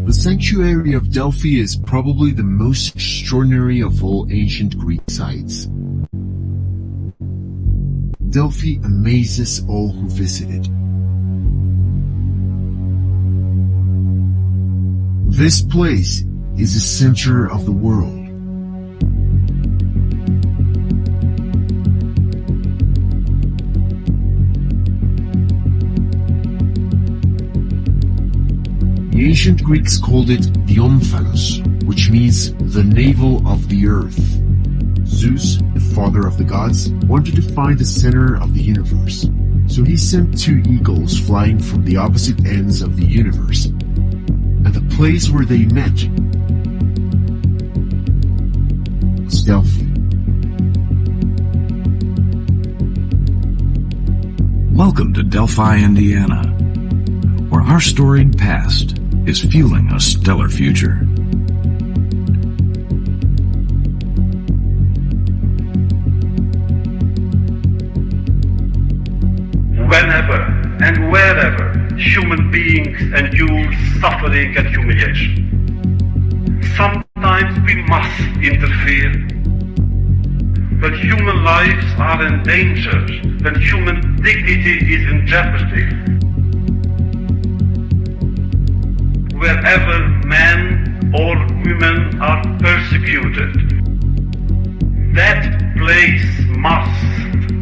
The sanctuary of Delphi is probably the most extraordinary of all ancient Greek sites. Delphi amazes all who visit it. This place is the center of the world. The ancient Greeks called it the omphalos, which means the navel of the earth. Zeus, the father of the gods, wanted to find the center of the universe, so he sent two eagles flying from the opposite ends of the universe, and the place where they met was Delphi. Welcome to Delphi, Indiana, where our storied past is fueling a stellar future. Whenever and wherever human beings endure suffering and humiliation, sometimes we must interfere. When human lives are endangered, when human dignity is in jeopardy, wherever men or women are persecuted, that place must,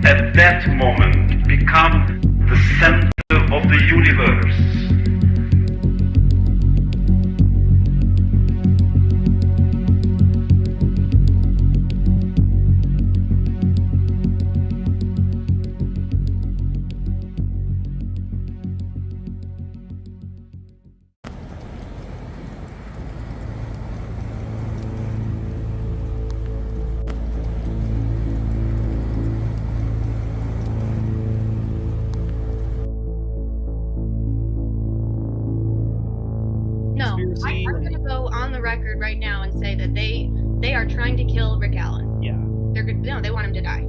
at that moment, become the center of the universe. I'm going to go on the record right now and say that they are trying to kill Rick Allen. Yeah. They want him to die.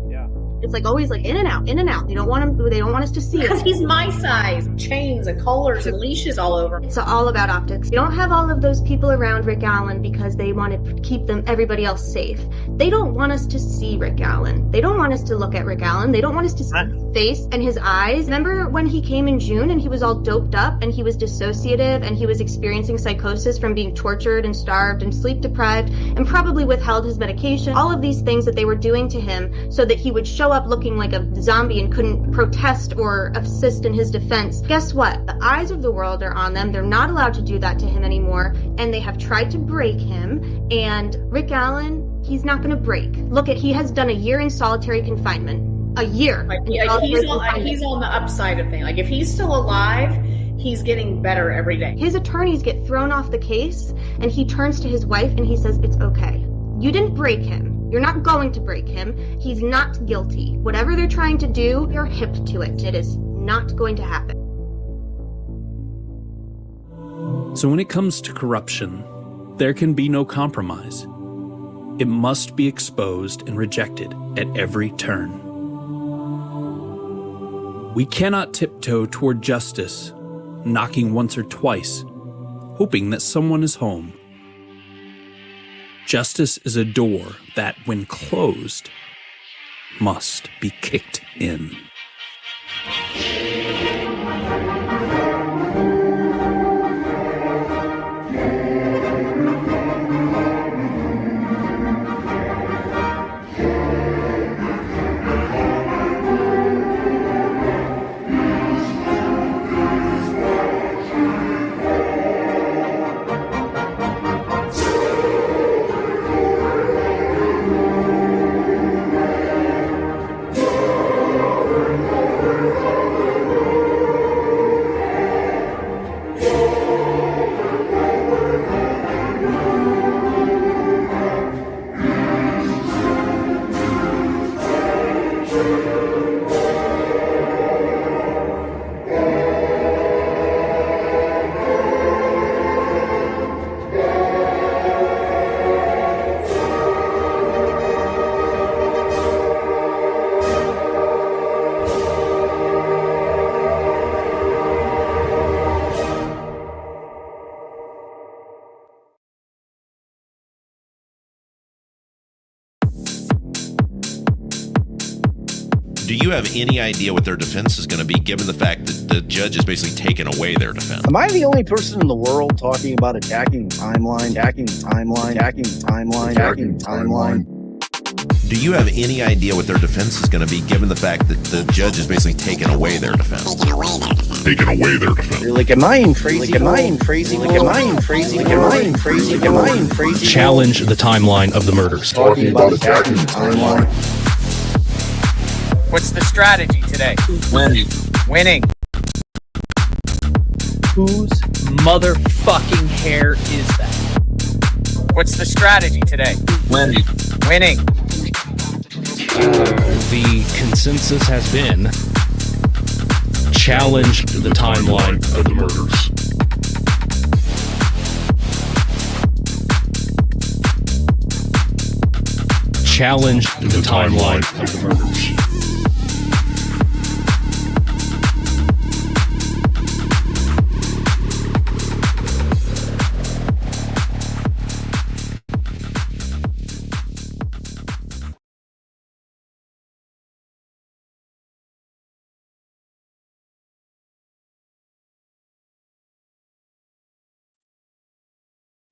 Yeah. It's like always like in and out, in and out. They don't want us to see Because it. he's my size. Chains and collars and leashes all over. It's all about optics. You don't have all of those people around Rick Allen because they want to keep everybody else safe. They don't want us to see Rick Allen. They don't want us to look at Rick Allen. They don't want us to see his face and his eyes. Remember when he came in June and he was all doped up and he was dissociative and he was experiencing psychosis from being tortured and starved and sleep deprived and probably withheld his medication. All of these things that they were doing to him so that he would show up looking like a zombie and couldn't protest or assist in his defense. Guess what? The eyes of the world are on them. They're not allowed to do that to him anymore, and they have tried to break him. And Rick Allen, he's not going to break. He has done a year in solitary confinement. A year. He's on the upside of things. Like if he's still alive, he's getting better every day. His attorneys get thrown off the case, and he turns to his wife and he says, "It's okay. You didn't break him. You're not going to break him. He's not guilty. Whatever they're trying to do, you're hip to it. It is not going to happen." So when it comes to corruption, there can be no compromise. It must be exposed and rejected at every turn. We cannot tiptoe toward justice, knocking once or twice, hoping that someone is home. Justice is a door that, when closed, must be kicked in. you have any idea what their defense is going to be, given the fact that the judge is basically taking away their defense? Am I the only person in the world talking about attacking the timeline, attacking the timeline, attacking the timeline, attacking the timeline? Do you have any idea what their defense is going to be, given the fact that the judge is basically taking away their defense? Taking away their defense. Like, am I in crazy? Like, am I in crazy? Like, am I in crazy? Like, am I in crazy? Like, am I in crazy? Challenge the timeline of the murders. Talking about attacking the timeline. What's the strategy today? Winning. Whose motherfucking hair is that? What's the strategy today? Winning. The consensus has been challenge the timeline of the murders. Challenge the timeline of the murders.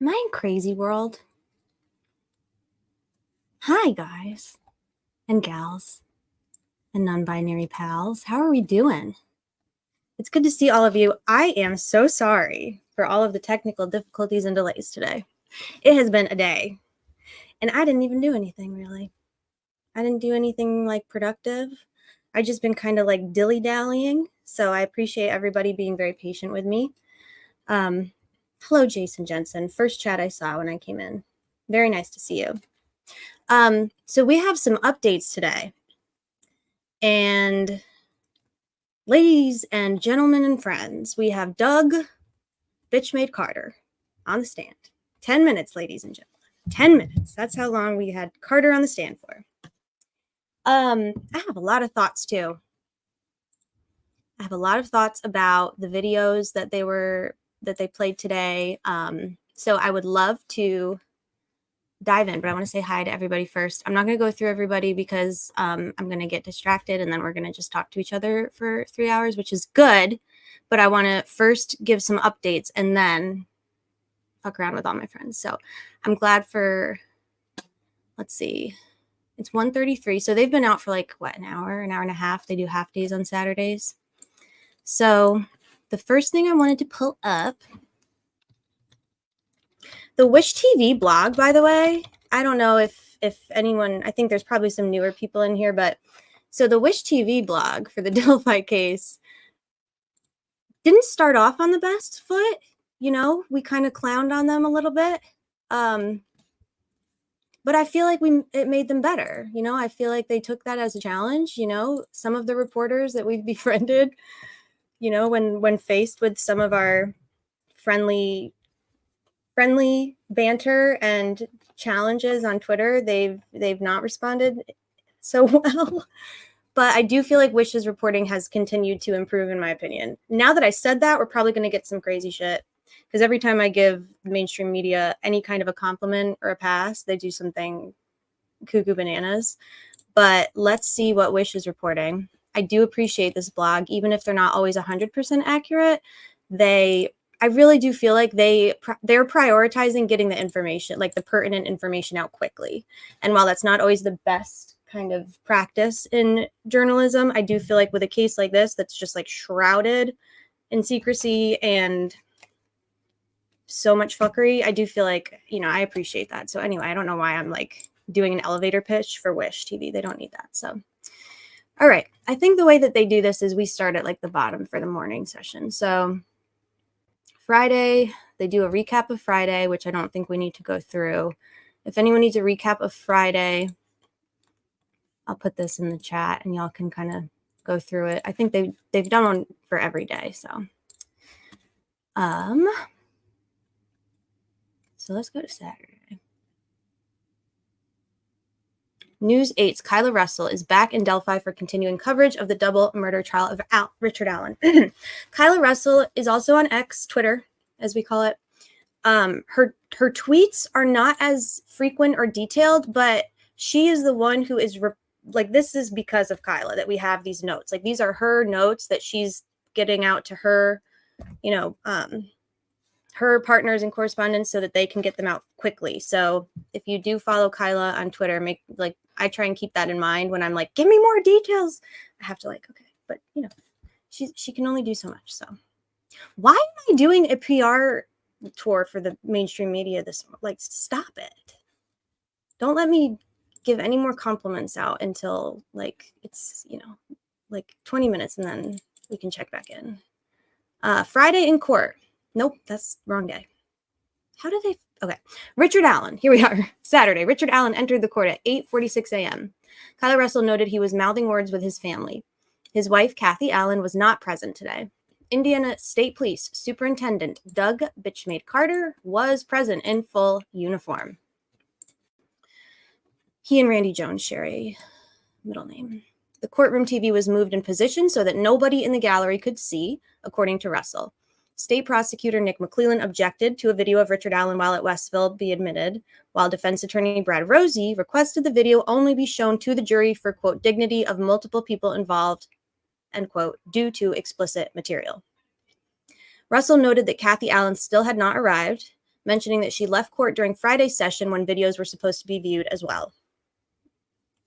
Am I in crazy world? Hi, guys and gals and non-binary pals. How are we doing? It's good to see all of you. I am so sorry for all of the technical difficulties and delays today. It has been a day, and I didn't even do anything, really. I didn't do anything, like, productive. I've just been kind of, like, dilly-dallying, so I appreciate everybody being very patient with me. Hello, Jason Jensen. First chat I saw when I came in. Very nice to see you. So we have some updates today. And ladies and gentlemen and friends, we have Doug Bitchmade Carter on the stand. 10 minutes, ladies and gentlemen. 10 minutes. That's how long we had Carter on the stand for. I have a lot of thoughts, too. I have a lot of thoughts about the videos that they played today. So I would love to dive in, but I want to say hi to everybody first. I'm not going to go through everybody because I'm going to get distracted, and then we're going to just talk to each other for 3 hours, which is good. But I want to first give some updates and then fuck around with all my friends. So I'm glad for, let's see, it's 1:33. So they've been out for like, what, an hour and a half. They do half days on Saturdays. So the first thing I wanted to pull up, the Wish TV blog, by the way. I don't know if anyone, I think there's probably some newer people in here, but so the Wish TV blog for the Delphi case didn't start off on the best foot. You know, we kind of clowned on them a little bit. But I feel like it made them better. You know, I feel like they took that as a challenge. You know, some of the reporters that we've befriended, you know, when faced with some of our friendly banter and challenges on Twitter, they've not responded so well. But I do feel like Wish's reporting has continued to improve, in my opinion. Now that I said that, we're probably going to get some crazy shit. Because every time I give mainstream media any kind of a compliment or a pass, they do something cuckoo bananas. But let's see what Wish is reporting. I do appreciate this blog, even if they're not always 100% accurate. I really do feel like they're prioritizing getting the information, like the pertinent information, out quickly. And while that's not always the best kind of practice in journalism, I do feel like with a case like this that's just like shrouded in secrecy and so much fuckery, I do feel like, you know, I appreciate that. So anyway, I don't know why I'm like doing an elevator pitch for Wish TV. They don't need that. So, all right. I think the way that they do this is we start at like the bottom for the morning session. So Friday, they do a recap of Friday, which I don't think we need to go through. If anyone needs a recap of Friday, I'll put this in the chat and y'all can kind of go through it. I think they've done one for every day. So, so let's go to Saturday. News 8's Kyla Russell is back in Delphi for continuing coverage of the double murder trial of Richard Allen. Kyla Russell is also on X, Twitter, as we call it. Her tweets are not as frequent or detailed, but she is the one who is like, this is because of Kyla that we have these notes. Like, these are her notes that she's getting out to her, you know, her partners and correspondents so that they can get them out quickly. So if you do follow Kyla on Twitter, I try and keep that in mind when I'm like, give me more details. I have to like, okay, but you know, she can only do so much. So why am I doing a PR tour for the mainstream media like, stop it. Don't let me give any more compliments out until like it's, you know, like 20 minutes and then we can check back in. Friday in court. Nope, that's wrong day. How did they? Okay. Richard Allen. Here we are. Saturday. Richard Allen entered the court at 8:46 a.m. Kyla Russell noted he was mouthing words with his family. His wife, Kathy Allen, was not present today. Indiana State Police Superintendent Doug Carter was present in full uniform. He and Randy Jones share a middle name. The courtroom TV was moved in position so that nobody in the gallery could see, according to Russell. State prosecutor Nick McClellan objected to a video of Richard Allen while at Westville be admitted, while defense attorney Brad Rosie requested the video only be shown to the jury for, quote, dignity of multiple people involved, end quote, due to explicit material. Russell noted that Kathy Allen still had not arrived, mentioning that she left court during Friday's session when videos were supposed to be viewed as well,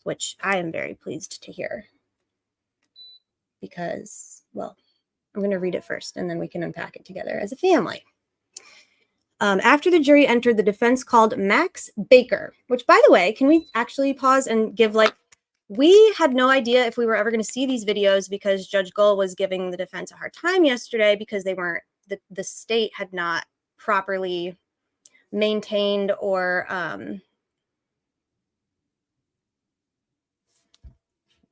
which I am very pleased to hear because, well, I'm going to read it first, and then we can unpack it together as a family. After the jury entered, the defense called Max Baker, which, by the way, can we actually pause and give, like, we had no idea if we were ever going to see these videos because Judge Gull was giving the defense a hard time yesterday because they weren't, the state had not properly maintained or,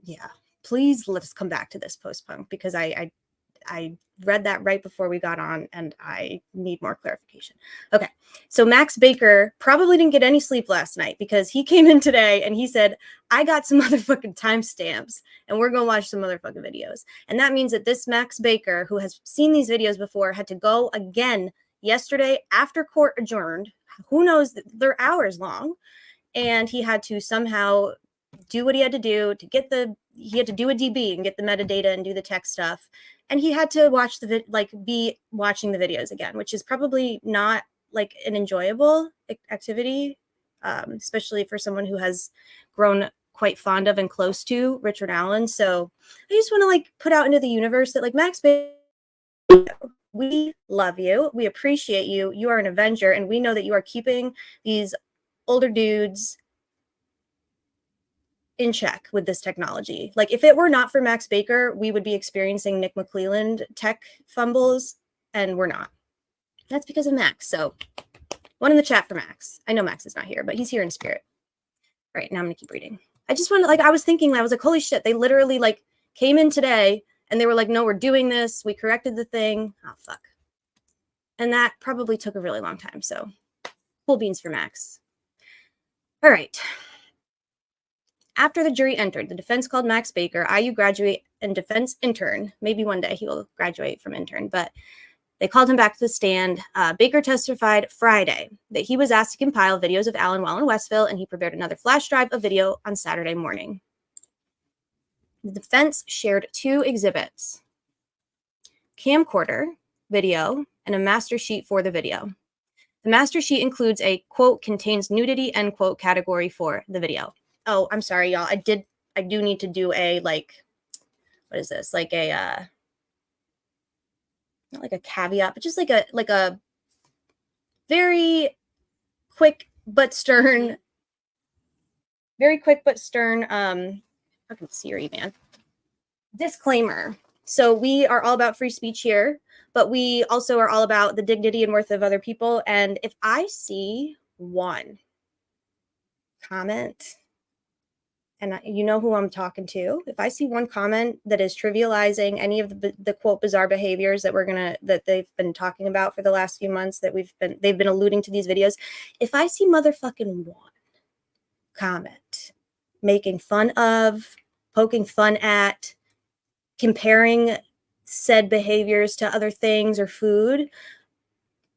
yeah, please let's come back to this post-punk because I read that right before we got on and I need more clarification. Okay, so Max Baker probably didn't get any sleep last night because he came in today and he said, I got some motherfucking timestamps and we're going to watch some motherfucking videos. And that means that this Max Baker, who has seen these videos before, had to go again yesterday after court adjourned. Who knows? They're hours long. And he had to somehow do what he had to do to get he had to do a DB and get the metadata and do the tech stuff. And he had to watch be watching the videos again, which is probably not like an enjoyable activity, especially for someone who has grown quite fond of and close to Richard Allen. So I just want to like put out into the universe that like Max Baker, we love you. We appreciate you. You are an Avenger. And we know that you are keeping these older dudes in check with this technology. Like if it were not for Max Baker, we would be experiencing Nick McClelland tech fumbles, and we're not. That's because of Max. So one in the chat for Max. I know Max is not here, but he's here in spirit. All right, now I'm gonna keep reading. I just want to I was thinking, I was like, holy shit, they literally like came in today and they were like, no, we're doing this. We corrected the thing. Oh, fuck. And that probably took a really long time. So cool beans for Max. All right. After the jury entered, the defense called Max Baker, IU graduate and defense intern. Maybe one day he will graduate from intern, but they called him back to the stand. Baker testified Friday that he was asked to compile videos of Allen while in Westville, and he prepared another flash drive of video on Saturday morning. The defense shared two exhibits, camcorder video and a master sheet for the video. The master sheet includes a, quote, contains nudity, end quote, category for the video. Oh, I'm sorry, y'all. I do need to do a, like, what is this? Like a, not like a caveat, but just like a very quick but stern, fucking Siri, man. Disclaimer. So we are all about free speech here, but we also are all about the dignity and worth of other people. And if I see one comment, and you know who I'm talking to, if I see one comment that is trivializing any of the quote bizarre behaviors that they've been talking about for the last few months that they've been alluding to these videos, if I see motherfucking one comment making fun of, poking fun at, comparing said behaviors to other things or food,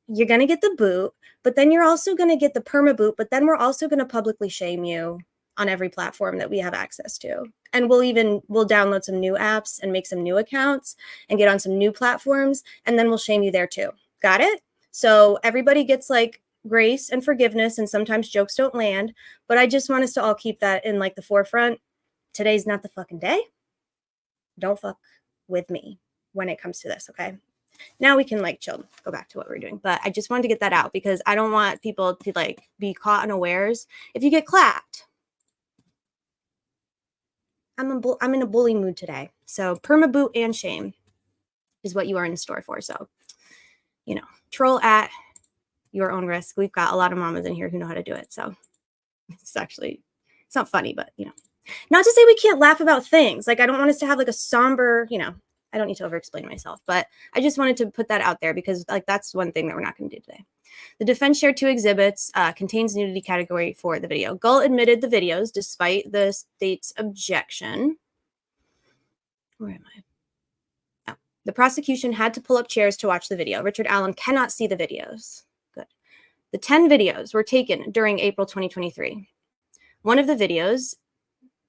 you're going to get the boot, but then you're also going to get the perma boot, but then we're also going to publicly shame you. on every platform that we have access to. And we'll download some new apps and make some new accounts and get on some new platforms, and then we'll shame you there too. Got it? So everybody gets like grace and forgiveness, and sometimes jokes don't land, but I just want us to all keep that in like the forefront. Today's not the fucking day. Don't fuck with me when it comes to this, okay? Now we can like chill, go back to what we're doing. But I just wanted to get that out because I don't want people to like be caught unawares. If you get clapped, I'm in a bully mood today. So perma boot and shame is what you are in store for. So, you know, troll at your own risk. We've got a lot of mamas in here who know how to do it. So it's not funny, but you know, not to say we can't laugh about things. Like, I don't want us to have like a somber, you know, I don't need to over-explain myself, but I just wanted to put that out there because like that's one thing that we're not going to do today. The defense shared 2 exhibits, contains nudity category for the video. Gull admitted the videos despite the state's objection. Where am I? Oh, the prosecution had to pull up chairs to watch the video. Richard Allen cannot see the videos. Good. The 10 videos were taken during April 2023. One of the videos,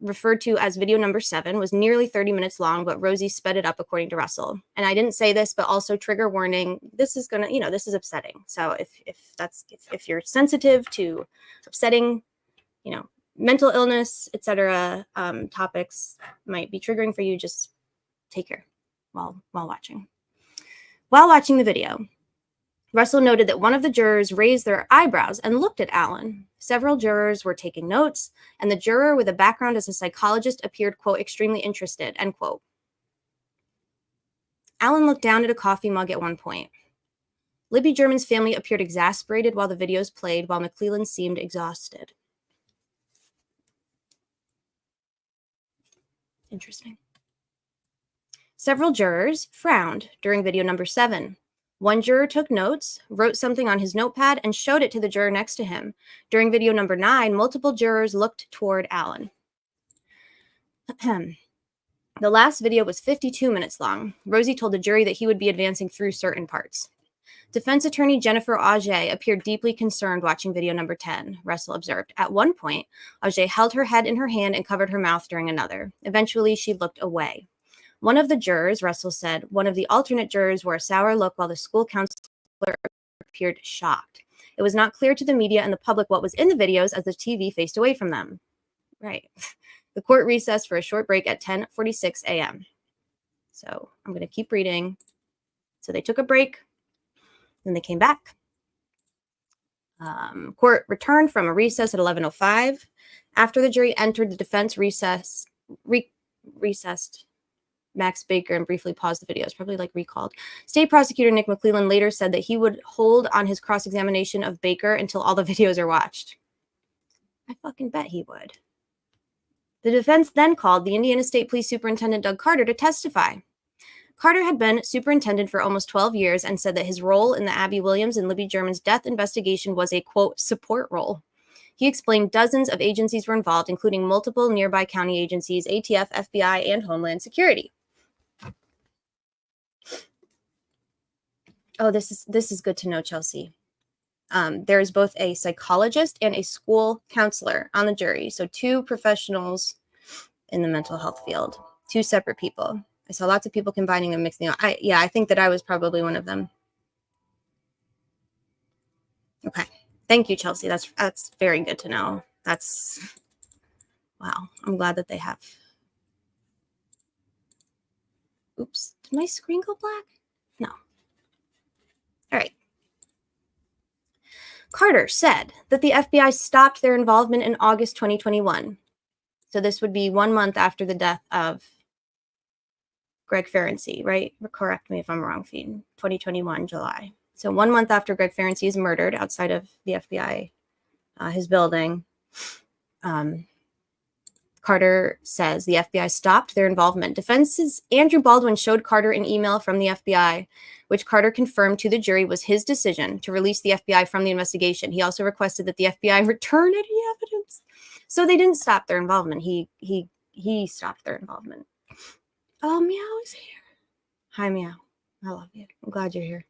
referred to as video number 7, was nearly 30 minutes long, but Rosie sped it up according to Russell. And I didn't say this, but also trigger warning. This is gonna, you know, this is upsetting. So if you're sensitive to upsetting, you know, mental illness, etc., topics might be triggering for you, just take care while watching. While watching the video, Russell noted that one of the jurors raised their eyebrows and looked at Allen. Several jurors were taking notes, and the juror with a background as a psychologist appeared, quote, extremely interested, end quote. Allen looked down at a coffee mug at one point. Libby German's family appeared exasperated while the videos played, while McClellan seemed exhausted. Interesting. Several jurors frowned during video number 7. One juror took notes, wrote something on his notepad, and showed it to the juror next to him. During video number 9, multiple jurors looked toward Allen. The last video was 52 minutes long. Rosie told the jury that he would be advancing through certain parts. Defense attorney Jennifer Auger appeared deeply concerned watching video number 10, Russell observed. At one point, Auger held her head in her hand and covered her mouth during another. Eventually, she looked away. One of the jurors, Russell said, one of the alternate jurors wore a sour look while the school counselor appeared shocked. It was not clear to the media and the public what was in the videos as the TV faced away from them. Right. The court recessed for a short break at 10:46 a.m. So I'm going to keep reading. So they took a break. Then they came back. Court returned from a recess at 11:05. After the jury entered the defense recessed Max Baker and briefly paused the videos, probably like recalled. State prosecutor Nick McClellan later said that he would hold on his cross-examination of Baker until all the videos are watched. I fucking bet he would. The defense then called the Indiana State Police Superintendent Doug Carter to testify. Carter had been superintendent for almost 12 years and said that his role in the Abby Williams and Libby German's death investigation was a, quote, support role. He explained dozens of agencies were involved, including multiple nearby county agencies, ATF, FBI, and Homeland Security. Oh, this is good to know, Chelsea. There is both a psychologist and a school counselor on the jury. So 2 professionals in the mental health field, 2 separate people. I saw lots of people combining and mixing up. I think that I was probably one of them. Okay. Thank you, Chelsea. That's very good to know. Wow. I'm glad that they have. Oops. Did my screen go black? No. All right. Carter said that the FBI stopped their involvement in August 2021. So this would be 1 month after the death of Greg Ferenczi, right? Correct me if I'm wrong, Fiend. 2021, July. So 1 month after Greg Ferenczi is murdered outside of the FBI, his building, Carter says the FBI stopped their involvement. Defense's Andrew Baldwin showed Carter an email from the FBI, which Carter confirmed to the jury was his decision to release the FBI from the investigation. He also requested that the FBI return any evidence. So they didn't stop their involvement. He stopped their involvement. Oh, Meow is here. Hi, Meow. I love you. I'm glad you're here.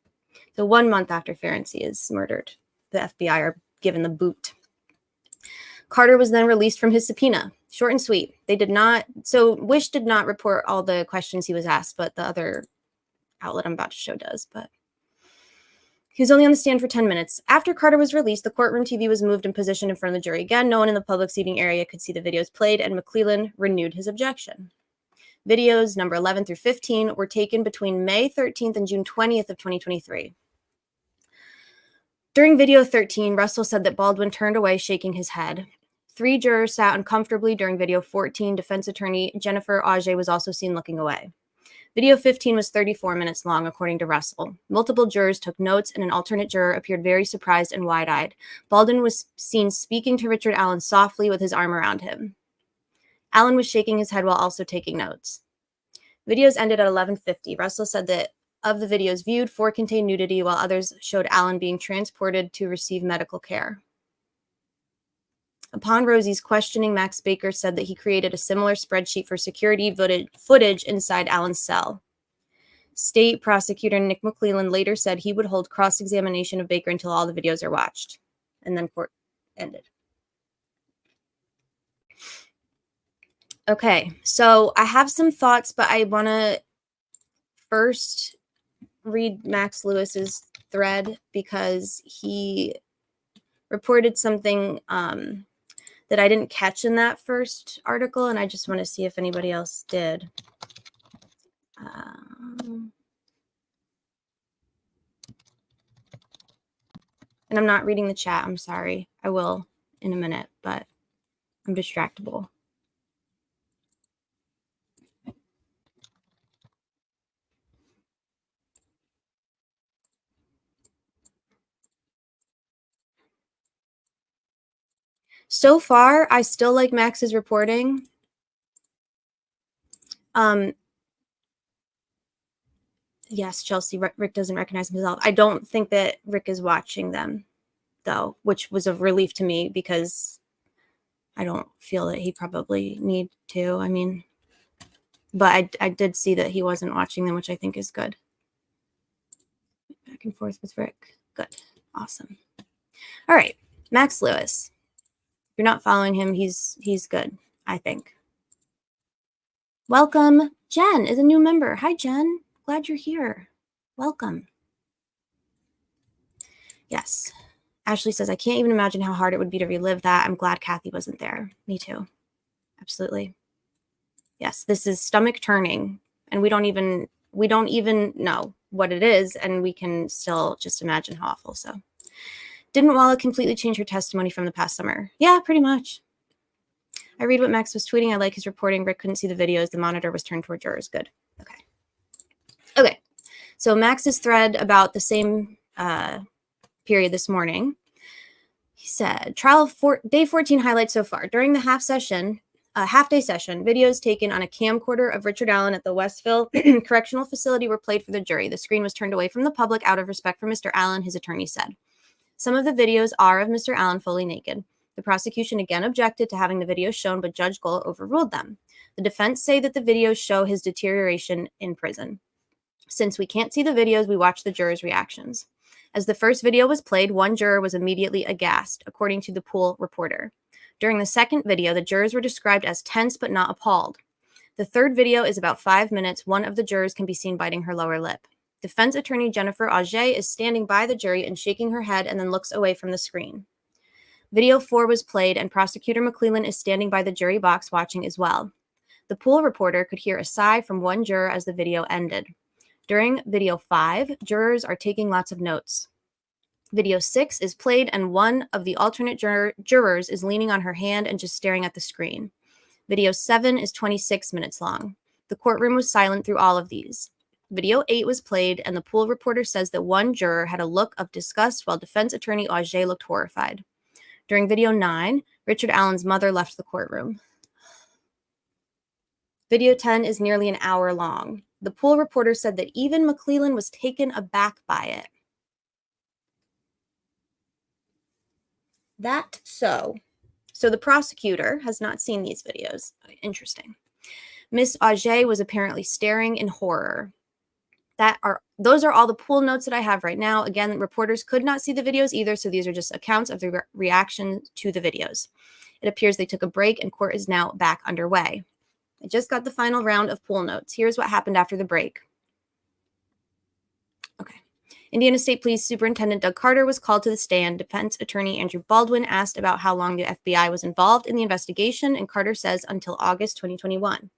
So 1 month after Ferenczi is murdered, the FBI are given the boot. Carter was then released from his subpoena. Short and sweet. So Wish did not report all the questions he was asked, but the other outlet I'm about to show does. But he was only on the stand for 10 minutes. After Carter was released, the courtroom TV was moved and positioned in front of the jury. Again, no one in the public seating area could see the videos played, and McClellan renewed his objection. Videos number 11 through 15 were taken between May 13th and June 20th of 2023. During video 13, Russell said that Baldwin turned away, shaking his head. 3 jurors sat uncomfortably during video 14. Defense attorney Jennifer Auger was also seen looking away. Video 15 was 34 minutes long, according to Russell. Multiple jurors took notes, and an alternate juror appeared very surprised and wide-eyed. Baldwin was seen speaking to Richard Allen softly with his arm around him. Allen was shaking his head while also taking notes. Videos ended at 11:50. Russell said that of the videos viewed, 4 contained nudity, while others showed Allen being transported to receive medical care. Upon Rosie's questioning, Max Baker said that he created a similar spreadsheet for security footage inside Allen's cell. State prosecutor Nick McClellan later said he would hold cross-examination of Baker until all the videos are watched. And then court ended. Okay, so I have some thoughts, but I want to first read Max Lewis's thread because he reported something that I didn't catch in that first article, and I just want to see if anybody else did. And I'm not reading the chat. I'm sorry. I will in a minute, but I'm distractible. So far, I still like Max's reporting. Yes, Chelsea, Rick doesn't recognize himself. I don't think that Rick is watching them, though, which was a relief to me because I don't feel that he probably need to. I mean, but I did see that he wasn't watching them, which I think is good. Back and forth with Rick. Good. Awesome. All right. Max Lewis. If you're not following him, he's good, I think. Welcome. Jen is a new member. Hi, Jen. Glad you're here. Welcome. Yes. Ashley says, I can't even imagine how hard it would be to relive that. I'm glad Kathy wasn't there. Me too. Absolutely. Yes, this is stomach turning, and we don't even know what it is, and we can still just imagine how awful. So, didn't Walla completely change her testimony from the past summer? Yeah, pretty much. I read what Max was tweeting. I like his reporting. Rick couldn't see the videos. The monitor was turned toward jurors. Good. Okay. So Max's thread about the same period this morning. He said, day 14 highlights so far. During the half-day session, videos taken on a camcorder of Richard Allen at the Westville Correctional Facility were played for the jury. The screen was turned away from the public out of respect for Mr. Allen, his attorney said. Some of the videos are of Mr. Allen fully naked. The prosecution again objected to having the videos shown, but Judge Gull overruled them. The defense say that the videos show his deterioration in prison. Since we can't see the videos, we watch the jurors' reactions. As the first video was played, one juror was immediately aghast, according to the pool reporter. During the second video, the jurors were described as tense but not appalled. The third video is about 5 minutes. One of the jurors can be seen biting her lower lip. Defense attorney Jennifer Auger is standing by the jury and shaking her head and then looks away from the screen. Video 4 was played, and Prosecutor McClellan is standing by the jury box watching as well. The pool reporter could hear a sigh from one juror as the video ended. During video 5, jurors are taking lots of notes. Video 6 is played, and one of the alternate jurors is leaning on her hand and just staring at the screen. Video 7 is 26 minutes long. The courtroom was silent through all of these. Video 8 was played, and the pool reporter says that one juror had a look of disgust while defense attorney Auger looked horrified. During video 9, Richard Allen's mother left the courtroom. Video 10 is nearly an hour long. The pool reporter said that even McClellan was taken aback by it. So the prosecutor has not seen these videos. Interesting. Miss Auger was apparently staring in horror. Those are all the pool notes that I have right now. Again, reporters could not see the videos either, so these are just accounts of the reaction to the videos. It appears they took a break and court is now back underway. I just got the final round of pool notes. Here's what happened after the break. Okay. Indiana State Police Superintendent Doug Carter was called to the stand. Defense attorney Andrew Baldwin asked about how long the FBI was involved in the investigation, and Carter says until August 2021.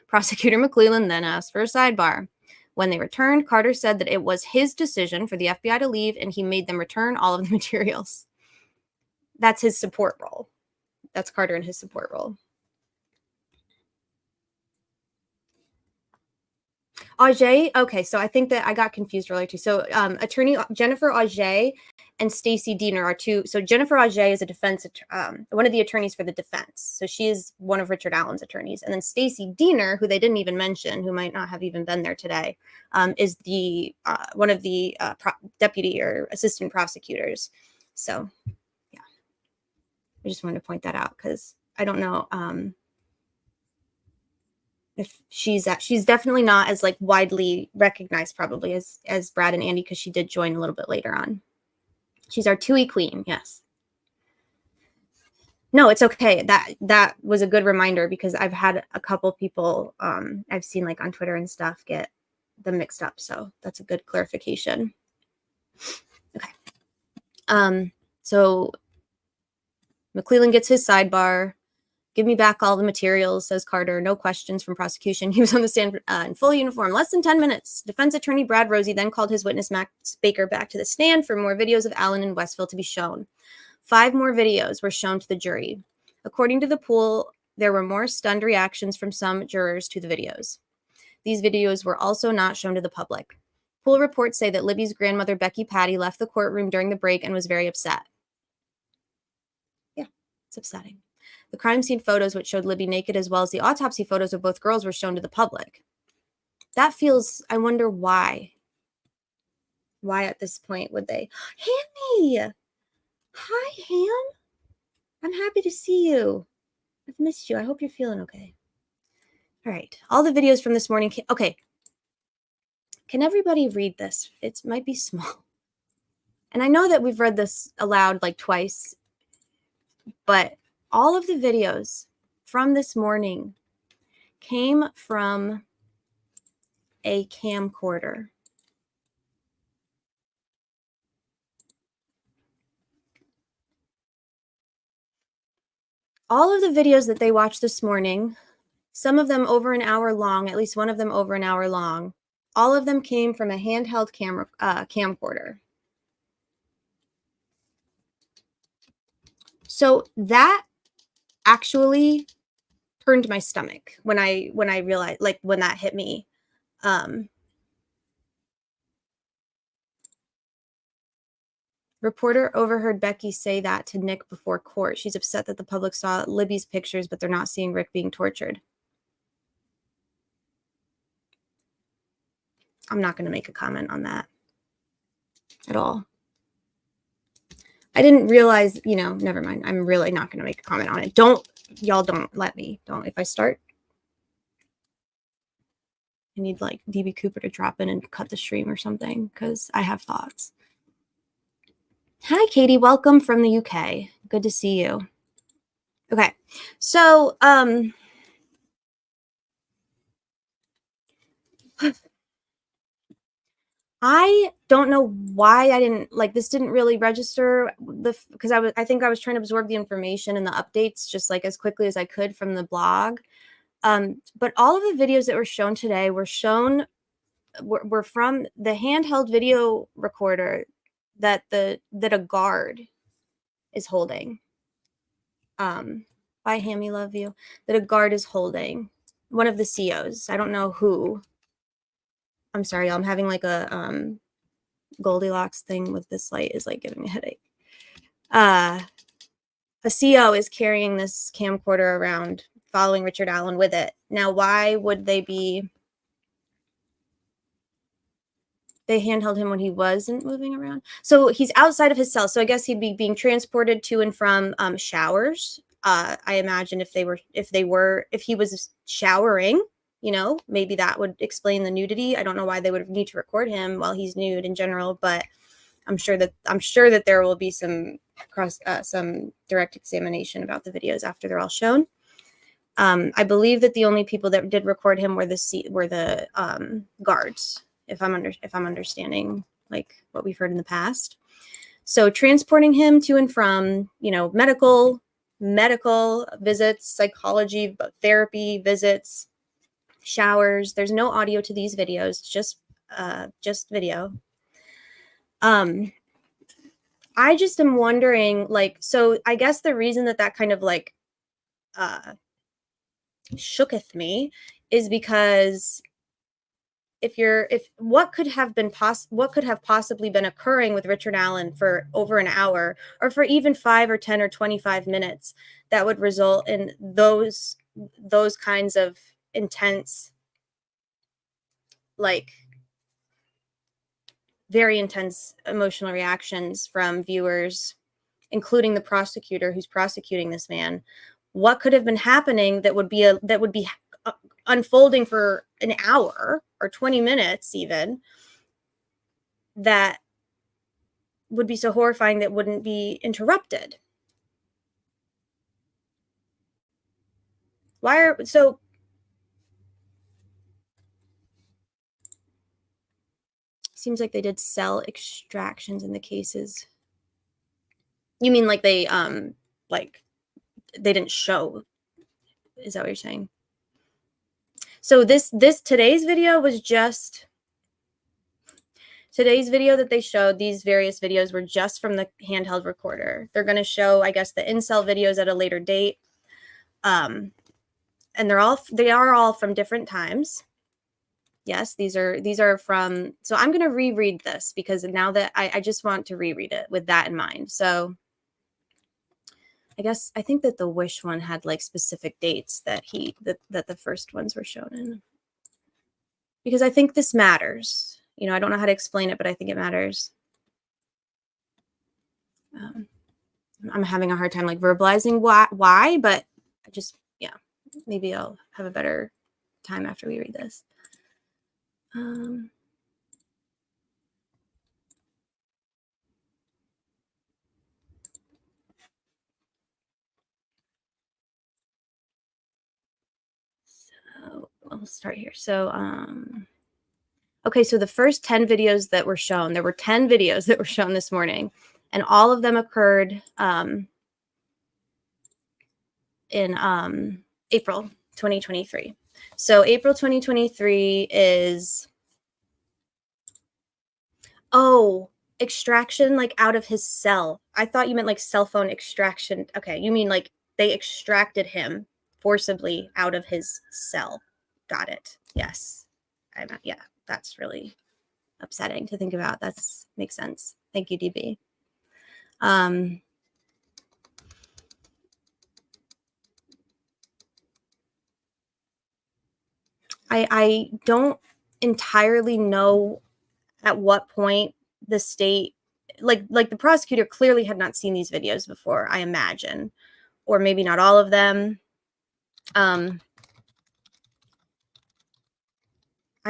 Prosecutor McClellan then asked for a sidebar. When they returned, Carter said that it was his decision for the FBI to leave, and he made them return all of the materials. That's his support role. That's Carter and his support role. Auger, okay, so I think that I got confused earlier too. So attorney Jennifer Auger and Stacy Diener are two. So Jennifer Auger is a defense, one of the attorneys for the defense. So she is one of Richard Allen's attorneys. And then Stacy Diener, who they didn't even mention, who might not have even been there today, is the one of the deputy or assistant prosecutors. So yeah, I just wanted to point that out because I don't know. If she's definitely not as like widely recognized probably as Brad and Andy, because she did join a little bit later on. She's our Tui queen. Yes. No, it's okay. That was a good reminder because I've had a couple people I've seen like on Twitter and stuff get them mixed up. So that's a good clarification. Okay. So McClellan gets his sidebar. Give me back all the materials, says Carter. No questions from prosecution. He was on the stand in full uniform, less than 10 minutes. Defense attorney Brad Rosie then called his witness Max Baker back to the stand for more videos of Allen and Westville to be shown. 5 more videos were shown to the jury. According to the pool, there were more stunned reactions from some jurors to the videos. These videos were also not shown to the public. Pool reports say that Libby's grandmother, Becky Patty, left the courtroom during the break and was very upset. Yeah, it's upsetting. The crime scene photos, which showed Libby naked, as well as the autopsy photos of both girls, were shown to the public. That feels, I wonder why. Why at this point would they? Hammy! Hi, Ham. I'm happy to see you. I've missed you. I hope you're feeling okay. All right. All the videos from this morning. Okay. Can everybody read this? It might be small. And I know that we've read this aloud like twice, but all of the videos from this morning came from a camcorder. All of the videos that they watched this morning, some of them over an hour long, at least one of them over an hour long, all of them came from a handheld camcorder. So that actually turned my stomach when I realized, like when that hit me. Reporter overheard Becky say that to Nick before court. She's upset that the public saw Libby's pictures, but they're not seeing Rick being tortured. I'm not going to make a comment on that at all. I didn't realize, never mind. I'm really not going to make a comment on it. Y'all don't let me. Don't. If I start, I need like DB Cooper to drop in and cut the stream or something because I have thoughts. Hi, Katie. Welcome from the UK. Good to see you. Okay. So, I don't know why I didn't this didn't really register because I think I was trying to absorb the information and the updates just like as quickly as I could from the blog. But all of the videos that were shown today were from the handheld video recorder that a guard is holding. Bye, Hammy, love you. That a guard is holding. One of the COs. I don't know who. I'm sorry, I'm having like a Goldilocks thing with this light is like giving me a headache. A CO is carrying this camcorder around, following Richard Allen with it. Now, why would they handheld him when he wasn't moving around? So he's outside of his cell. So I guess he'd be being transported to and from showers. I imagine if he was showering, maybe that would explain the nudity. I don't know why they would need to record him while he's nude in general, but I'm sure that there will be some some direct examination about the videos after they're all shown. I believe that the only people that did record him were the guards, if I'm understanding like what we've heard in the past. So transporting him to and from, medical visits, psychology, therapy visits, showers. There's no audio to these videos, just video. I just am wondering, like, so I guess the reason that kind of like shooketh me is because what could have possibly been occurring with Richard Allen for over an hour, or for even 5 or 10 or 25 minutes, that would result in those kinds of intense, like very intense emotional reactions from viewers, including the prosecutor who's prosecuting this man. What could have been happening that would be unfolding for an hour or 20 minutes even, that would be so horrifying that wouldn't be interrupted? Seems like they did cell extractions in the cases. You mean like they didn't show? Is that what you're saying? So today's video was just today's video that they showed. These various videos were just from the handheld recorder. They're going to show, I guess, the incel videos at a later date. And they are all from different times. Yes, these are from, so I'm going to reread this because now that I just want to reread it with that in mind. So I think that the Wish one had like specific dates that the first ones were shown in, because I think this matters. I don't know how to explain it, but I think it matters. I'm having a hard time like verbalizing why, but maybe I'll have a better time after we read this. So I'll start here. So, okay, so the first 10 videos that were shown, there were 10 videos that were shown this morning, and all of them occurred in April 2023. So April 2023 is, extraction like out of his cell. I thought you meant like cell phone extraction. Okay, you mean like they extracted him forcibly out of his cell. Got it. Yes. Yeah, that's really upsetting to think about. Makes sense. Thank you, DB. I don't entirely know at what point the state, like the prosecutor clearly had not seen these videos before, I imagine, or maybe not all of them. I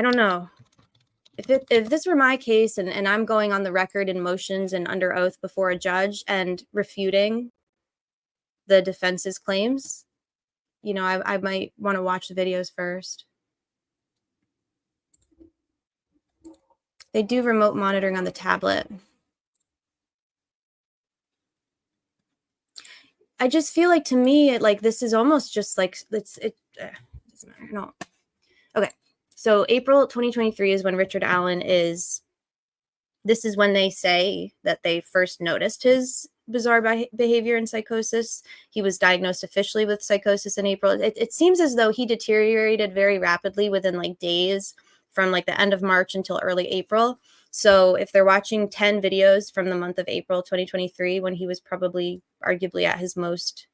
don't know. If this were my case and I'm going on the record in motions and under oath before a judge and refuting the defense's claims, I might want to watch the videos first. They do remote monitoring on the tablet. I just feel like, to me, this is almost just like it doesn't matter. No. Okay. So April 2023 is when Richard Allen this is when they say that they first noticed his bizarre behavior and psychosis. He was diagnosed officially with psychosis in April. It seems as though he deteriorated very rapidly within like days from like the end of March until early April. So if they're watching 10 videos from the month of April 2023, when he was probably arguably at his most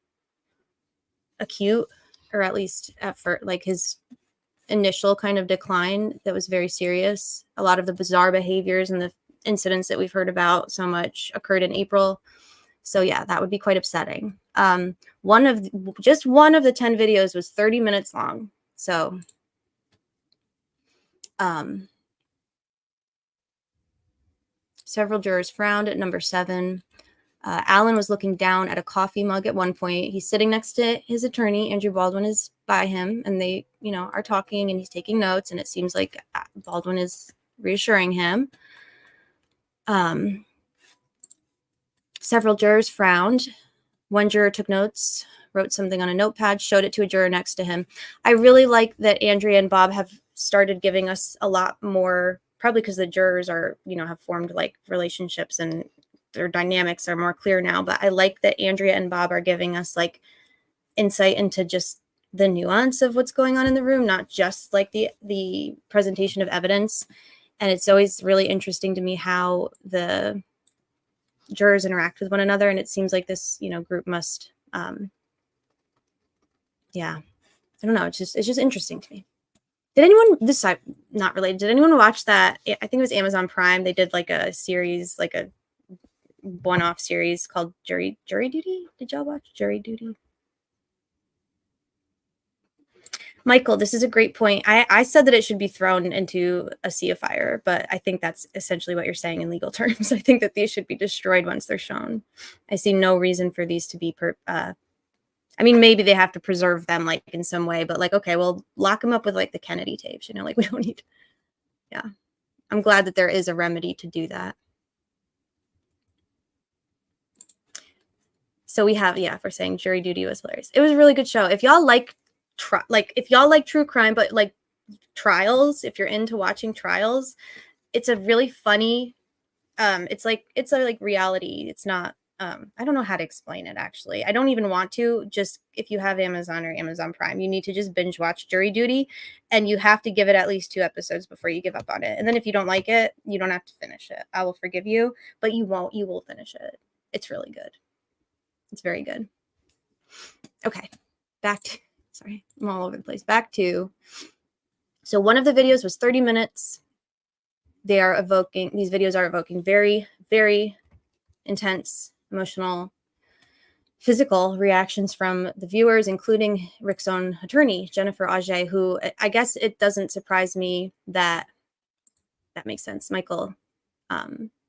acute, or at least at first, like his initial kind of decline that was very serious, a lot of the bizarre behaviors and the incidents that we've heard about so much occurred in April. So yeah, that would be quite upsetting. Just one of the 10 videos was 30 minutes long. So several jurors frowned at number 7. Alan was looking down at a coffee mug at one point. He's sitting next to his attorney. Andrew Baldwin is by him, and they, are talking, and he's taking notes, and it seems like Baldwin is reassuring him. Several jurors frowned. One juror took notes, wrote something on a notepad, showed it to a juror next to him. I really like that Andrea and Bob have started giving us a lot more, probably because the jurors are, have formed like relationships and their dynamics are more clear now. But I like that Andrea and Bob are giving us like insight into just the nuance of what's going on in the room, not just like the presentation of evidence. And it's always really interesting to me how the jurors interact with one another. And it seems like this, group must, I don't know. It's just interesting to me. Did anyone, this side, not related, did anyone watch that? I think it was Amazon Prime. They did like a series, like a one-off series called Jury Duty. Did y'all watch Jury Duty? Michael, this is a great point. I said that it should be thrown into a sea of fire, but I think that's essentially what you're saying in legal terms. I think that these should be destroyed once they're shown. I see no reason for these to be, maybe they have to preserve them like in some way, but like, okay, well, lock them up with like the Kennedy tapes, like we don't need, I'm glad that there is a remedy to do that. So we have, for saying Jury Duty was hilarious. It was a really good show. If y'all like, if y'all like true crime, but like trials, if you're into watching trials, it's a really funny, it's a like reality. It's not, I don't know how to explain it, actually. I don't even want to. Just if you have Amazon or Amazon Prime, you need to just binge watch Jury Duty, and you have to give it at least 2 episodes before you give up on it. And then if you don't like it, you don't have to finish it. I will forgive you, but you won't. You will finish it. It's really good. It's very good. Okay, back to, sorry, I'm all over the place. Back to, so one of the videos was 30 minutes. These videos are evoking very, very intense, emotional, physical reactions from the viewers, including Rick's own attorney, Jennifer Auger, who I guess it doesn't surprise me that makes sense. Michael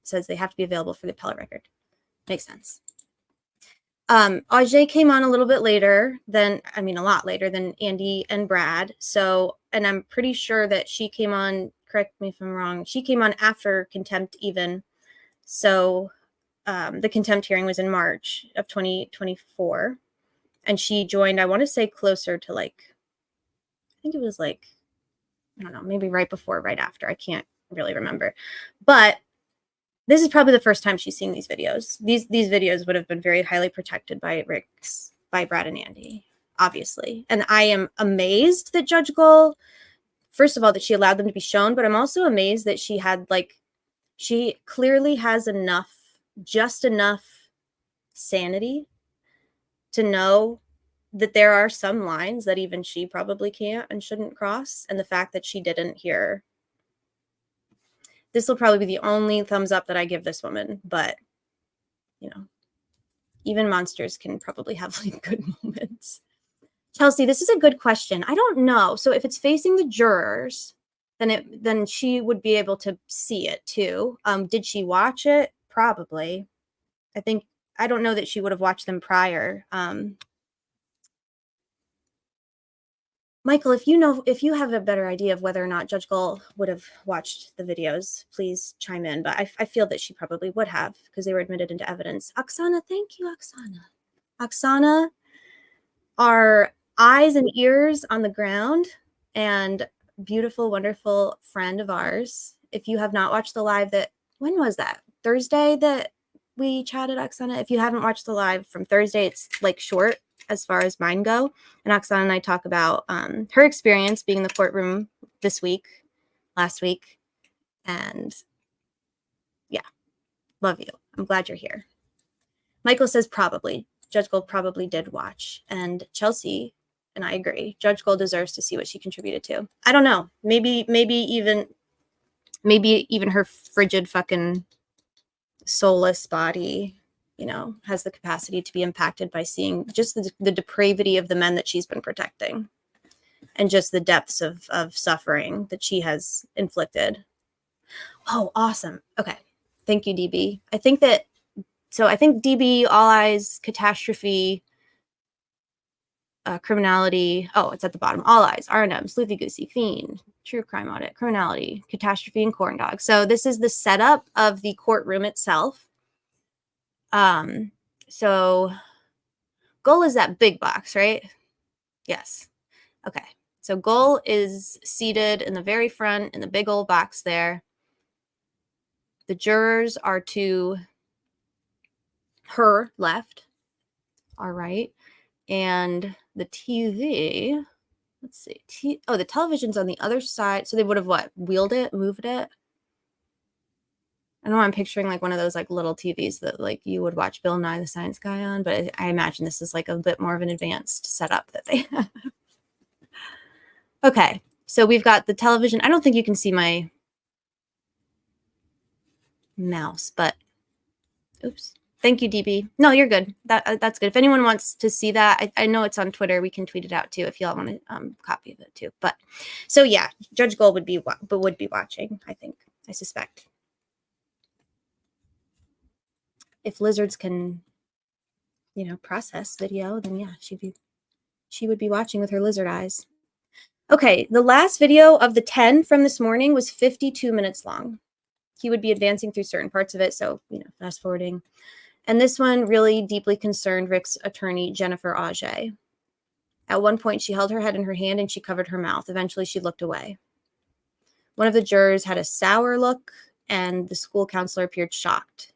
says they have to be available for the appellate record. Makes sense. Auger came on a little bit later than, a lot later than Andy and Brad. So, and I'm pretty sure that she came on, correct me if I'm wrong, she came on after contempt even. So the contempt hearing was in March of 2024. And she joined, I want to say closer to like, I think it was like, I don't know, maybe right before, right after. I can't really remember. But this is probably the first time she's seen these videos. These videos would have been very highly protected by Brad and Andy, obviously. And I am amazed that Judge Gull, first of all, that she allowed them to be shown, but I'm also amazed that she had she clearly has just enough sanity to know that there are some lines that even she probably can't and shouldn't cross. And the fact that she didn't hear, this will probably be the only thumbs up that I give this woman, but even monsters can probably have like good moments. Chelsea, this is a good question. I don't know. So if it's facing the jurors, then she would be able to see it too. Did she watch it? Probably. I don't know that she would have watched them prior. Michael, if you have a better idea of whether or not Judge Gull would have watched the videos, please chime in. But I feel that she probably would have, because they were admitted into evidence. Oksana, thank you, Oksana. Oksana, our eyes and ears on the ground and beautiful, wonderful friend of ours. If you have not watched the live when was that? Thursday that we chatted, Oksana? If you haven't watched the live from Thursday, it's like short as far as mine go. And Oksana and I talk about her experience being in the courtroom last week. And yeah, love you. I'm glad you're here. Michael says probably. Judge Gold probably did watch. And Chelsea and I agree. Judge Gold deserves to see what she contributed to. I don't know. Maybe even her frigid fucking soulless body has the capacity to be impacted by seeing just the depravity of the men that she's been protecting and just the depths of suffering that she has inflicted. Oh, awesome. Okay. Thank you, DB. I think that So I think DB, All Eyes, Catastrophe, Criminality. Oh, it's at the bottom. All Eyes, R&M, Sleuthy Goosey, Fiend, True Crime Audit, Criminality, Catastrophe, and Corn Dog. So this is the setup of the courtroom itself. So goal is that big box, right? Yes. Okay. So goal is seated in the very front in the big old box there. The jurors are to her left, our right, and the TV, let's see. The television's on the other side. So they would have what? Wheeled it, moved it. I don't know. I'm picturing like one of those like little TVs that like you would watch Bill Nye the Science Guy on, but I imagine this is like a bit more of an advanced setup that they have. Okay, so we've got the television. I don't think you can see my mouse, but oops. Thank you, DB. No, you're good. That's good. If anyone wants to see that, I know it's on Twitter. We can tweet it out too if y'all want to copy of it too. But so yeah, Judge Gold would be watching. I suspect. If lizards can, process video, then yeah, she would be watching with her lizard eyes. Okay, the last video of the 10 from this morning was 52 minutes long. He would be advancing through certain parts of it, so fast forwarding. And this one really deeply concerned Rick's attorney, Jennifer Auger. At one point, she held her head in her hand and she covered her mouth. Eventually, she looked away. One of the jurors had a sour look, and the school counselor appeared shocked.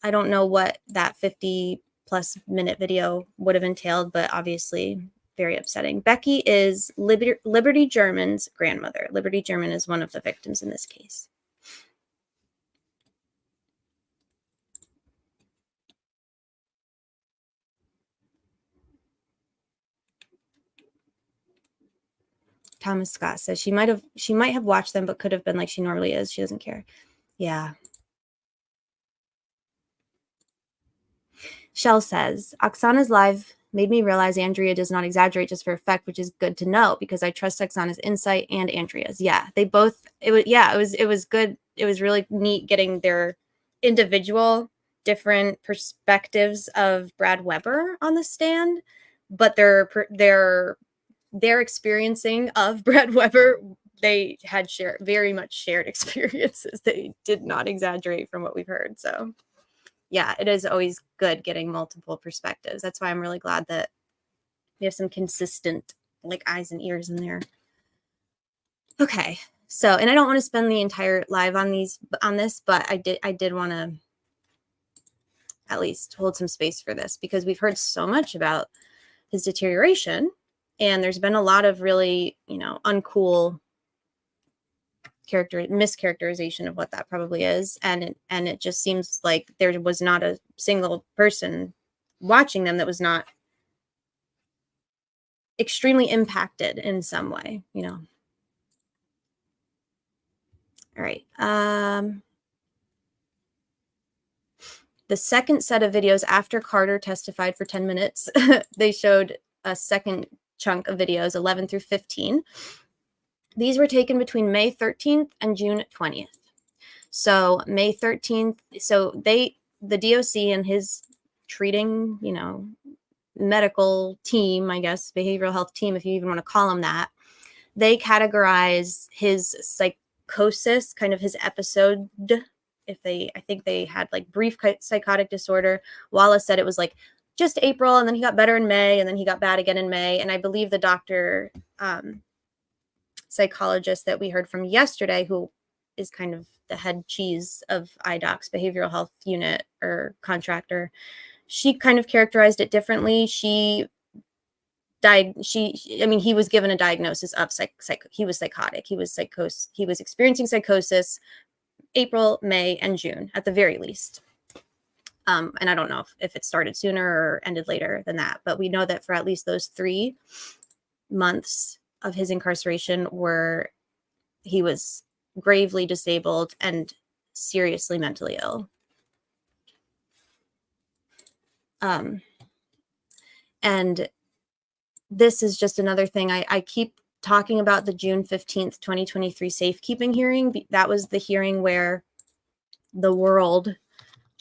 I don't know what that 50-plus minute video would have entailed, but obviously very upsetting. Becky is Liberty German's grandmother. Liberty German is one of the victims in this case. Thomas Scott says she might have watched them, but could have been like she normally is. She doesn't care. Yeah. Shell says, Oksana's live made me realize Andrea does not exaggerate just for effect, which is good to know because I trust Oksana's insight and Andrea's. Yeah, it was good. It was really neat getting their individual different perspectives of Brad Weber on the stand, but their experiencing of Brad Weber, they had very much shared experiences. They did not exaggerate from what we've heard. So yeah, it is always good getting multiple perspectives. That's why I'm really glad that we have some consistent like eyes and ears in there. Okay. So, and I don't want to spend the entire live on this, but I did want to at least hold some space for this because we've heard so much about his deterioration and there's been a lot of really, uncool mischaracterization of what that probably is, and it just seems like there was not a single person watching them that was not extremely impacted in some way, All right. The second set of videos after Carter testified for 10 minutes, they showed a second chunk of videos, 11 through 15. These were taken between May 13th and June 20th. So May 13th, so the DOC and his treating, medical team, I guess, behavioral health team, if you even want to call them that, they categorize his psychosis, kind of his episode. I think they had like brief psychotic disorder. Wallace said it was like just April, and then he got better in May, and then he got bad again in May. And I believe the doctor, psychologist that we heard from yesterday, who is kind of the head cheese of IDOC's behavioral health unit or contractor, she kind of characterized it differently. He was given a diagnosis of he was psychotic. He was experiencing psychosis April, May, and June at the very least. And I don't know if it started sooner or ended later than that, but we know that for at least those 3 months of his incarceration he was gravely disabled and seriously mentally ill. And this is just another thing. I keep talking about the June 15th, 2023 safekeeping hearing. That was the hearing where the world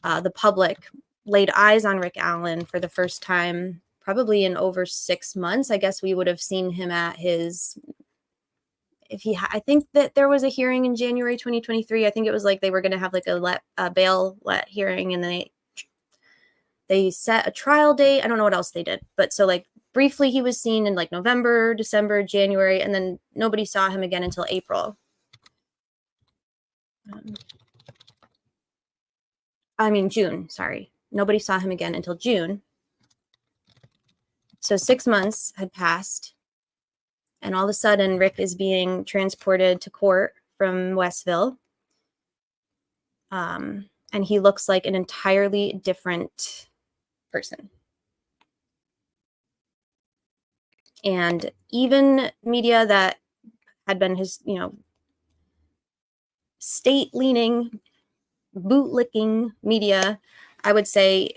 the public laid eyes on Rick Allen for the first time, probably in over 6 months. I guess we would have seen him at his, I think that there was a hearing in January 2023. I think it was like they were going to have like a bail let hearing, and they set a trial date. I don't know what else they did, but so like briefly he was seen in like November, December, January, and then nobody saw him again until April. June, sorry. Nobody saw him again until June. So 6 months had passed, and all of a sudden Rick is being transported to court from Westville. And he looks like an entirely different person. And even media that had been his, state-leaning, bootlicking media, I would say,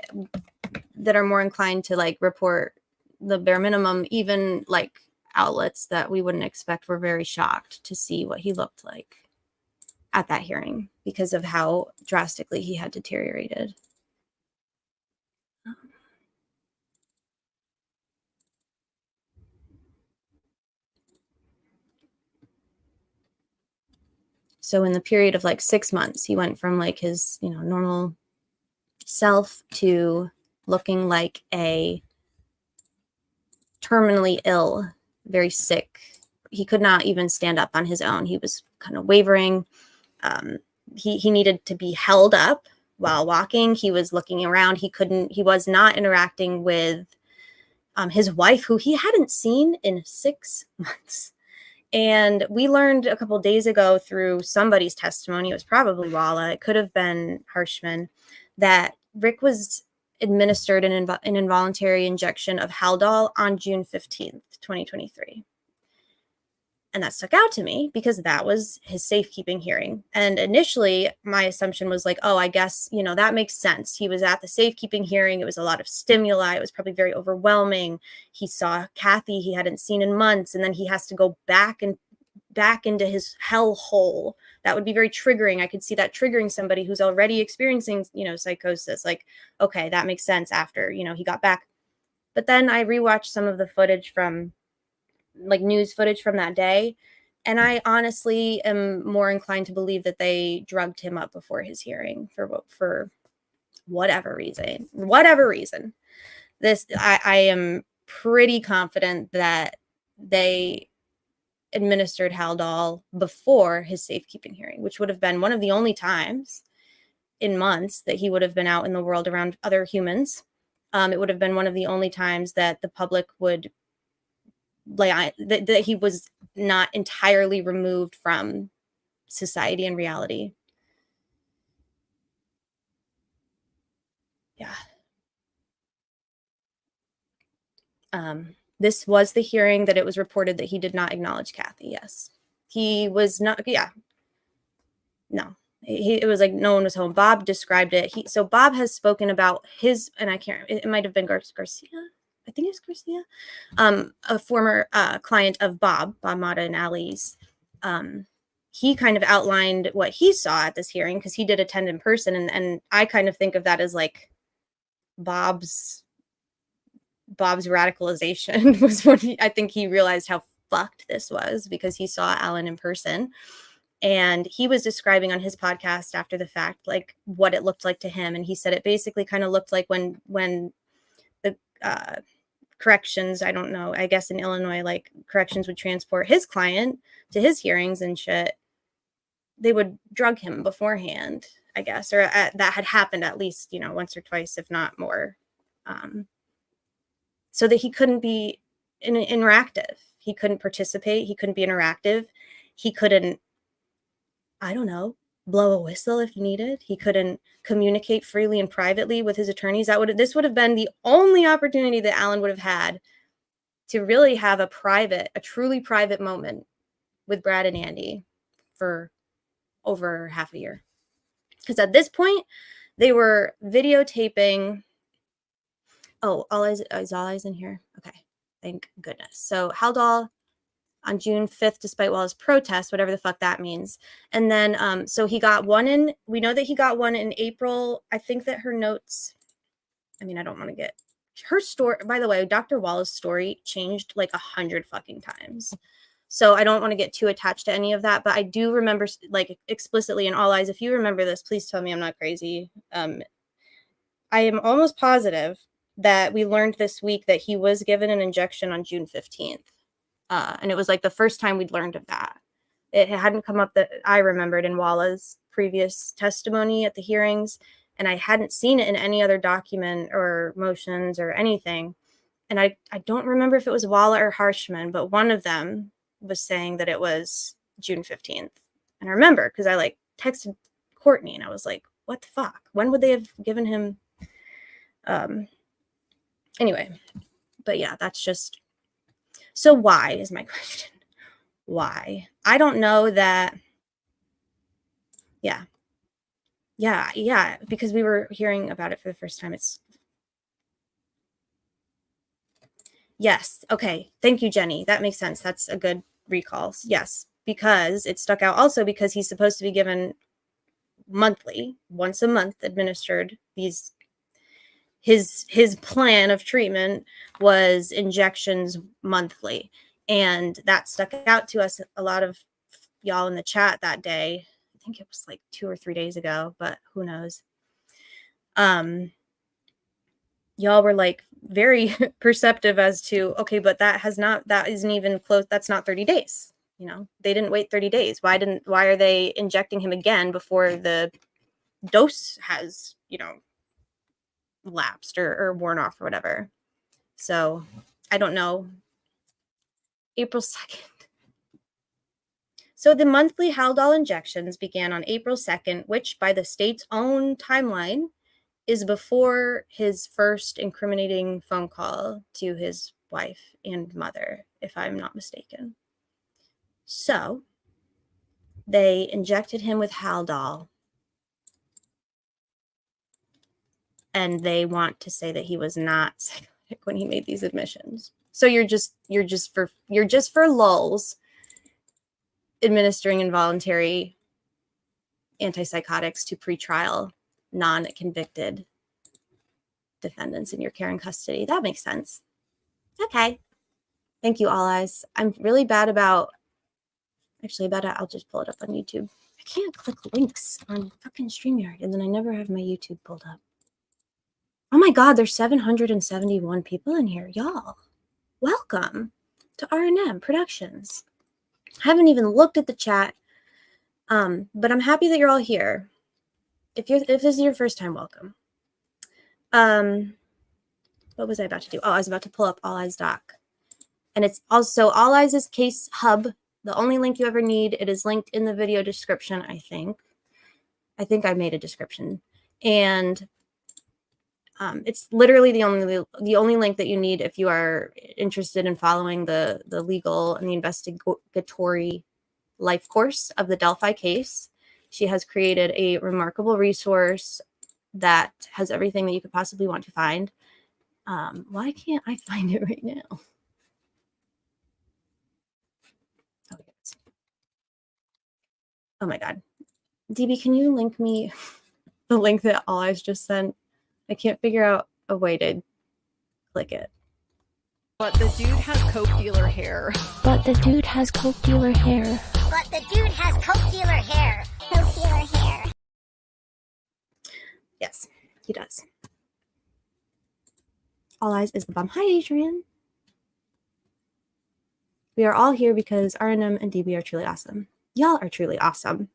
that are more inclined to like report the bare minimum, even like outlets that we wouldn't expect, were very shocked to see what he looked like at that hearing because of how drastically he had deteriorated. So in the period of like 6 months, he went from like his, normal self to looking like a terminally ill, very sick. He could not even stand up on his own. He was kind of wavering. He needed to be held up while walking. He was looking around. He was not interacting with his wife, who he hadn't seen in 6 months. And we learned a couple days ago through somebody's testimony, it was probably Walla, it could have been Harshman, that Rick was administered an involuntary injection of Haldol on June 15th, 2023. And that stuck out to me because that was his safekeeping hearing. And initially, my assumption was like, oh, I guess, that makes sense. He was at the safekeeping hearing. It was a lot of stimuli. It was probably very overwhelming. He saw Kathy he hadn't seen in months, and then he has to go back into his hellhole. That would be very triggering. I could see that triggering somebody who's already experiencing, psychosis. Like, okay, that makes sense after, he got back. But then I rewatched some of the footage from like news footage from that day, and I honestly am more inclined to believe that they drugged him up before his hearing for whatever reason. This I am pretty confident that they administered Haldol before his safekeeping hearing, which would have been one of the only times in months that he would have been out in the world around other humans. It would have been one of the only times that the public would that he was not entirely removed from society and reality. Yeah. This was the hearing that it was reported that he did not acknowledge Kathy. Yes. He was not. Yeah. No. It was like no one was home. Bob described it. So Bob has spoken about his, and I can't, it might have been Garcia. I think it's Garcia, a former client of Bob Mata and Ali's. He kind of outlined what he saw at this hearing because he did attend in person. And I kind of think of that as like Bob's radicalization was when I think he realized how fucked this was because he saw Alan in person. And he was describing on his podcast after the fact, like what it looked like to him. And he said it basically kind of looked like when the corrections, I don't know, I guess in Illinois, like corrections would transport his client to his hearings and shit. They would drug him beforehand, I guess, or that had happened at least, once or twice, if not more. So that he couldn't be interactive. He couldn't participate. He couldn't be interactive. He couldn't, I don't know, blow a whistle if needed. He couldn't communicate freely and privately with his attorneys. This would have been the only opportunity that Alan would have had to really have a truly private moment with Brad and Andy for over half a year. Because at this point, they were videotaping. Oh, is all eyes in here? Okay, thank goodness. So Haldol, on June 5th, despite Wallace's protest, whatever the fuck that means. And then, so he got one in, we know that he got one in April. I think that her notes, I mean, I don't want to get her story. By the way, Dr. Wallace's story changed like 100 fucking times. So I don't want to get too attached to any of that, but I do remember like explicitly in All Eyes. If you remember this, please tell me I'm not crazy. I am almost positive that we learned this week that he was given an injection on June 15th. And it was like the first time we'd learned of that. It hadn't come up that I remembered in Wallace's previous testimony at the hearings, and I hadn't seen it in any other document or motions or anything. And I don't remember if it was Walla or Harshman, but one of them was saying that it was June 15th. And I remember because I like texted Courtney and I was like, what the fuck? When would they have given him? Anyway, but yeah, that's just, so why is my question. Why? I don't know that. Yeah, because we were hearing about it for the first time. Yes. Okay. Thank you, Jenny. That makes sense. That's a good recall. Yes, because it stuck out also because he's supposed to be given monthly, once a month, administered these. His plan of treatment was injections monthly, and that stuck out to us. A lot of y'all in the chat that day. I think it was like 2 or 3 days ago, but who knows? Y'all were like very perceptive as to, okay, but that isn't even close. That's not 30 days. You know, they didn't wait 30 days. Why are they injecting him again before the dose has, lapsed or worn off or whatever? So I don't know. April 2nd. So the monthly Haldol injections began on April 2nd, which by the state's own timeline is before his first incriminating phone call to his wife and mother, if I'm not mistaken. So they injected him with Haldol, and they want to say that he was not psychotic when he made these admissions. So you're just for lulz administering involuntary antipsychotics to pretrial non-convicted defendants in your care and custody. That makes sense. Okay. Thank you, All Eyes. I'm really bad about, I'll just pull it up on YouTube. I can't click links on fucking StreamYard, and then I never have my YouTube pulled up. Oh my God, there's 771 people in here. Y'all, welcome to R&M Productions. I haven't even looked at the chat, but I'm happy that you're all here. If this is your first time, welcome. What was I about to do? Oh, I was about to pull up All Eyes doc. And it's also All Eyes' case hub, the only link you ever need. It is linked in the video description, I think. I think I made a description. And it's literally the only link that you need if you are interested in following the legal and the investigatory life course of the Delphi case. She has created a remarkable resource that has everything that you could possibly want to find. Why can't I find it right now? Oh my God. DB, can you link me the link that All Eyes just sent? I can't figure out a way to click it. But the dude has coke dealer hair. But the dude has coke dealer hair. But the dude has coke dealer hair. Coke dealer hair. Yes, he does. All Eyes is the bomb. Hi, Adrian. We are all here because R&M and DB are truly awesome. Y'all are truly awesome.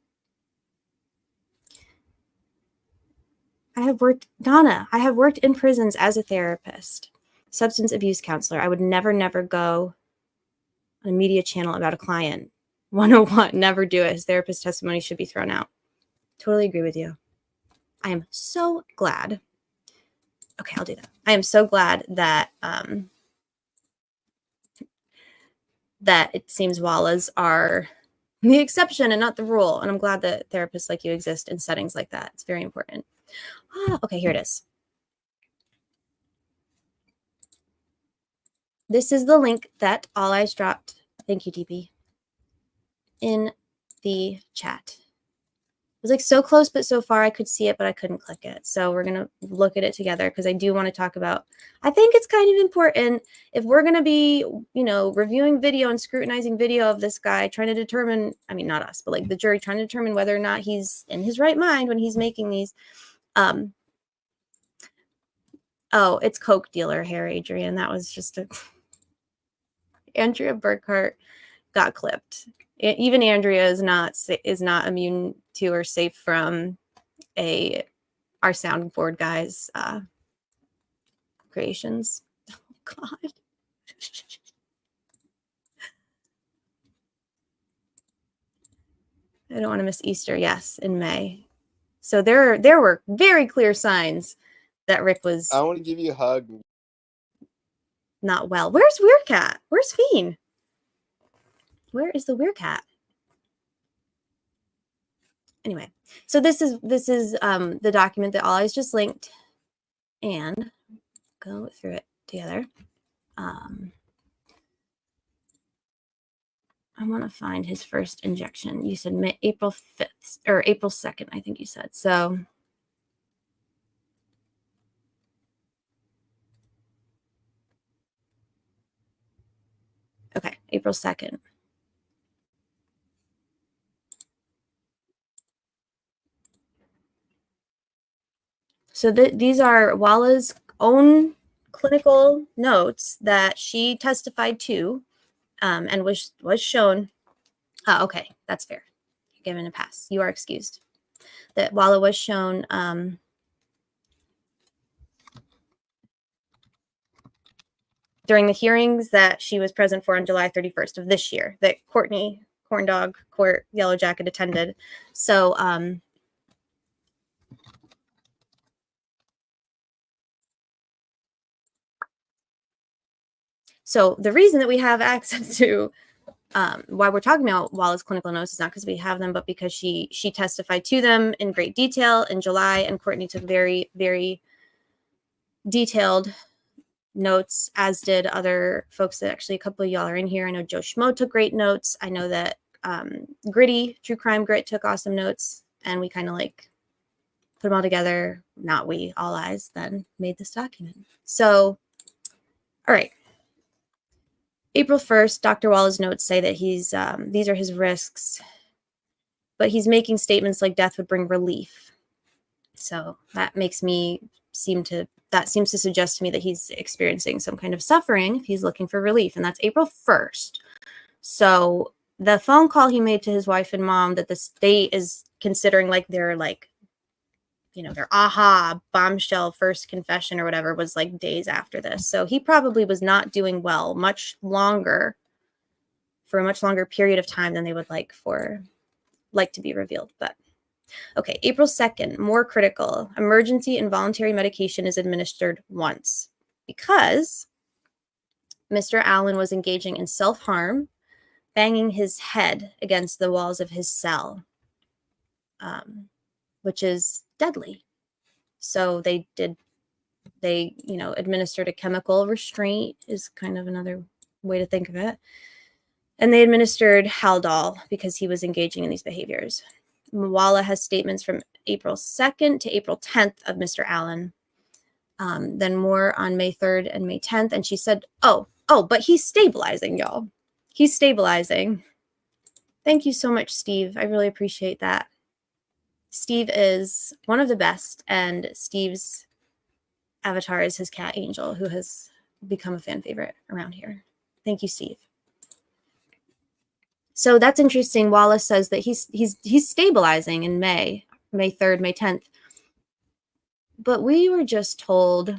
I have worked in prisons as a therapist, substance abuse counselor. I would never go on a media channel about a client. 101, never do it. His therapist testimony should be thrown out. Totally agree with you. I am so glad. Okay, I'll do that. I am so glad that that it seems Wallas are the exception and not the rule. And I'm glad that therapists like you exist in settings like that. It's very important. Okay, here it is. This is the link that All Eyes dropped Thank you, DB. In the chat. It was like so close, but so far I could see it, but I couldn't click it. So we're going to look at it together because I do want to talk about, I think it's kind of important if we're going to be, you know, reviewing video and scrutinizing video of this guy, trying to determine, I mean, not us, but like the jury trying to determine whether or not he's in his right mind when he's making these. Oh, it's Coke dealer hair, Adrian. That was just a, Andrea Burkhart got clipped. Even Andrea is not immune to or safe from our soundboard guys creations. Oh God. I don't want to miss Easter. Yes, in May. So there were very clear signs that Rick was. I want to give you a hug. Not well. Where's Weircat? Where's Fiend? Where is the Weircat? Anyway, so this is the document that Ollie's just linked, and go through it together. I want to find his first injection. You said April 5th or April 2nd, I think you said. So okay, April 2nd. So these are Walla's own clinical notes that she testified to and was shown. Okay, that's fair. You're given a pass. You are excused. That Walla was shown during the hearings that she was present for on July 31st of this year that Courtney Corndog Court Yellow Jacket attended. So so the reason that we have access to why we're talking about Walla's clinical notes is not because we have them, but because she testified to them in great detail in July, and Courtney took very, very detailed notes, as did other folks that actually a couple of y'all are in here. I know Joe Schmo took great notes. I know that Gritty, True Crime Grit, took awesome notes, and we kind of like put them all together. Not we, all eyes, then made this document. So, all right. April 1st, Dr. Walla's notes say that he's these are his risks, but he's making statements like death would bring relief. So that makes me seems to suggest to me that he's experiencing some kind of suffering if he's looking for relief. And that's April 1st. So the phone call he made to his wife and mom that the state is considering like their their aha bombshell first confession or whatever was like days after this. So he probably was not doing well for a much longer period of time than they would like to be revealed. But okay, April 2nd, more critical. Emergency involuntary medication is administered once because Mr. Allen was engaging in self-harm, banging his head against the walls of his cell, which is deadly. So they administered a chemical restraint is kind of another way to think of it. And they administered Haldol because he was engaging in these behaviors. Walla has statements from April 2nd to April 10th of Mr. Allen. Then more on May 3rd and May 10th. And she said, oh, but he's stabilizing, y'all. He's stabilizing. Thank you so much, Steve. I really appreciate that. Steve is one of the best, and Steve's avatar is his cat Angel, who has become a fan favorite around here. Thank you, Steve. So that's interesting. Wallace says that he's stabilizing in May 3rd, May 10th. But we were just told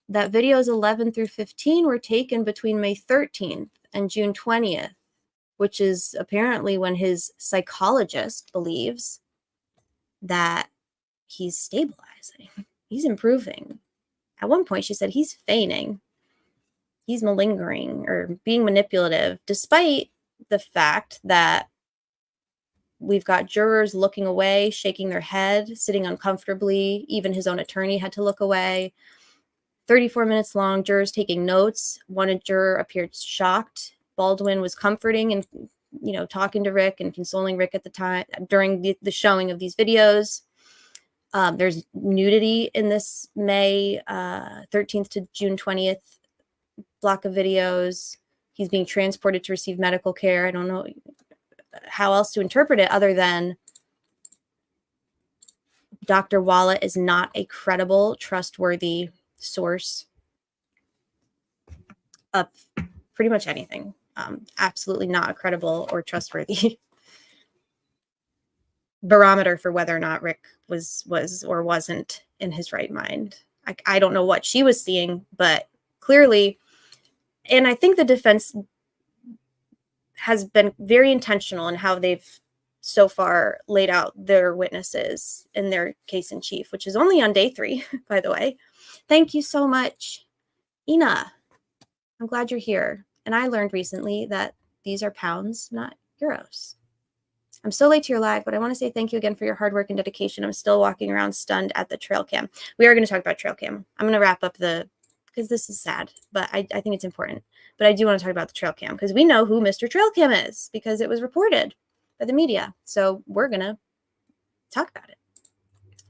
that videos 11 through 15 were taken between May 13th and June 20th, which is apparently when his psychologist believes that he's stabilizing. He's improving. At one point, she said he's feigning. He's malingering or being manipulative, despite the fact that we've got jurors looking away, shaking their head, sitting uncomfortably. Even his own attorney had to look away. 34 minutes long, jurors taking notes. One juror appeared shocked Baldwin was comforting and, you know, talking to Rick and consoling Rick at the time during the showing of these videos. There's nudity in this May 13th to June 20th block of videos. He's being transported to receive medical care. I don't know how else to interpret it other than Dr. Wallet is not a credible, trustworthy source of pretty much anything. Absolutely not a credible or trustworthy barometer for whether or not Rick was or wasn't in his right mind. I don't know what she was seeing, but clearly, and I think the defense has been very intentional in how they've so far laid out their witnesses in their case in chief, which is only on day 3, by the way. Thank you so much, Ina. I'm glad you're here. And I learned recently that these are pounds, not euros. I'm so late to your live, but I want to say thank you again for your hard work and dedication. I'm still walking around stunned at the trail cam. We are going to talk about trail cam. I'm going to wrap up because this is sad, but I think it's important. But I do want to talk about the trail cam because we know who Mr. Trail Cam is because it was reported by the media. So we're going to talk about it.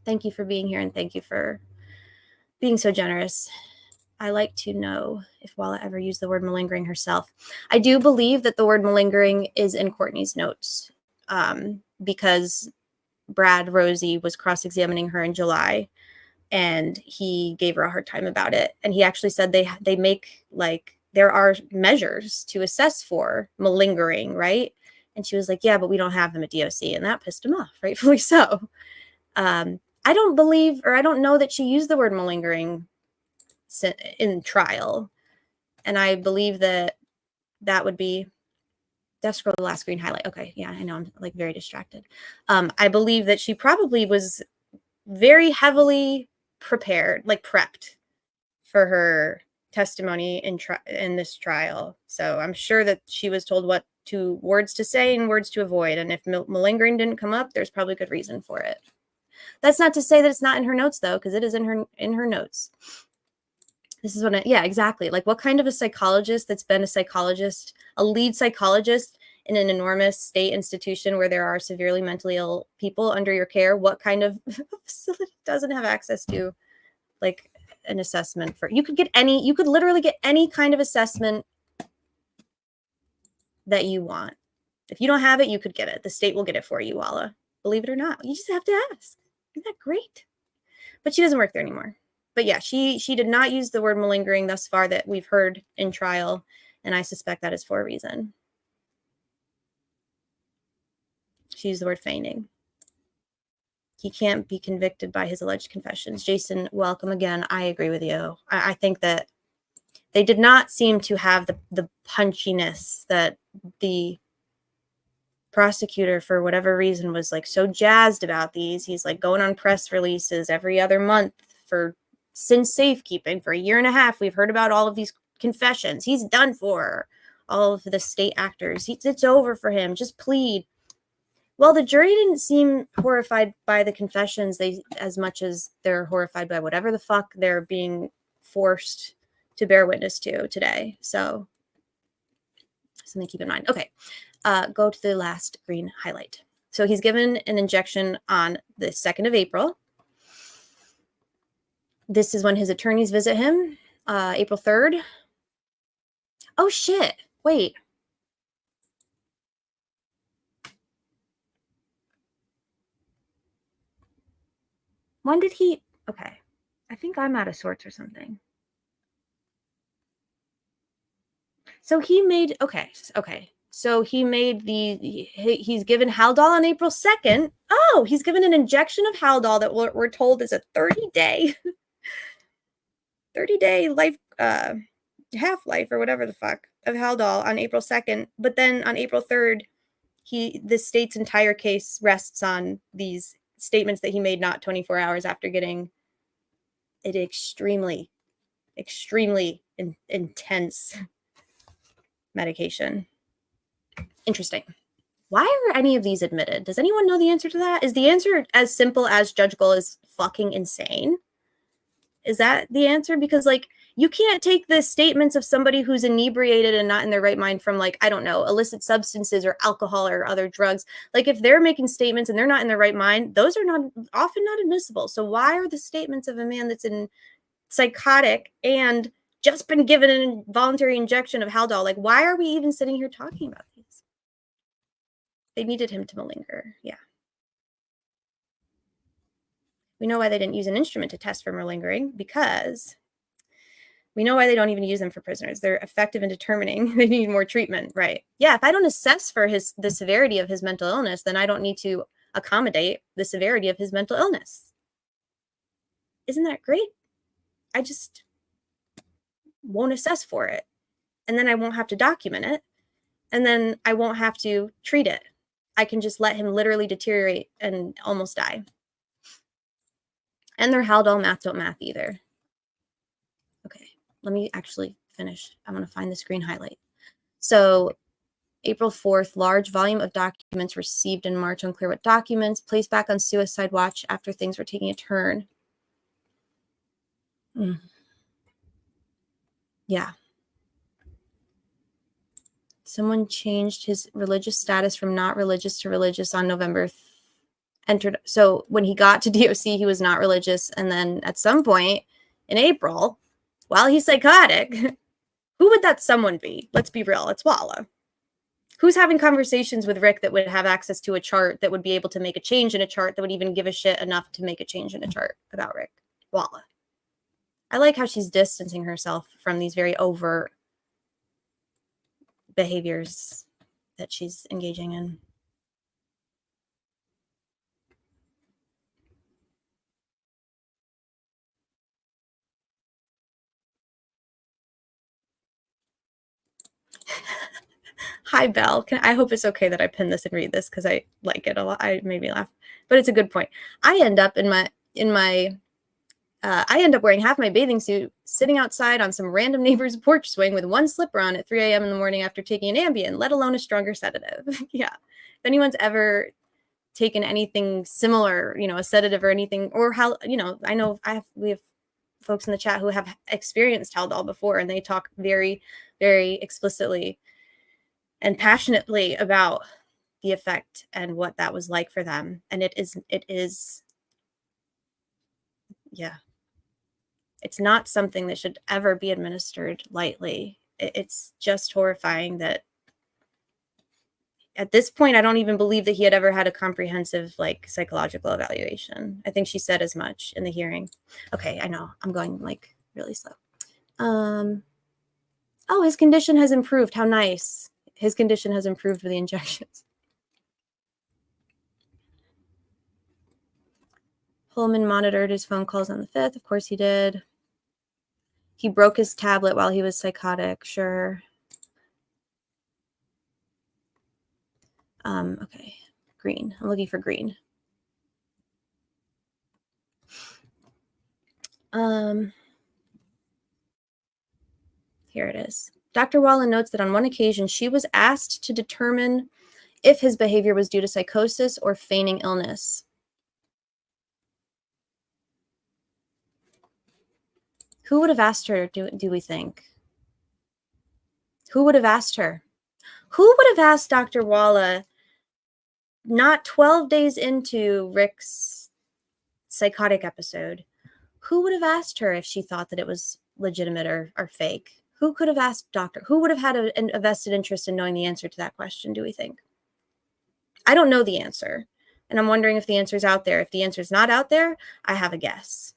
Thank you for being here and thank you for being so generous. I like to know if Walla ever used the word malingering herself. I do believe that the word malingering is in Courtney's notes because Brad Rosie was cross-examining her in July and he gave her a hard time about it. And he actually said they make there are measures to assess for malingering, right? And she was like, yeah, but we don't have them at DOC. And that pissed him off, rightfully so. I don't believe, or I don't know that she used the word malingering in trial. And I believe that would be, that's scroll the last screen highlight. Okay. Yeah, I know I'm very distracted. I believe that she probably was very heavily prepared, prepped for her testimony in this trial. So I'm sure that she was told what words to say and words to avoid. And if malingering didn't come up, there's probably good reason for it. That's not to say that it's not in her notes though, because it is in her notes. This is what yeah, exactly. What kind of a psychologist that's been a lead psychologist in an enormous state institution where there are severely mentally ill people under your care, what kind of facility doesn't have access to an assessment for, you could literally get any kind of assessment that you want. If you don't have it, you could get it. The state will get it for you, Walla. Believe it or not. You just have to ask. Isn't that great? But she doesn't work there anymore. But yeah, she did not use the word malingering thus far that we've heard in trial, and I suspect that is for a reason. She used the word feigning. He can't be convicted by his alleged confessions. Jason, welcome again. I agree with you. I think that they did not seem to have the punchiness that the prosecutor, for whatever reason, was so jazzed about these. He's going on press releases every other month since safekeeping for 1.5 years. We've heard about all of these confessions. He's done for all of the state actors. It's over for him. Just plead. Well, the jury didn't seem horrified by the confessions as much as they're horrified by whatever the fuck they're being forced to bear witness to today. So something to keep in mind. Okay, go to the last green highlight. So he's given an injection on the 2nd of April. This is when his attorneys visit him, April 3rd. Oh, shit. Wait. When did he? Okay. I think I'm out of sorts or something. So he made, okay. So he made he's given Haldol on April 2nd. Oh, he's given an injection of Haldol that we're told is a 30-day life, half-life or whatever the fuck of Haldol on April 2nd. But then on April 3rd, the state's entire case rests on these statements that he made not 24 hours after getting an extremely, extremely intense medication. Interesting. Why are any of these admitted? Does anyone know the answer to that? Is the answer as simple as Judge Gull is fucking insane? Is that the answer? Because like, you can't take the statements of somebody who's inebriated and not in their right mind from like, I don't know, illicit substances or alcohol or other drugs. Like if they're making statements and they're not in their right mind, those are often not admissible. So why are the statements of a man that's in psychotic and just been given an involuntary injection of Haldol, like why are we even sitting here talking about these? They needed him to malinger. Yeah. We know why they didn't use an instrument to test for malingering, because we know why they don't even use them for prisoners. They're effective in determining they need more treatment, right? Yeah, if I don't assess for the severity of his mental illness, then I don't need to accommodate the severity of his mental illness. Isn't that great? I just won't assess for it. And then I won't have to document it. And then I won't have to treat it. I can just let him literally deteriorate and almost die. And their Haldol math don't math either. Okay, let me actually finish. I'm going to find the screen highlight. So April 4th, large volume of documents received in March. Unclear what documents. Placed back on suicide watch after things were taking a turn. Yeah. Someone changed his religious status from not religious to religious on November. So when he got to DOC, he was not religious. And then at some point in April, while he's psychotic, who would that someone be? Let's be real. It's Walla. Who's having conversations with Rick that would have access to a chart that would be able to make a change in a chart that would even give a shit enough to make a change in a chart about Rick? Walla. I like how she's distancing herself from these very overt behaviors that she's engaging in. Hi, Belle. I hope it's okay that I pin this and read this because I like it a lot. It made me laugh, but it's a good point. I end up I end up wearing half my bathing suit, sitting outside on some random neighbor's porch swing with one slipper on at 3 a.m. in the morning after taking an Ambien, let alone a stronger sedative. Yeah. If anyone's ever taken anything similar, a sedative or anything, or how, I know we have folks in the chat who have experienced Haldol before, and they talk very, very explicitly and passionately about the effect and what that was like for them. And it is, yeah. It's not something that should ever be administered lightly. It's just horrifying that at this point, I don't even believe that he had ever had a comprehensive psychological evaluation. I think she said as much in the hearing. Okay, I know I'm going really slow. Oh, his condition has improved. How nice. His condition has improved with the injections. Pullman monitored his phone calls on the 5th. Of course he did. He broke his tablet while he was psychotic. Sure. Okay. Green. I'm looking for green. Here it is. Dr. Wallen notes that on one occasion, she was asked to determine if his behavior was due to psychosis or feigning illness. Who would have asked her, do we think? Who would have asked her? Who would have asked Dr. Walla, not 12 days into Rick's psychotic episode, who would have asked her if she thought that it was legitimate or fake? Who could have asked Doctor? Who would have had a vested interest in knowing the answer to that question, do we think? I don't know the answer. And I'm wondering if the answer is out there. If the answer is not out there, I have a guess.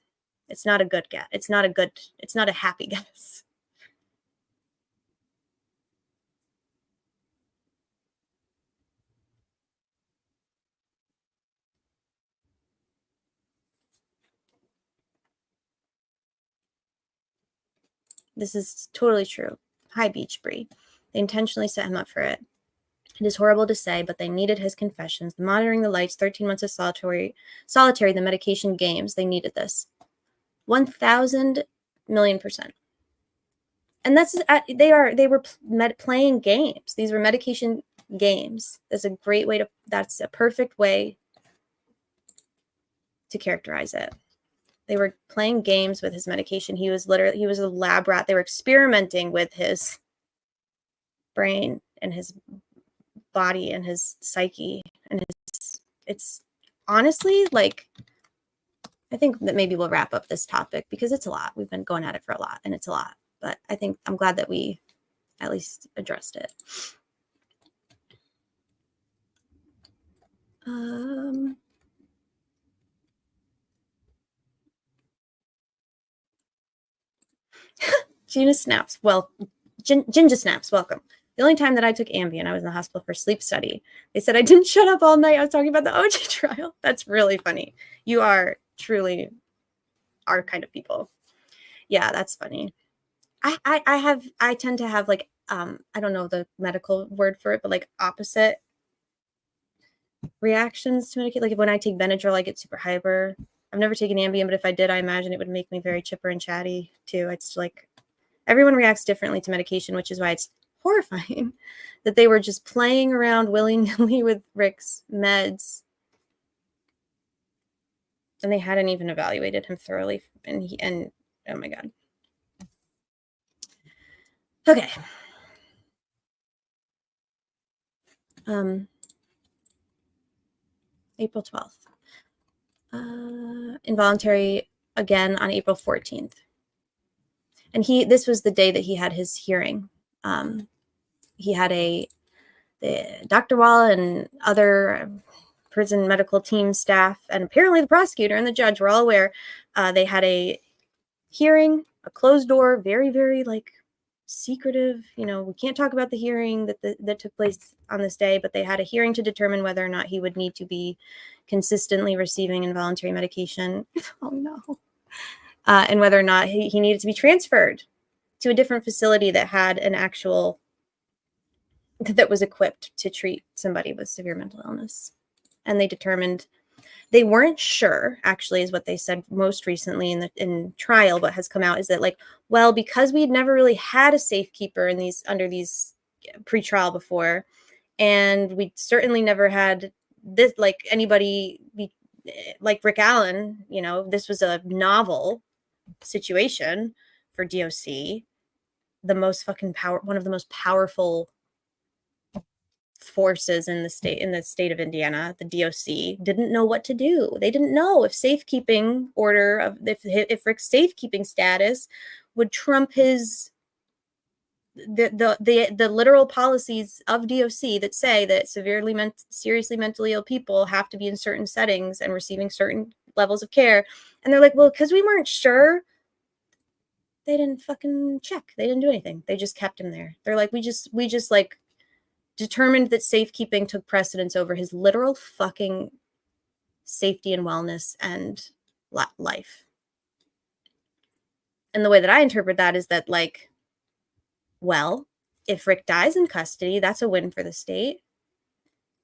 It's not a good guess. It's not a happy guess. This is totally true. Hi, Beach Bree. They intentionally set him up for it. It is horrible to say, but they needed his confessions, the monitoring the lights, 13 months of solitary, the medication games. They needed this. 1,000,000,000%. And they were playing games. These were medication games. That's a perfect way to characterize it. They were playing games with his medication. He was a lab rat. They were experimenting with his brain and his body and his psyche and it's honestly, like, I think that maybe we'll wrap up this topic because it's a lot. We've been going at it for a lot and it's a lot, but I think I'm glad that we at least addressed it. Gina Snaps. Well, Ginger Snaps, welcome. The only time that I took Ambien, I was in the hospital for sleep study. They said I didn't shut up all night. I was talking about the OJ trial. That's really funny. You are truly our kind of people. Yeah, that's funny. I tend to have like, I don't know the medical word for it, but like opposite reactions to medication. Like when I take Benadryl, I get super hyper. I've never taken Ambien, but if I did, I imagine it would make me very chipper and chatty too. It's like everyone reacts differently to medication, which is why it's horrifying that they were just playing around willy-nilly with Rick's meds. And they hadn't even evaluated him thoroughly. And oh my God. Okay. April 12th. Involuntary again on April 14th. And this was the day that he had his hearing. He had Dr. Wall and other prison medical team staff, and apparently the prosecutor and the judge were all aware. They had a hearing, a closed door, very, very like secretive. You know, we can't talk about the hearing that took place on this day, but they had a hearing to determine whether or not he would need to be consistently receiving involuntary medication. Oh no. And whether or not he needed to be transferred to a different facility that had an actual, that was equipped to treat somebody with severe mental illness. And they determined, they weren't sure, actually, is what they said most recently in trial. What has come out is that, like, well, because we had never really had a safekeeper under these pretrial before, and we certainly never had this, like, anybody like Rick Allen, you know, this was a novel situation for DOC, one of the most powerful forces in the state of Indiana. The DOC didn't know what to do. They didn't know if safekeeping order if Rick's safekeeping status would trump his the literal policies of DOC that say that seriously mentally ill people have to be in certain settings and receiving certain levels of care. And they're like, well, because we weren't sure, they didn't fucking check. They didn't do anything. They just kept him there. They're like, we just like determined that safekeeping took precedence over his literal fucking safety and wellness and life. And the way that I interpret that is that, like, well, if Rick dies in custody, that's a win for the state.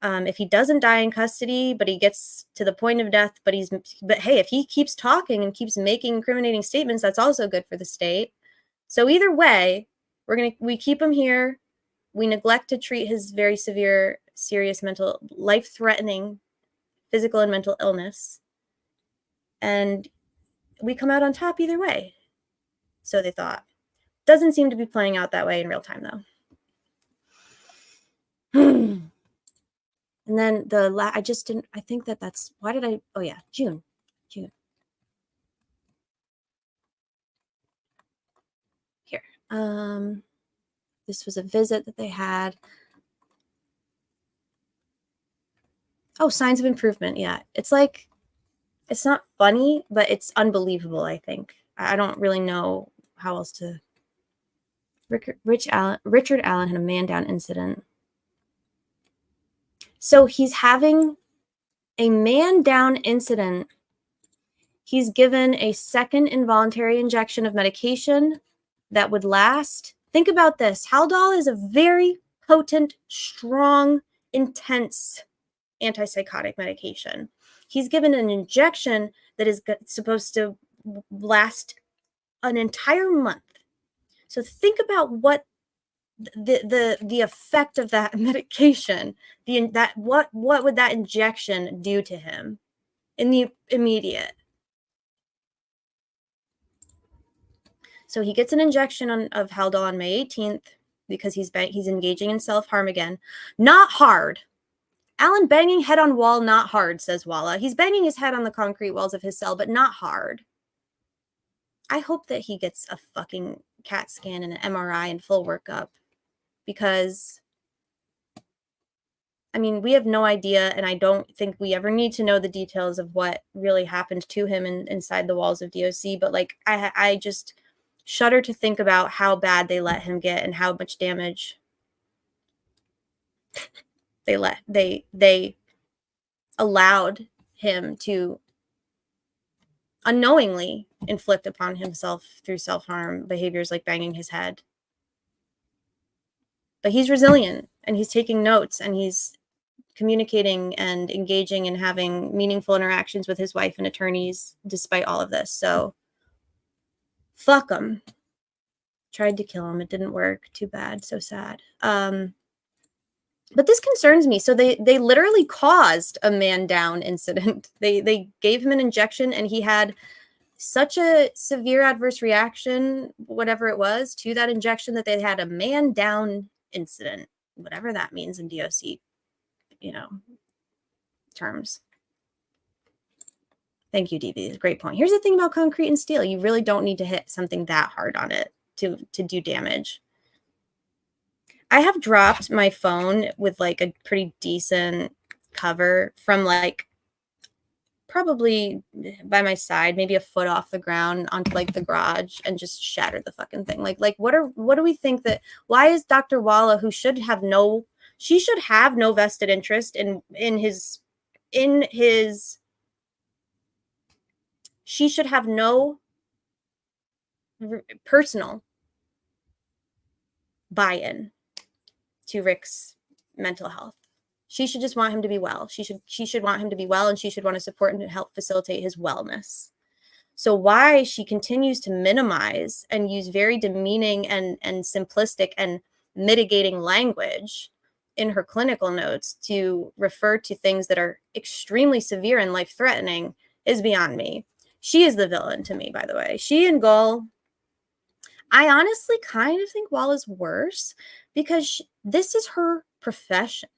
If he doesn't die in custody, but he gets to the point of death, but hey, if he keeps talking and keeps making incriminating statements, that's also good for the state. So either way, we keep him here. We neglect to treat his very severe, serious mental, life-threatening physical and mental illness. And we come out on top either way. So they thought. Doesn't seem to be playing out that way in real time, though. And then I think that's, why did I, oh yeah, June. Here. This was a visit that they had. Oh, signs of improvement. Yeah. It's like, it's not funny, but it's unbelievable, I think. I don't really know how else to. Richard Allen had a man down incident. So he's having a man down incident. He's given a second involuntary injection of medication that would last. Think about this. Haldol is a very potent, strong, intense antipsychotic medication. He's given an injection that is supposed to last an entire month. So think about what the effect of that medication, what would that injection do to him in the immediate? So he gets an injection of Haldol on May 18th because he's engaging in self-harm again. Not hard. Alan banging head on wall, not hard, says Walla. He's banging his head on the concrete walls of his cell, but not hard. I hope that he gets a fucking CAT scan and an MRI and full workup because, I mean, we have no idea, and I don't think we ever need to know the details of what really happened to him inside the walls of DOC, but like, I just shudder to think about how bad they let him get and how much damage they allowed him to unknowingly inflict upon himself through self-harm behaviors like banging his head. But he's resilient and he's taking notes and he's communicating and engaging and having meaningful interactions with his wife and attorneys despite all of this. So fuck him. Tried to kill him. It didn't work. Too bad. So sad. But this concerns me. So they literally caused a man down incident. They gave him an injection and he had such a severe adverse reaction, whatever it was, to that injection that they had a man down incident, whatever that means in DOC, terms. Thank you, DV. Great point. Here's the thing about concrete and steel. You really don't need to hit something that hard on it to do damage. I have dropped my phone with like a pretty decent cover from like probably by my side, maybe a foot off the ground onto like the garage and just shattered the fucking thing. Like what do we think that, why is Dr. Walla, who should have no vested interest she should have no personal buy-in to Rick's mental health. She should just want him to be well. She should want him to be well, and she should want to support and help facilitate his wellness. So why she continues to minimize and use very demeaning and simplistic and mitigating language in her clinical notes to refer to things that are extremely severe and life-threatening is beyond me. She is the villain to me, by the way. She and Gull, I honestly kind of think Walla's worse because this is her profession.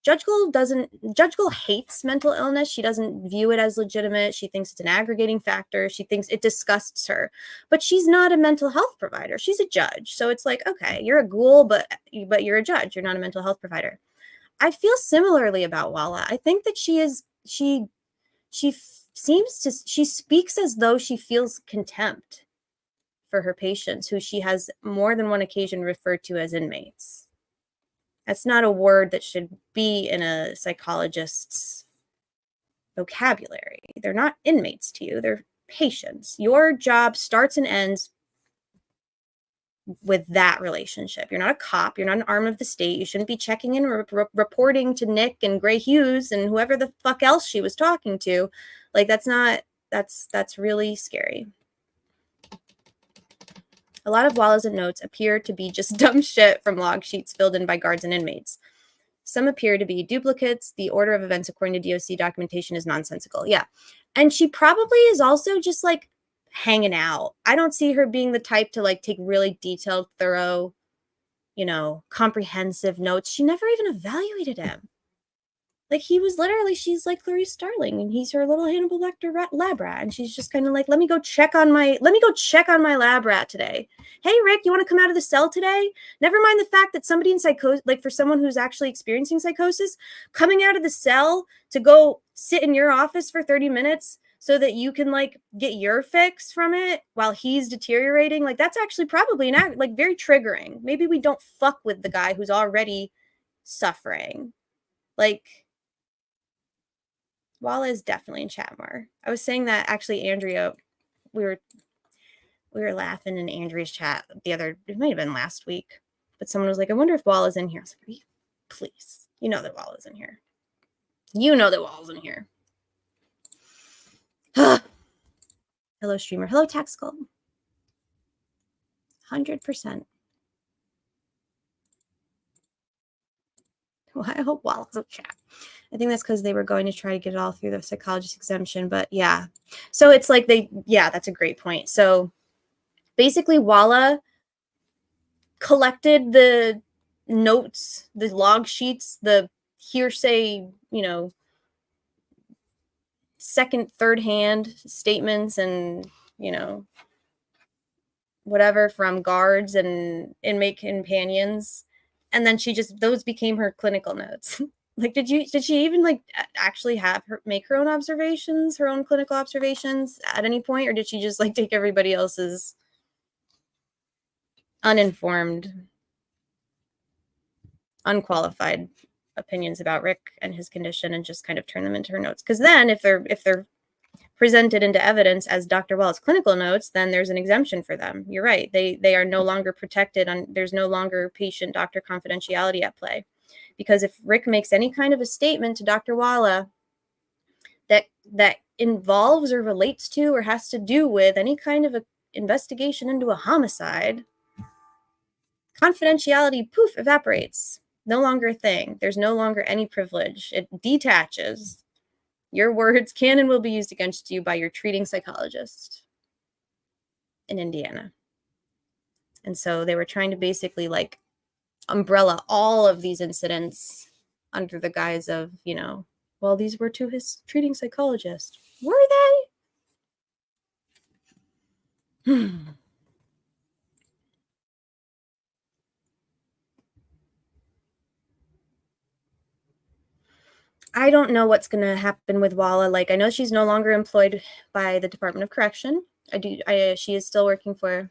Judge Gull hates mental illness. She doesn't view it as legitimate. She thinks it's an aggregating factor. She thinks it disgusts her. But she's not a mental health provider. She's a judge. So it's like, okay, you're a ghoul, but you're a judge. You're not a mental health provider. I feel similarly about Walla. I think that she speaks as though she feels contempt for her patients, who she has more than one occasion referred to as inmates. That's not a word that should be in a psychologist's vocabulary. They're not inmates to you. They're patients. Your job starts and ends with that relationship. You're not a cop. You're not an arm of the state. You shouldn't be checking in or reporting to Nick and Gray Hughes and whoever the fuck else she was talking to. Like, that's really scary. A lot of Walla's notes appear to be just dumb shit from log sheets filled in by guards and inmates. Some appear to be duplicates. The order of events according to DOC documentation is nonsensical. Yeah. And she probably is also just like hanging out. I don't see her being the type to like take really detailed, thorough, comprehensive notes. She never even evaluated him. Like, he was literally, she's like Clarice Starling, and he's her little Hannibal Lecter lab rat, and she's just kind of like, let me go check on my lab rat today. Hey, Rick, you want to come out of the cell today? Never mind the fact that somebody in psychosis, like for someone who's actually experiencing psychosis, coming out of the cell to go sit in your office for 30 minutes so that you can like get your fix from it while he's deteriorating. Like, that's actually probably very triggering. Maybe we don't fuck with the guy who's already suffering. Like, Walla is definitely in chat more. I was saying that actually, Andrea, we were laughing in Andrea's chat it might have been last week, but someone was like, I wonder if Walla's in here. I was like, please, you know that Walla's in here. You know that Walla's in here. Hello, streamer. Hello, Taxcal. 100%. Well, I hope Walla's in chat. I think that's because they were going to try to get it all through the psychologist exemption, but yeah. So it's like that's a great point. So Basically, Walla collected the notes, the log sheets, the hearsay, second, third hand statements and, whatever from guards and inmate companions. And then those became her clinical notes. Like, did she even actually have her make her own observations, her own clinical observations at any point? Or did she just take everybody else's uninformed, unqualified opinions about Rick and his condition and just kind of turn them into her notes? Because then if they're presented into evidence as Dr. Wall's clinical notes, then there's an exemption for them. You're right. They are no longer protected there's no longer patient-doctor confidentiality at play. Because if Rick makes any kind of a statement to Dr. Walla that involves or relates to or has to do with any kind of a investigation into a homicide, confidentiality, poof, evaporates. No longer a thing. There's no longer any privilege. It detaches. Your words can and will be used against you by your treating psychologist in Indiana. And so they were trying to basically umbrella all of these incidents under the guise of, well, these were to his treating psychologist. Were they? I don't know what's going to happen with Walla. I know she's no longer employed by the Department of Correction. She is still working for.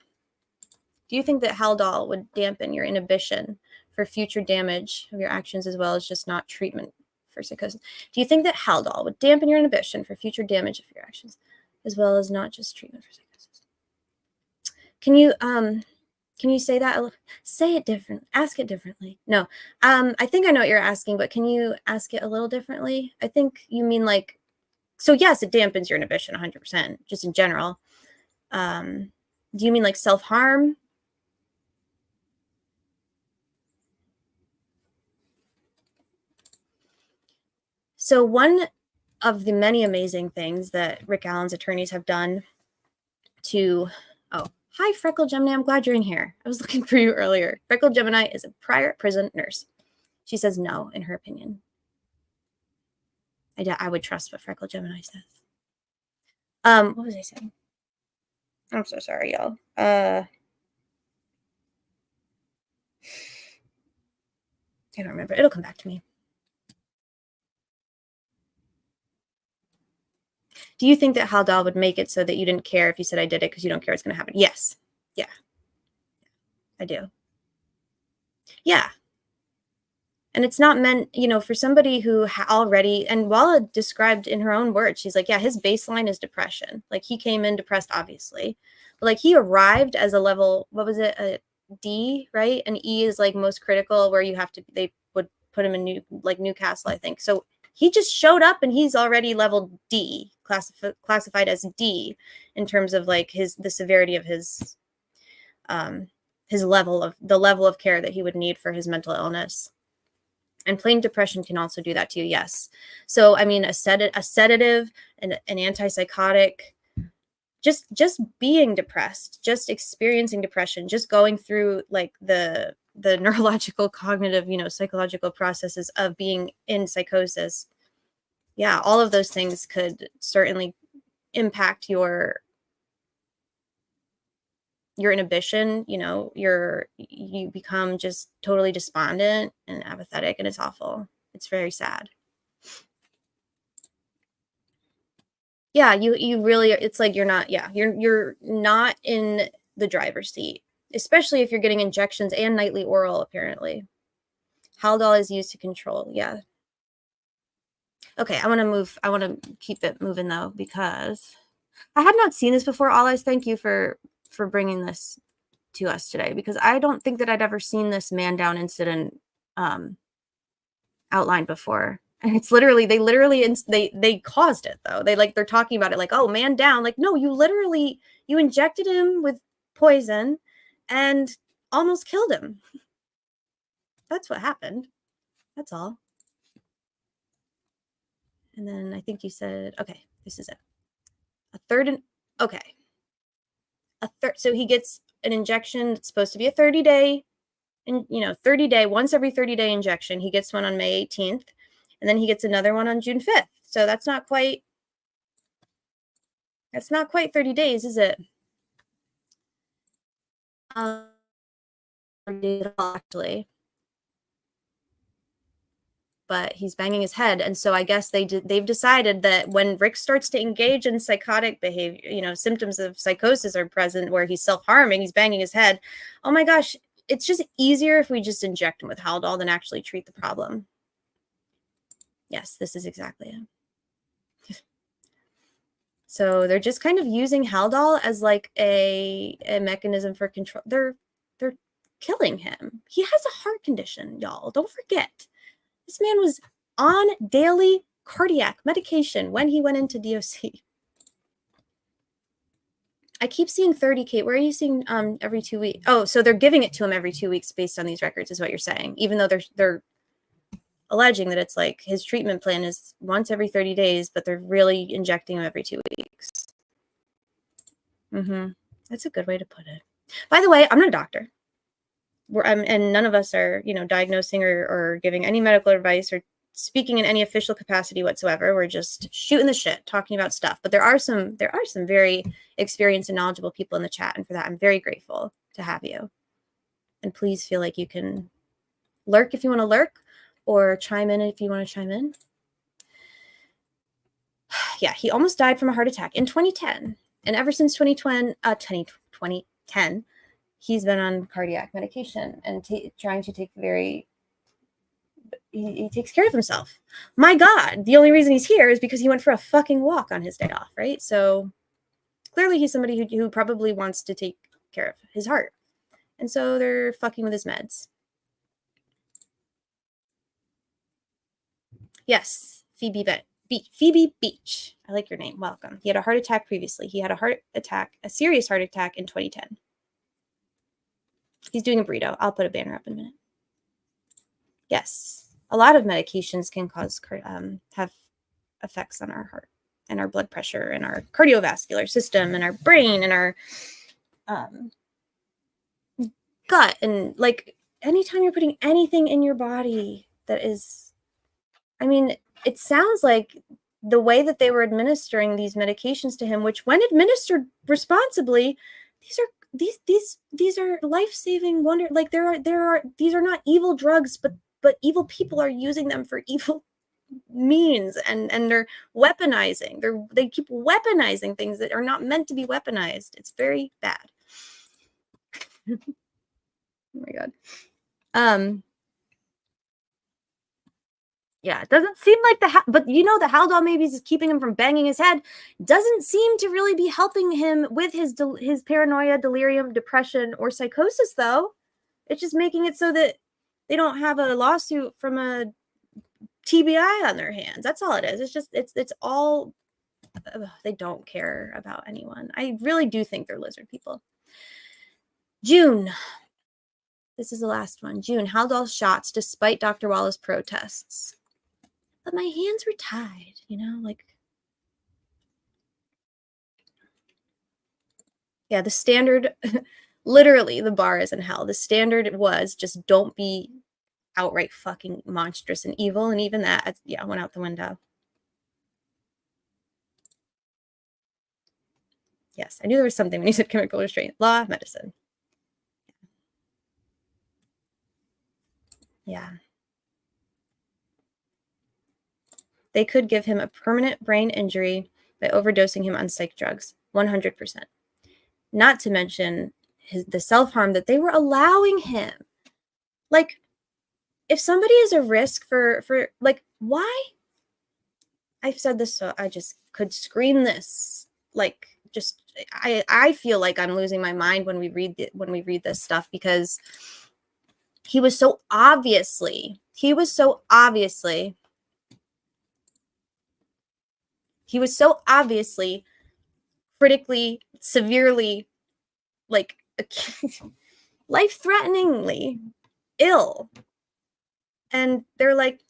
Do you think that Haldol would dampen your inhibition for future damage of your actions as well as just not treatment for psychosis? Do you think that Haldol would dampen your inhibition for future damage of your actions as well as not just treatment for psychosis? Can you say that? Say it different. Ask it differently. No, I think I know what you're asking, but can you ask it a little differently? I think you mean so yes, it dampens your inhibition 100%, just in general. Do you mean self-harm? So one of the many amazing things that Rick Allen's attorneys have done to, hi, Freckle Gemini. I'm glad you're in here. I was looking for you earlier. Freckle Gemini is a prior prison nurse. She says no, in her opinion. I would trust what Freckle Gemini says. What was I saying? I'm so sorry, y'all. I don't remember. It'll come back to me. Do you think that Haldol would make it so that you didn't care if you said I did it because you don't care what's going to happen? Yes. Yeah. I do. Yeah. And it's not meant, for somebody who already, and Walla described in her own words, she's like, yeah, his baseline is depression. He came in depressed, obviously. But he arrived as a level, what was it? A D, right? And E is most critical where they would put him in Newcastle, I think. So he just showed up and he's already level D, classified as D in terms of the severity of his level of care that he would need for his mental illness. And plain depression can also do that to you, yes. So, I mean, a sedative, an antipsychotic, just being depressed, just experiencing depression, just going through the neurological, cognitive, psychological processes of being in psychosis. Yeah, all of those things could certainly impact your inhibition. You become just totally despondent and apathetic, and it's awful. It's very sad. Yeah, you really, it's you're not in the driver's seat, especially if you're getting injections and nightly oral, apparently. Haldol is used to control. Yeah. Okay, I want to keep it moving though, because I had not seen this before. Alice, thank you for bringing this to us today, because I don't think that I'd ever seen this man down incident outlined before. And it's literally, they caused it though. They're talking about it oh, man down. No, you injected him with poison and almost killed him. That's what happened. That's all. And then I think you said, okay, this is it. Okay. So he gets an injection that's supposed to be a 30-day, and 30-day, once every 30-day injection. He gets one on May 18th, and then he gets another one on June 5th. So that's not quite 30 days, is it? Actually, but he's banging his head, and so I guess they've decided that when Rick starts to engage in psychotic behavior, symptoms of psychosis are present where he's self-harming, he's banging his head. Oh my gosh, it's just easier if we just inject him with Haldol than actually treat the problem. Yes, this is exactly it. So they're just kind of using Haldol as like a mechanism for control. They're killing him. He has a heart condition, y'all. Don't forget. This man was on daily cardiac medication when he went into DOC. I keep seeing 30, Kate. Where are you seeing every 2 weeks? Oh, so they're giving it to him every 2 weeks based on these records is what you're saying, even though they're alleging that it's like his treatment plan is once every 30 days, but they're really injecting him every 2 weeks. That's a good way to put it. By the way, I'm not a doctor. And none of us are, diagnosing or giving any medical advice or speaking in any official capacity whatsoever. We're just shooting the shit, talking about stuff. But there are some very experienced and knowledgeable people in the chat, and for that, I'm very grateful to have you. And please feel like you can lurk if you want to lurk, or chime in if you want to chime in. Yeah, he almost died from a heart attack in 2010, and ever since 2010. He's been on cardiac medication and trying to take he takes care of himself. My God, the only reason he's here is because he went for a fucking walk on his day off, right? So clearly he's somebody who probably wants to take care of his heart. And so they're fucking with his meds. Yes, Phoebe Beach. I like your name. Welcome. He had a heart attack previously. He had a serious heart attack in 2010. He's doing a burrito. I'll put a banner up in a minute. Yes, a lot of medications can have effects on our heart and our blood pressure and our cardiovascular system and our brain and our gut. And like anytime you're putting anything in your body that is, it sounds like the way that they were administering these medications to him, which when administered responsibly, these are life-saving wonder. Like these are not evil drugs, but evil people are using them for evil means, and they're weaponizing. They keep weaponizing things that are not meant to be weaponized. It's very bad. Oh my God. Yeah, it doesn't seem like but the Haldol maybe is keeping him from banging his head. Doesn't seem to really be helping him with his paranoia, delirium, depression, or psychosis, though. It's just making it so that they don't have a lawsuit from a TBI on their hands. That's all it is. It's just, it's all, they don't care about anyone. I really do think they're lizard people. June. This is the last one. June, Haldol shots despite Dr. Wallace protests. But my hands were tied, yeah, the standard, literally the bar is in hell. The standard was just don't be outright fucking monstrous and evil. And even that, went out the window. Yes, I knew there was something when you said chemical restraint. Law, medicine. Yeah. They could give him a permanent brain injury by overdosing him on psych drugs. 100%. Not to mention the self-harm that they were allowing him. Like, if somebody is a risk for like, why? I've said this, so I just could scream this. Like, just, I feel like I'm losing my mind when we read this stuff, because he was so obviously critically, severely, like, life-threateningly ill. And they're like,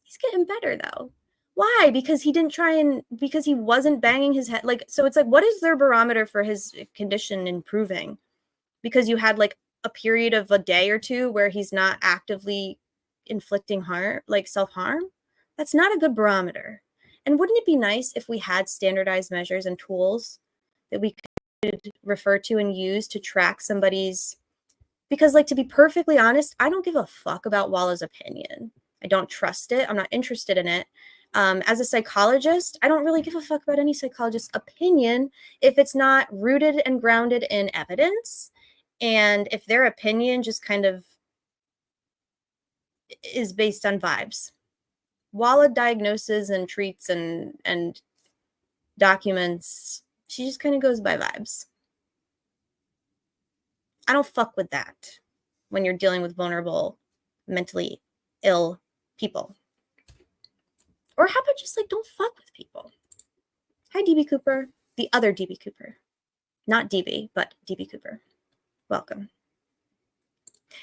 he's getting better, though. Why? Because because he wasn't banging his head. Like, so it's like, what is their barometer for his condition improving? Because you had like a period of a day or two where he's not actively inflicting harm, like self-harm. That's not a good barometer. And wouldn't it be nice if we had standardized measures and tools that we could refer to and use to track somebody's, because like, to be perfectly honest, I don't give a fuck about Wallah's opinion. I don't trust it. I'm not interested in it. As a psychologist, I don't really give a fuck about any psychologist's opinion if it's not rooted and grounded in evidence. And if their opinion just kind of is based on vibes. Wallah diagnoses and treats and documents, she just kind of goes by vibes. I don't fuck with that when you're dealing with vulnerable, mentally ill people. Or how about just like, don't fuck with people? Hi, DB Cooper. The other DB Cooper. Not DB, but DB Cooper. Welcome.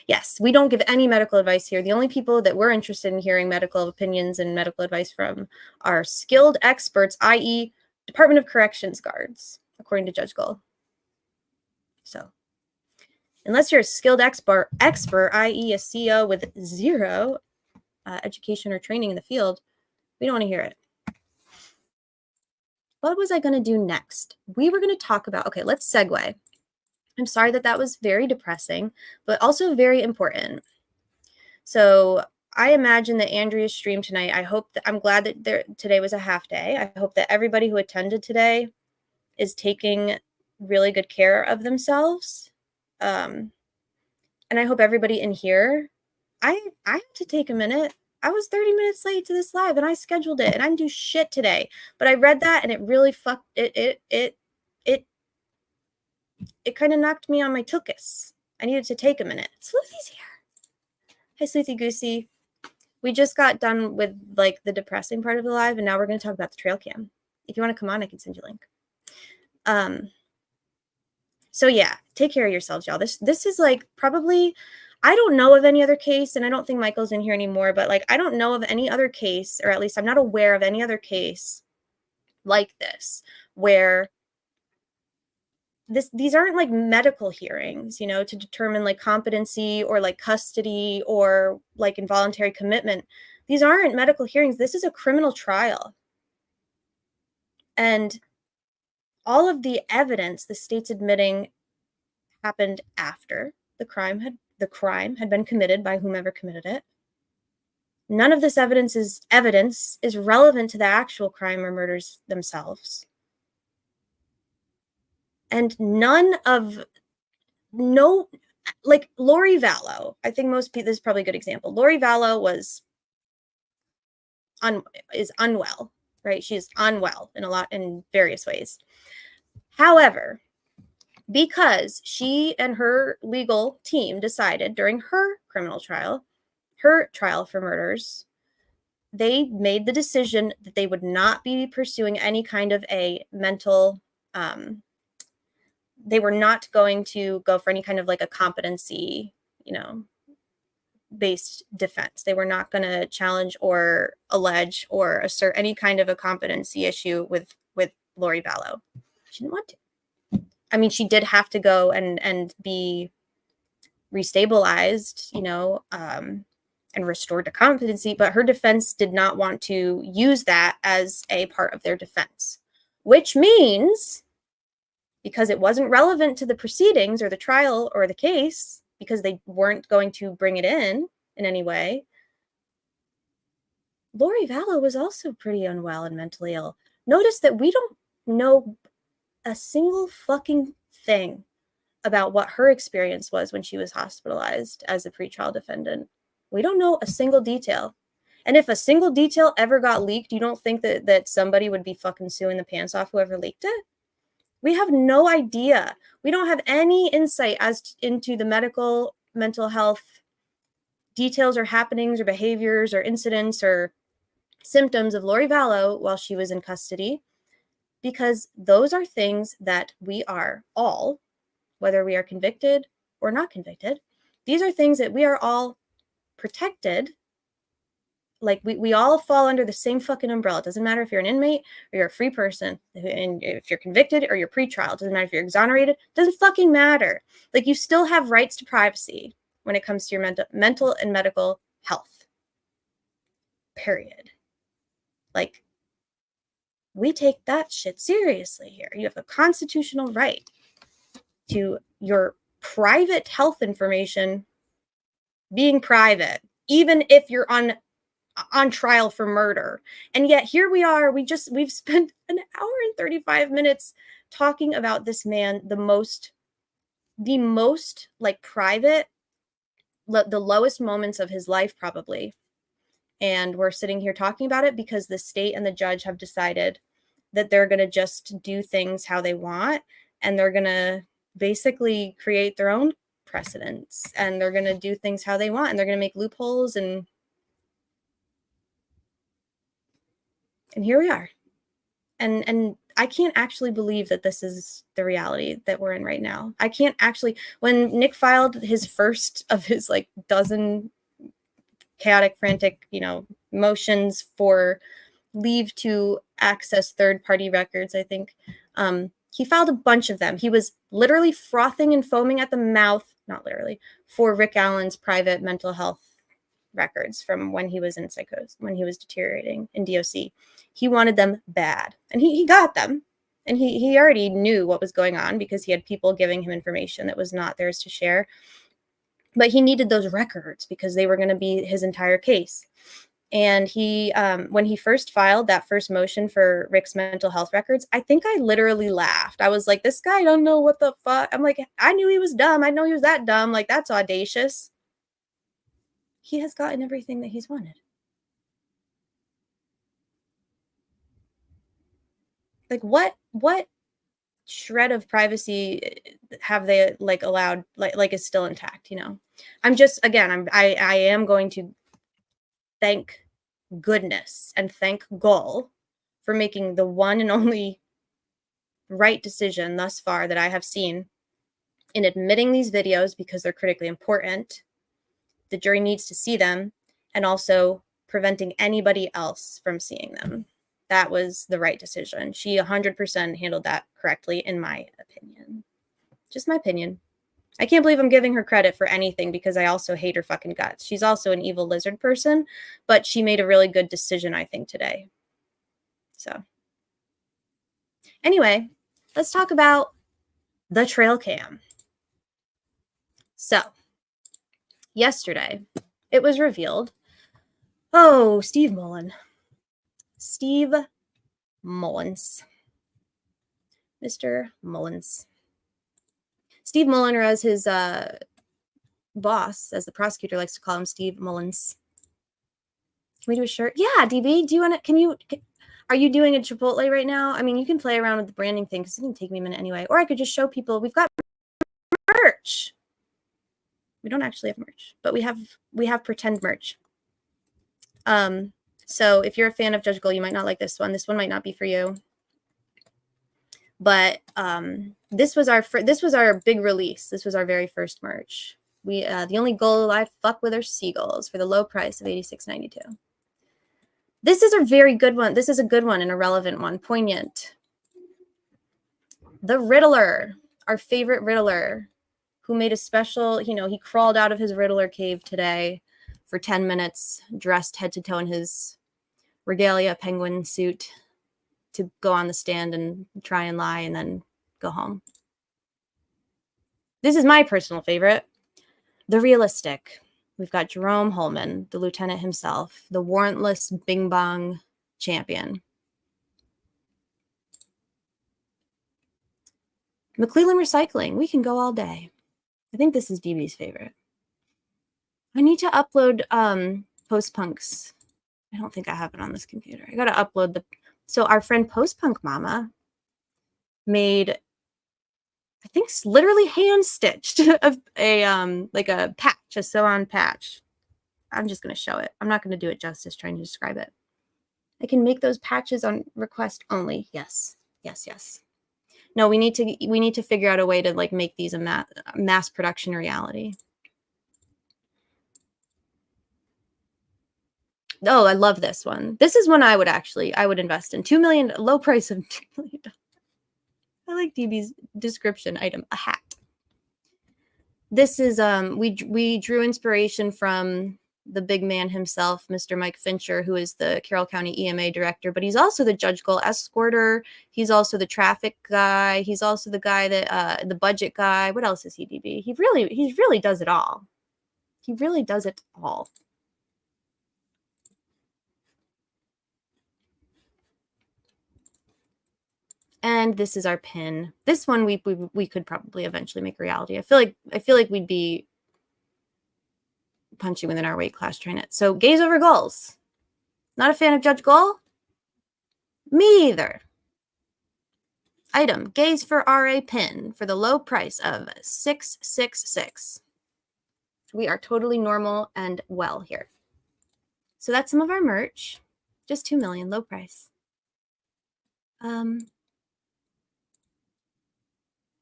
Yes, we don't give any medical advice here. The only people that we're interested in hearing medical opinions and medical advice from are skilled experts, i.e. Department of Corrections guards, according to Judge Gull. So, unless you're a skilled expert, i.e. a CO with zero education or training in the field, we don't want to hear it. What was I going to do next? We were going to talk about, okay, let's segue. I'm sorry that was very depressing, but also very important. So I imagine that Andrea's stream tonight, I'm glad that today was a half day. I hope that everybody who attended today is taking really good care of themselves. And I hope everybody in here, I had to take a minute. I was 30 minutes late to this live and I scheduled it and I didn't do shit today. But I read that and it really it kind of knocked me on my tuchus. I needed to take a minute. Sleuthy's here. Hi, Sleuthy Goosey. We just got done with like the depressing part of the live and now we're going to talk about the trail cam. If you want to come on, I can send you a link. So yeah, take care of yourselves, y'all. This is like probably, I don't know of any other case, and I don't think Michael's in here anymore, but like I don't know of any other case, or at least I'm not aware of any other case like this, where these aren't like medical hearings, you know, to determine like competency or like custody or like involuntary commitment. These aren't medical hearings. This is a criminal trial. And all of the evidence the state's admitting happened after the crime had been committed by whomever committed it. None of this evidence is relevant to the actual crime or murders themselves. And like Lori Vallow, I think most people, this is probably a good example. Lori Vallow is unwell, right? She's unwell in various ways. However, because she and her legal team decided during her trial for murders, they made the decision that they would not be pursuing any kind of a mental, they were not going to go for any kind of like a competency, you know, based defense. They were not going to challenge or allege or assert any kind of a competency issue with Lori Vallow. She didn't want to. I mean, she did have to go and be restabilized, you know, and restored to competency, but her defense did not want to use that as a part of their defense, which means because it wasn't relevant to the proceedings or the trial or the case, because they weren't going to bring it in any way, Lori Vallow was also pretty unwell and mentally ill. Notice that we don't know a single fucking thing about what her experience was when she was hospitalized as a pretrial defendant. We don't know a single detail. And if a single detail ever got leaked, you don't think that somebody would be fucking suing the pants off whoever leaked it? We have no idea. We don't have any insight into the mental health details or happenings or behaviors or incidents or symptoms of Lori Vallow while she was in custody, because those are things that we are all, whether we are convicted or not convicted, these are things that we are all protected like we all fall under the same fucking umbrella. It doesn't matter if you're an inmate or you're a free person, and if you're convicted or you're pretrial. It doesn't matter if you're exonerated. It doesn't fucking matter. Like, you still have rights to privacy when it comes to your mental and medical health. Period. Like, we take that shit seriously here. You have a constitutional right to your private health information being private, even if you're on trial for murder. And yet here we are, we've spent an hour and 35 minutes talking about this man, the most like private, the lowest moments of his life probably. And we're sitting here talking about it because the state and the judge have decided that they're going to just do things how they want, and they're going to basically create their own precedents, and they're going to do things how they want, and they're going to make loopholes, and here we are. And I can't actually believe that this is the reality that we're in right now. I can't actually, when Nick filed his first of his like dozen chaotic, frantic, motions for leave to access third-party records, I think, he filed a bunch of them. He was literally frothing and foaming at the mouth, not literally, for Rick Allen's private mental health records from when he was in psychosis, when he was deteriorating in DOC. He wanted them bad, and he got them. And he already knew what was going on because he had people giving him information that was not theirs to share. But he needed those records because they were going to be his entire case. And he, when he first filed that first motion for Rick's mental health records, I think I literally laughed. I was like, this guy don't know what the fuck. I'm like, I knew he was dumb. I know he was that dumb. Like, that's audacious. He has gotten everything that he's wanted. Like, what shred of privacy have they like allowed, like is still intact? I'm just, again, I am going to thank goodness and thank Gull for making the one and only right decision thus far that I have seen in admitting these videos because they're critically important. The jury needs to see them, and also preventing anybody else from seeing them. That was the right decision. She 100% handled that correctly, in my opinion. Just my opinion. I can't believe I'm giving her credit for anything because I also hate her fucking guts. She's also an evil lizard person, but she made a really good decision, I think, today. So, anyway, let's talk about the trail cam. So, yesterday, it was revealed. Oh, Steve Mullins. Mr. Mullins. Steve Mullins, or as his boss, as the prosecutor likes to call him, Steve Mullins. Can we do a shirt? Yeah, DB, do you want to, are you doing a Chipotle right now? I mean, you can play around with the branding thing because it can take me a minute anyway. Or I could just show people we've got merch. We don't actually have merch, but we have pretend merch. So if you're a fan of Judge Gull, you might not like this one. This one might not be for you. But this was our big release. This was our very first merch. We the only Gull I fuck with are seagulls for the low price of $86.92. This is a very good one. This is a good one and a relevant one, poignant. The Riddler, our favorite Riddler, who made a special, he crawled out of his Riddler cave today for 10 minutes, dressed head to toe in his regalia penguin suit to go on the stand and try and lie and then go home. This is my personal favorite. The Realistic. We've got Jerome Holman, the lieutenant himself, the warrantless Bing Bong champion. McClellan Recycling. We can go all day. I think this is DB's favorite. I need to upload Post-Punk's. I don't think I have it on this computer. I got to upload so our friend Post-Punk Mama made, I think, literally hand-stitched like a patch, a sew-on patch. I'm just going to show it. I'm not going to do it justice trying to describe it. I can make those patches on request only. Yes. Yes, yes. No, we need to figure out a way to like make these a mass production reality. Oh, I love this one. This is one I would invest in. $2 million, low price of $2 million. I like DB's description item, a hat. This is we drew inspiration from the big man himself, Mr. Mike Fincher, who is the Carroll County EMA director, but he's also the judge goal escorter. He's also the traffic guy. He's also the guy that the budget guy. What else is he, DB? He really does it all. He really does it all. And this is our pin. This one we could probably eventually make a reality. I feel like we'd be punching within our weight class trying it. So gaze over goals. Not a fan of Judge Goal? Me either. Item, gaze for RA pin for the low price of $666. We are totally normal and well here. So that's some of our merch. Just $2 million, low price. What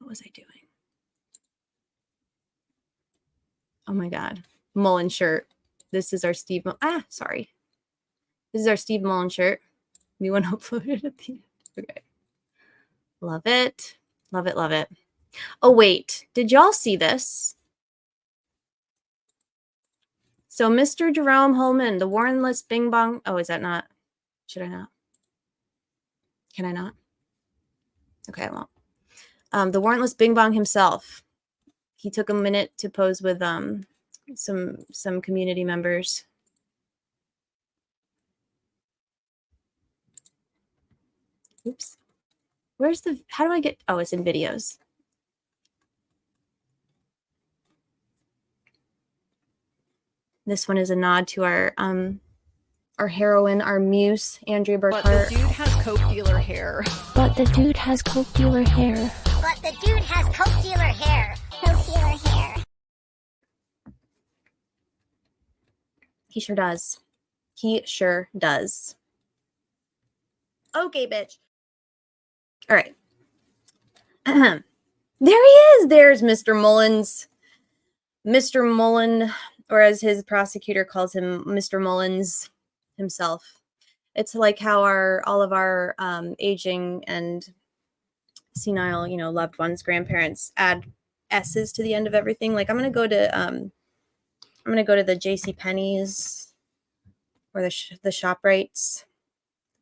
was I doing? Oh my God. Mullen shirt. This is our Steve. Sorry. This is our Steve Mullen shirt. New one uploaded at the end. Okay. Love it. Love it. Love it. Oh, wait. Did y'all see this? So Mr. Jerome Holman, the warrantless bing bong. Oh, is that not? Should I not? Can I not? Okay, I won't. The warrantless bing bong himself. He took a minute to pose with some community members. Oops. Where's the, how do I get, oh, it's in videos. This one is a nod to our heroine, our muse, Andrea Burkhart. But the dude has coke dealer hair. But the dude has coke dealer hair. But the dude has coke dealer hair. Coke dealer hair. He sure does. He sure does. Okay, bitch. All right. There he is. There's Mr. Mullins. Mr. Mullen, or as his prosecutor calls him, Mr. Mullins himself. It's like how all of our aging and senile, loved ones, grandparents add S's to the end of everything. Like I'm gonna go to the J.C. Penney's or the ShopRites,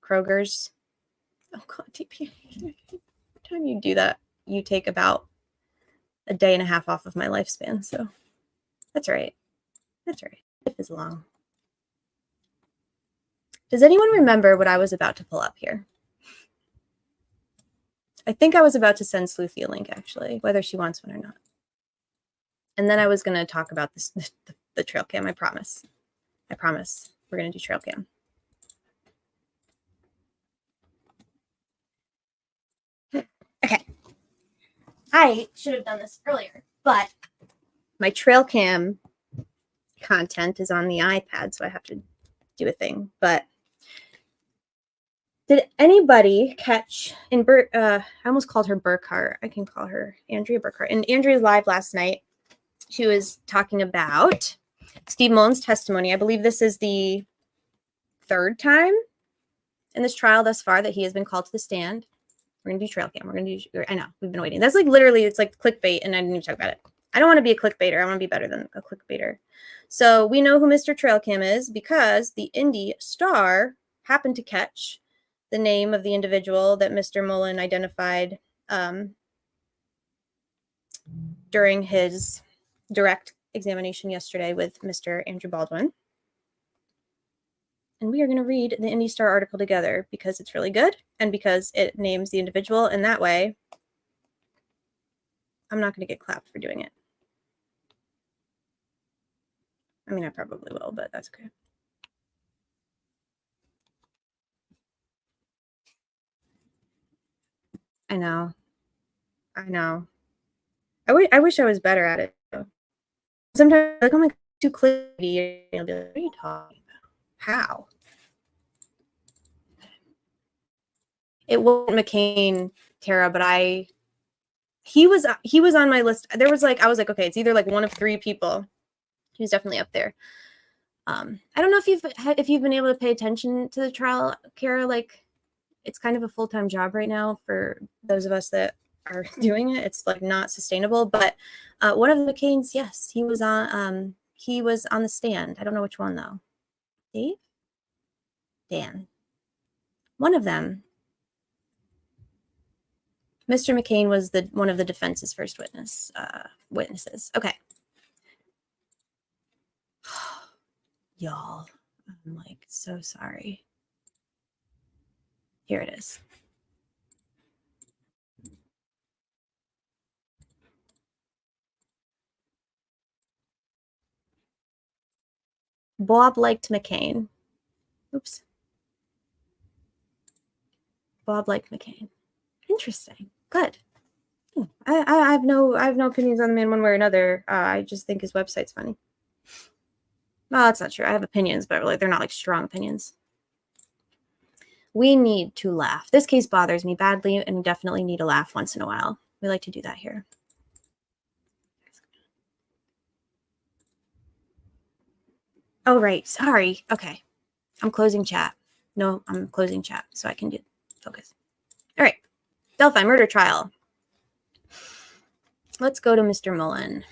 Kroger's. Oh God, TP. Every time you do that, you take about a day and a half off of my lifespan. So that's right. That's right. Life is long. Does anyone remember what I was about to pull up here? I think I was about to send Sleuthy a link, actually, whether she wants one or not. And then I was going to talk about this, the trail cam. I promise. I promise. We're going to do trail cam. Okay. I should have done this earlier, but my trail cam content is on the iPad, so I have to do a thing. But did anybody catch I almost called her Burkhart. I can call her Andrea Burkhart. In Andrea's live last night, she was talking about Steve Mullen's testimony. I believe this is the third time in this trial thus far that he has been called to the stand. We're going to do trail cam. We're going to do, I know, we've been waiting. That's like literally, it's like clickbait, and I didn't even talk about it. I don't want to be a clickbaiter. I want to be better than a clickbaiter. So we know who Mr. Trail Cam is because the Indy Star happened to catch the name of the individual that Mr. Mullen identified during his direct examination yesterday with Mr. Andrew Baldwin. And we are going to read the Indy Star article together because it's really good and because it names the individual. And that way, I'm not going to get clapped for doing it. I mean, I probably will, but that's okay. I know. I wish I was better at it. Sometimes, like, I'm like too clicky. I'll be like, what are you talking about? How? It wasn't McCain, Tara, but he was on my list. There was like, I was like, okay, it's either like one of three people. He was definitely up there. I don't know if you've been able to pay attention to the trial, Kara. Like, it's kind of a full-time job right now for those of us that are doing it. It's like not sustainable. But one of the McCains, yes, he was on the stand. I don't know which one though. Dave? Dan. One of them. Mr. McCain was one of the defense's first witnesses. Okay. Y'all, I'm like so sorry. Here it is. Bob liked McCain. Oops. Bob liked McCain. Interesting. Good. I have no opinions on the man one way or another. I just think his website's funny. Well, that's not true. I have opinions, but like they're not like strong opinions. We need to laugh. This case bothers me badly, and we definitely need a laugh once in a while. We like to do that here. Oh, right. Sorry. Okay. I'm closing chat. No, I'm closing chat so I can focus. All right. Delphi murder trial. Let's go to Mr. Mullen.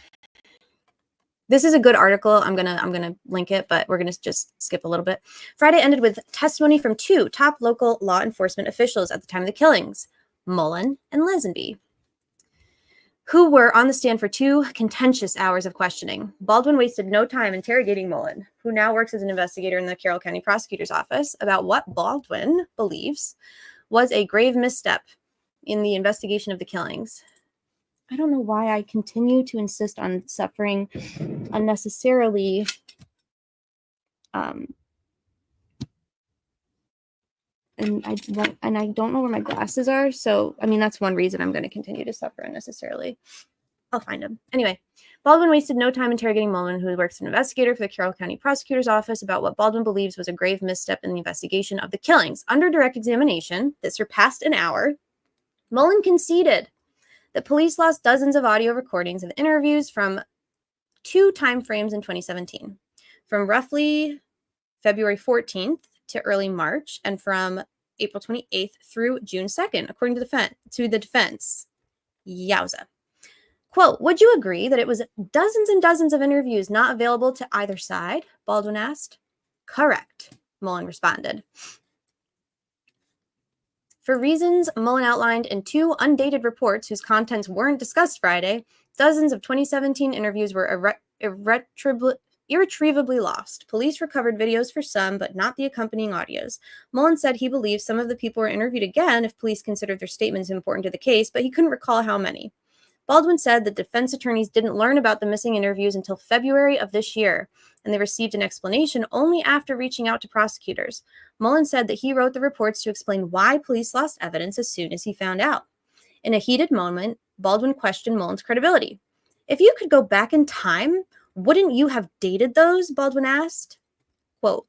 This is a good article. I'm gonna link it, but we're gonna just skip a little bit. Friday ended with testimony from two top local law enforcement officials at the time of the killings, Mullen and Lesenby, who were on the stand for 2 contentious hours of questioning. Baldwin wasted no time interrogating Mullen, who now works as an investigator in the Carroll County Prosecutor's Office, about what Baldwin believes was a grave misstep in the investigation of the killings. I don't know why I continue to insist on suffering unnecessarily. And I don't know where my glasses are. So, I mean, that's one reason I'm going to continue to suffer unnecessarily. I'll find them. Anyway, Baldwin wasted no time interrogating Mullen, who works as an investigator for the Carroll County Prosecutor's Office, about what Baldwin believes was a grave misstep in the investigation of the killings. Under direct examination that surpassed an hour, Mullen conceded that police lost dozens of audio recordings of interviews from 2 time frames in 2017, from roughly February 14th to early March, and from April 28th through June 2nd, according to the defense. Yowza. Quote, would you agree that it was dozens and dozens of interviews not available to either side? Baldwin asked. Correct, Mullen responded. For reasons Mullen outlined in 2 undated reports whose contents weren't discussed Friday, dozens of 2017 interviews were irretrievably lost. Police recovered videos for some, but not the accompanying audios. Mullen said he believes some of the people were interviewed again if police considered their statements important to the case, but he couldn't recall how many. Baldwin said that defense attorneys didn't learn about the missing interviews until February of this year, and they received an explanation only after reaching out to prosecutors. Mullen said that he wrote the reports to explain why police lost evidence as soon as he found out. In a heated moment, Baldwin questioned Mullen's credibility. If you could go back in time, wouldn't you have dated those? Baldwin asked. Quote,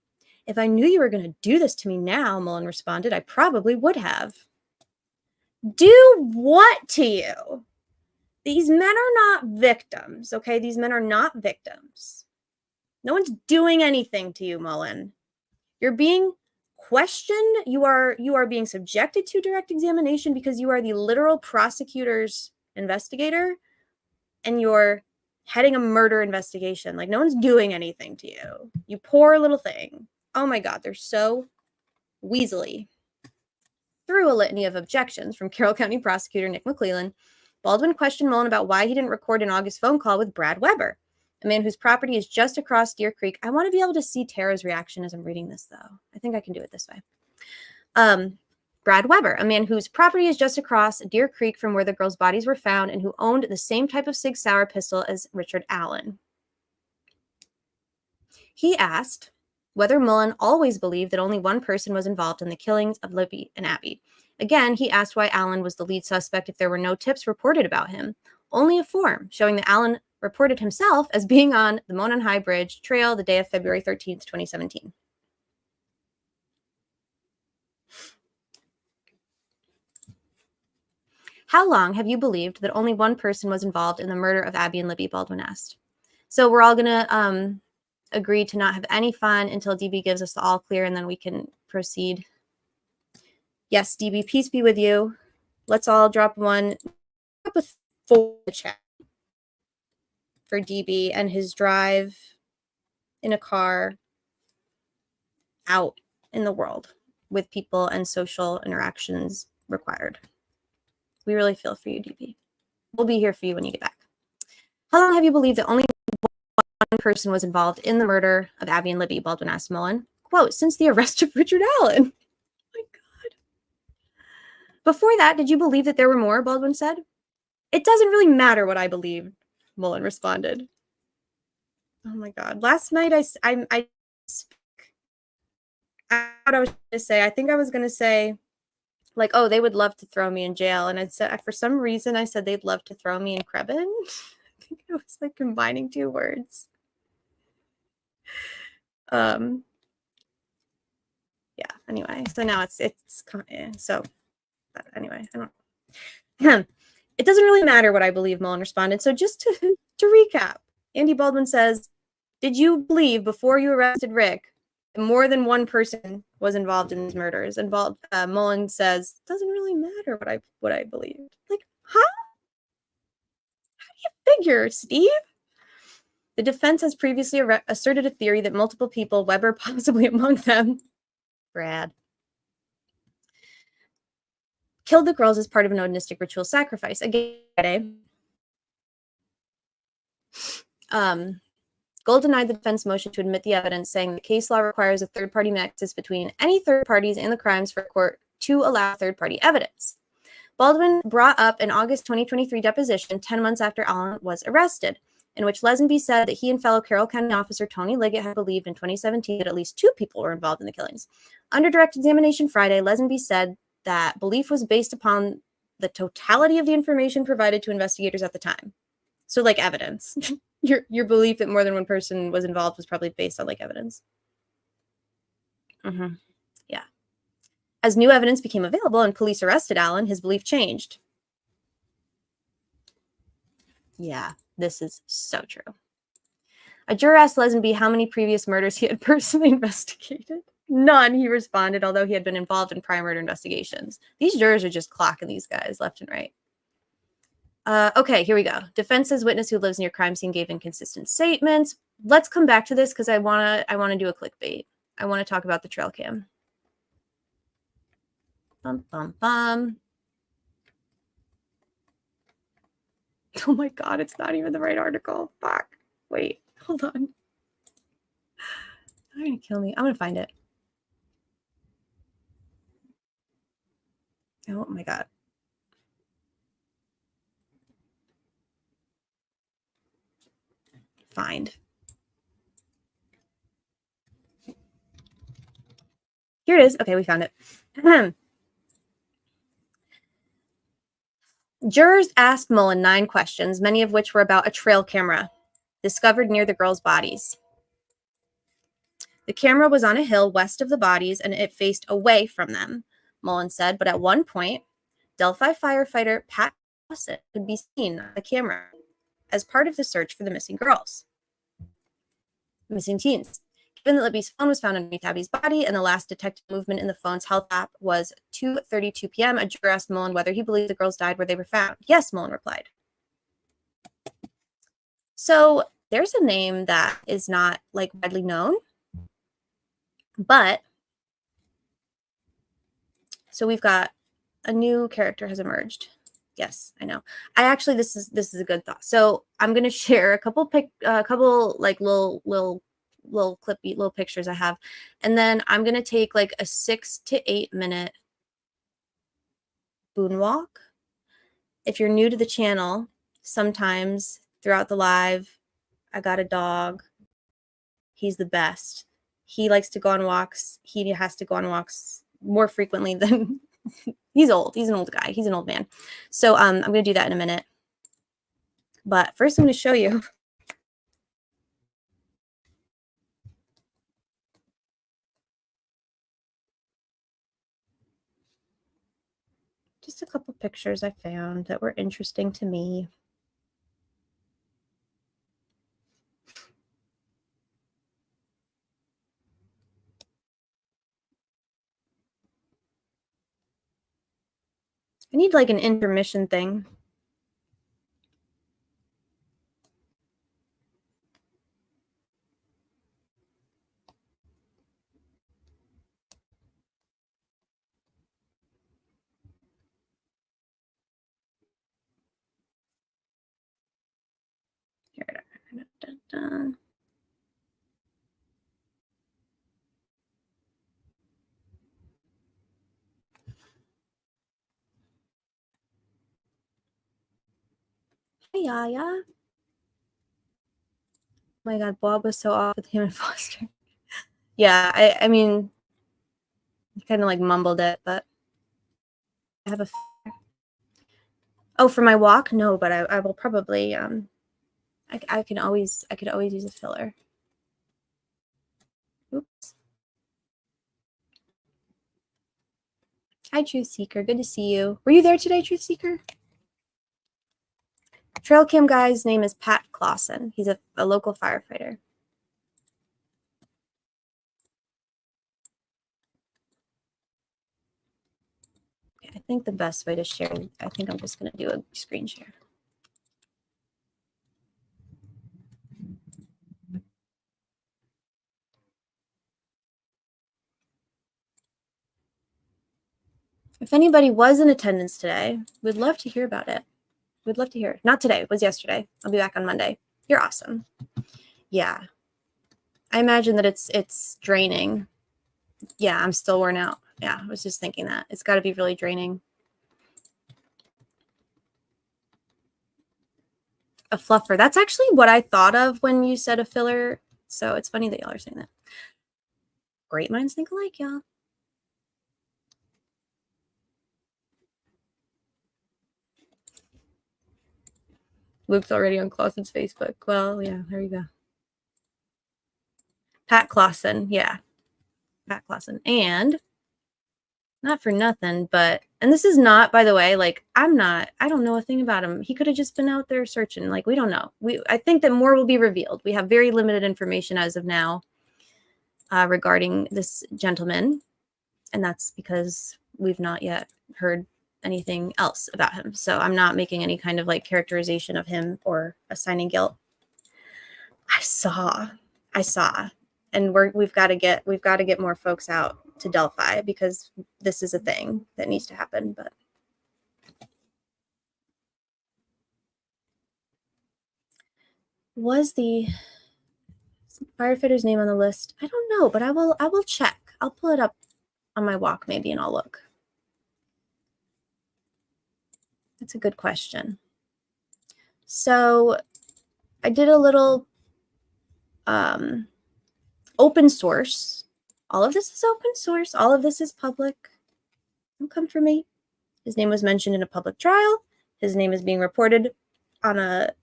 if I knew you were going to do this to me now, Mullen responded, I probably would have. Do what to you? These men are not victims, okay? These men are not victims. No one's doing anything to you, Mullen. You're being questioned. You are being subjected to direct examination because you are the literal prosecutor's investigator, and you're heading a murder investigation. Like, no one's doing anything to you. You poor little thing. Oh my God, they're so weaselly. Through a litany of objections from Carroll County Prosecutor Nick McClellan, Baldwin questioned Mullen about why he didn't record an August phone call with Brad Weber, a man whose property is just across Deer Creek. I want to be able to see Tara's reaction as I'm reading this, though. I think I can do it this way. Brad Weber, a man whose property is just across Deer Creek from where the girls' bodies were found and who owned the same type of Sig Sauer pistol as Richard Allen. He asked whether Mullen always believed that only one person was involved in the killings of Libby and Abby. Again, he asked why Allen was the lead suspect if there were no tips reported about him. Only a form showing that Allen reported himself as being on the Monon High Bridge Trail the day of February 13th, 2017. How long have you believed that only one person was involved in the murder of Abby and Libby? Baldwin asked. So we're all going to agreed to not have any fun until DB gives us the all clear, and then we can proceed. Yes, DB, peace be with you. Let's all drop a 4 chat for DB and his drive in a car out in the world with people and social interactions required. We really feel for you, DB. We'll be here for you when you get back. How long have you believed that only one person was involved in the murder of Abby and Libby? Baldwin asked Mullen. Quote, since the arrest of Richard Allen. Oh my God. Before that, did you believe that there were more? Baldwin said. It doesn't really matter what I believe, Mullen responded. Oh my God. Last night I what I was going to say. I think I was going to say, like, oh, they would love to throw me in jail. And I said, for some reason, I said they'd love to throw me in Krebin. I think it was like combining 2 words. Yeah, anyway. So now it's so, but anyway, I don't. It doesn't really matter what I believe, Mullen responded. So just to recap, Andy Baldwin says, did you believe before you arrested Rick that more than one person was involved in these murders? And Mullen says, it doesn't really matter what I believed. Like, huh? How do you figure, Steve? The defense has previously asserted a theory that multiple people, Weber possibly among them, Brad, killed the girls as part of an onanistic ritual sacrifice. Again, Gold denied the defense motion to admit the evidence, saying the case law requires a third-party nexus between any third parties and the crimes for a court to allow third-party evidence. Baldwin brought up an August 2023 deposition 10 months after Allen was arrested, in which Lesenby said that he and fellow Carroll County officer Tony Liggett had believed in 2017 that at least 2 people were involved in the killings. Under direct examination Friday, Lesenby said that belief was based upon the totality of the information provided to investigators at the time. So, like, evidence. Your belief that more than one person was involved was probably based on, like, evidence. Yeah. As new evidence became available and police arrested Allen, his belief changed. Yeah, this is so true. A juror asked Lesenby how many previous murders he had personally investigated. None, he responded, although he had been involved in prior murder investigations. These jurors are just clocking these guys left and right. Okay, here we go. Defense says witness who lives near crime scene gave inconsistent statements. Let's come back to this because I wanna do a clickbait. I want to talk about the trail cam. Bum, bum, bum. Oh my God, it's not even the right article. Fuck. Wait, hold on. They're gonna kill me. I'm gonna find it. Oh my God. Find. Here it is. Okay, we found it. Jurors asked Mullen 9 questions, many of which were about a trail camera discovered near the girls' bodies. The camera was on a hill west of the bodies and it faced away from them, Mullen said, but at one point, Delphi firefighter Pat Fawcett could be seen on the camera as part of the search for the missing teens. Given that Libby's phone was found underneath Abby's body and the last detected movement in the phone's health app was 2:32 p.m., a juror asked Mullen whether he believed the girls died where they were found. Yes, Mullen replied. So there's a name that is not, like, widely known, but so we've got a new character has emerged. Yes, I know. This is a good thought. So I'm gonna share a couple like little clippy little pictures I have, and then I'm gonna take like a 6 to 8 minute boonwalk. If you're new to the channel, sometimes throughout the live, I got a dog. He's the best. He likes to go on walks. He has to go on walks more frequently than he's old. He's an old guy. He's an old man. So I'm going to do that in a minute. But first I'm going to show you. Just a couple pictures I found that were interesting to me. I need like an intermission thing. Dun. Hey, Yaya. Oh my God, Bob was so off with him and Foster. Yeah, I mean, kind of like mumbled it, but I have a. Oh, for my walk? No, but I will probably I could always use a filler. Oops. Hi, Truth Seeker. Good to see you. Were you there today, Truth Seeker? Trail cam guy's name is Pat Clausen. He's a local firefighter. Okay, I think the best way to share, I think I'm just going to do a screen share. If anybody was in attendance today, we'd love to hear about it. We'd love to hear. Not today, it was yesterday. I'll be back on Monday. You're awesome. Yeah. I imagine that it's draining. Yeah, I'm still worn out. Yeah, I was just thinking that. It's got to be really draining. A fluffer. That's actually what I thought of when you said a filler. So it's funny that y'all are saying that. Great minds think alike, y'all. Luke's already on Clausen's Facebook. Well, yeah, there you go. Pat Clausen, yeah. Pat Clausen. And not for nothing, but, and this is not, by the way, like, I don't know a thing about him. He could have just been out there searching. Like, we don't know. I think that more will be revealed. We have very limited information as of now regarding this gentleman. And that's because we've not yet heard anything else about him. So I'm not making any kind of like characterization of him or assigning guilt. I saw, and we've got to get more folks out to Delphi because this is a thing that needs to happen. But was the firefighter's name on the list? I don't know, but I will check. I'll pull it up on my walk maybe and I'll look. That's a good question. So I did a little open source. All of this is open source. All of this is public. Don't come for me. His name was mentioned in a public trial. His name is being reported on a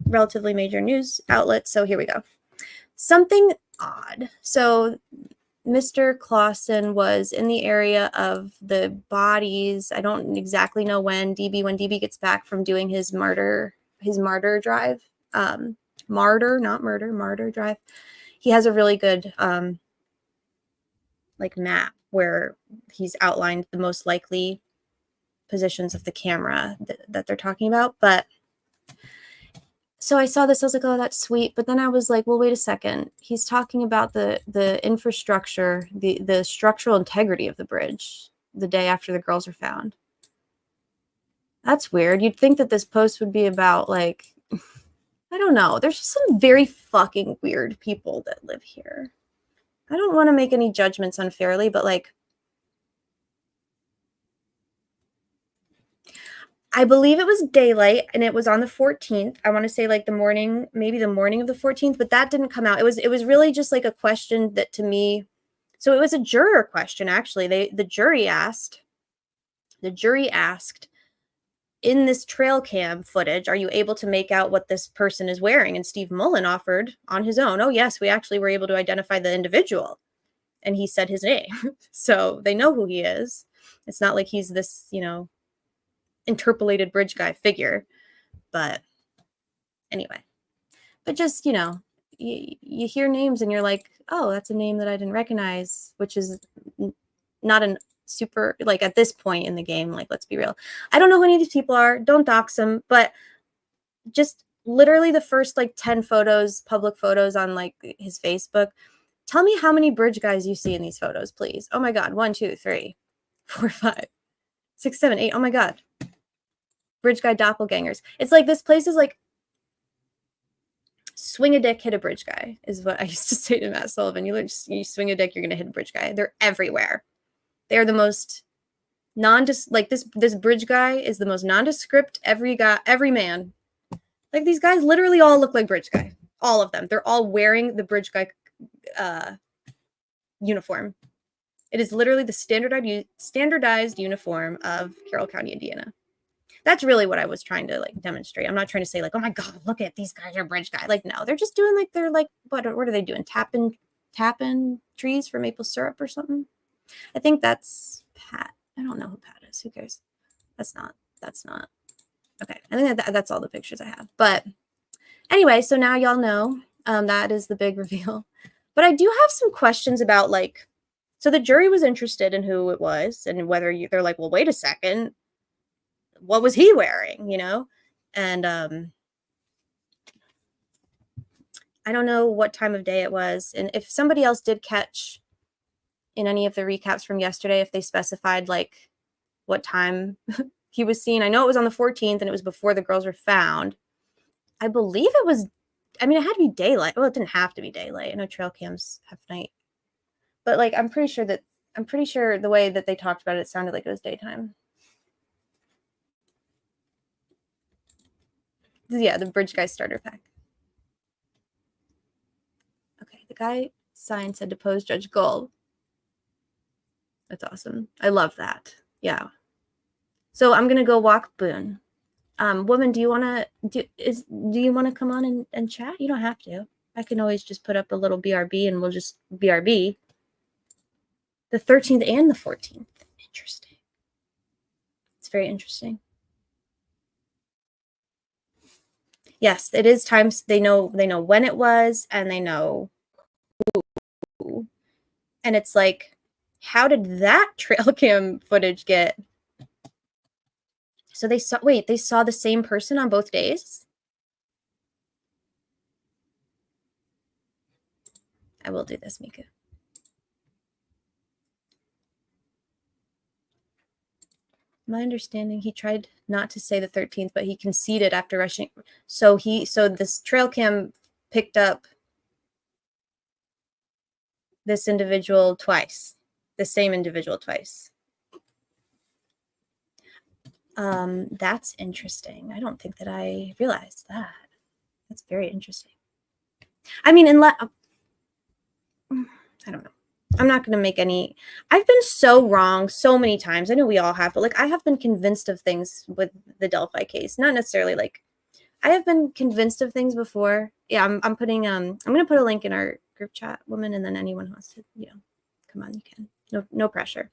relatively major news outlet. So here we go. Something odd. So Mr. Clausen was in the area of the bodies. I don't exactly know when DB gets back from doing his martyr drive. Martyr drive. He has a really good like map where he's outlined the most likely positions of the camera that they're talking about. But so I saw this, I was like, oh, that's sweet. But then I was like, well, wait a second. He's talking about the infrastructure, the structural integrity of the bridge the day after the girls are found. That's weird. You'd think that this post would be about like, I don't know. There's just some very fucking weird people that live here. I don't want to make any judgments unfairly, but like, I believe it was daylight and it was on the 14th. I want to say like maybe the morning of the 14th, but that didn't come out. It was really just like a question that to me, so it was a juror question actually. The jury asked in this trail cam footage, are you able to make out what this person is wearing? And Steve Mullen offered on his own, oh yes, we actually were able to identify the individual. And he said his name. So they know who he is. It's not like he's this, interpolated bridge guy figure. But anyway, but just, you hear names and you're like, oh, that's a name that I didn't recognize, which is not an super, like at this point in the game, like let's be real. I don't know who any of these people are. Don't dox them, but just literally the first like 10 photos, public photos on like his Facebook. Tell me how many bridge guys you see in these photos, please. Oh my God. 1, 2, 3, 4, 5, 6, 7, 8. Oh my God. Bridge guy doppelgangers. It's like this place is like swing a dick, hit a bridge guy is what I used to say to Matt Sullivan. You swing a dick, you're going to hit a bridge guy. They're everywhere. They are the most like this bridge guy is the most nondescript every man. Like these guys literally all look like bridge guy. All of them. They're all wearing the bridge guy uniform. It is literally the standardized uniform of Carroll County, Indiana. That's really what I was trying to like demonstrate. I'm not trying to say like, oh my God, look at these guys are bridge guy. Like, no, they're just doing like, they're like, what are they doing? Tapping trees for maple syrup or something. I think that's Pat. I don't know who Pat is. Who cares? That's not. Okay. I think that's all the pictures I have. But anyway, so now y'all know that is the big reveal. But I do have some questions about like, so the jury was interested in who it was and whether they're like, well, wait a second. What was he wearing, you know? And I don't know what time of day it was. And if somebody else did catch in any of the recaps from yesterday, if they specified like what time he was seen. I know it was on the 14th and it was before the girls were found. I believe it was, I mean, it had to be daylight. Well, it didn't have to be daylight. I know trail cams have night. But like, I'm pretty sure the way that they talked about it, it sounded like it was daytime. Yeah, the bridge guy starter pack. Okay, the guy signed said depose Judge Gold. That's awesome. I love that. Yeah. So I'm gonna go walk Boone. Woman, do you want to come on and chat? You don't have to. I can always just put up a little BRB and we'll just BRB. The 13th and the 14th. Interesting. It's very interesting. Yes, it is times they know when it was and they know who. And it's like, how did that trail cam footage get? So they saw the same person on both days? I will do this, Mika. My understanding, he tried not to say the 13th, but he conceded after rushing. So this trail cam picked up this individual twice, the same individual twice. That's interesting. I don't think that I realized that. That's very interesting. I mean, I don't know. I'm not going to make any. I've been so wrong so many times. I know we all have, but like I have been convinced of things with the Delphi case. Not necessarily like I have been convinced of things before. Yeah, I'm putting I'm going to put a link in our group chat, woman, and then anyone who wants to, come on, you can. No pressure.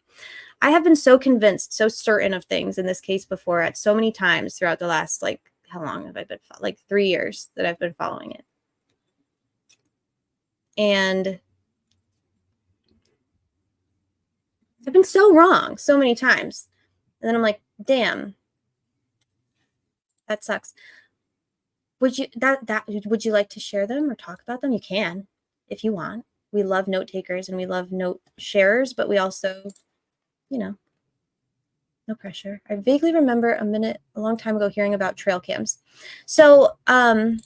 I have been so convinced, so certain of things in this case before at so many times throughout the last, like, how long have I been? Like 3 years that I've been following it. And I've been so wrong so many times. And then I'm like, damn, that sucks. Would you like to share them or talk about them? You can, if you want. We love note takers and we love note sharers, but we also, no pressure. I vaguely remember a long time ago hearing about trail cams. So I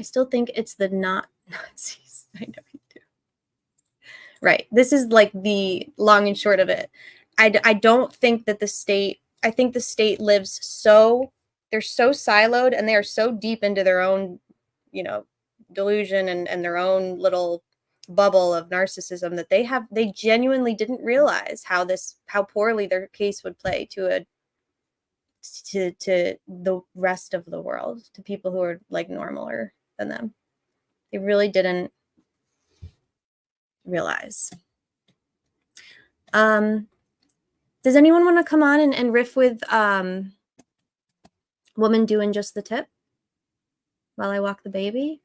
still think it's the Nazis. I know you do. Right. This is like the long and short of it. I don't think that the state, I think the state lives they're so siloed and they are so deep into their own, delusion and their own little bubble of narcissism that they genuinely didn't realize how poorly their case would play to the rest of the world, to people who are like normaler than them. They really didn't realize. Does anyone want to come on and riff with woman doing just the tip while I walk the baby?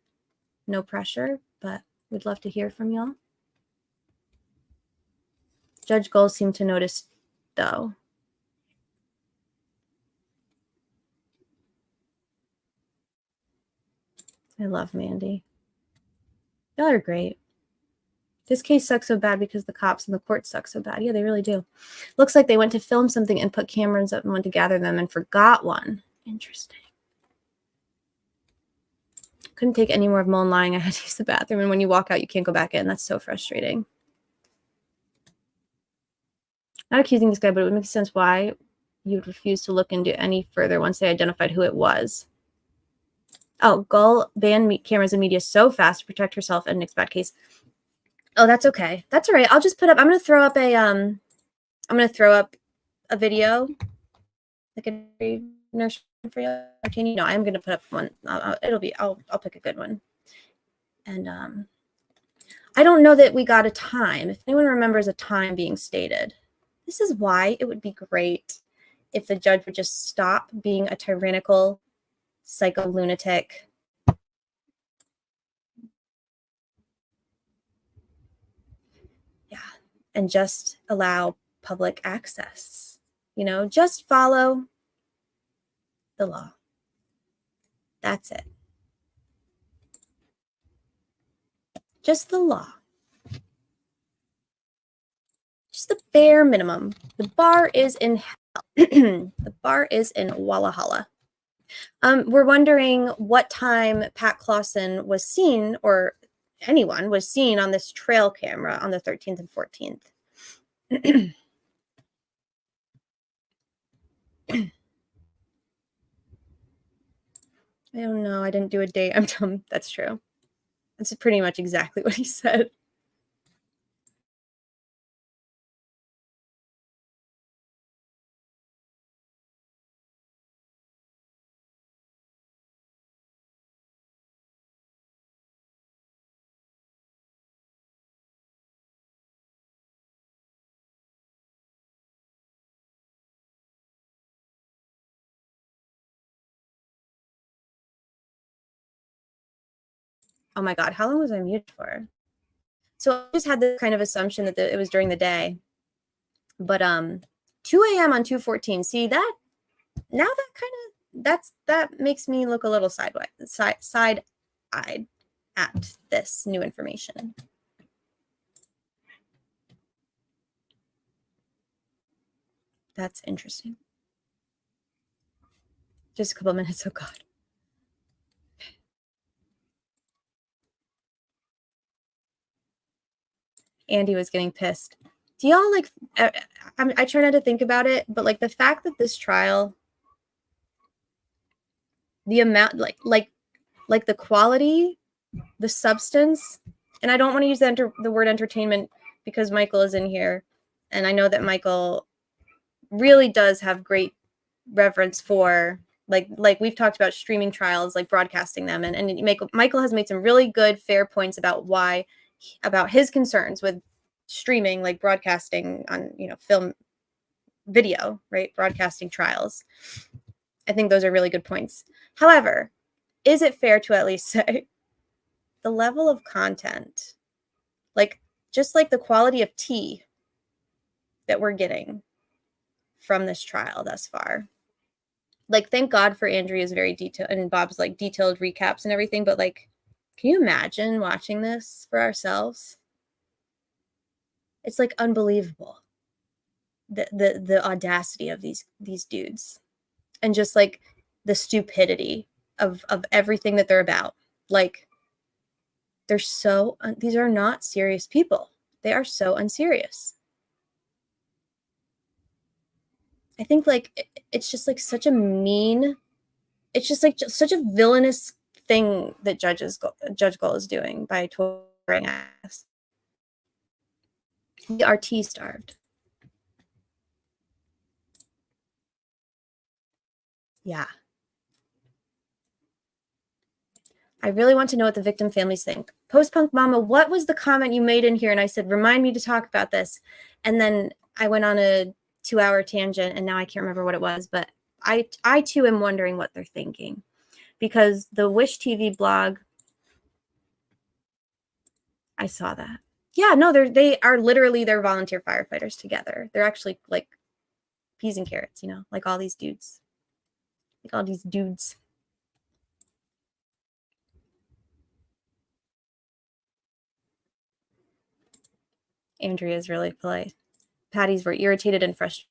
No pressure, but we'd love to hear from y'all. Judge Gull seemed to notice, though. I love Mandy. Y'all are great. This case sucks so bad because the cops and the court suck so bad. Yeah, they really do. Looks like they went to film something and put cameras up and went to gather them and forgot one. Interesting. Couldn't take any more of Mullen lying. I had to use the bathroom, and when you walk out, you can't go back in. That's so frustrating. Not accusing this guy, but it would make sense why you would refuse to look into any further once they identified who it was. Oh, Gull banned cameras and media so fast to protect herself in Nick's bad case. Oh, that's okay. That's all right. I'll just put up. I'm gonna throw up a video, like a nurse for you. No, I'm gonna put up one. I'll pick a good one. And I don't know that we got a time. If anyone remembers a time being stated, this is why it would be great if the judge would just stop being a tyrannical psycho lunatic. Yeah, and just allow public access. You know, just follow the law. That's it. Just the law. Just the bare minimum. The bar is in hell. The bar is in Walhalla. We're wondering what time Pat Clausen was seen, or anyone was seen on this trail camera on the 13th and 14th. I don't know. I didn't do a date. I'm dumb. That's true. That's pretty much exactly what he said. Oh my God, how long was I muted for? So I just had this kind of assumption that it was during the day. But 2 a.m. on 2/14. See that? Now that kind of that makes me look a little side-eyed at this new information. That's interesting. Just a couple of minutes. Oh God. Andy was getting pissed. Do y'all like, I try not to think about it, but like the fact that this trial, the amount, like the quality, the substance, and I don't want to use the word entertainment because Michael is in here. And I know that Michael really does have great reverence for like we've talked about streaming trials, like broadcasting them. And Michael has made some really good, fair points about about his concerns with streaming, like broadcasting on, film, video, right? Broadcasting trials. I think those are really good points. However, is it fair to at least say the level of content, just like the quality of tea that we're getting from this trial thus far? Like, thank God for Andrea's very detailed and Bob's like detailed recaps and everything, but like, can you imagine watching this for ourselves? It's like unbelievable. The audacity of these dudes, and just like the stupidity of everything that they're about. Like, these are not serious people. They are so unserious. I think like it's just like such a mean, it's just like such a villainous thing that Judge Gull is doing by torturing us. We are tea starved. Yeah. I really want to know what the victim families think. Post-punk mama, what was the comment you made in here? And I said, remind me to talk about this. And then I went on a 2-hour tangent, and now I can't remember what it was, but I too am wondering what they're thinking, because the Wish TV blog, I saw that. Yeah, no, they are literally they're volunteer firefighters together. They're actually like peas and carrots, you know, like all these dudes. Like all these dudes. Andrea's really polite. Patties were irritated and frustrated.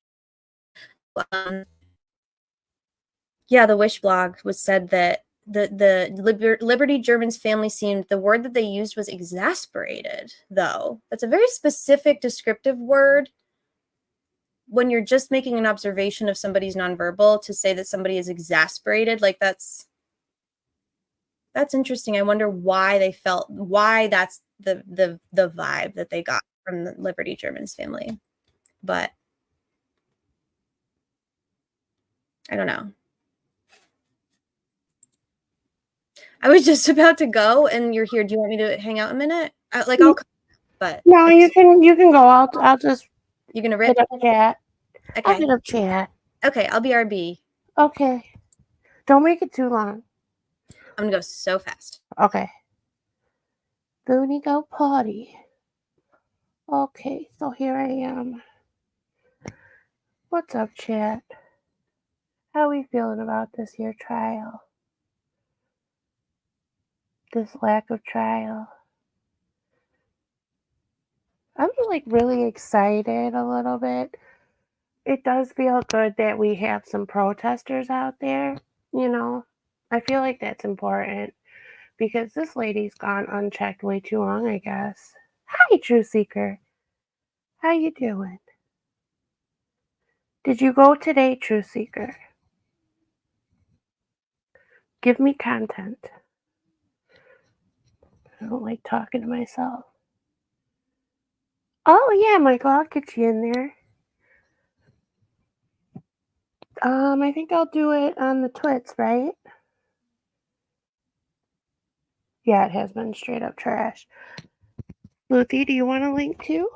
Yeah, the Wish blog was said that the Liberty Germans family seemed, the word that they used was exasperated, though. That's a very specific descriptive word when you're just making an observation of somebody's nonverbal. To say that somebody is exasperated, like that's interesting. I wonder why that's the vibe that they got from the Liberty Germans family. But I don't know. I was just about to go and you're here. Do you want me to hang out a minute? I'll come, but no, you can go. I'll just you're gonna rip up chat. Okay. I'll get up chat. Okay, I'll be RB. Okay. Don't make it too long. I'm gonna go so fast. Okay. Boonie go party. Okay, so here I am. What's up, chat? How we feeling about this here trial? This lack of trial? I'm like really excited a little bit. It does feel good that we have some protesters out there, you know. I feel like that's important because this lady's gone unchecked way too long, I guess. Hi, Truth Seeker. How you doing? Did you go today, Truth Seeker? Give me content. I don't like talking to myself. Oh yeah, Michael, I'll get you in there. I think I'll do it on the Twits, right? Yeah, it has been straight up trash. Luthi, do you want a link too?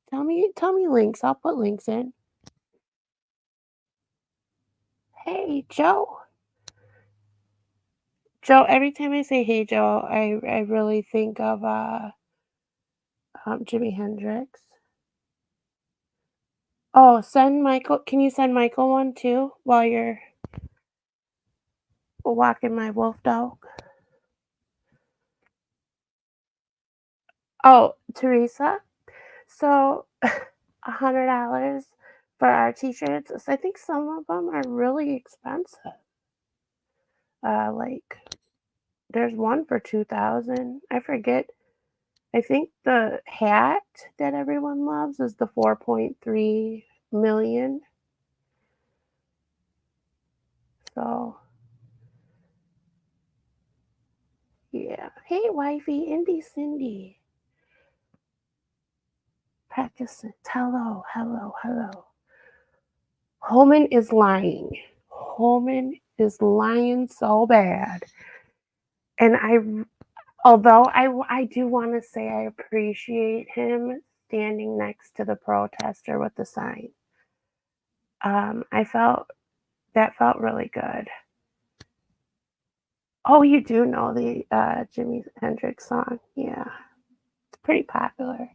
Tell me links. I'll put links in. Hey, Joe. Joe, every time I say hey, Joe, I really think of Jimi Hendrix. Oh, send Michael. Can you send Michael one too while you're walking my wolf dog? Oh, Teresa. So, $100 for our t-shirts. I think some of them are really expensive. Like there's one for $2,000. I forget. I think the hat that everyone loves is the 4.3 million. So, yeah. Hey, wifey, Indy Cindy. Practice it. Hello. Holman is lying. Holman is lying so bad. And although I do want to say I appreciate him standing next to the protester with the sign. That felt really good. Oh, you do know the Jimi Hendrix song? Yeah, it's pretty popular.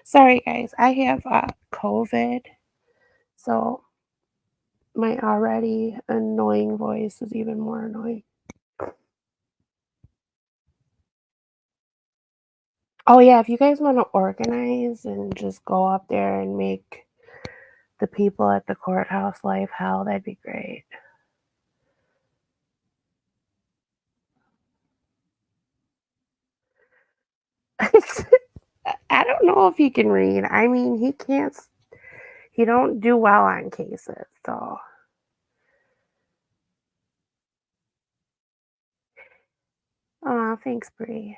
Sorry, guys, I have COVID, so my already annoying voice is even more annoying. Oh yeah, if you guys want to organize and just go up there and make the people at the courthouse life hell, that'd be great. I don't know if he can read. I mean, he don't do well on cases, so. Oh, thanks, Bree.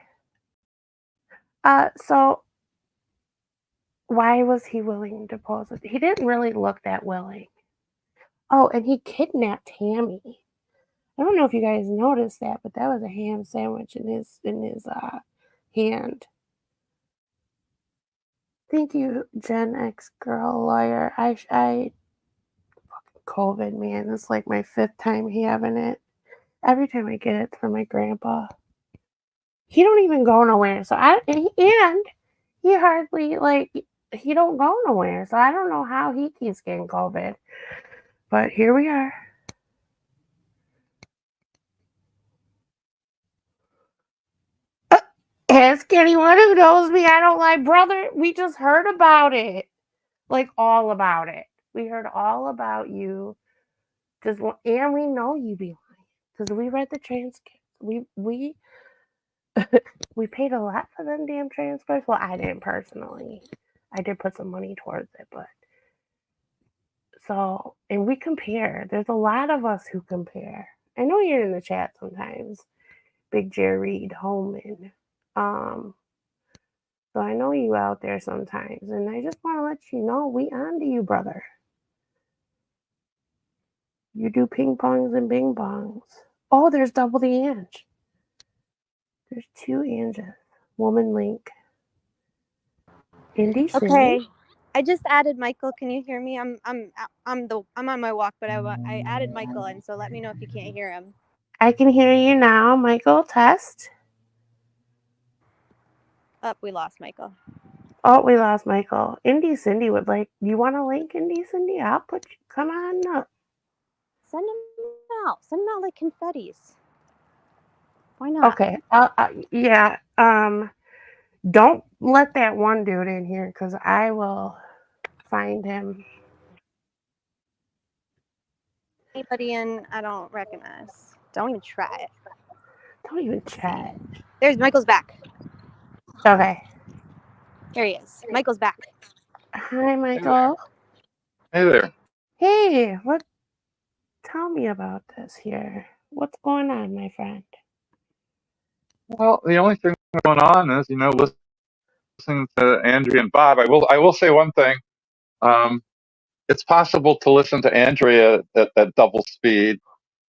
So why was he willing to pose? He didn't really look that willing. Oh, and he kidnapped Tammy. I don't know if you guys noticed that, but that was a ham sandwich in his hand. Thank you, Gen X girl lawyer. I fucking COVID, man. It's like my 5th time having it. Every time I get it, it's from my grandpa. he don't even go nowhere. So and he hardly he don't go nowhere. So I don't know how he keeps getting COVID. But here we are. Ask anyone who knows me. I don't lie, brother. We just heard about it, like all about it. We heard all about you. And we know you be lying because we read the transcripts. We we paid a lot for them damn transcripts. Well, I didn't personally. I did put some money towards it, but so and we compare. There's a lot of us who compare. I know you're in the chat sometimes. Big Jerry Holman. So I know you out there sometimes, and I just want to let you know we on to you, brother. You do ping pongs and bing bongs. Oh, there's double the Ange. There's 2 Anges. Woman link. Indy City. Okay, I just added Michael. Can you hear me? I'm on my walk, but I added Michael, and so let me know if you can't hear him. I can hear you now, Michael. Test. Oh, we lost Michael. Oh, we lost Michael. Indy Cindy would like. You want to link Indy Cindy? I'll put you. Come on up. Send him out. Send him out like confettis. Why not? Okay. Yeah. Don't let that one dude in here because I will find him. Anybody in I don't recognize. Don't even try it. Don't even try. There's Michael's back. Okay. There he is. Michael's back. Hi, Michael. Hey there. Hey, what? Tell me about this here. What's going on, my friend? Well, the only thing going on is, listening to Andrea and Bob. I will say one thing. It's possible to listen to Andrea at double speed.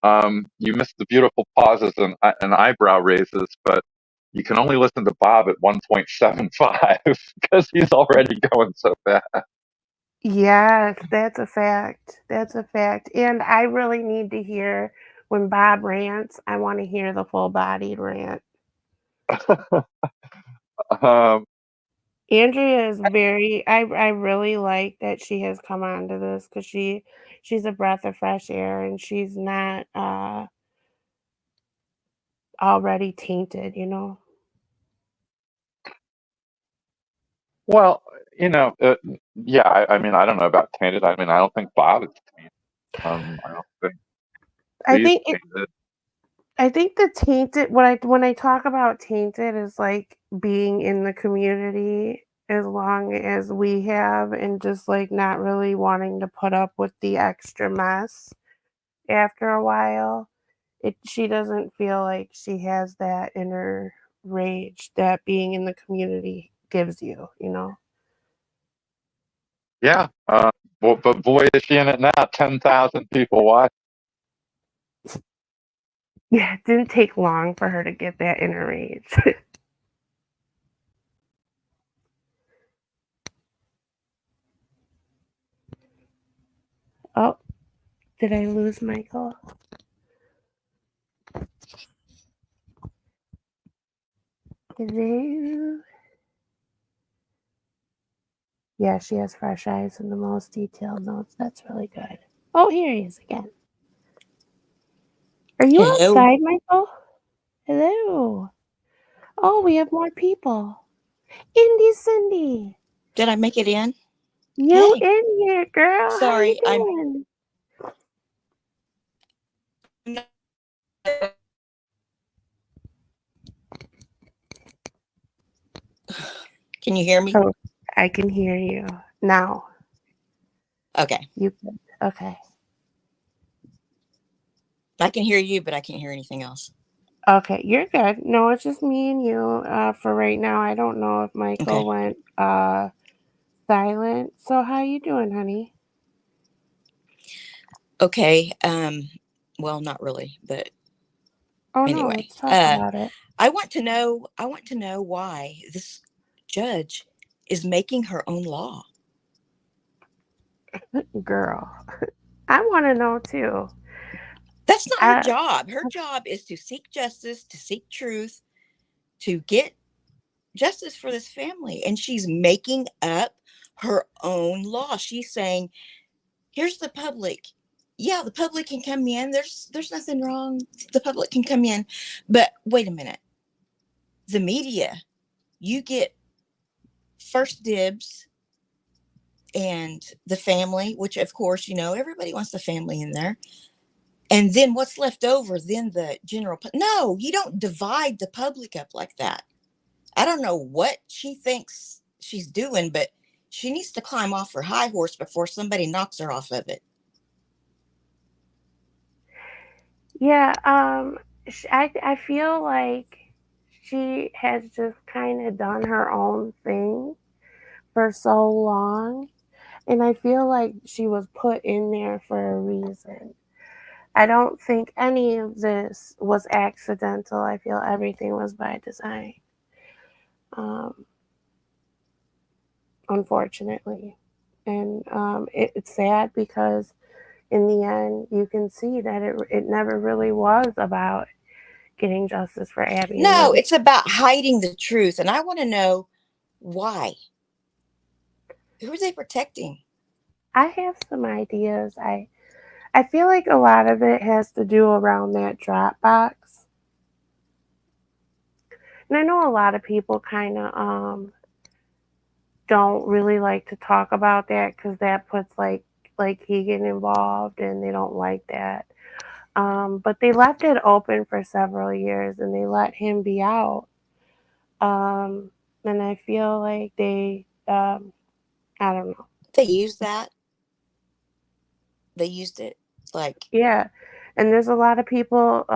You missed the beautiful pauses and eyebrow raises, but you can only listen to Bob at 1.75 because he's already going so fast. Yes, that's a fact. That's a fact. And I really need to hear when Bob rants. I want to hear the full-bodied rant. Andrea is very. I really like that she has come onto this because she's a breath of fresh air and she's not already tainted. Well, yeah. I mean, I don't know about tainted. I mean, I don't think Bob is tainted. I don't think. I think the tainted. When I talk about tainted is like being in the community as long as we have, and just like not really wanting to put up with the extra mess. After a while, she doesn't feel like she has that inner rage that being in the community gives you. Yeah. But boy, is she in it now. 10,000 people watch. Yeah, it didn't take long for her to get that inner rage. Oh, did I lose Michael? Hello? Yeah, she has fresh eyes and the most detailed notes. That's really good. Oh, here he is again. Are you outside, Michael? Hello. Oh, we have more people. Indy Cindy. Did I make it in? You in here, girl. Sorry, how you doing? Can you hear me? Oh, I can hear you now. Okay. You good? Okay. I can hear you, but I can't hear anything else. Okay, you're good. No, it's just me and you for right now. I don't know if Michael went silent. So how you doing, honey? Okay. Well, not really, but anyway. No, let's talk about it. I want to know why this judge is making her own law. Girl, I want to know too. That's not her job. Her job is to seek justice, to seek truth, to get justice for this family. And she's making up her own law. She's saying, here's the public. Yeah, the public can come in. There's nothing wrong. The public can come in. But wait a minute. The media, you get first dibs, and the family, which of course, everybody wants the family in there. And then what's left over, then the general. No, you don't divide the public up like that. I don't know what she thinks she's doing, but she needs to climb off her high horse before somebody knocks her off of it. Yeah, I feel like she has just kind of done her own thing for so long, and I feel like she was put in there for a reason. I don't think any of this was accidental. I feel everything was by design. Unfortunately. And it's sad because in the end, you can see that it never really was about getting justice for Abby. No, it's about hiding the truth. And I want to know why. Who are they protecting? I have some ideas. I feel like a lot of it has to do around that Dropbox. And I know a lot of people kind of don't really like to talk about that because that puts like Keegan involved, and they don't like that. But they left it open for several years, and they let him be out. And I feel like they, I don't know. They used that. They used it. Yeah. And there's a lot of people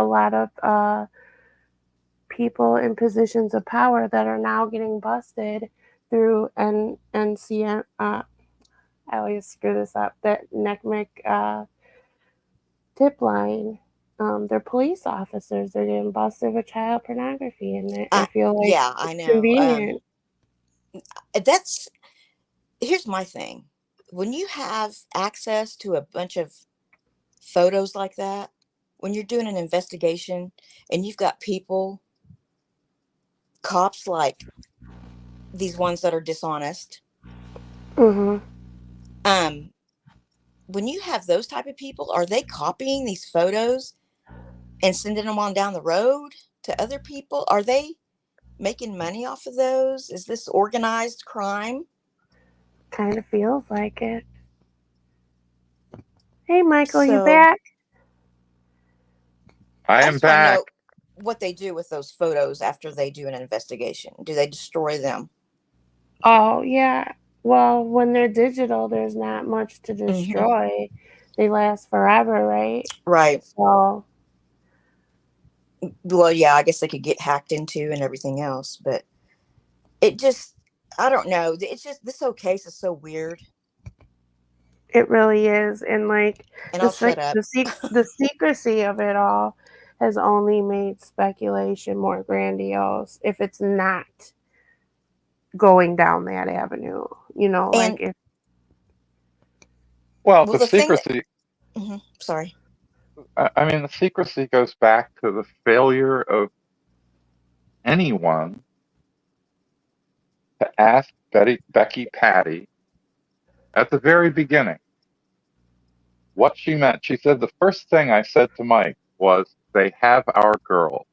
in positions of power that are now getting busted through NCM. I always screw this up. That NCMEC tip line. They're police officers. They're getting busted with child pornography, and I feel like I know. convenient. Here's my thing. When you have access to a bunch of photos like that, when you're doing an investigation and you've got cops like these ones that are dishonest. Mm-hmm. When you have those type of people, are they copying these photos and sending them on down the road to other people? Are they making money off of those? Is this organized crime? Kind of feels like it. Hey, Michael, you back? I am back. Know what they do with those photos after they do an investigation. Do they destroy them? Oh, yeah. Well, when they're digital, there's not much to destroy. Mm-hmm. They last forever, right? Right. So. Well, yeah, I guess they could get hacked into and everything else, but it just, I don't know. It's just, this whole case is so weird. It really is. And I'll shut up. The secrecy of it all has only made speculation more grandiose if it's not going down that avenue, the secrecy. Sorry. I mean, the secrecy goes back to the failure of anyone to ask Becky Patty at the very beginning what she meant. She said, the first thing I said to Mike was, they have our girl.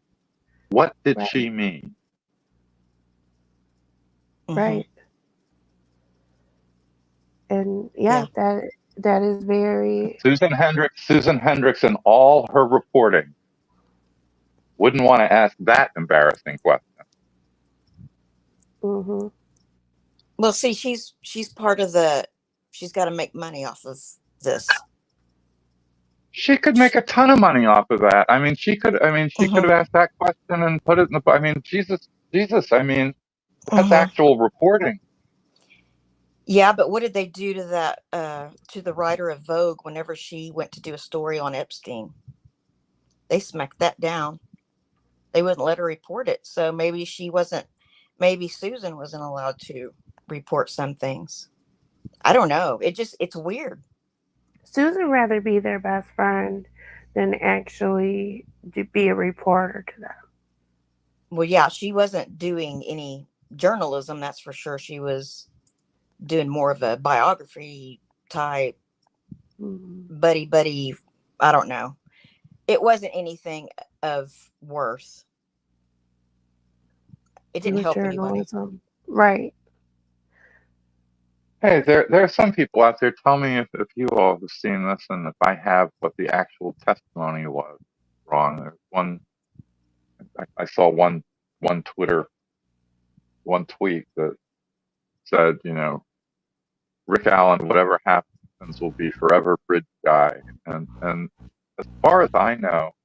What did she mean? Right. And that is very. Susan Hendricks in all her reporting wouldn't want to ask that embarrassing question. Mm-hmm. Well, see, she's part of she's got to make money off of this. She could make a ton of money off of that. I mean, she could have asked that question and put it in the, I mean, Jesus, I mean, that's actual reporting. Yeah, but what did they do to that, to the writer of Vogue whenever she went to do a story on Epstein? They smacked that down. They wouldn't let her report it. So maybe Susan wasn't allowed to report some things. I don't know. It's weird. Susan rather be their best friend than actually be a reporter to them. Well, yeah, she wasn't doing any journalism, that's for sure. She was doing more of a biography type, buddy. I don't know. It wasn't anything of worth. It didn't help anybody. Journalism. Right. Hey, there are some people out there. Tell me if you all have seen this and if I have what the actual testimony was wrong. There's one I saw one tweet that said, Rick Allen, whatever happens will be forever bridge guy. And as far as I know,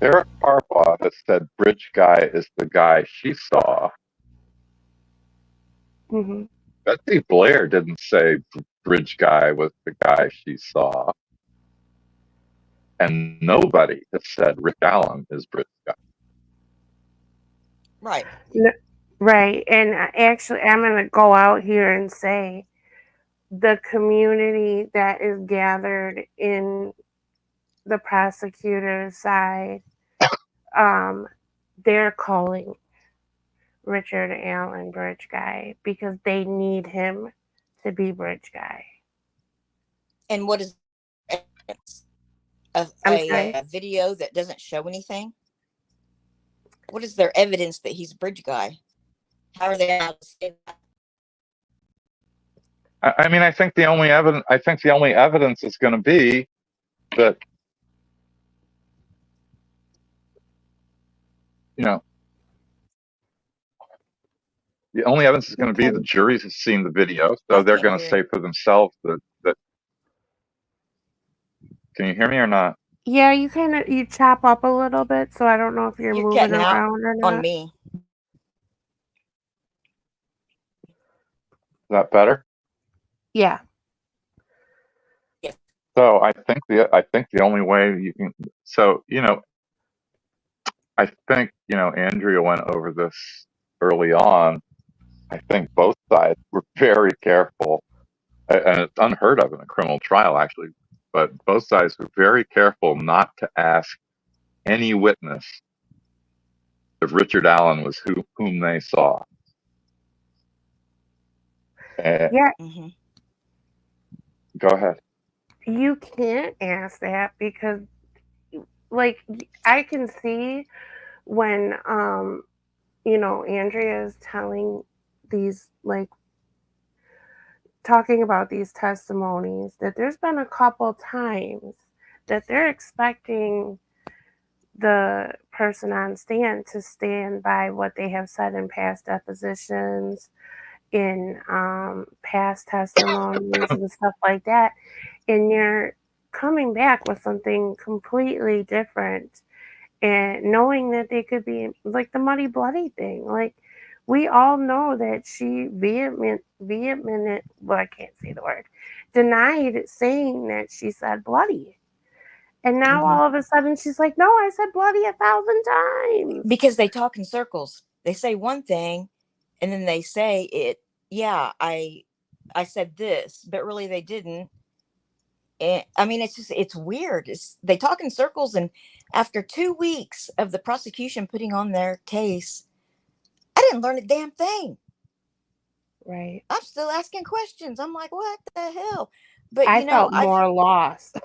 Sarah Harbaugh has said bridge guy is the guy she saw. Mm-hmm. Betsy Blair didn't say bridge guy was the guy she saw. And nobody has said Rick Allen is bridge guy. Right. Right. And actually, I'm going to go out here and say the community that is gathered in the prosecutor's side, they're calling Richard Allen bridge guy because they need him to be bridge guy. And what is a video that doesn't show anything? What is their evidence that he's bridge guy? How are they allowed to say that? I mean, I think the only evidence is going to be that, the only evidence is going to be the juries have seen the video, so they're going to say for themselves that. Can you hear me or not? Yeah, you chop up a little bit, so I don't know if you're moving around or not. On me. Is that better? Yeah. So I think the only way you can. So I think Andrea went over this early on. I think both sides were very careful, and it's unheard of in a criminal trial, actually. But both sides were very careful not to ask any witness if Richard Allen was whom they saw. Yeah. Mm-hmm. Go ahead. You can't ask that because, like, I can see when, Andrea is telling these, like, talking about these testimonies, that there's been a couple times that they're expecting the person on stand to stand by what they have said in past depositions, in past testimonies and stuff like that, and you're coming back with something completely different, and knowing that they could be like the Muddy Bloody thing. Like, we all know that she I can't say the word, denied saying that she said bloody. And now all of a sudden she's like, no, I said bloody 1,000 times. Because they talk in circles. They say one thing and then they say it. Yeah, I said this, but really they didn't. And I mean, it's weird. They talk in circles, and after 2 weeks of the prosecution putting on their case, I didn't learn a damn thing. Right. I'm still asking questions. I'm like, what the hell? But I felt more lost.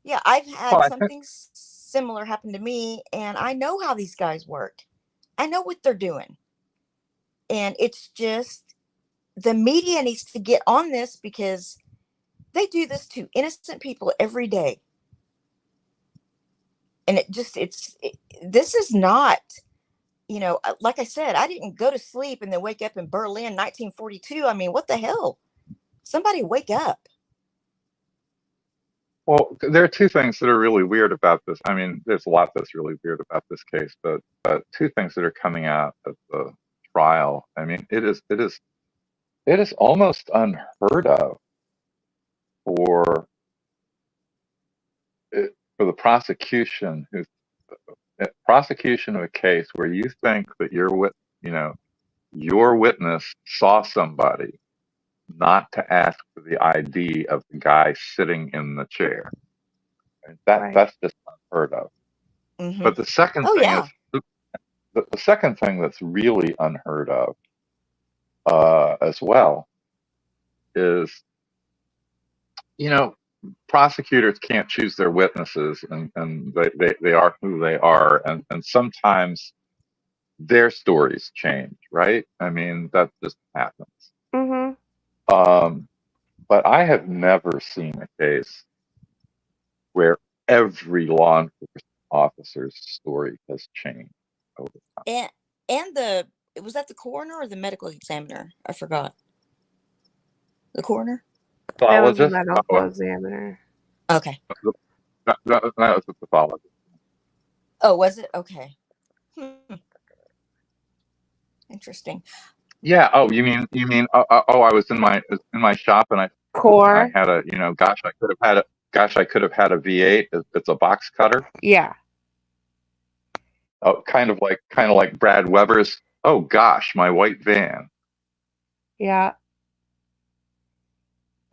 Yeah, I've had something similar happen to me, and I know how these guys work. I know what they're doing. And it's just the media needs to get on this because they do this to innocent people every day. And this is not, like I said, I didn't go to sleep and then wake up in Berlin, 1942. I mean, what the hell? Somebody wake up. Well, there are two things that are really weird about this. I mean, there's a lot that's really weird about this case, but two things that are coming out of the trial. I mean, it is almost unheard of for the prosecution of a case where you think that your witness saw somebody, not to ask for the ID of the guy sitting in the chair. And that's just unheard of. Mm-hmm. But the second thing is the second thing that's really unheard of as well is, prosecutors can't choose their witnesses, and they are who they are, and sometimes their stories change, right? I mean, that just happens. Mm-hmm. But I have never seen a case where every law enforcement officer's story has changed over time. And was that the coroner or the medical examiner? I forgot. The coroner? That was a Pathologist? medical examiner. Okay. That was a pathologist. Oh, was it? Okay. Interesting. Yeah. Oh, you mean? I was in my shop and I Core. had a, gosh, I could have had a V8. It's a box cutter. Yeah. Oh, kind of like Brad Weber's. Oh gosh, my white van. Yeah.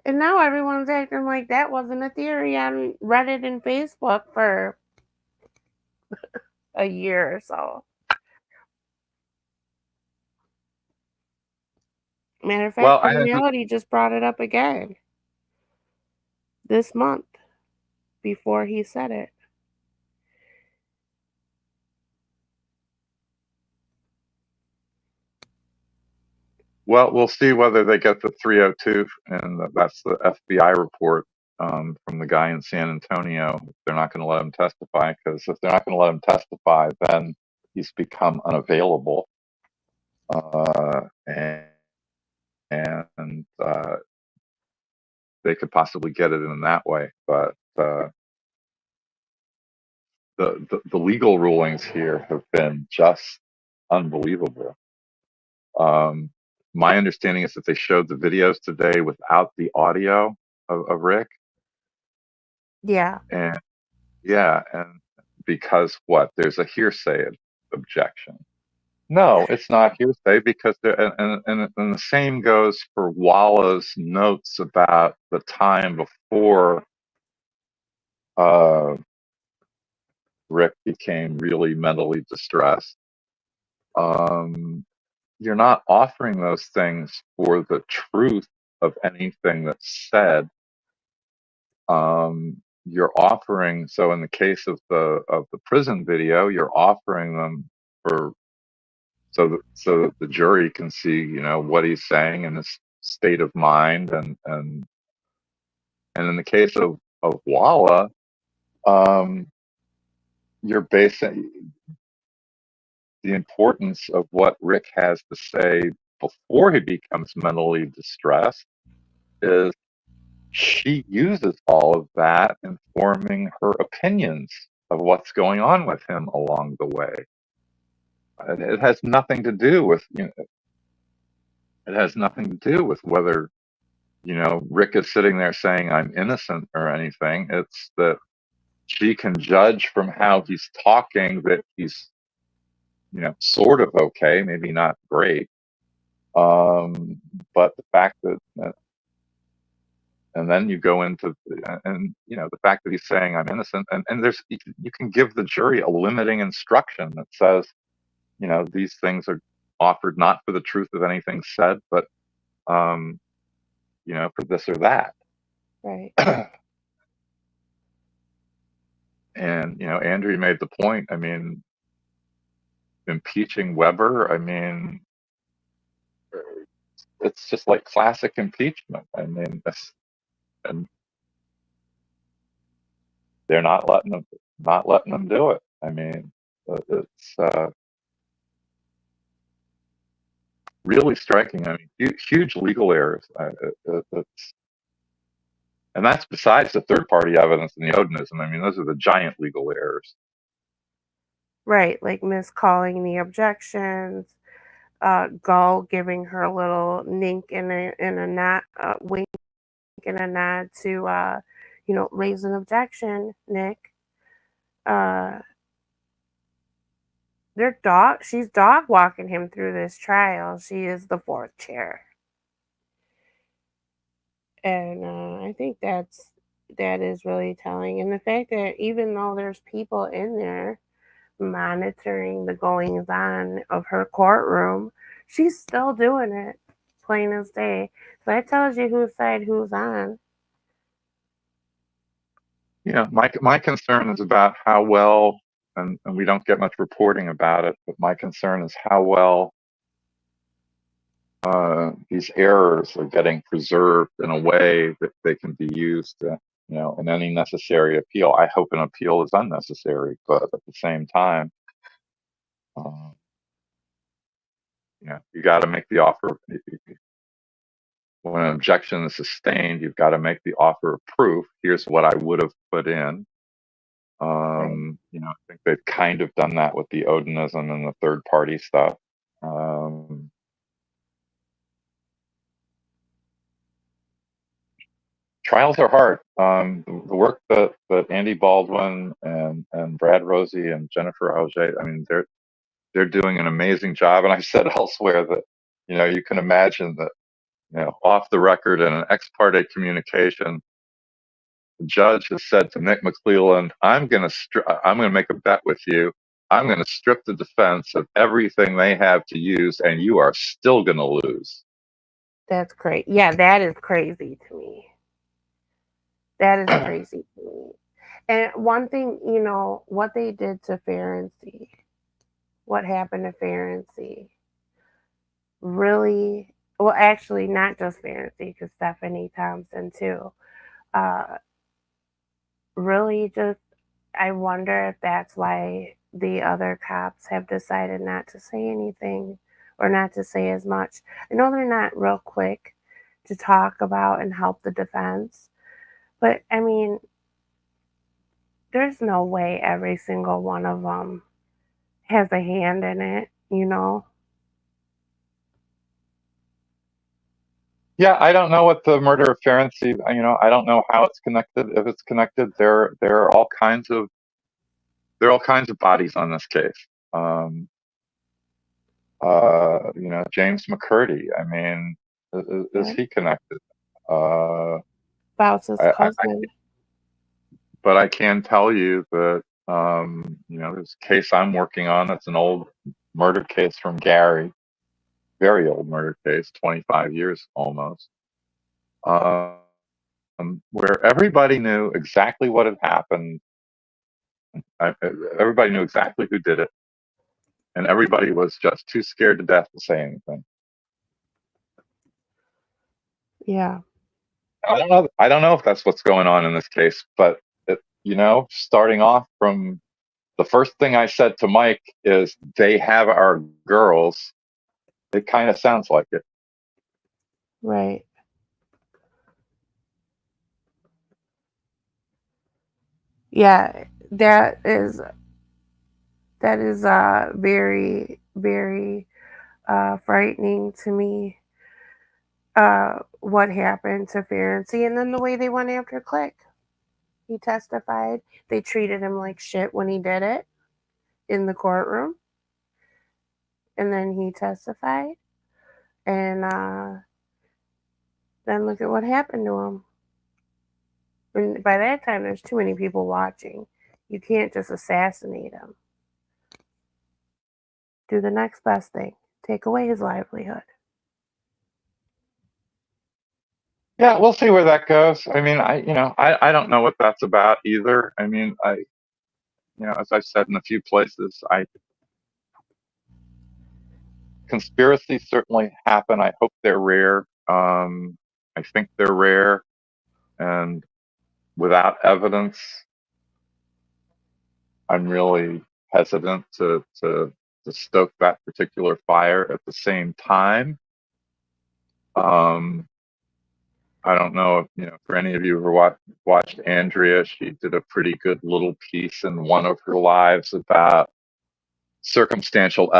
And now everyone's acting like that wasn't a theory on Reddit and Facebook for a year or so. Matter of fact, Criminality just brought it up again this month before he said it. Well, we'll see whether they get the 302, and that's the FBI report from the guy in San Antonio. They're not going to let him testify, because if they're not going to let him testify, then he's become unavailable, and they could possibly get it in that way. But the legal rulings here have been just unbelievable. My understanding is that they showed the videos today without the audio of Rick. Yeah. And yeah, and because what? There's a hearsay objection. No, it's not hearsay, because and the same goes for Walla's notes about the time before Rick became really mentally distressed. You're not offering those things for the truth of anything that's said. You're offering, so in the case of the prison video, you're offering them for so that the jury can see, what he's saying and his state of mind, and in the case of Walla, you're basing the importance of what Rick has to say before he becomes mentally distressed is she uses all of that in forming her opinions of what's going on with him along the way. It has nothing to do with, it has nothing to do with whether, Rick is sitting there saying I'm innocent or anything. It's that she can judge from how he's talking that he's, sort of okay, maybe not great. But the fact that, and then you go into, and the fact that he's saying I'm innocent, and there's, you can give the jury a limiting instruction that says, these things are offered not for the truth of anything said, but for this or that. Right. And Andrea made the point. I mean, impeaching Weber, I mean, it's just like classic impeachment. I mean, and they're not letting them do it. I mean, it's really striking. I mean, huge legal errors. And that's besides the third-party evidence and the Odinism. I mean, those are the giant legal errors. Right, like miscalling the objections, Gull giving her a little wink and a nod to raise an objection, Nick. She's dog walking him through this trial. She is the fourth chair. And I think that is really telling. And the fact that even though there's people in there, monitoring the goings on of her courtroom. She's still doing it, plain as day. So that tells you whose side who's on. Yeah, my concern is about how well, and we don't get much reporting about it, but my concern is how well these errors are getting preserved in a way that they can be used, in any necessary appeal. I hope an appeal is unnecessary, but at the same time, you got to make the offer. When an objection is sustained, you've got to make the offer of proof. Here's what I would have put in. I think they've kind of done that with the Odinism and the third party stuff. Trials are hard. The work that Andy Baldwin and Brad Rosie and Jennifer Auger, I mean, they're doing an amazing job. And I've said elsewhere that, you can imagine that, off the record in an ex parte communication, the judge has said to Nick McClelland, I'm going to make a bet with you. I'm going to strip the defense of everything they have to use, and you are still going to lose. That's great. Yeah, that is crazy to me. That is crazy to me. And one thing, what they did to Ferenczi, what happened to Ferenczi, really, well, actually, not just Ferenczi, because Stephanie Thompson, too. Really just, I wonder if that's why the other cops have decided not to say anything or not to say as much. I know they're not real quick to talk about and help the defense, but I mean, there's no way every single one of them has a hand in it, Yeah, I don't know what the murder of Ferenczi, I don't know how it's connected. If it's connected, there are all kinds of bodies on this case. James McCurdy. I mean, is he connected? Spouse's cousin. But I can tell you that there's a case I'm working on. That's an old murder case from Gary, very old murder case, 25 years almost. Where everybody knew exactly what had happened. Everybody knew exactly who did it, and everybody was just too scared to death to say anything. Yeah. I don't know if that's what's going on in this case, but starting off from the first thing I said to Mike is they have our girls. It kind of sounds like it. Right. Yeah, that is very, very frightening to me. What happened to Ferenczi, and then the way they went after Click. He testified. They treated him like shit when he did it in the courtroom, and then he testified, and then look at what happened to him. And by that time, there's too many people watching. You can't just assassinate him. Do the next best thing. Take away his livelihood. Yeah, we'll see where that goes. I mean, I don't know what that's about either. I mean, as I've said in a few places, conspiracies certainly happen. I hope they're rare. I think they're rare, and without evidence, I'm really hesitant to stoke that particular fire. At the same time, I don't know if for any of you who watched Andrea, she did a pretty good little piece in One of Her Lives about circumstantial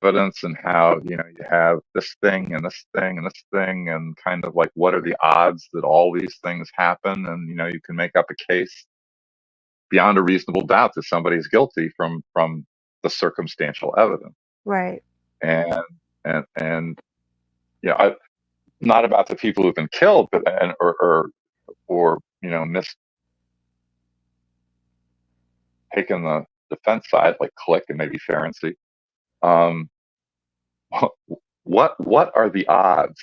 evidence and how you have this thing and this thing and this thing, and kind of like what are the odds that all these things happen, and you can make up a case beyond a reasonable doubt that somebody's guilty from the circumstantial evidence. Right. And not about the people who've been killed, but or taken defense side, like Click and maybe Ferenczi. What are the odds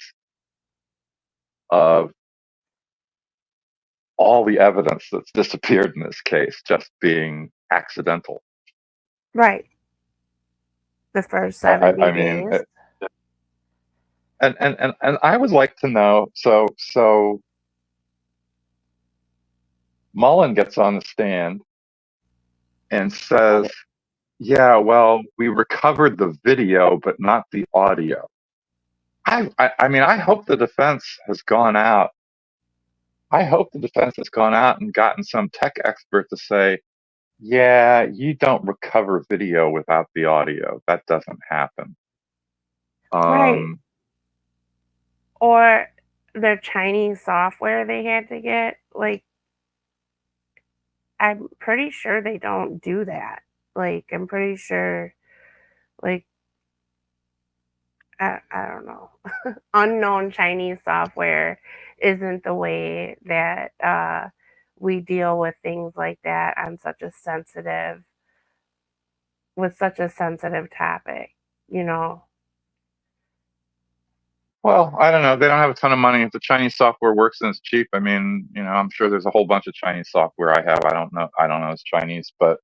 of all the evidence that's disappeared in this case just being accidental? Right. The first 70 I mean, days. and I would like to know. So Mullen gets on the stand and says, "Yeah, well, we recovered the video, but not the audio." I mean, I hope the defense has gone out. I hope the defense has gone out and gotten some tech expert to say, "Yeah, you don't recover video without the audio. That doesn't happen." Right. Or their Chinese software they had to get. Like, I'm pretty sure they don't do that. Like, I'm pretty sure, like, I don't know. Unknown Chinese software isn't the way that we deal with things like that on with such a sensitive topic, you know? Well, I don't know. They don't have a ton of money. If the Chinese software works and it's cheap, I mean, I'm sure there's a whole bunch of Chinese software I have. I don't know it's Chinese, but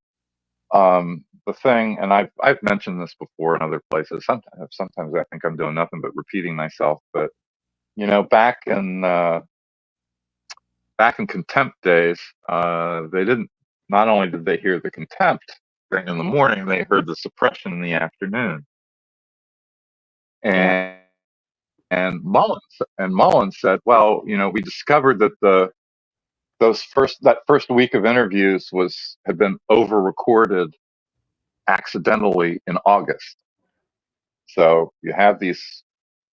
the thing, and I've mentioned this before in other places. Sometimes I think I'm doing nothing but repeating myself. But back in contempt days, they didn't. Not only did they hear the contempt thing in the morning, they heard the suppression in the afternoon. And Mullen said, "Well, we discovered that that first week of interviews had been over recorded accidentally in August. So you have these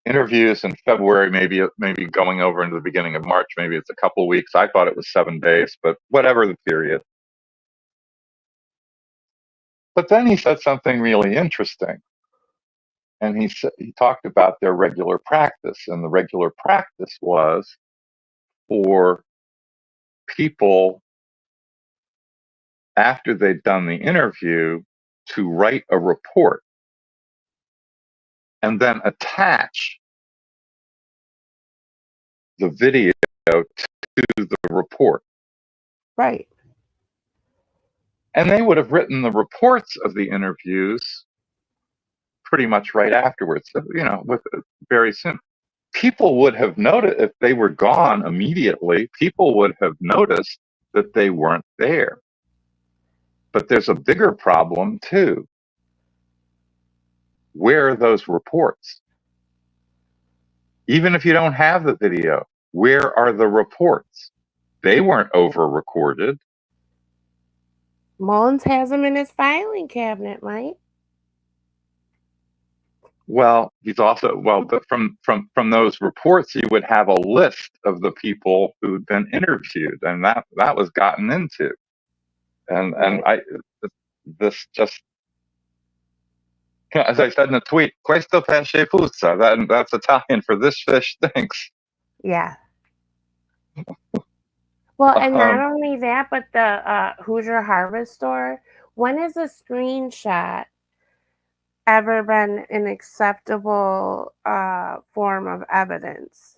interviews in February, maybe going over into the beginning of March, maybe it's a couple weeks. I thought it was 7 days, but whatever the period." But then he said something really interesting. And he talked about their regular practice, and the regular practice was for people, after they'd done the interview, to write a report and then attach the video to the report. Right. And they would have written the reports of the interviews pretty much right afterwards, with very soon. People would have noticed, if they were gone immediately, people would have noticed that they weren't there. But there's a bigger problem too. Where are those reports? Even if you don't have the video, where are the reports? They weren't over recorded. Mullins has them in his filing cabinet, Mike. Well, but from those reports, you would have a list of the people who'd been interviewed, and that was gotten into. And this just, as I said in the tweet, questo pesce puzza. That's Italian for this fish stinks. Yeah. Well, and not only that, but the Hoosier Harvest Store, when has a screenshot ever been an acceptable form of evidence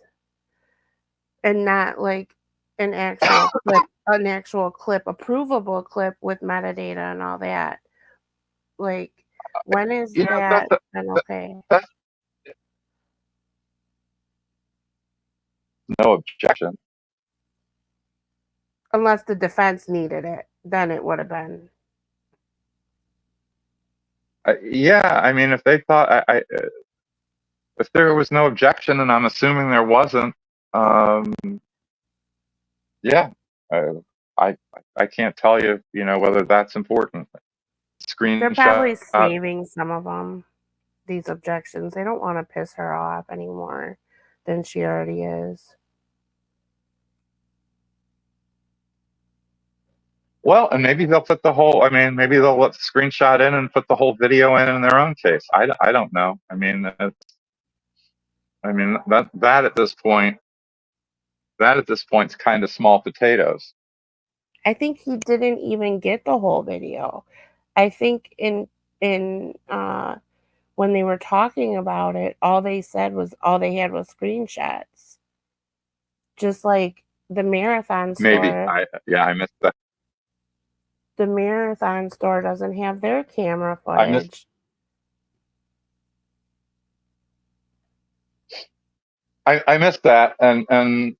and not like an actual clip, a provable clip with metadata and all that? Like, when is that been okay? No objection. Unless the defense needed it, then it would have been. Yeah, I mean, if they thought, if there was no objection, and I'm assuming there wasn't, yeah, I can't tell you, whether that's important. They're probably saving some of them, these objections. They don't want to piss her off any more than she already is. Well, and maybe they'll put maybe they'll let the screenshot in and put the whole video in their own case. I don't know. I mean, that at this point is kind of small potatoes. I think he didn't even get the whole video. I think in when they were talking about it, all they had was screenshots. Just like the Marathon Maybe. store. I missed that. The Marathon store doesn't have their camera I missed. footage. I missed that, and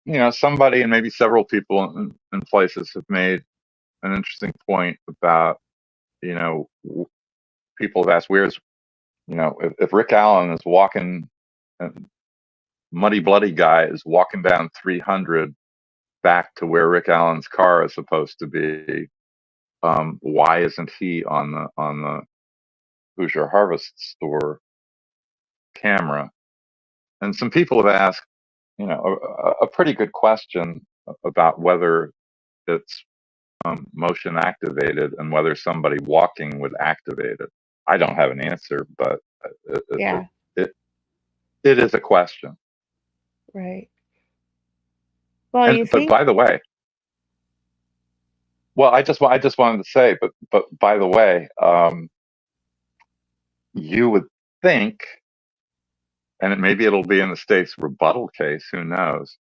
you know, somebody and maybe several people in places have made an interesting point about, you know, people have asked, where's, you know, if Rick Allen is walking, Muddy Bloody Guy is walking down 300 back to where Rick Allen's car is supposed to be, why isn't he on the Hoosier Harvest store camera? And some people have asked, you know, a pretty good question about whether it's motion activated and whether somebody walking would activate it. I don't have an answer, but it is a question. Right. Well, But by the way, well, I just wanted to say, but by the way, you would think, and maybe it'll be in the state's rebuttal case, who knows?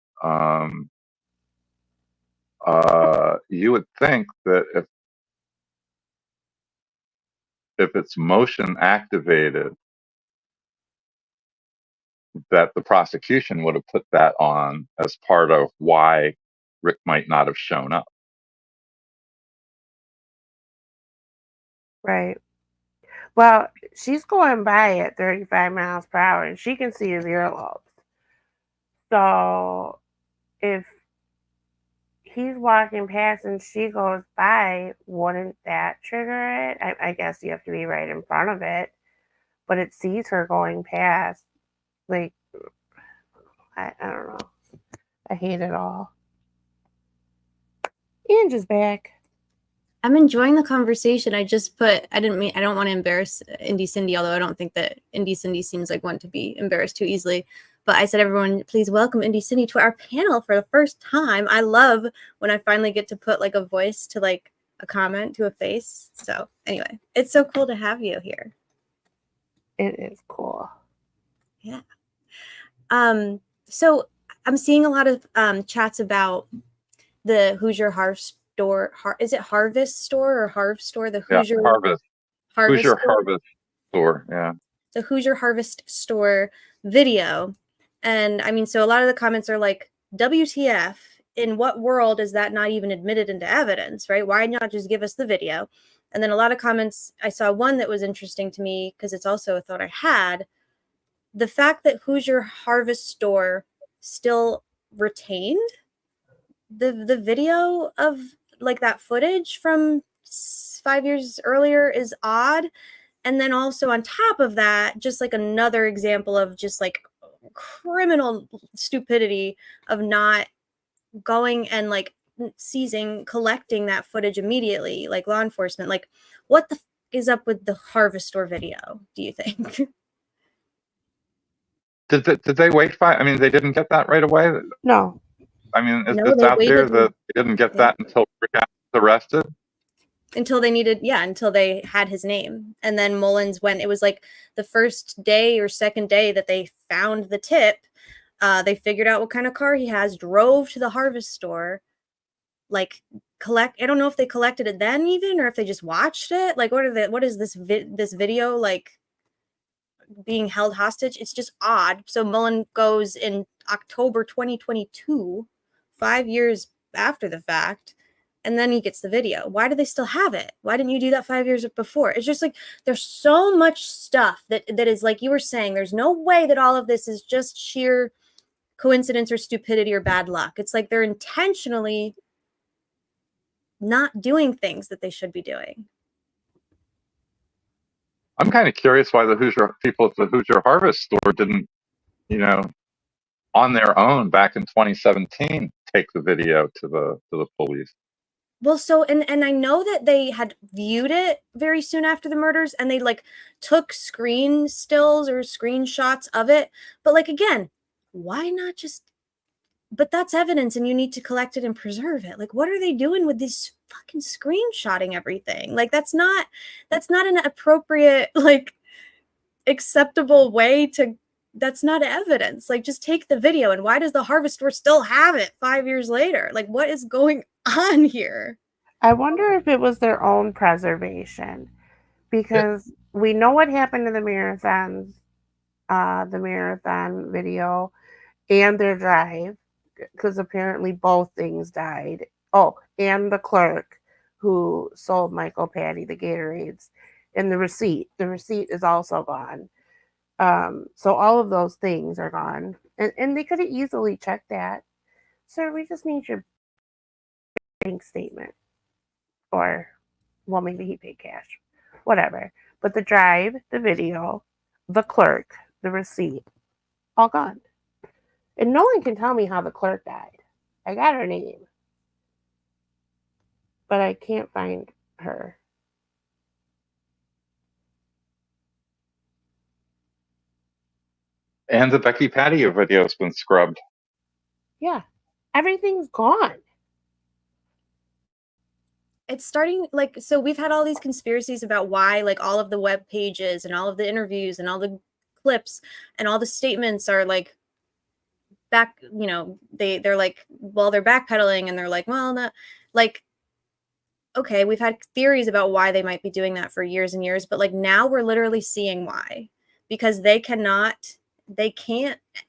You would think that if it's motion activated, that the prosecution would have put that on as part of why Rick might not have shown up. Right. Well, she's going by at 35 miles per hour, and she can see his earlobes. So if he's walking past and she goes by, wouldn't that trigger it? I guess you have to be right in front of it, but it sees her going past. Like, I don't know. I hate it all. Angie's back. I'm enjoying the conversation. I don't want to embarrass Indy Cindy, although I don't think that Indy Cindy seems like one to be embarrassed too easily. But I said, everyone, please welcome Indy Cindy to our panel for the first time. I love when I finally get to put like a voice to like a comment to a face. So anyway, it's so cool to have you here. It is cool. Yeah. So I'm seeing a lot of chats about the Hoosier Harvest store. Is it Harvest store or Harv store? The Hoosier Harvest. Hoosier store? Harvest store. Yeah. The Hoosier Harvest store video. And I mean, so a lot of the comments are like, WTF, in what world is that not even admitted into evidence, right? Why not just give us the video? And then a lot of comments, I saw one that was interesting to me because it's also a thought I had. The fact that Hoosier Harvest store still retained the video of like that footage from 5 years earlier is odd. And then also on top of that, just like another example of just like criminal stupidity of not going and like collecting that footage immediately, like law enforcement. Like, what the is up with the Harvest store video, do you think? Did they wait I mean, they didn't get that right away? No. I mean, it's out there that they didn't get that until Rick was arrested? Until they had his name. And then Mullins, when it was like the first day or second day that they found the tip, they figured out what kind of car he has, drove to the Harvest store, like I don't know if they collected it then even, or if they just watched it. Like, what is this video like being held hostage? It's just odd. So Mullen goes in October 2022, 5 years after the fact, and then he gets the video. Why do they still have it? Why didn't you do that 5 years before? It's just like there's so much stuff that is like you were saying. There's no way that all of this is just sheer coincidence or stupidity or bad luck. It's like they're intentionally not doing things that they should be doing. I'm kind of curious why the Hoosier people at the Hoosier Harvest store didn't, you know, on their own back in 2017 take the video to the police. Well, so and I know that they had viewed it very soon after the murders, and they like took screen stills or screenshots of it. But like again, why not just? But that's evidence, and you need to collect it and preserve it. Like, what are they doing with this fucking screenshotting everything. Like that's not an appropriate, like, acceptable way to, that's not evidence. Like, just take the video. And why does the Harvest Store still have it 5 years later? Like, what is going on here? I wonder if it was their own preservation, because we know what happened to the marathon video and their drive, because apparently both things died. Oh, and the clerk who sold Michael Patty the Gatorades, and the receipt. The receipt is also gone. So all of those things are gone. And they could have easily checked that. Sir, we just need your bank statement. Or, well, maybe he paid cash. Whatever. But the drive, the video, the clerk, the receipt, all gone. And no one can tell me how the clerk died. I got her name, but I can't find her. And the Becky Patio video has been scrubbed. Yeah. Everything's gone. It's starting, like, so we've had all these conspiracies about why, like, all of the web pages and all of the interviews and all the clips and all the statements are like back, you know, they're like, well, they're backpedaling, and they're like, well, not like, okay, we've had theories about why they might be doing that for years and years, but like now we're literally seeing why, because they can't,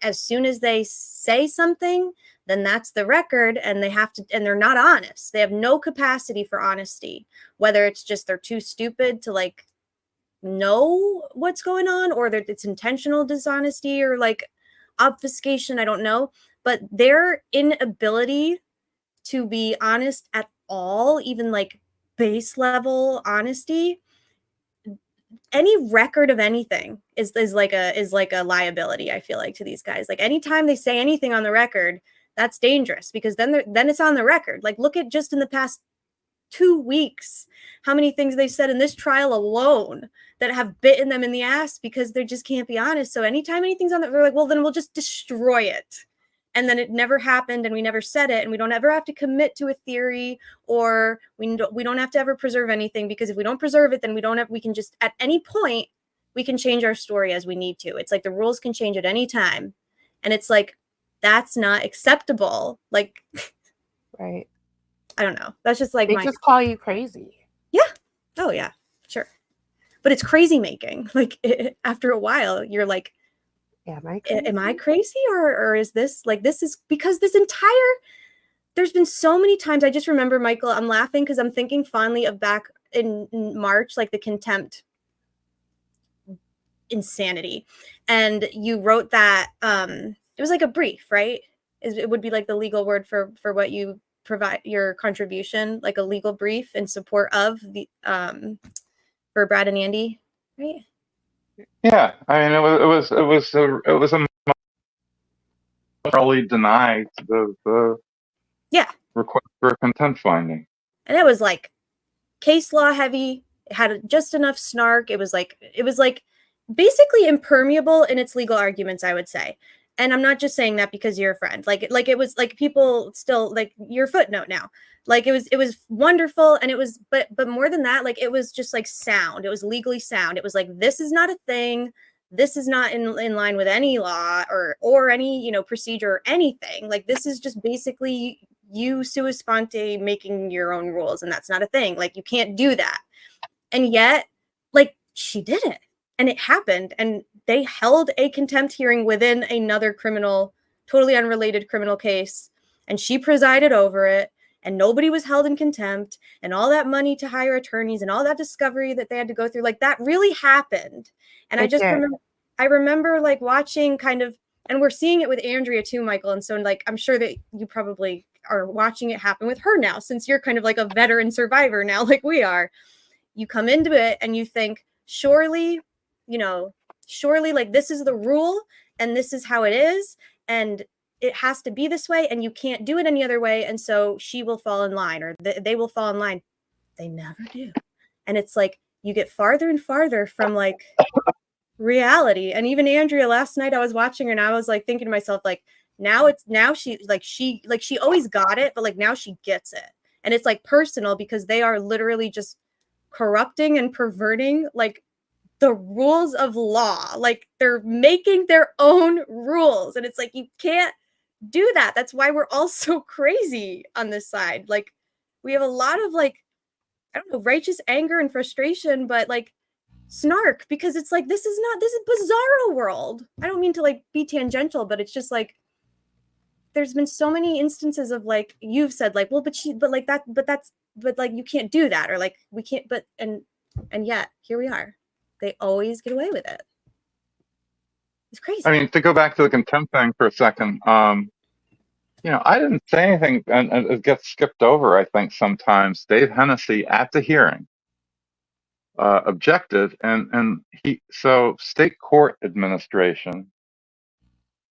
as soon as they say something, then that's the record, and they have to, and they're not honest. They have no capacity for honesty, whether it's just they're too stupid to like know what's going on, or that it's intentional dishonesty or like obfuscation. I don't know, but their inability to be honest at all, even like base level honesty, any record of anything is like a liability, I feel like, to these guys. Like anytime they say anything on the record, that's dangerous, because then it's on the record. Like look at just in the past 2 weeks how many things they said in this trial alone that have bitten them in the ass because they just can't be honest. So anytime anything's on that, they're like, well, then we'll just destroy it. And then it never happened, and we never said it, and we don't ever have to commit to a theory, or we don't have to ever preserve anything, because if we don't preserve it, then we can just, at any point, we can change our story as we need to. It's like the rules can change at any time. And it's like, that's not acceptable. Like, right. I don't know. That's just like they just call you crazy. Yeah. Oh yeah, sure. But it's crazy making. Like after a while, you're like, am I crazy? Or is this like, this is because there's been so many times. I just remember, Michael, I'm laughing because I'm thinking fondly of back in March, like the contempt insanity. And you wrote that, it was like a brief, right? It would be like the legal word for what you provide, your contribution, like a legal brief in support of the, for Brad and Andy, right? Yeah, I mean, it was a morally denied the request for a contempt finding, and it was like case law heavy. It had just enough snark. It was like basically impermeable in its legal arguments, I would say. And I'm not just saying that because you're a friend. Like it was like people still like your footnote now. Like it was wonderful, and it was, but more than that, like it was just like sound. It was legally sound. It was like, this is not a thing. This is not in line with any law or any, you know, procedure or anything. Like this is just basically you sua sponte making your own rules, and that's not a thing. Like you can't do that. And yet, like she did it, and it happened, and they held a contempt hearing within another criminal, totally unrelated criminal case, and she presided over it, and nobody was held in contempt, and all that money to hire attorneys and all that discovery that they had to go through, like that really happened. And I remember like watching kind of, and we're seeing it with Andrea too, Michael. And so like, I'm sure that you probably are watching it happen with her now, since you're kind of like a veteran survivor now, like we are. You come into it and you think, surely like this is the rule and this is how it is, and it has to be this way, and you can't do it any other way. And so she will fall in line, or they will fall in line. They never do. And it's like, you get farther and farther from like reality. And even Andrea, last night I was watching her and I was like thinking to myself, like, now she always got it, but like now she gets it. And it's like personal because they are literally just corrupting and perverting like the rules of law. Like they're making their own rules. And it's like, you can't do that. That's why we're all so crazy on this side. Like we have a lot of like, I don't know, righteous anger and frustration, but like snark, because it's like, this is bizarro world. I don't mean to like be tangential, but it's just like, there's been so many instances of like, you've said like, well, but like, you can't do that. Or like, we can't, and yet here we are. They always get away with it. It's crazy. I mean, to go back to the contempt thing for a second, I didn't say anything, and it gets skipped over, I think, sometimes. Dave Hennessy at the hearing objected, so state court administration,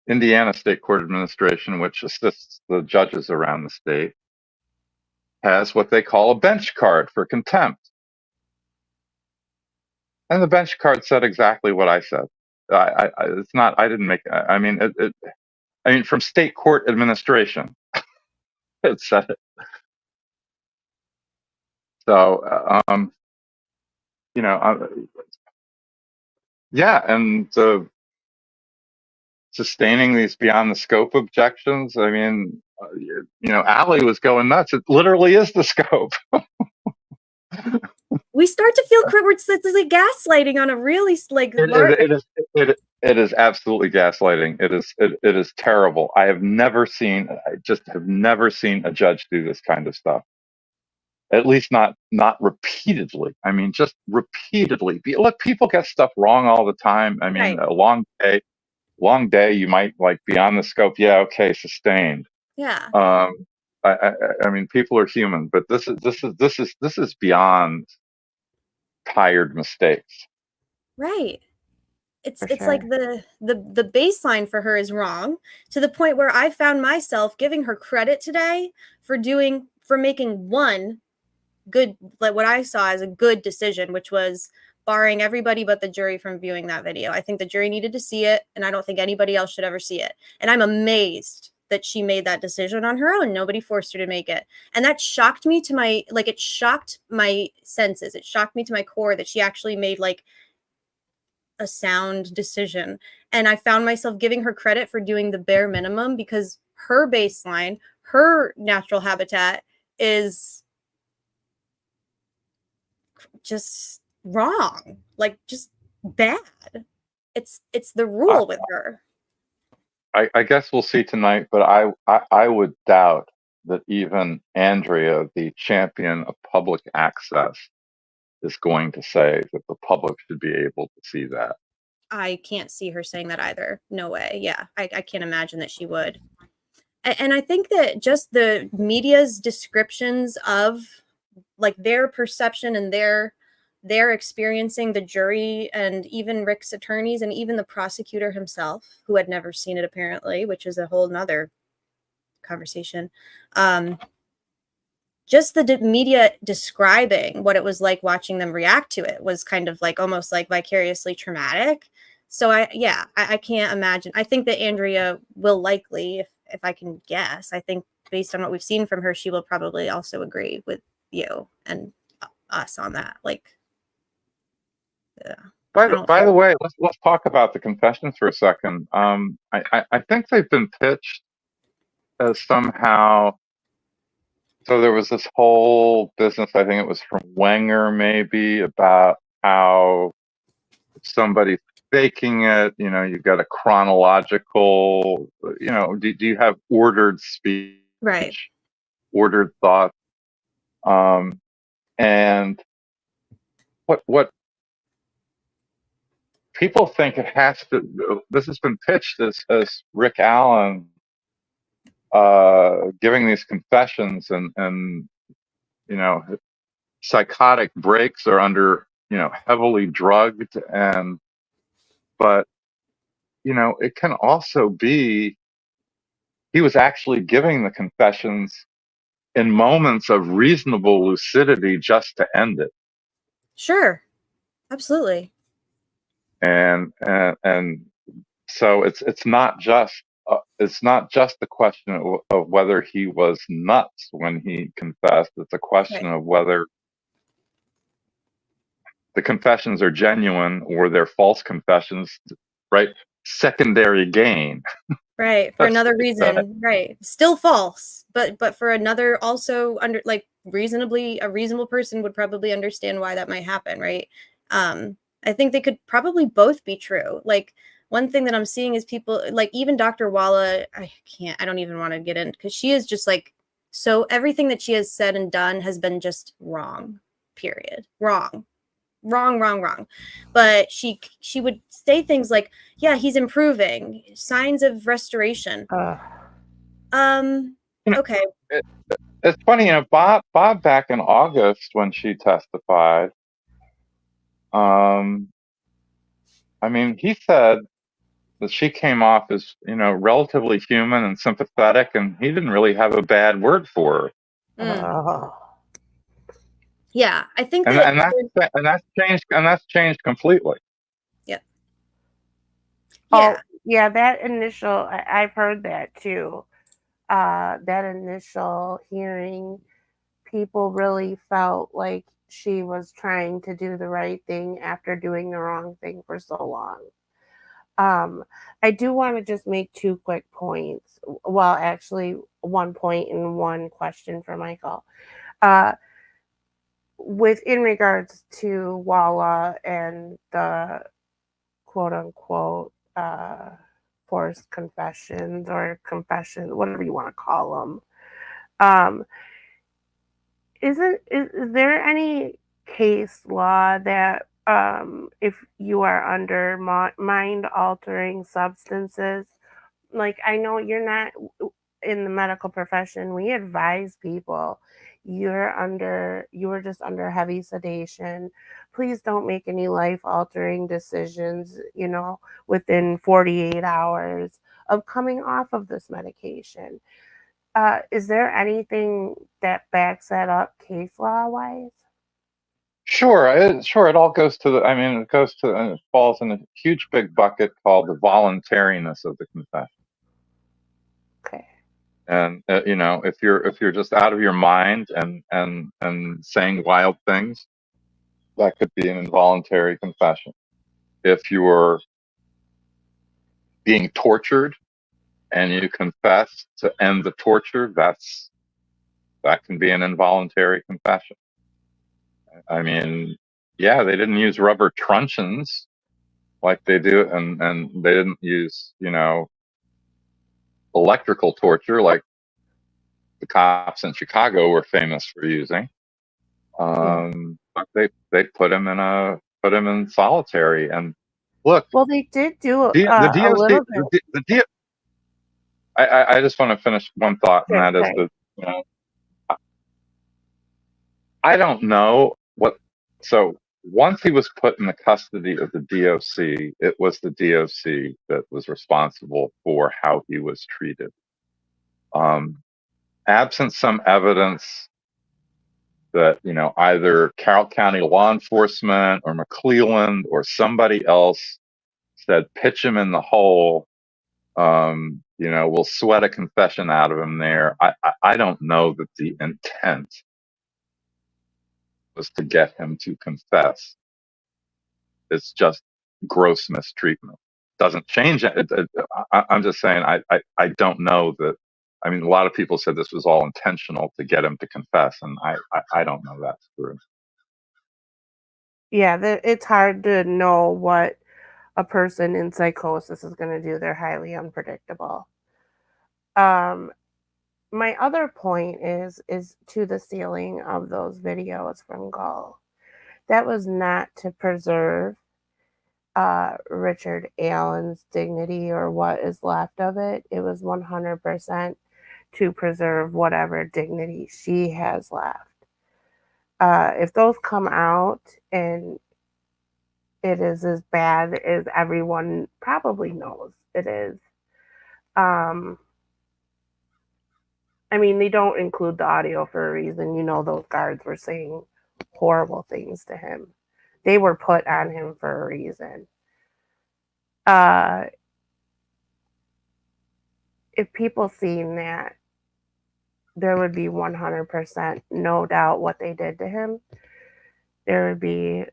Indiana State Court Administration, which assists the judges around the state, has what they call a bench card for contempt. And the bench card said exactly what I said. It's not, I didn't make, I mean, from state court administration, it said it. So, yeah, and sustaining these beyond the scope objections. I mean, Allie was going nuts. It literally is the scope. We start to feel it's like gaslighting on a really like large. It is absolutely gaslighting. It is terrible. I just have never seen a judge do this kind of stuff. At least not repeatedly. I mean, just repeatedly. Look, people get stuff wrong all the time. I mean, right. A long day, you might like beyond the scope. Yeah, okay, sustained. Yeah. I mean, people are human, but this is beyond tired mistakes. Right. It's like the baseline for her is wrong, to the point where I found myself giving her credit today for making one good, like what I saw as a good decision, which was barring everybody but the jury from viewing that video. I think the jury needed to see it, and I don't think anybody else should ever see it. And I'm amazed that she made that decision on her own. Nobody forced her to make it. And that shocked me to it shocked my senses. It shocked me to my core that she actually made like a sound decision. And I found myself giving her credit for doing the bare minimum, because her baseline, her natural habitat is just wrong, like just bad. It's the rule with her. I guess we'll see tonight, but I would doubt that even Andrea, the champion of public access, is going to say that the public should be able to see that. I can't see her saying that either. No way. Yeah, I can't imagine that she would. And I think that just the media's descriptions of like their perception and their experiencing the jury, and even Rick's attorneys, and even the prosecutor himself, who had never seen it apparently, which is a whole nother conversation. Just the media describing what it was like watching them react to it was kind of like almost like vicariously traumatic. So I can't imagine. I think that Andrea will likely, if I can guess, I think based on what we've seen from her, she will probably also agree with you and us on that. Like, yeah. By the way, let's talk about the confessions for a second. I think they've been pitched as somehow. So there was this whole business, I think it was from Wenger maybe, about how somebody's faking it. You've got a chronological. Do you have ordered speech, right? Ordered thought, and what people think it has to. This has been pitched as Rick Allen giving these confessions, and psychotic breaks, are under heavily drugged, but it can also be he was actually giving the confessions in moments of reasonable lucidity just to end it. Sure, absolutely. And so it's not just it's not just a question of whether he was nuts when he confessed. It's a question of whether the confessions are genuine or they're false confessions, right? Secondary gain. Right, for That's another what he said. reason, right. Still false, but for another also under like reasonably a reasonable person would probably understand why that might happen, right? I think they could probably both be true. Like one thing that I'm seeing is people like even Dr. Walla, I don't even want to get in because she is just like so everything that she has said and done has been just wrong. Period. Wrong. But she would say things like, yeah, he's improving, signs of restoration. Okay. It's funny, Bob back in August when she testified, he said that she came off as, relatively human and sympathetic, and he didn't really have a bad word for her. Yeah, I think and that's changed completely. Yeah. Oh, yeah, that initial, I've heard that too. That initial hearing, people really felt like she was trying to do the right thing after doing the wrong thing for so long. I do want to just make 2 quick points. Well, actually, 1 point and 1 question for Michael. In regards to Walla and the quote unquote forced confessions or confession, whatever you want to call them. Is there any case law that if you are under mind altering substances, like I know you're not in the medical profession, we advise people you were just under heavy sedation, please don't make any life altering decisions, within 48 hours of coming off of this medication. Is there anything that backs that up case law wise? Sure. It all goes to it falls in a huge big bucket called the voluntariness of the confession. Okay. And if you're just out of your mind and saying wild things, that could be an involuntary confession. If you're being tortured and you confess to end the torture, that can be an involuntary confession. Yeah, they didn't use rubber truncheons like they do, and they didn't use, electrical torture like the cops in Chicago were famous for using. But they put him in solitary. And look, well, they did do the a DOC, little bit. I just want to finish one thought, and that is that I don't know what. So once he was put in the custody of the DOC, it was the DOC that was responsible for how he was treated. Absent some evidence that, either Carroll County law enforcement or McClelland or somebody else said, pitch him in the hole, we'll sweat a confession out of him there. I don't know that the intent was to get him to confess. It's just gross mistreatment. Doesn't change it. I'm just saying, I don't know that. A lot of people said this was all intentional to get him to confess, and I don't know that's true. Yeah, it's hard to know what a person in psychosis is going to do. They're highly unpredictable. My other point is to the ceiling of those videos from Gull. That was not to preserve Richard Allen's dignity or what is left of it. It was 100% to preserve whatever dignity she has left. If those come out and it is as bad as everyone probably knows it is, they don't include the audio for a reason. Those guards were saying horrible things to him. They were put on him for a reason. if people seen that, there would be 100% no doubt what they did to him. There would be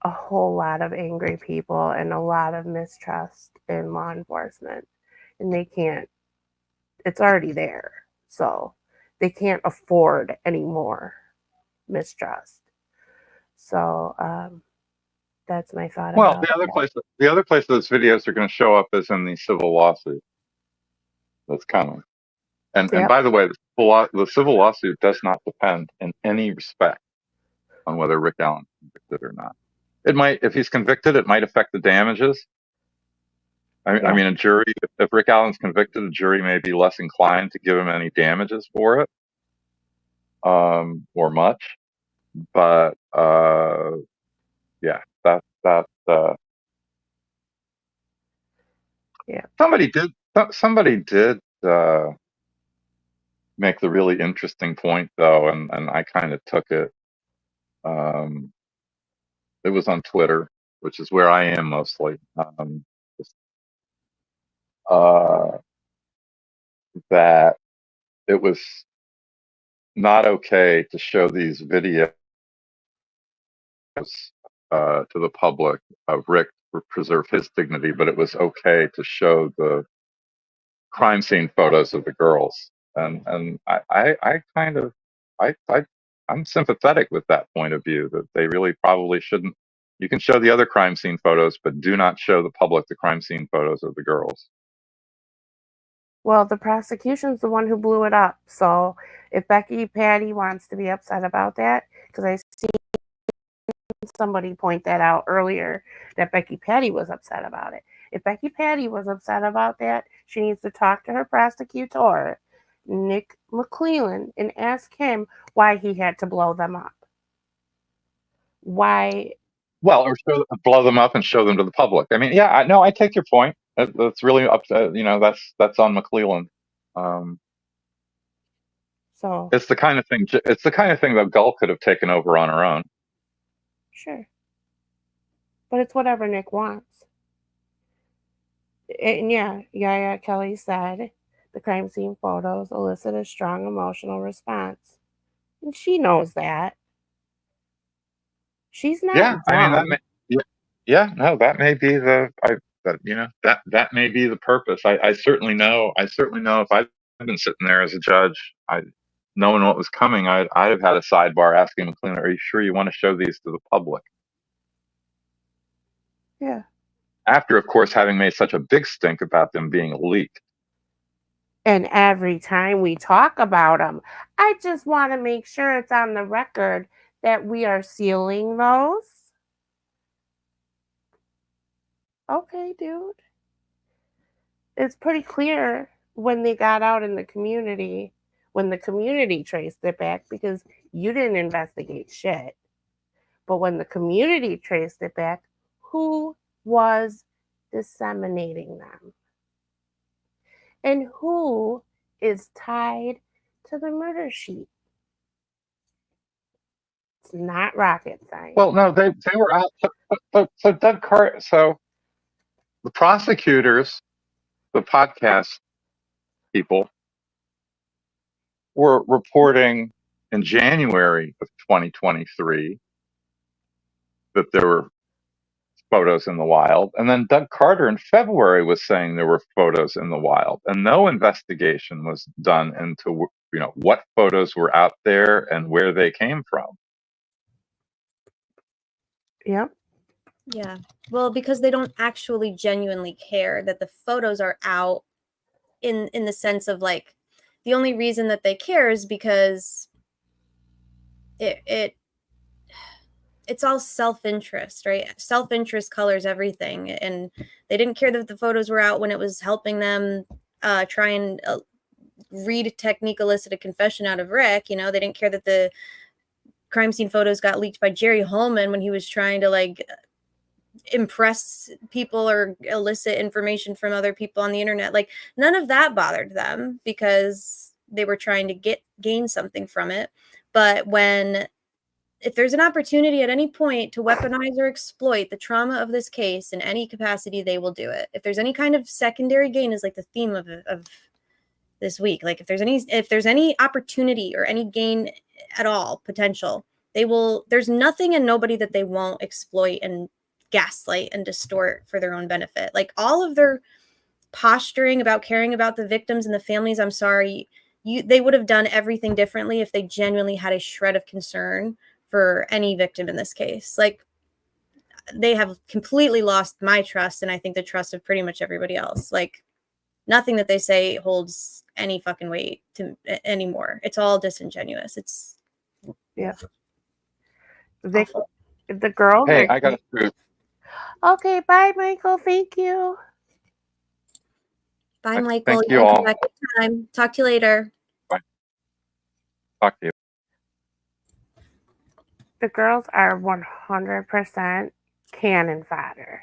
a whole lot of angry people and a lot of mistrust in law enforcement. And they can't, it's already there. So they can't afford any more mistrust. So that's my thought Well, about the other place those videos are going to show up is in the civil lawsuit that's coming. And by the way, the civil lawsuit does not depend in any respect on whether Rick Allen's convicted or not. It might, if he's convicted, it might affect the damages. I mean, a jury, if Rick Allen's convicted, a jury may be less inclined to give him any damages for it, or much. But yeah, somebody did make the really interesting point though, and I kind of took it. It was on Twitter, which is where I am mostly. That it was not okay to show these videos to the public of Rick to preserve his dignity, but it was okay to show the crime scene photos of the girls. And I kind of I'm sympathetic with that point of view, that they really probably shouldn't. You can show the other crime scene photos, but do not show the public the crime scene photos of the girls. Well, the prosecution's the one who blew it up. So if Becky Patty wants to be upset about that, because I see somebody point that out earlier, that Becky Patty was upset about it. If Becky Patty was upset about that, she needs to talk to her prosecutor, Nick McClellan, and ask him why he had to blow them up. Why? Well, or blow them up and show them to the public. I mean, yeah, I take your point. That's really up to, that's on McClellan. So it's the kind of thing that Gull could have taken over on her own. Sure. But it's whatever Nick wants. And yeah, Kelly said the crime scene photos elicit a strong emotional response. And she knows that. She's not Yeah, dumb. I mean, that may be that may be the purpose. I certainly know if I'd been sitting there as a judge, knowing what was coming, I'd have had a sidebar asking McClellan, "Are you sure you want to show these to the public?" Yeah. After, of course, having made such a big stink about them being leaked. And every time we talk about them, I just want to make sure it's on the record that we are sealing those. Okay, dude. It's pretty clear when they got out in the community, when the community traced it back, because you didn't investigate shit. But when the community traced it back, who was disseminating them? And who is tied to the murder sheet? It's not rocket science. Well, no, they were out. So Doug Carter, so the prosecutors, the podcast people, were reporting in January of 2023 that there were photos in the wild. And then Doug Carter in February was saying there were photos in the wild, and no investigation was done into, what photos were out there and where they came from. Yep. Yeah. Well, because they don't actually genuinely care that the photos are out in the sense of like, the only reason that they care is because it's all self-interest, right? Self-interest colors everything. And they didn't care that the photos were out when it was helping them try and read a technique, elicit a confession out of Rick. They didn't care that the crime scene photos got leaked by Jerry Holman when he was trying to like impress people or elicit information from other people on the internet. Like, none of that bothered them because they were trying to gain something from it. But when if there's an opportunity at any point to weaponize or exploit the trauma of this case in any capacity, they will do it. If there's any kind of secondary gain, is like the theme of this week. Like if there's any opportunity or any gain at all potential, they will. There's nothing and nobody that they won't exploit and gaslight and distort for their own benefit. Like all of their posturing about caring about the victims and the families, I'm sorry, they would have done everything differently if they genuinely had a shred of concern for any victim in this case. Like they have completely lost my trust, and I think the trust of pretty much everybody else. Like nothing that they say holds any fucking weight to anymore. It's all disingenuous. It's the girls. Hey, I got to. Okay, bye, Michael. Thank you. Bye, Michael. Thank you all. Come back anytime. Talk to you later. Bye. Talk to you. The girls are 100% cannon fodder.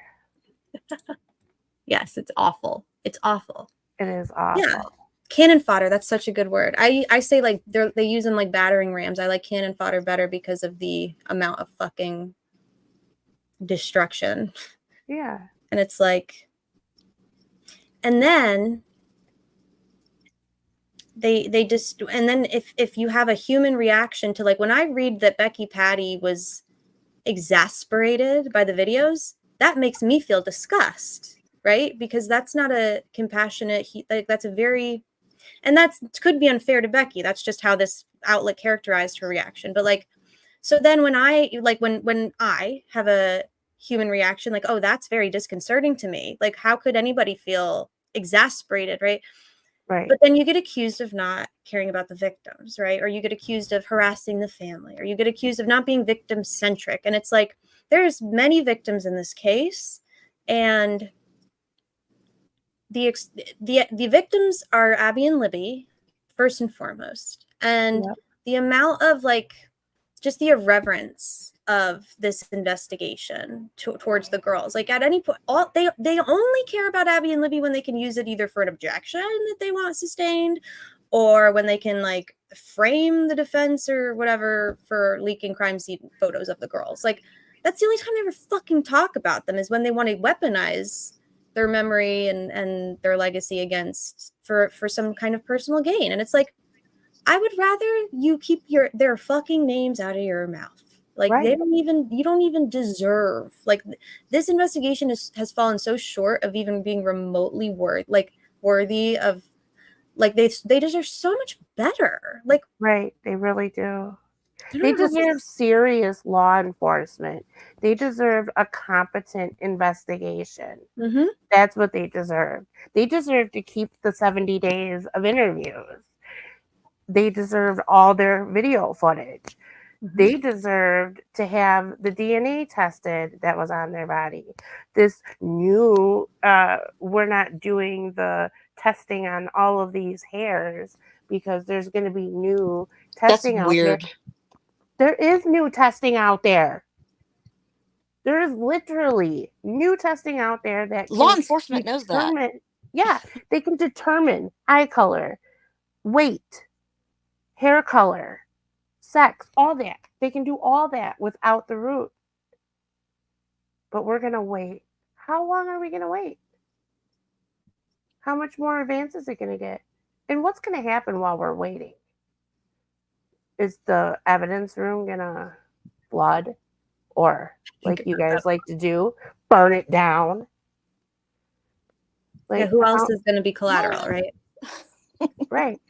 Yes, it's awful. It's awful. It is awful. Yeah. Cannon fodder, that's such a good word. I say like they use them like battering rams. I like cannon fodder better because of the amount of fucking destruction. Yeah. And it's like, and then they just, and then if you have a human reaction to, like, when I read that Becky Patty was exasperated by the videos, that makes me feel disgust, right? Because that's not a compassionate, like that's a very, and that could be unfair to Becky. That's just how this outlet characterized her reaction. But like, so then when I have a human reaction, like, oh, that's very disconcerting to me. Like, how could anybody feel exasperated, right? Right. But then you get accused of not caring about the victims, right? Or you get accused of harassing the family, or you get accused of not being victim centric. And it's like, there's many victims in this case, and the victims are Abby and Libby, first and foremost. And the amount of like just the irreverence of this investigation towards the girls, like at any point, they only care about Abby and Libby when they can use it either for an objection that they want sustained, or when they can like frame the defense or whatever for leaking crime scene photos of the girls. Like that's the only time they ever fucking talk about them, is when they want to weaponize their memory and their legacy against for some kind of personal gain. And it's like, I would rather you keep their fucking names out of your mouth. Like you don't even deserve, like this investigation has fallen so short of even being remotely worthy of, like they deserve so much better. Like right, they really do. They deserve serious law enforcement. They deserve a competent investigation. Mm-hmm. That's what they deserve. They deserve to keep the 70 days of interviews. They deserved all their video footage. Mm-hmm. They deserved to have the DNA tested that was on their body. This new, we're not doing the testing on all of these hairs because there's going to be new testing out there. There is new testing out there. There is literally new testing out there that law enforcement knows that. Yeah, they can determine eye color, weight, hair color, sex, all that. They can do all that without the root. But we're going to wait. How long are we going to wait? How much more advanced is it going to get? And what's going to happen while we're waiting? Is the evidence room going to flood? Or, like you guys like to do, burn it down? Like, yeah, who else is going to be collateral, right? Right.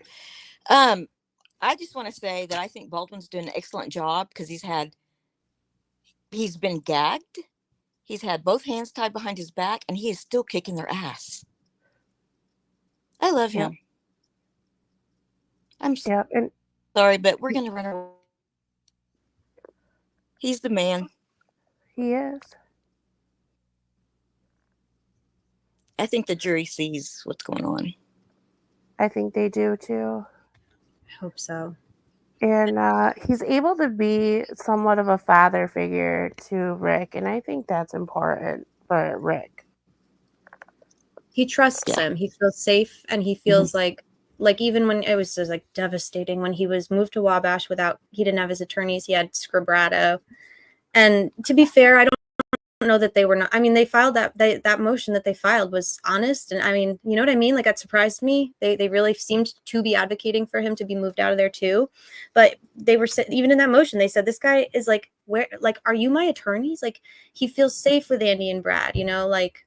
I just want to say that I think Baldwin's doing an excellent job because he's been gagged. He's had both hands tied behind his back, and he is still kicking their ass. I love him. Yep. I'm sorry, but we're going to run around. He's the man. He is. I think the jury sees what's going on. I think they do too. I hope so. And he's able to be somewhat of a father figure to Rick, and I think that's important for Rick. He trusts him. He feels safe, and he feels like Like, even when it was just, like, devastating when he was moved to Wabash he didn't have his attorneys, he had Scribrato. And to be fair, I don't know that they were not, I mean, they filed that motion that they filed was honest. And I mean, you know what I mean? Like, that surprised me. They really seemed to be advocating for him to be moved out of there too. But they were, even in that motion, they said, this guy is like, where, like, are you my attorneys? Like, he feels safe with Andy and Brad, you know, like,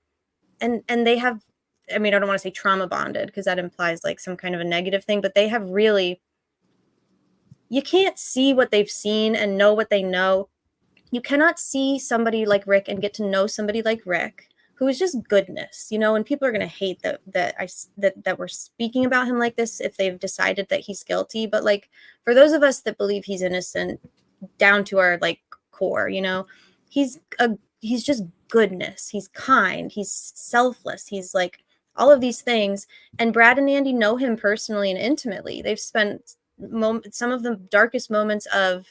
and they have, I mean, I don't want to say trauma bonded because that implies like some kind of a negative thing, but they have really, you can't see what they've seen and know what they know. You cannot see somebody like Rick and get to know somebody like Rick, who is just goodness, you know, and people are going to hate that we're speaking about him like this if they've decided that he's guilty. But like, for those of us that believe he's innocent down to our like core, you know, he's just goodness. He's kind. He's selfless. He's like all of these things. And Brad and Andy know him personally and intimately. They've spent some of the darkest moments of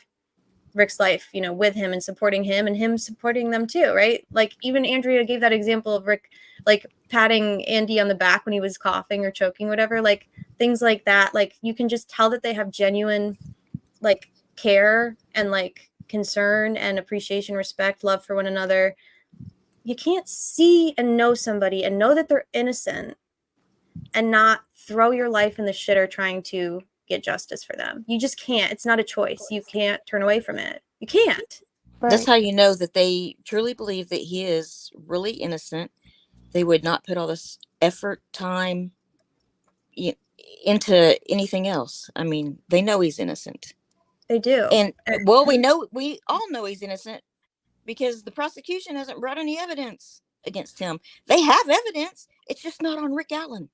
Rick's life, you know, with him and supporting him and him supporting them too, right? Like, even Andrea gave that example of Rick, like, patting Andy on the back when he was coughing or choking, whatever, like, things like that. Like, you can just tell that they have genuine, like, care and, like, concern and appreciation, respect, love for one another. You can't see and know somebody and know that they're innocent and not throw your life in the shitter trying to get justice for them. You just can't. It's not a choice. You can't turn away from it. You can't. That's how you know that they truly believe that he is really innocent. They would not put all this effort, time into anything else. I mean, they know he's innocent. They do. And well, we all know he's innocent because the prosecution hasn't brought any evidence against him. They have evidence. It's just not on Rick Allen.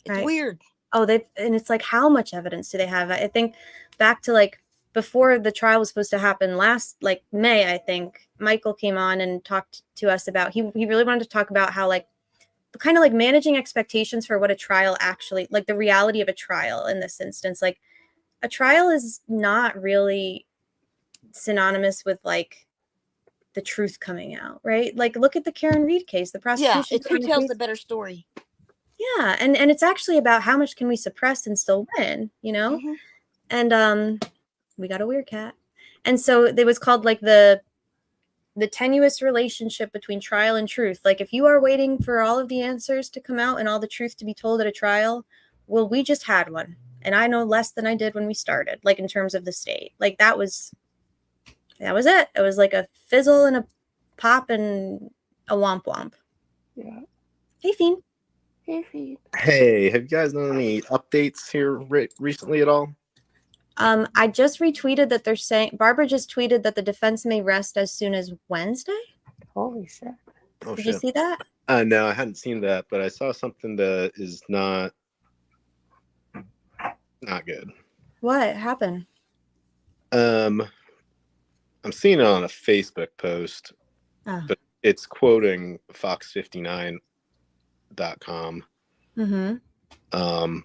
It's weird. Oh, and it's like, how much evidence do they have? I think back to like before the trial was supposed to happen last, like May, I think Michael came on and talked to us about, he really wanted to talk about how like kind of like managing expectations for what a trial actually, like the reality of a trial in this instance. Like, a trial is not really synonymous with like the truth coming out, right? Like, look at the Karen Reed case, the prosecution. Yeah, it's who tells the better story. Yeah, and it's actually about how much can we suppress and still win, you know? Mm-hmm. And we got a weird cat. And so it was called like the tenuous relationship between trial and truth. Like, if you are waiting for all of the answers to come out and all the truth to be told at a trial, well, we just had one. And I know less than I did when we started, like in terms of the state. Like, that was it. It was like a fizzle and a pop and a womp womp. Yeah. Hey, Fiend. Hey, have you guys done any updates here recently at all? I just retweeted that they're saying, Barbara just tweeted that the defense may rest as soon as Wednesday. Holy shit. Oh, Did you see that? No, I hadn't seen that, but I saw something that is not good. What happened? I'm seeing it on a Facebook post, but it's quoting Fox59.com. Mm-hmm.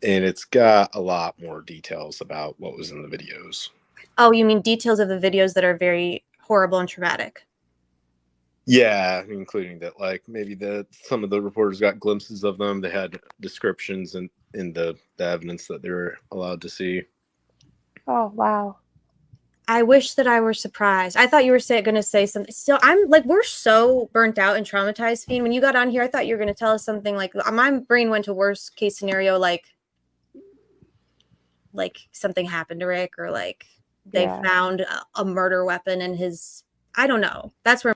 And it's got a lot more details about what was in the videos. Oh, you mean details of the videos that are very horrible and traumatic? Yeah, including that, like maybe some of the reporters got glimpses of them. They had descriptions in the evidence that they were allowed to see. Oh, wow. I wish that I were surprised. I thought you were going to say something. Still, I'm like, we're so burnt out and traumatized, Fiend. When you got on here, I thought you were going to tell us something like, my brain went to worst case scenario, like something happened to Rick, or like they found a murder weapon in his, I don't know. That's where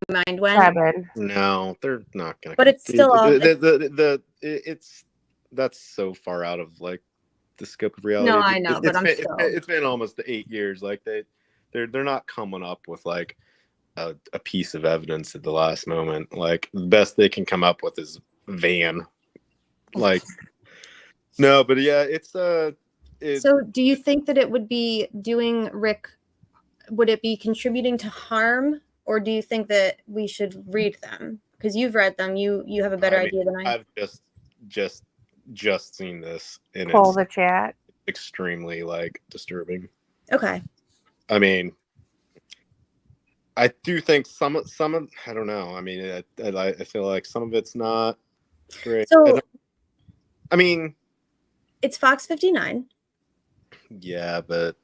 my mind went. No, they're not going to. But it's still all. That's so far out of like the scope of reality. No, I know, but it's been almost 8 years. Like they're not coming up with like a piece of evidence at the last moment. Like, the best they can come up with is van. Like, no, but yeah, it's So do you think that it would be doing Rick, would it be contributing to harm, or do you think that we should read them? Because you've read them, you have a better idea than I have. I've just seen this, and Pull the chat. Extremely like disturbing. Okay. I mean, I do think some of I don't know. I mean, I feel like some of it's not great. So I mean, It's Fox 59. yeah, but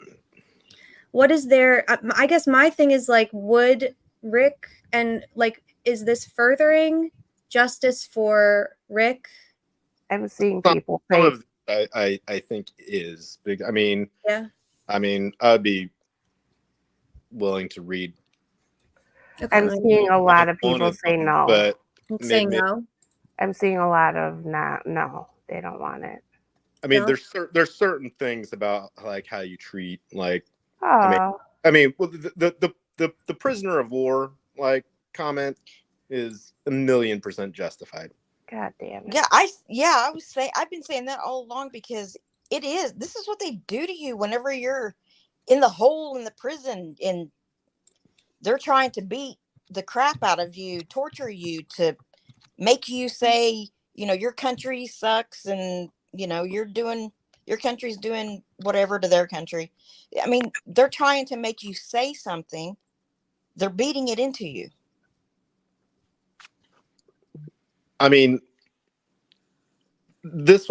What is there? I guess my thing is like, would Rick and like, is this furthering justice for Rick? I'm seeing people some say, of I think is big. I mean, yeah. I mean, I'd be willing to read. I'm seeing a lot of people say them, no. but saying no. I'm seeing a lot of not. No, they don't want it. I mean, No? there's certain things about like how you treat like. Oh. I mean, well, the prisoner of war like comment is 1,000,000% justified. God damn it. I was saying, I've been saying that all along, because this is what they do to you whenever you're in the hole in the prison, and they're trying to beat the crap out of you, torture you, to make you say, your country sucks, and your country's doing whatever to their country. I mean, they're trying to make you say something. They're beating it into you. I mean, it's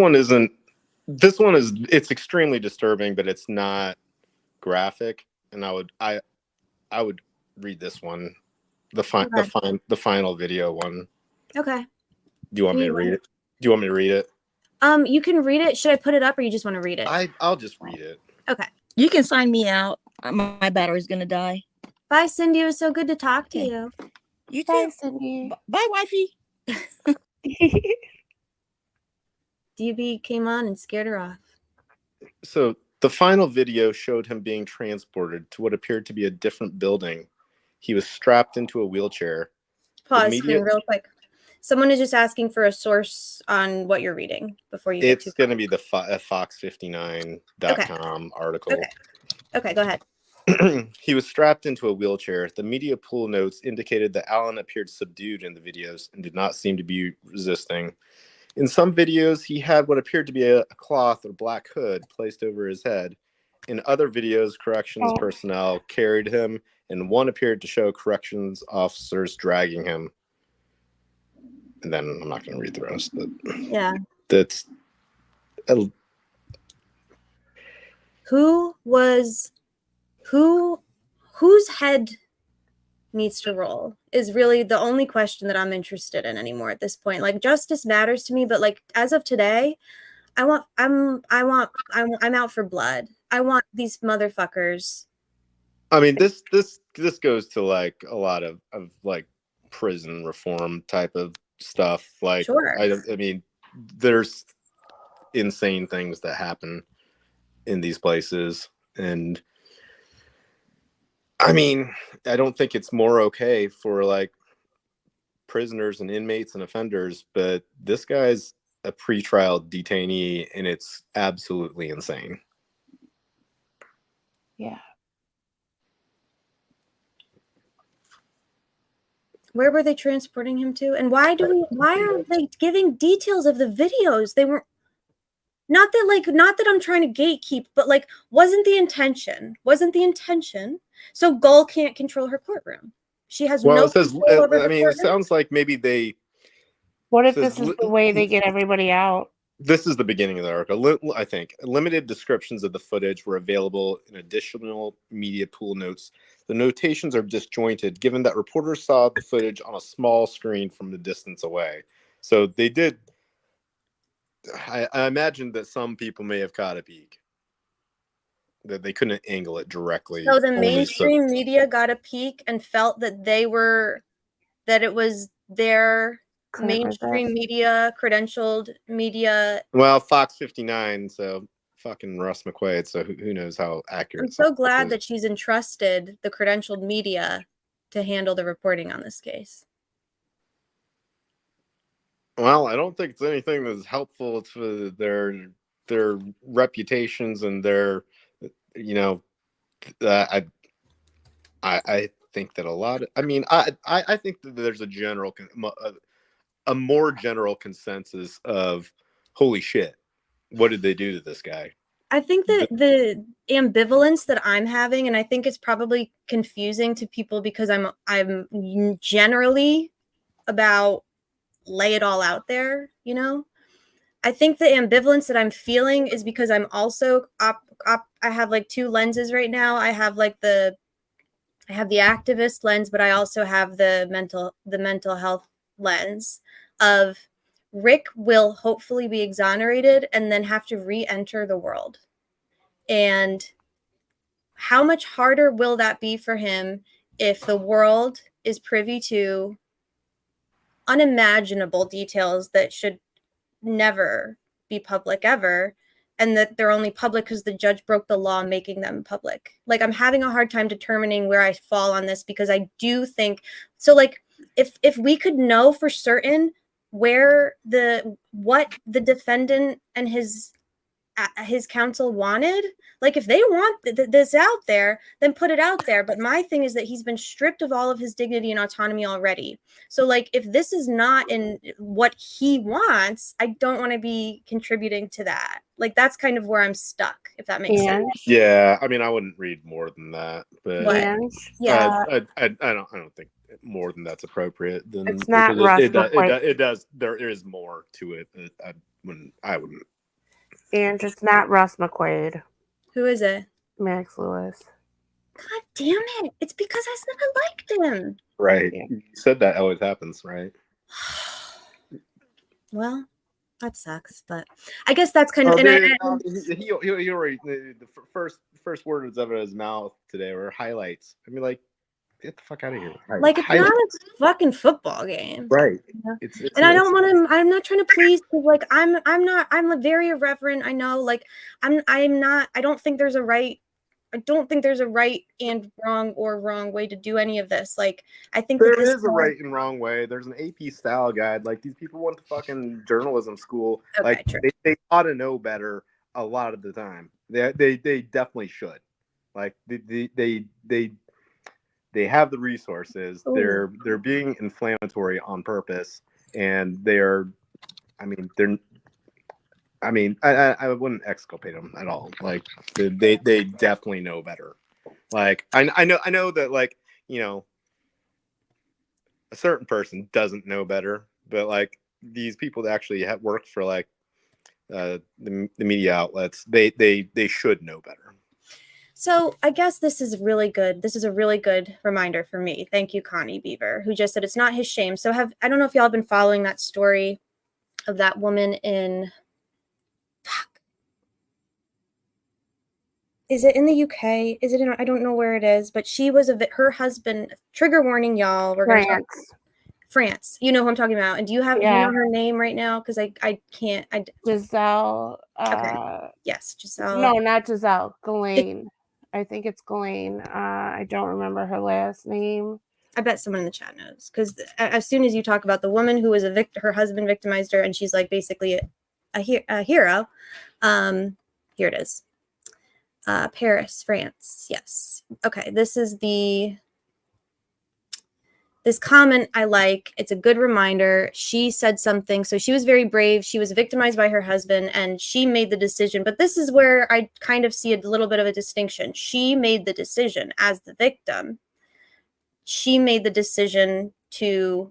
extremely disturbing, but it's not graphic. And I would read this one, the final video one. Okay. Do you want me to read it? Do you want me to read it? You can read it. Should I put it up, or you just want to read it? I'll just read it. Okay. You can sign me out. My battery's gonna die. Bye, Cindy. It was so good to talk to you. You Bye, too. Cindy. Bye, wifey. DB came on and scared her off. So the final video showed him being transported to what appeared to be a different building. He was strapped into a wheelchair. Pause real quick. Someone is just asking for a source on what you're reading before you. It's going to be the fox59.com article. Okay, go ahead. He was strapped into a wheelchair. The media pool notes indicated that Allen appeared subdued in the videos and did not seem to be resisting. In some videos, he had what appeared to be a cloth or black hood placed over his head. In other videos, corrections personnel carried him, and one appeared to show corrections officers dragging him. And then I'm not going to read the rest, but yeah, that's whose head needs to roll is really the only question that I'm interested in anymore at this point. Like, justice matters to me, but like as of today, I'm out for blood. I want these motherfuckers. I mean, this goes to like a lot of like prison reform type of stuff. Like, sure. I mean, there's insane things that happen in these places, and I mean, I don't think it's more okay for like prisoners and inmates and offenders, but this guy's a pretrial detainee, and it's absolutely insane. Yeah. Where were they transporting him to? And why are they giving details of the videos? They weren't, not that I'm trying to gatekeep, but like, wasn't the intention. So Gull can't control her courtroom. She has no control over her courtroom. It sounds like maybe they. What if this is the way they get everybody out? This is the beginning of the article. I think limited descriptions of the footage were available in additional media pool notes. The notations are disjointed, given that reporters saw the footage on a small screen from a distance away. So they did. I imagine that some people may have caught a peek. That they couldn't angle it directly. So the mainstream media got a peek and felt that it was their mainstream media, credentialed media. Well, Fox 59, so fucking Russ McQuaid, so who knows how accurate. I'm so glad that she's entrusted the credentialed media to handle the reporting on this case. Well, I don't think it's anything that's helpful to their reputations and their, I think that a lot of, I think that there's a more general consensus of holy shit, what did they do to this guy? I think that the ambivalence that I'm having, and I think it's probably confusing to people because I'm generally about lay it all out there, I think the ambivalence that I'm feeling is because I'm also I have like two lenses right now. I have the activist lens, but I also have the mental health lens of Rick will hopefully be exonerated and then have to re-enter the world. And how much harder will that be for him if the world is privy to unimaginable details that should never be public ever, and that they're only public because the judge broke the law making them public? Like, I'm having a hard time determining where I fall on this, because I do think so. Like, if we could know for certain where what the defendant and his counsel wanted, like if they want this out there, then put it out there. But my thing is that he's been stripped of all of his dignity and autonomy already. So like, if this is not in what he wants, I don't want to be contributing to that. Like, that's kind of where I'm stuck, if that makes sense. Yeah, I mean, I wouldn't read more than that, but yeah, I don't think more than that's appropriate. Then it's not Russ McQuaid. It does. There is more to it. I wouldn't. And it's not Russ McQuaid. Who is it? Max Lewis. God damn it! It's because I said I liked him. Right. Yeah. You said that always happens, right? Well, that sucks, but I guess that's kind of. He already the first words out of his mouth today were highlights. I mean, like, get the fuck out of here! Like, it's not a fucking football game, right? Yeah. And I don't want to. I'm not trying to please. Like, I'm not. I'm very irreverent. I know. Like, I'm not. I don't think there's a right. I don't think there's a right and wrong way to do any of this. Like, I think there is a right and wrong way. There's an AP style guide. Like, these people went to fucking journalism school. Okay, like, they ought to know better a lot of the time. They definitely should. Like, they have the resources. Ooh. They're being inflammatory on purpose, and I wouldn't exculpate them at all. Like, they definitely know better. Like, I know that, like, you know, a certain person doesn't know better, but like, these people that actually have worked for like the media outlets, they should know better. So I guess this is really good. This is a really good reminder for me. Thank you, Connie Beaver, who just said it's not his shame. So I don't know if y'all have been following that story of that woman in. Is it in the UK? Is it in? I don't know where it is, but she was her husband. Trigger warning, y'all. We're going to talk France. You know who I'm talking about. And do you have you know her name right now? Because I can't. Giselle. Okay. Yes, Giselle. No, not Giselle. Ghislaine. I think it's Ghislaine. I don't remember her last name. I bet someone in the chat knows, because as soon as you talk about the woman who was a victim, her husband victimized her, and she's like basically a hero. Here it is. Paris, France. Yes. Okay. This is this comment I like. It's a good reminder. She said something. So she was very brave. She was victimized by her husband, and she made the decision. But this is where I kind of see a little bit of a distinction. She made the decision as the victim. She made the decision she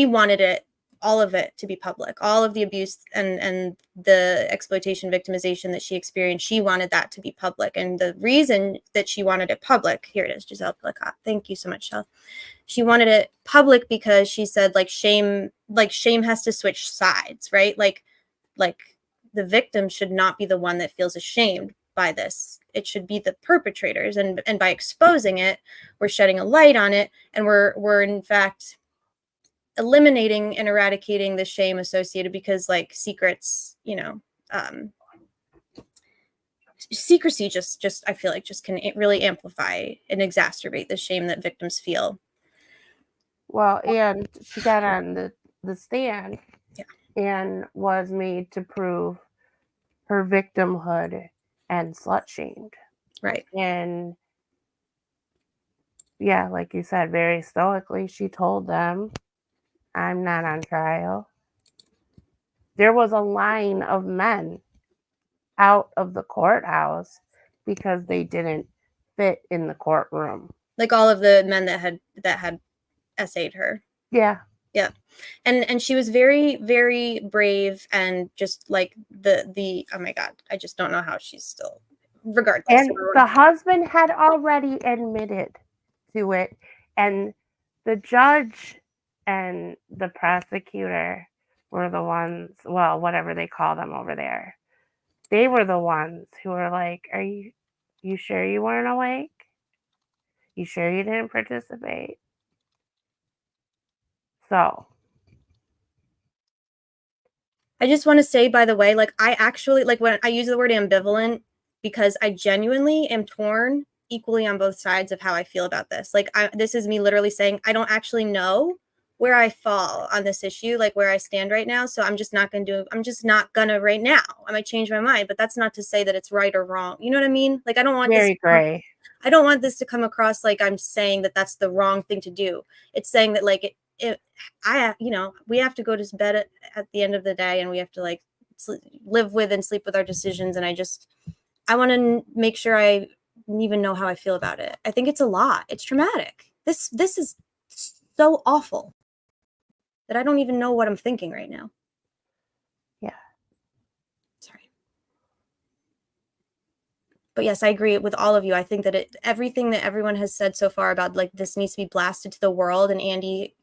wanted all of it to be public, all of the abuse and the exploitation, victimization that she experienced. She wanted that to be public. And the reason that she wanted it public, here it is, Giselle Plicat. Thank you so much, Shel. She wanted it public because she said, shame has to switch sides, right? Like the victim should not be the one that feels ashamed by this. It should be the perpetrators. And by exposing it, we're shedding a light on it. And we're in fact eliminating and eradicating the shame associated, because like secrets, secrecy just I feel like just can really amplify and exacerbate the shame that victims feel. Well, and she got on the stand and was made to prove her victimhood and slut shamed. Right. And yeah, like you said, very stoically, she told them, I'm not on trial. There was a line of men out of the courthouse because they didn't fit in the courtroom. Like all of the men that had essayed her. Yeah. Yeah. And she was very, very brave, and just like the oh my God, I just don't know how she's still, regardless. And the husband had already admitted to it, and the judge and the prosecutor were the ones, well, whatever they call them over there. They were the ones who were like, "Are you sure you weren't awake? You sure you didn't participate?" So I just want to say, by the way, like, I actually, like, when I use the word ambivalent, because I genuinely am torn equally on both sides of how I feel about this. Like, this is me literally saying I don't actually know where I fall on this issue, like where I stand right now. So I'm just not gonna right now. I might change my mind, but that's not to say that it's right or wrong. You know what I mean? Like, I don't want very gray. I don't want this to come across like I'm saying that that's the wrong thing to do. It's saying that, like, we have to go to bed at the end of the day, and we have to, like, live with and sleep with our decisions. And I want to make sure I even know how I feel about it. I think it's a lot. It's traumatic. This is so awful that I don't even know what I'm thinking right now. Yeah. Sorry. But yes, I agree with all of you. I think that everything that everyone has said so far about, like, this needs to be blasted to the world, and Andy,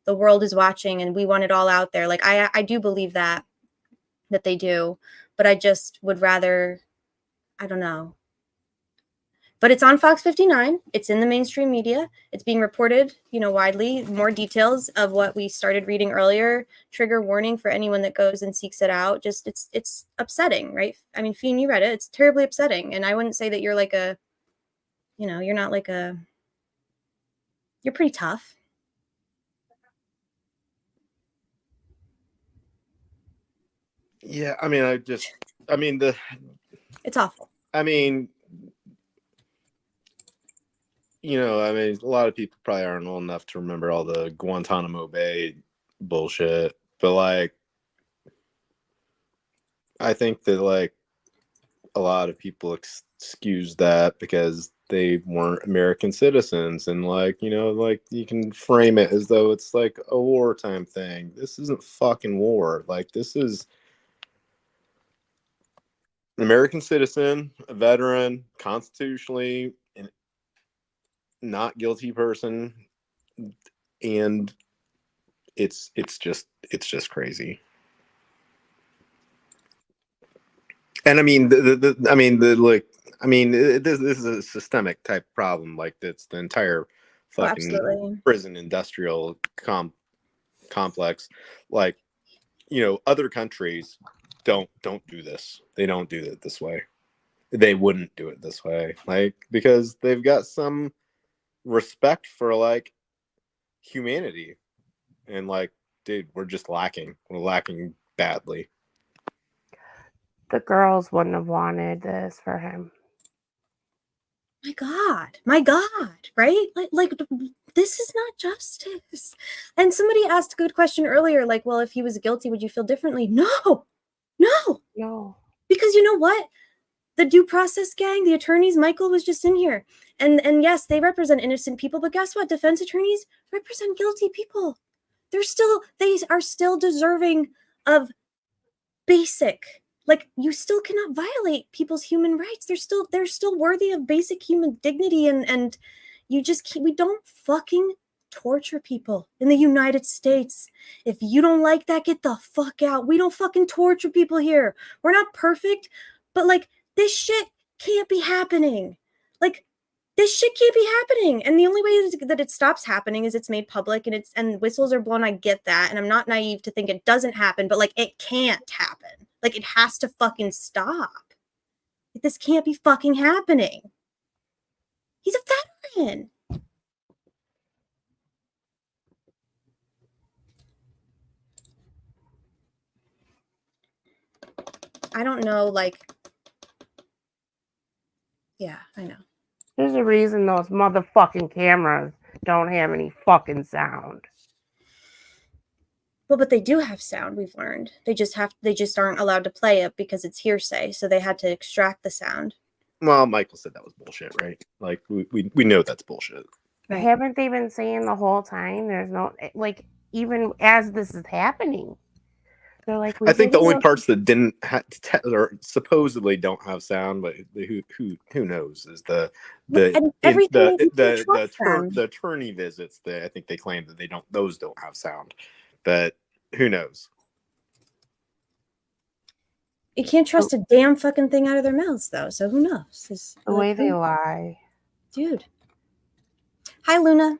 the world is watching, and we want it all out there. Like, I do believe that they do, but I just would rather, I don't know. But it's on Fox 59. It's in the mainstream media. It's being reported, widely. More details of what we started reading earlier. Trigger warning for anyone that goes and seeks it out. Just, it's upsetting, right? I mean, Fiend, you read it. It's terribly upsetting. And I wouldn't say that you're like you're not like you're pretty tough. Yeah, I mean, it's awful. I mean, a lot of people probably aren't old enough to remember all the Guantanamo Bay bullshit, but, like, I think that, like, a lot of people excuse that because they weren't American citizens, and, like, like, you can frame it as though it's like a wartime thing. This isn't fucking war. Like, this is an American citizen, a veteran, constitutionally not guilty person, and it's just crazy. And I mean, this is a systemic type problem. Like, that's the entire fucking prison industrial complex. Like, other countries don't do this. They don't do it this way. They wouldn't do it this way, like, because they've got some respect for, like, humanity, and, like, dude, we're lacking badly. The girls wouldn't have wanted this for him. My God, right? Like, this is not justice. And somebody asked a good question earlier, like, well, if he was guilty, would you feel differently? No. Because you know what? The due process gang, the attorneys, Michael was just in here. And yes, they represent innocent people, but guess what? Defense attorneys represent guilty people. They are still deserving of basic, like, you still cannot violate people's human rights. They're still worthy of basic human dignity, and you just can't, we don't fucking torture people in the United States. If you don't like that, get the fuck out. We don't fucking torture people here. We're not perfect, but, like, this shit can't be happening. Like, this shit can't be happening. And the only way that it stops happening is it's made public, and whistles are blown. I get that. And I'm not naive to think it doesn't happen, but, like, it can't happen. Like, it has to fucking stop. This can't be fucking happening. He's a veteran. I don't know, like, yeah, I know. There's a reason those motherfucking cameras don't have any fucking sound. Well, but they do have sound, we've learned. They just aren't allowed to play it because it's hearsay, so they had to extract the sound. Well, Michael said that was bullshit, right? Like, we know that's bullshit. Right. Haven't they been saying the whole time? There's no, like, even as this is happening. They're like, I think the only look. parts that didn't or supposedly don't have sound, but who knows, is the attorney visits. I think they claim that those don't have sound, but who knows? You can't trust a damn fucking thing out of their mouths, though. So who knows? The way they lie, dude. Hi, Luna.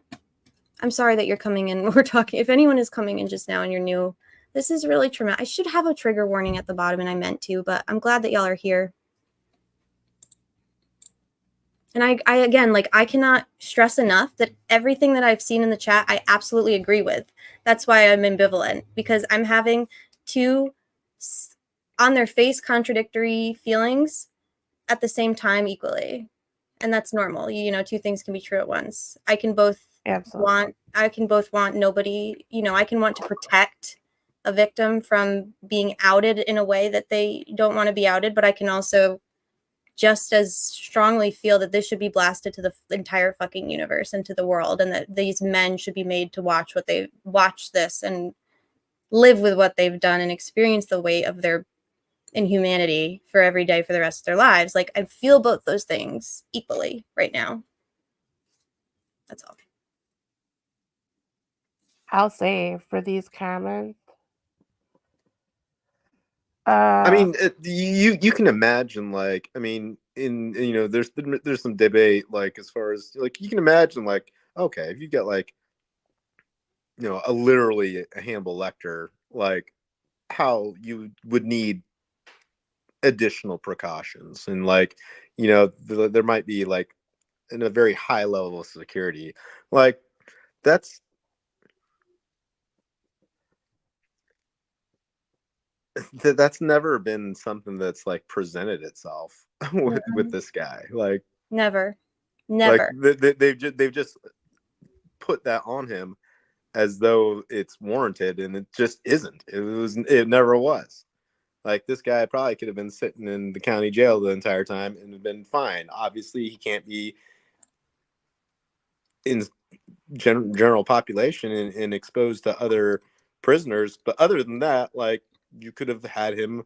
I'm sorry that you're coming in. We're talking. If anyone is coming in just now and you're new, this is really traumatic. I should have a trigger warning at the bottom, and I meant to, but I'm glad that y'all are here. And I again, like, I cannot stress enough that everything that I've seen in the chat, I absolutely agree with. That's why I'm ambivalent, because I'm having two on their face contradictory feelings at the same time equally. And that's normal. You know, two things can be true at once. I can both want nobody, you know, I can want to protect a victim from being outed in a way that they don't want to be outed, but I can also just as strongly feel that this should be blasted to the entire fucking universe and to the world, and that these men should be made to watch this and live with what they've done and experience the weight of their inhumanity for every day for the rest of their lives. Like, I feel both those things equally right now. That's all. I'll say for these comments. I mean, you can imagine, like, I mean, you know, there's some debate, like, as far as, like, you can imagine, like, okay, if you get, like, you know, literally a Hannibal Lecter, like, how you would need additional precautions, and, like, you know, there might be, like, in a very high level of security, like, that's never been something that's, like, presented itself with this guy. Like, never. Like, they've just put that on him as though it's warranted, and it just isn't. It never was. Like, this guy probably could have been sitting in the county jail the entire time and have been fine. Obviously, he can't be in general population and exposed to other prisoners. But other than that, like, you could have had him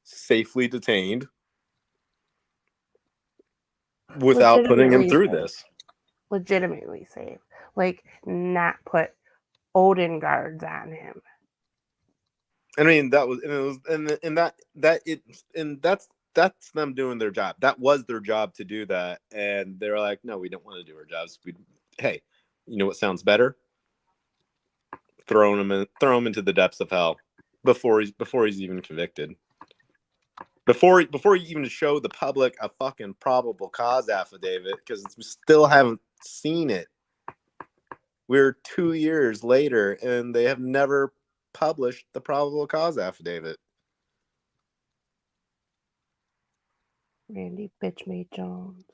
safely detained without putting him through this. Legitimately safe. Like, not put Odin guards on him. I mean, that's them doing their job. That was their job to do that, and they're like, no, we don't want to do our jobs. Hey, you know what sounds better? Throw him into the depths of hell before he's even convicted. Before you even show the public a fucking probable cause affidavit, because we still haven't seen it. We're 2 years later, and they have never published the probable cause affidavit. Randy Bitchmade Jones.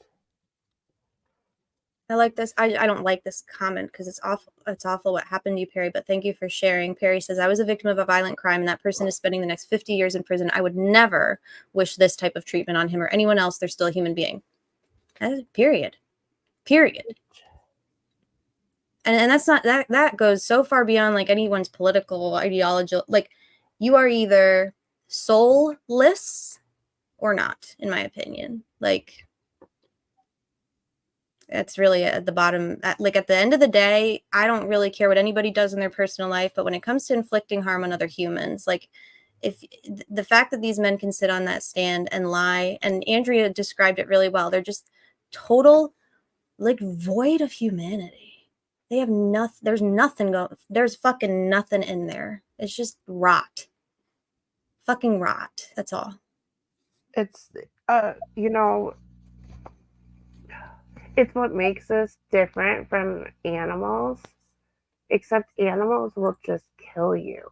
I like this. I don't like this comment because it's awful. It's awful what happened to you, Perry, but thank you for sharing. Perry says, I was a victim of a violent crime, and that person is spending the next 50 years in prison. I would never wish this type of treatment on him or anyone else. They're still a human being. Period. And that's not, that goes so far beyond, like, anyone's political ideology. Like, you are either soulless or not, in my opinion. Like, it's really at the bottom. Like, at the end of the day, I don't really care what anybody does in their personal life, but when it comes to inflicting harm on other humans, like, if the fact that these men can sit on that stand and lie, and Andrea described it really well, they're just total, like, void of humanity. They have nothing. There's nothing there's fucking nothing in there. It's just rot. Fucking rot. That's all. It's, you know, it's what makes us different from animals, except animals will just kill you.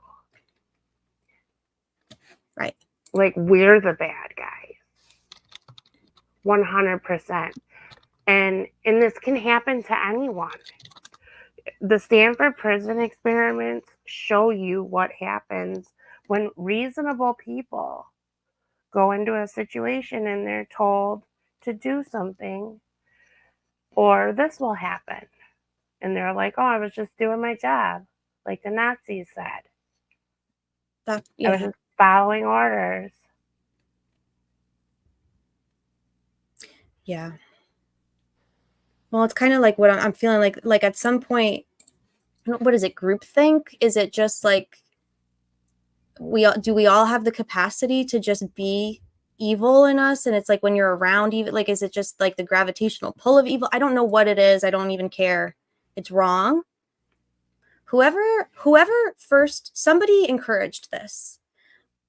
Right. Like, we're the bad guys. 100%. And this can happen to anyone. The Stanford prison experiments show you what happens when reasonable people go into a situation and they're told to do something, or this will happen. And they're like, oh, I was just doing my job. like the Nazis said. That, I was yeah. just following orders. Yeah. Well, it's kind of like what I'm feeling like at some point, what is it, groupthink? Is it just like do we all have the capacity to just be evil in us? And it's like when you're around evil, like, is it just like the gravitational pull of evil? I don't know what it is. I don't even care. It's wrong. Whoever first, somebody encouraged this.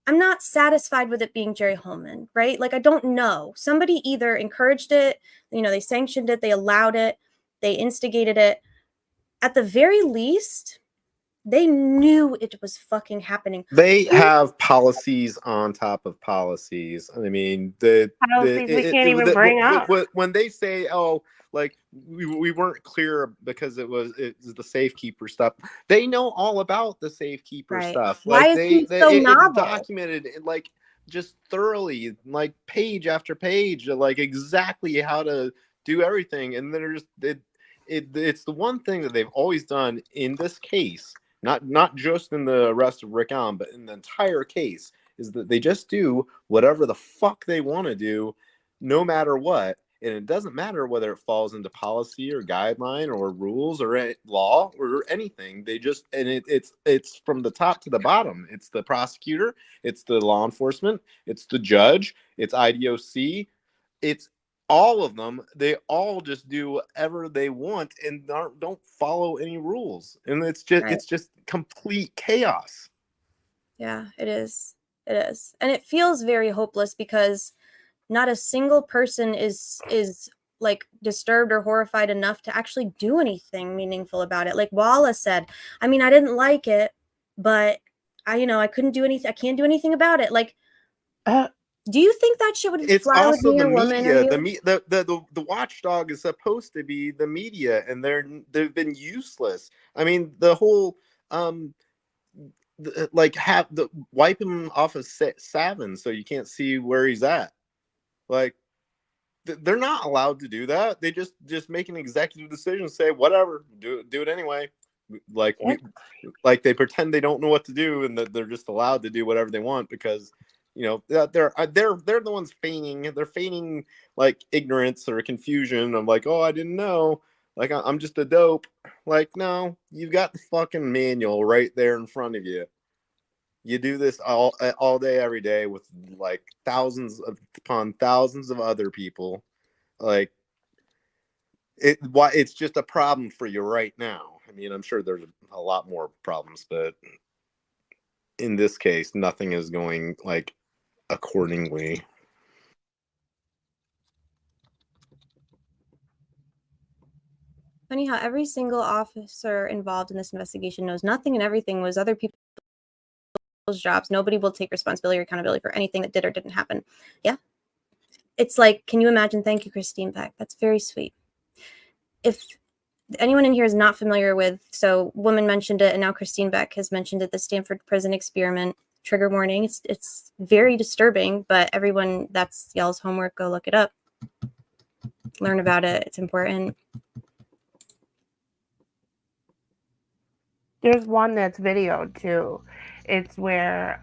I'm not satisfied with it being Jerry Holman, right? Like, I don't know. Somebody either encouraged it, they sanctioned it, they allowed it, they instigated it. At the very least, they knew it was fucking happening. They have policies on top of policies. I mean, Policies we can't even bring up. When they say, "Oh, like we weren't clear because it was the safekeeper stuff," they know all about the safekeeper stuff. Why Like is he so novel? it's documented, like just thoroughly, like page after page, like exactly how to do everything. And then it's the one thing that they've always done in this case. Not just in the arrest of Rick Allen, but in the entire case, is that they just do whatever the fuck they want to do, no matter what. And it doesn't matter whether it falls into policy or guideline or rules or law or anything. They just, and it's from the top to the bottom. It's the prosecutor, it's the law enforcement, it's the judge, it's IDOC, it's all of them. They all just do whatever they want and don't follow any rules, and it's just complete chaos. Yeah, it is, and it feels very hopeless because not a single person is like disturbed or horrified enough to actually do anything meaningful about it. Like Wallace said, I mean, I didn't like it, but I couldn't do anything. I can't do anything about it. Like, do you think that shit would fly with me or woman? The watchdog is supposed to be the media, and they've been useless. I mean, the whole wipe him off of Savin so you can't see where he's at. Like, they're not allowed to do that. They just make an executive decision, say whatever, do it anyway. Like they pretend they don't know what to do, and that they're just allowed to do whatever they want because they're the ones feigning. They're feigning like ignorance or confusion. I'm like, oh, I didn't know. Like, I'm just a dope. Like, no, you've got the fucking manual right there in front of you. You do this all day, every day with like thousands upon thousands of other people. Like, it's just a problem for you right now. I mean, I'm sure there's a lot more problems, but in this case, nothing is going like accordingly. Funny how every single officer involved in this investigation knows nothing and everything was other people's jobs. Nobody will take responsibility or accountability for anything that did or didn't happen. Yeah. It's like, can you imagine? Thank you, Christine Beck. That's very sweet. If anyone in here is not familiar with, so Woman mentioned it, and now Christine Beck has mentioned it, the Stanford Prison Experiment. Trigger warning. It's very disturbing, but everyone, that's y'all's homework. Go look it up. Learn about it. It's important. There's one that's videoed too. It's where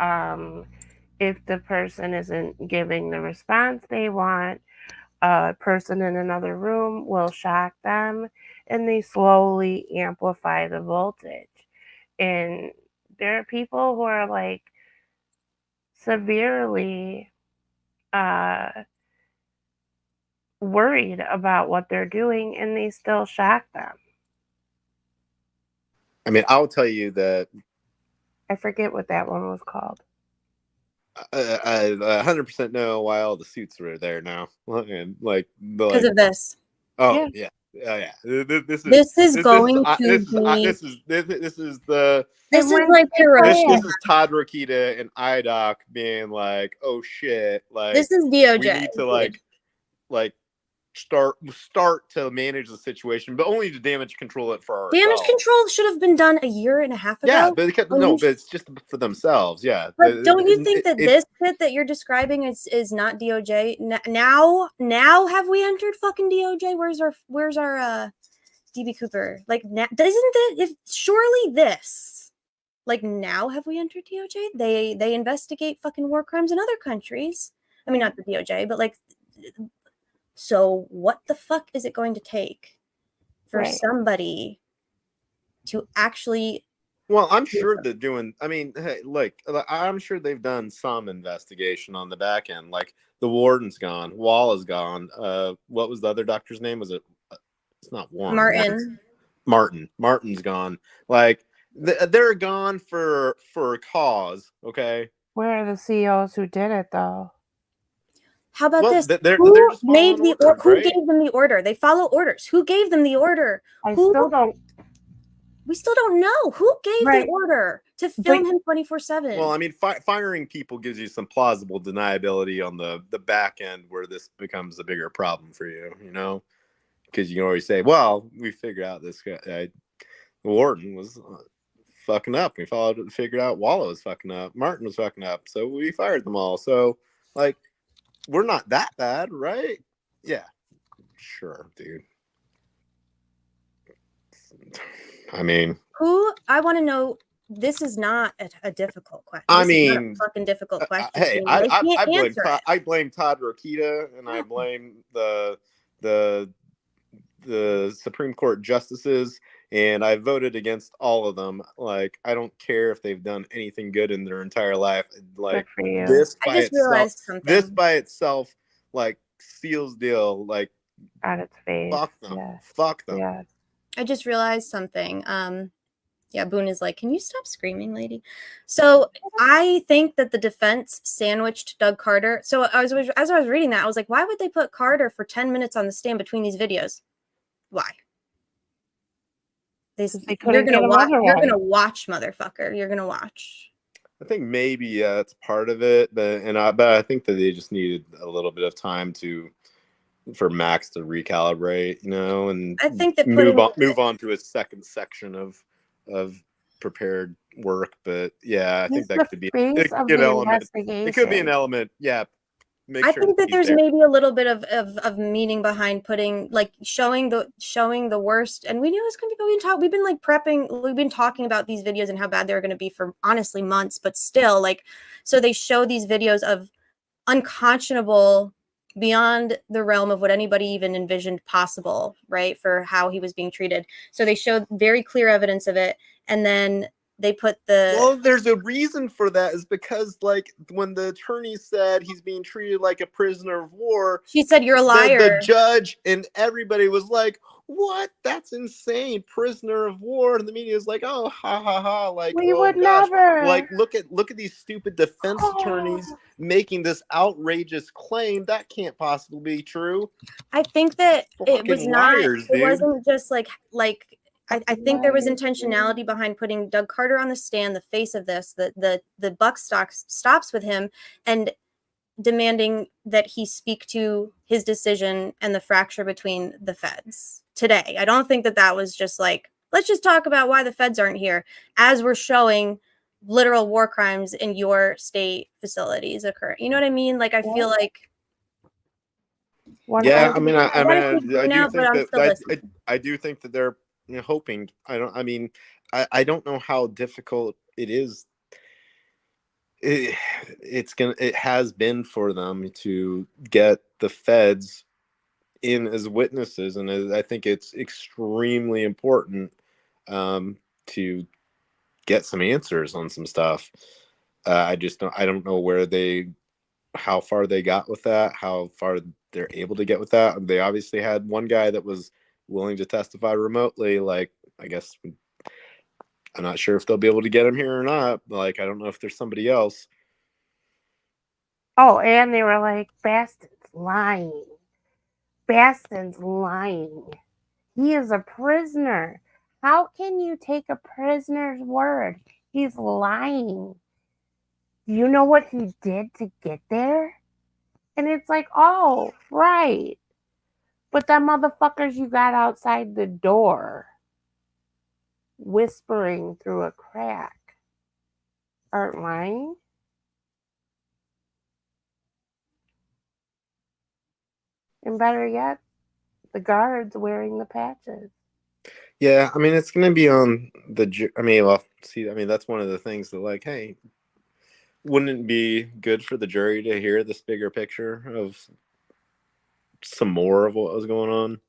if the person isn't giving the response they want, a person in another room will shock them and they slowly amplify the voltage. And there are people who are like severely worried about what they're doing and they still shock them. I mean, I'll tell you that I forget what that one was called. I 100% know why all the suits are there now. And like because of this. Oh yeah. Yeah. This is Todd Rokita and IDOC being like, oh shit, like this is DOJ. We need to like start to manage the situation, but only to damage control it for ourselves. Damage control should have been done a year and a half ago. Yeah, but but it's just for themselves. Yeah. But don't you think that this shit that you're describing is not DOJ? Now have we entered fucking DOJ? Where's our DB Cooper? Like, isn't that surely this Like, now have we entered DOJ? They investigate fucking war crimes in other countries. I mean, not the DOJ, but like, so what the fuck is it going to take for Right. somebody to actually? Well, I'm sure they're doing. I mean, hey, like, I'm sure they've done some investigation on the back end. Like, the warden's gone, Wall is gone. What was the other doctor's name? Was it? It's not Warren. Martin. Martin's gone. Like, they're gone for a cause. Okay. Where are the CEOs who did it, though? How about this? They're Who just made the orders, who right? gave them the order? They follow orders. Who gave them the order? Still don't. We still don't know who gave Right. the order to film him 24/7. Well, I mean, firing people gives you some plausible deniability on the back end where this becomes a bigger problem for you, you know? Because you can always say, well, we figured out this guy, the warden was fucking up. We figured out Walla was fucking up. Martin was fucking up. So we fired them all. So, like, we're not that bad, right? Yeah. Sure, dude. I mean, I want to know. This is not a difficult question. I This is not mean, a fucking difficult question. hey, They can't answer it. I blame Todd Rokita, and I blame the Supreme Court justices, and I voted against all of them. Like, I don't care if they've done anything good in their entire life. Like, this by itself, like, seals deal. Like, on its face. Fuck them. Yes. Fuck them. Yes. I just realized something. Yeah, Boone is like, can you stop screaming, lady? So I think that the defense sandwiched Doug Carter. So as I was reading that, I was like, why would they put Carter for 10 minutes on the stand between these videos? Why? You're gonna watch, motherfucker. You're gonna watch. I think maybe it's part of it, but I think that they just needed a little bit of time for Max to recalibrate, you know, and I think that move on to his second section of prepared work. But yeah, I think that could be an element. It could be an element. Yeah. I think that there's maybe a little bit of meaning behind putting, like, showing the worst. And we knew it was going to be. We've been like prepping. We've been talking about these videos and how bad they were going to be for honestly months. But still, like, so they show these videos of unconscionable, beyond the realm of what anybody even envisioned possible, right? For how he was being treated. So they showed very clear evidence of it, and then they put well, there's a reason for that, is because, like, when the attorney said he's being treated like a prisoner of war, she said, you're a liar. The judge and everybody was like, what? That's insane. Prisoner of war. And the media is like, oh, ha ha ha. Like, we oh, would gosh. never. Like, look at these stupid defense attorneys making this outrageous claim. That can't possibly be true. I think that it was liars, not. It dude. wasn't just like. I think there was intentionality behind putting Doug Carter on the stand, the face of this. The buck stops with him, and demanding that he speak to his decision and the fracture between the feds today. I don't think that was just like, let's just talk about why the feds aren't here, as we're showing literal war crimes in your state facilities occur. You know what I mean? Like, I feel like. Yeah, I do think that they're hoping. I don't know how difficult it is. It has been for them to get the feds in as witnesses, and I think it's extremely important to get some answers on some stuff. I don't know how far they got with that, how far they're able to get with that. They obviously had one guy that was willing to testify remotely. Like, I guess I'm not sure if they'll be able to get him here or not. Like, I don't know if there's somebody else. Oh, and they were like, Baston's lying. Baston's lying. He is a prisoner. How can you take a prisoner's word? He's lying. Do you know what he did to get there? And it's like, oh, right. But that motherfuckers you got outside the door whispering through a crack aren't lying? And better yet, the guards wearing the patches. Yeah, I mean, it's going to be on I mean, well, see, I mean, that's one of the things that, like, hey, wouldn't it be good for the jury to hear this bigger picture of some more of what was going on?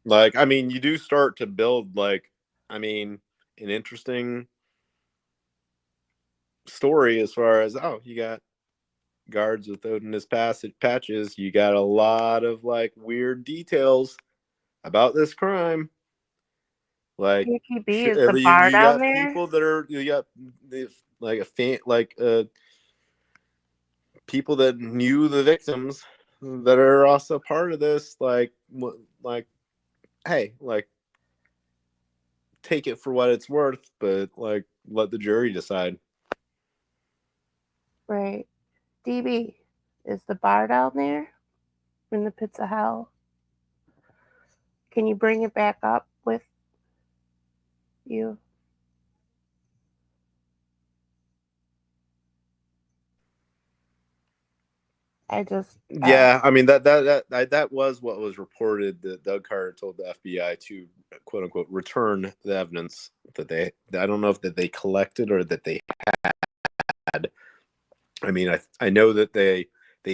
Like, I mean, you do start to build, like, I mean, an interesting story as far as, oh, you got guards with Odinist patches. You got a lot of, like, weird details about this crime. Like, UTB is the bar you down got there. people that are, you got like a fan, like people that knew the victims that are also part of this. Like, hey, like, take it for what it's worth, but, like, let the jury decide. Right. DB, is the bar down there in the pits of hell? Can you bring it back up with you? I just Yeah, I mean that was what was reported, that Doug Carter told the FBI to, quote unquote, return the evidence that I don't know if that they collected or that they had. I mean, I know that they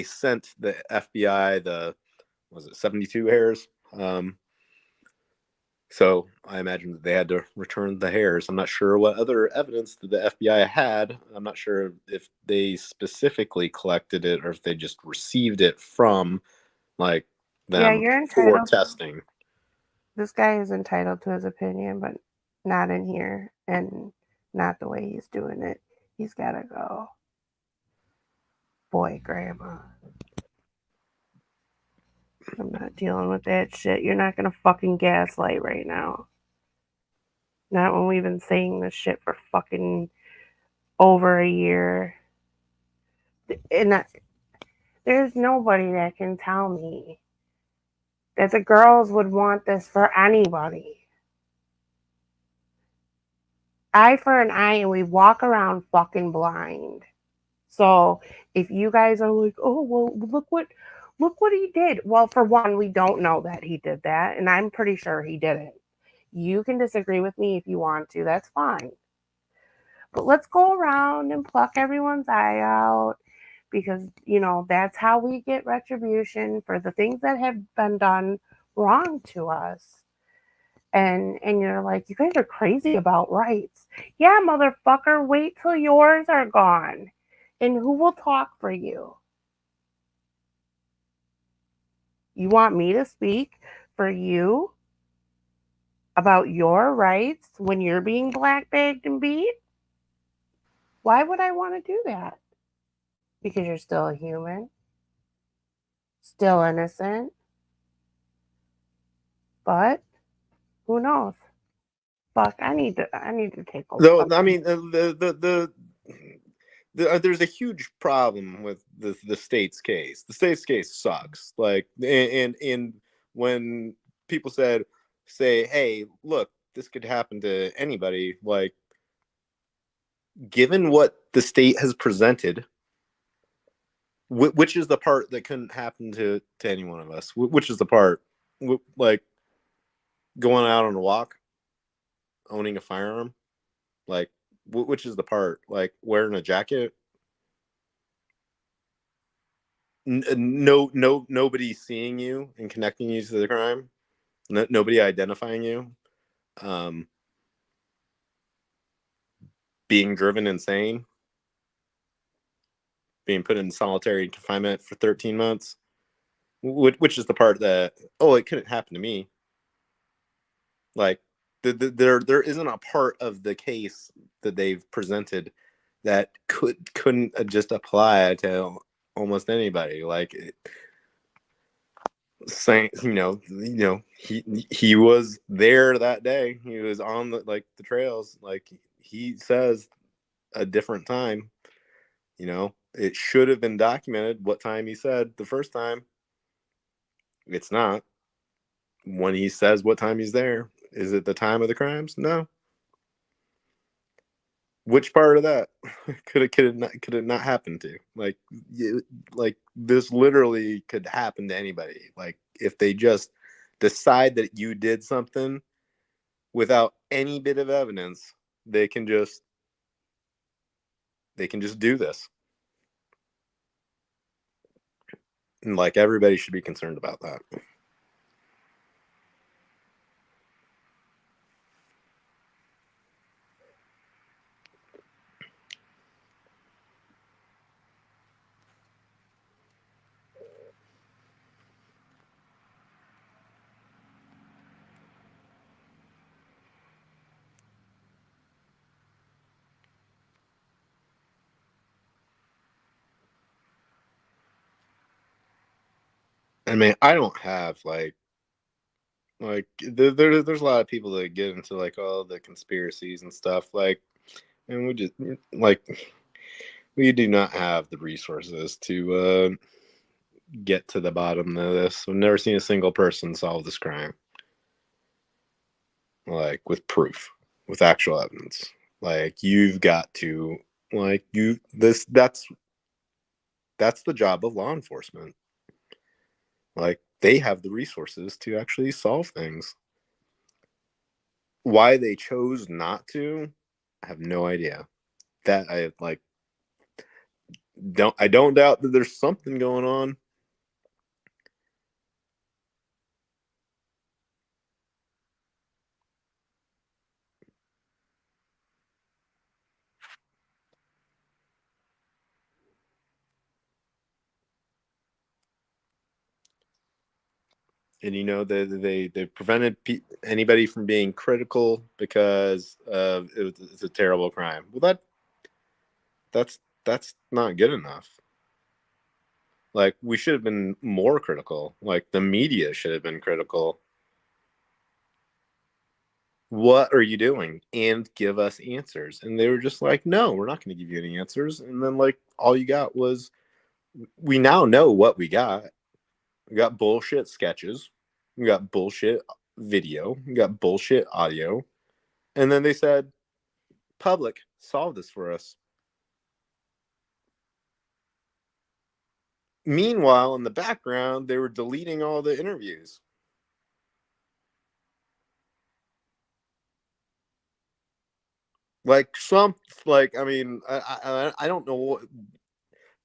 sent the FBI the, was it 72 hairs? So I imagine that they had to return the hairs. I'm not sure what other evidence that the FBI had. I'm not sure if they specifically collected it or if they just received it from, like, them you're for entitled. testing. This guy is entitled to his opinion, but not in here and not the way he's doing it. He's gotta go. Boy, Grandma. I'm not dealing with that shit. You're not gonna fucking gaslight right now. Not when we've been saying this shit for fucking over a year. And there's nobody that can tell me that the girls would want this for anybody. Eye for an eye, and we walk around fucking blind. So if you guys are like, oh, well, look what he did. Well, for one, we don't know that he did that, and I'm pretty sure he didn't. You can disagree with me if you want to. That's fine. But let's go around and pluck everyone's eye out, because, you know, that's how we get retribution for the things that have been done wrong to us. And you're like, you guys are crazy about rights. Yeah, motherfucker, wait till yours are gone. And who will talk for you? You want me to speak for you about your rights when you're being blackbagged and beat? Why would I want to do that? Because you're still a human, still innocent. But who knows? Fuck, I need to take a Though, I mean, there's a huge problem with the state's case. The state's case sucks. Like, and when people say, hey, look, this could happen to anybody. Like, given what the state has presented, which is the part that couldn't happen to any one of us? Which is the part, like, going out on a walk, owning a firearm, like, which is the part, like, wearing a jacket? Nobody seeing you and connecting you to the crime. Nobody identifying you. Being driven insane. Being put in solitary confinement for 13 months. Which is the part that, oh, it couldn't happen to me. Like, there isn't a part of the case that they've presented that couldn't just apply to almost anybody. Like, saying, he was there that day. He was on the trails. Like, he says a different time. It should have been documented what time he said the first time. It's not. When he says what time he's there, is it the time of the crimes? No. Which part of that could it not happen to? Like, this literally could happen to anybody. Like, if they just decide that you did something without any bit of evidence, they can just do this. And like, everybody should be concerned about that. I mean, I don't have there's a lot of people that get into like all the conspiracies and stuff, like, and we just like, we do not have the resources to get to the bottom of this. We've never seen a single person solve this crime, like, with proof, with actual evidence. Like, you've got to, like, that's the job of law enforcement. Like, they have the resources to actually solve things. Why they chose not to, I have no idea. That I don't doubt that there's something going on. And they prevented anybody from being critical because it's a terrible crime. Well, that's not good enough. Like, we should have been more critical. Like, the media should have been critical. What are you doing? And give us answers. And they were just like, no, we're not going to give you any answers. And then, like, all you got was, we now know what we got. We got bullshit sketches. We got bullshit video. We got bullshit audio. And then they said, public, solve this for us. Meanwhile, in the background, they were deleting all the interviews. Like, I mean, I don't know what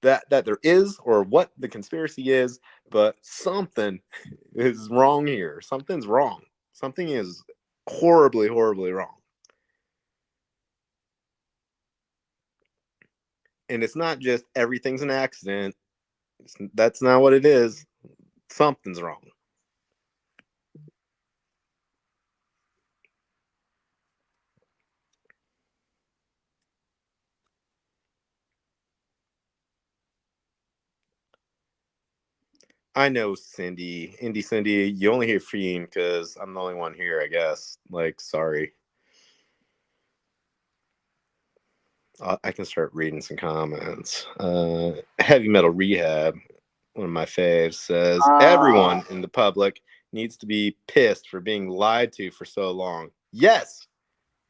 that there is or what the conspiracy is, but something is wrong here. Something's wrong. Something is horribly, horribly wrong. And it's not just everything's an accident. That's not what it is. Something's wrong. I know, Cindy, you only hear Fiend because I'm the only one here, I guess. Like, sorry. I can start reading some comments. Heavy Metal Rehab, one of my faves, says, everyone in the public needs to be pissed for being lied to for so long. Yes!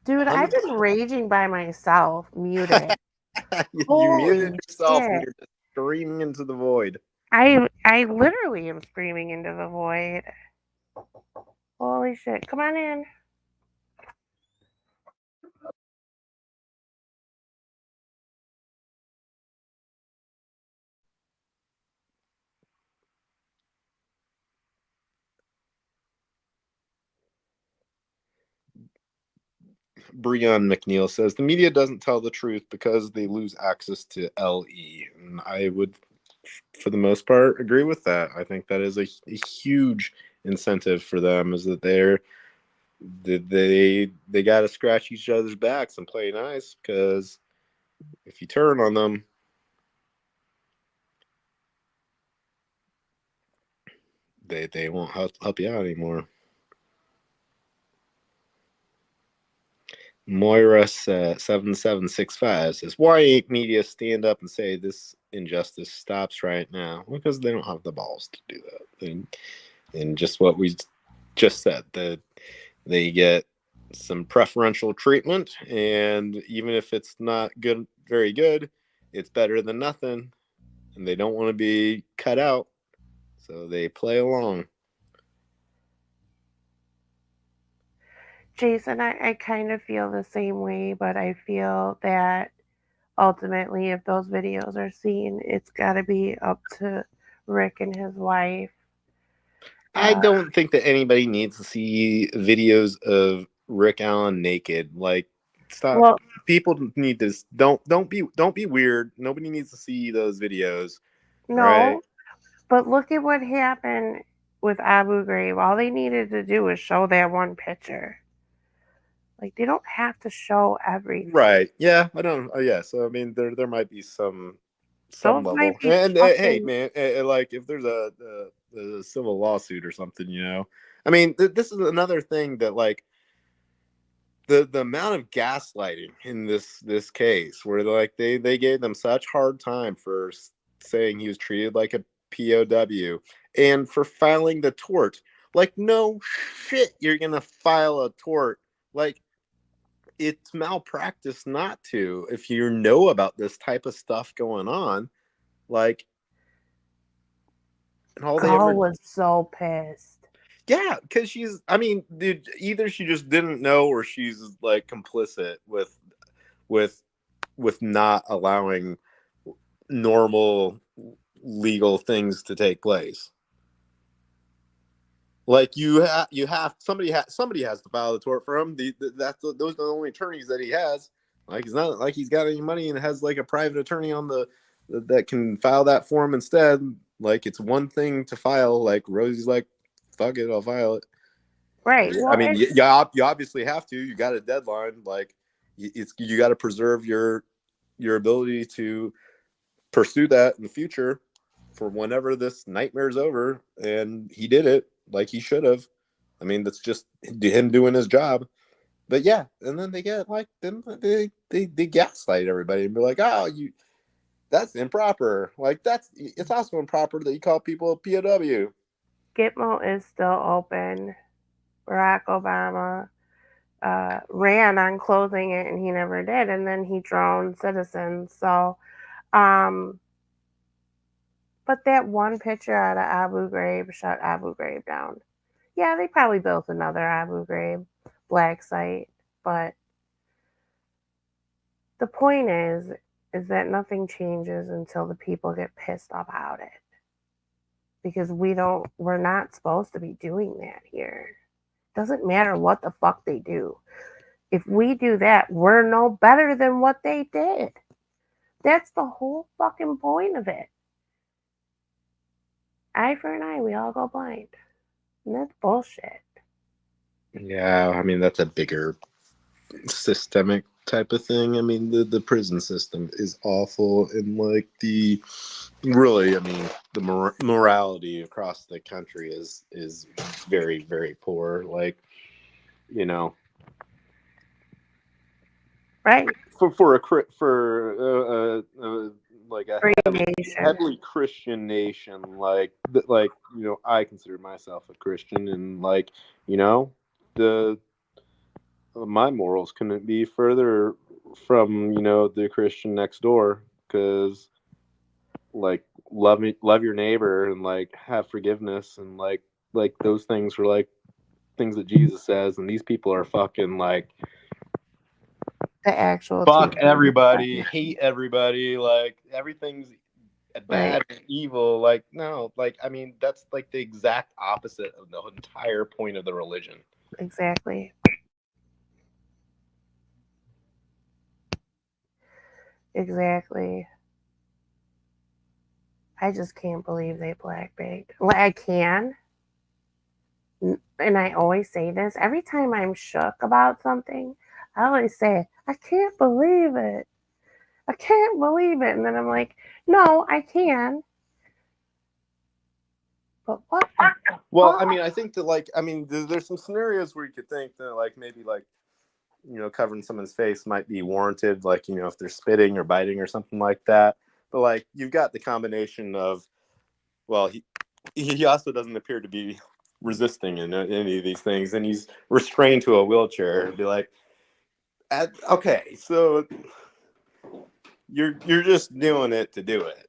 Dude, I've been raging by myself, muted. You muted yourself and you're just screaming into the void. I literally am screaming into the void. Holy shit. Come on in. Breon McNeil says the media doesn't tell the truth because they lose access to LE. And I would, for the most part, agree with that. I think that is a huge incentive for them, is that they got to scratch each other's backs and play nice, because if you turn on them, they won't help you out anymore. Moira 7765 says, why ain't media stand up and say this injustice stops right now? Well, because they don't have the balls to do that. And just what we just said, that they get some preferential treatment, and even if it's not good, very good, it's better than nothing, and they don't want to be cut out, so they play along. Jason, I kind of feel the same way, but I feel that ultimately, if those videos are seen, it's got to be up to Rick and his wife. I don't think that anybody needs to see videos of Rick Allen naked. Like, stop. Well, people need to don't be weird. Nobody needs to see those videos. No, right? But look at what happened with Abu Ghraib. All they needed to do was show that one picture. Like, they don't have to show everything. Right. Yeah. I don't. Yeah. So I mean, there might be some Those level. might be And fucking- hey, man, like if there's a civil lawsuit or something, you know, I mean, this is another thing that like the amount of gaslighting in this case, where like they gave them such hard time for saying he was treated like a POW and for filing the tort. Like, no shit, you're gonna file a tort. Like, it's malpractice not to, if you know about this type of stuff going on. Like, and all they ever was so pissed. Yeah, because I mean, dude, either she just didn't know or she's like complicit with not allowing normal legal things to take place. Like you have somebody has to file the tort for him. Those are the only attorneys that he has. Like, it's not like he's got any money and has like a private attorney on that can file that for him instead. Like, it's one thing to file. Like, Rosie's like, fuck it, I'll file it. Right. I mean, you obviously have to. You got a deadline. Like, you got to preserve your ability to pursue that in the future for whenever this nightmare's over. And he did it like he should have. I mean, that's just him doing his job. But yeah, and then they get like they gaslight everybody and be like, oh, that's improper. Like, it's also improper that you call people a POW. Gitmo is still open. Barack Obama ran on closing it and he never did, and then he droned citizens. So but that one picture out of Abu Ghraib shut Abu Ghraib down. Yeah, they probably built another Abu Ghraib black site, but the point is that nothing changes until the people get pissed about it. Because we're not supposed to be doing that here. Doesn't matter what the fuck they do. If we do that, we're no better than what they did. That's the whole fucking point of it. Eye for an eye, we all go blind. And that's bullshit. Yeah, I mean, that's a bigger systemic type of thing. I mean, the prison system is awful, and like the morality across the country is very, very poor. Like, you know, right? For like a heavily Christian nation, like you know, I consider myself a Christian, and like, you know, my morals couldn't be further from, you know, the Christian next door, because like love your neighbor and like have forgiveness, and like those things are like things that Jesus says, and these people are fucking like the actual fuck everybody, hate everybody, like everything's bad and evil. Like, no, like, I mean, that's like the exact opposite of the entire point of the religion. Exactly. I just can't believe they blackbagged. Well, I can. And I always say this. Every time I'm shook about something, I always say, I can't believe it. I can't believe it. And then I'm like, no, I can. But what? Well, I mean, I think that, like, I mean, there's some scenarios where you could think that, like, maybe, like, you know, covering someone's face might be warranted, like, you know, if they're spitting or biting or something like that. But, like, you've got the combination of, well, he also doesn't appear to be resisting in any of these things, and he's restrained to a wheelchair. And be like, okay, so you're just doing it to do it,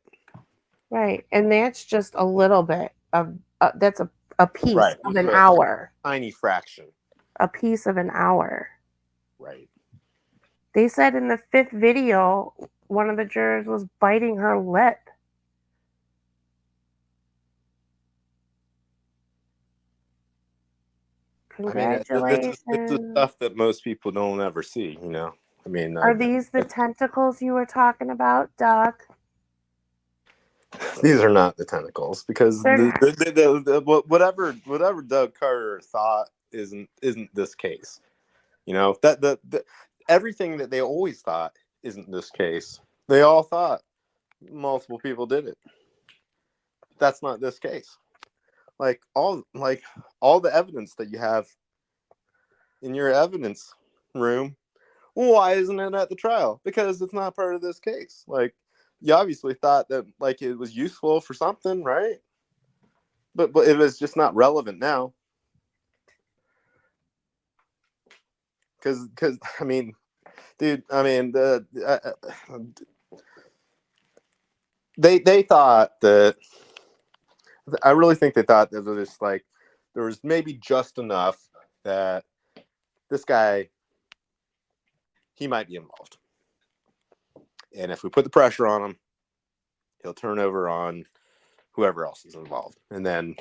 right? And that's just a little bit of that's a piece of an hour, tiny fraction. a piece of an hour. Right. They said in the 5th video, one of the jurors was biting her lip. Congratulations. It's the stuff that most people don't ever see, you know? I mean, Are these the tentacles you were talking about, Doug? these are not the tentacles, because whatever Doug Carter thought isn't this case. You know, that everything that they always thought isn't this case. They all thought multiple people did it. That's not this case. Like all the evidence that you have in your evidence room, why isn't it at the trial? Because it's not part of this case. Like, you obviously thought that like it was useful for something, right? But it was just not relevant now. Because I mean, dude, I mean they thought that, I really think they thought that there's like there was maybe just enough that this guy, he might be involved, and if we put the pressure on him, he'll turn over on whoever else is involved, and then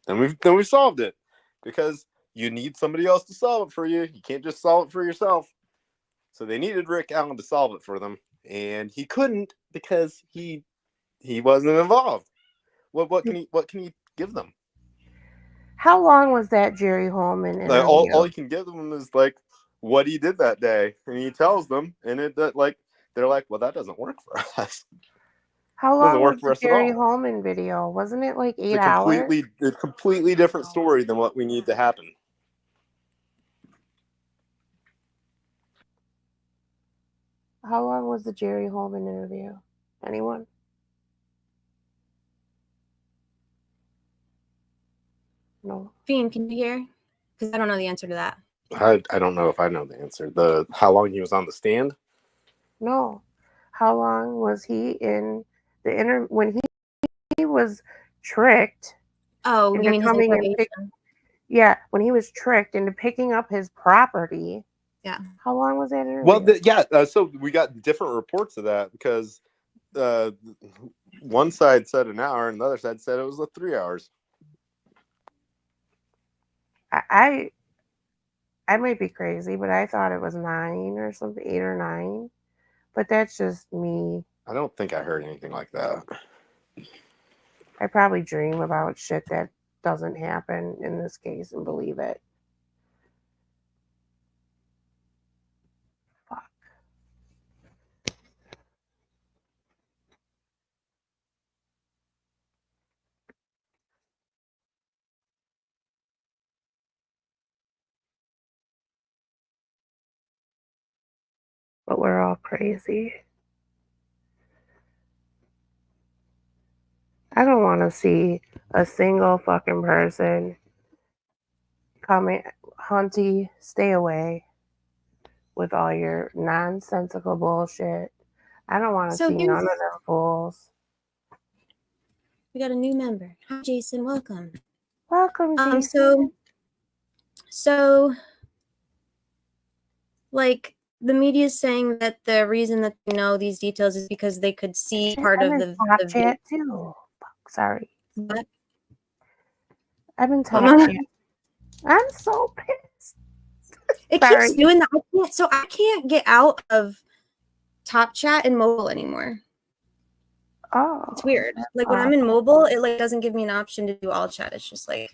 we've solved it, because you need somebody else to solve it for you. You can't just solve it for yourself. So they needed Rick Allen to solve it for them, and he couldn't because he wasn't involved. What can he give them? How long was that Jerry Holman interview? Like, all he can give them is like what he did that day, and he tells them, and they're like, well, that doesn't work for us. How long was the Jerry Holman video? Wasn't it like 8 hours? A completely different story than what we need to happen. How long was the Jerry Holman interview? Anyone? No. Fiend, can you hear? Because I don't know the answer to that. I don't know if I know the answer. How long he was on the stand? No. How long was he in the when he was tricked? Oh, you mean his interrogation? Yeah, when he was tricked into picking up his property. Yeah. How long was that interview? Well, so we got different reports of that, because one side said an hour and the other side said it was 3 hours. I might be crazy, but I thought it was 9 or something, 8 or 9. But that's just me. I don't think I heard anything like that. I probably dream about shit that doesn't happen in this case and believe it. Fuck. But we're all crazy. I don't want to see a single fucking person comment, Hunty, stay away with all your nonsensical bullshit. I don't want to see none of them fools. We got a new member. Hi, Jason. Welcome. Welcome, Jason. So, like, the media is saying that the reason that they know these details is because they could see part of the chat too. Sorry. What? I've been talking. I'm so pissed. It keeps doing that. I can't get out of Top Chat and mobile anymore. Oh, it's weird. Like when I'm in mobile, it like doesn't give me an option to do all chat. It's just like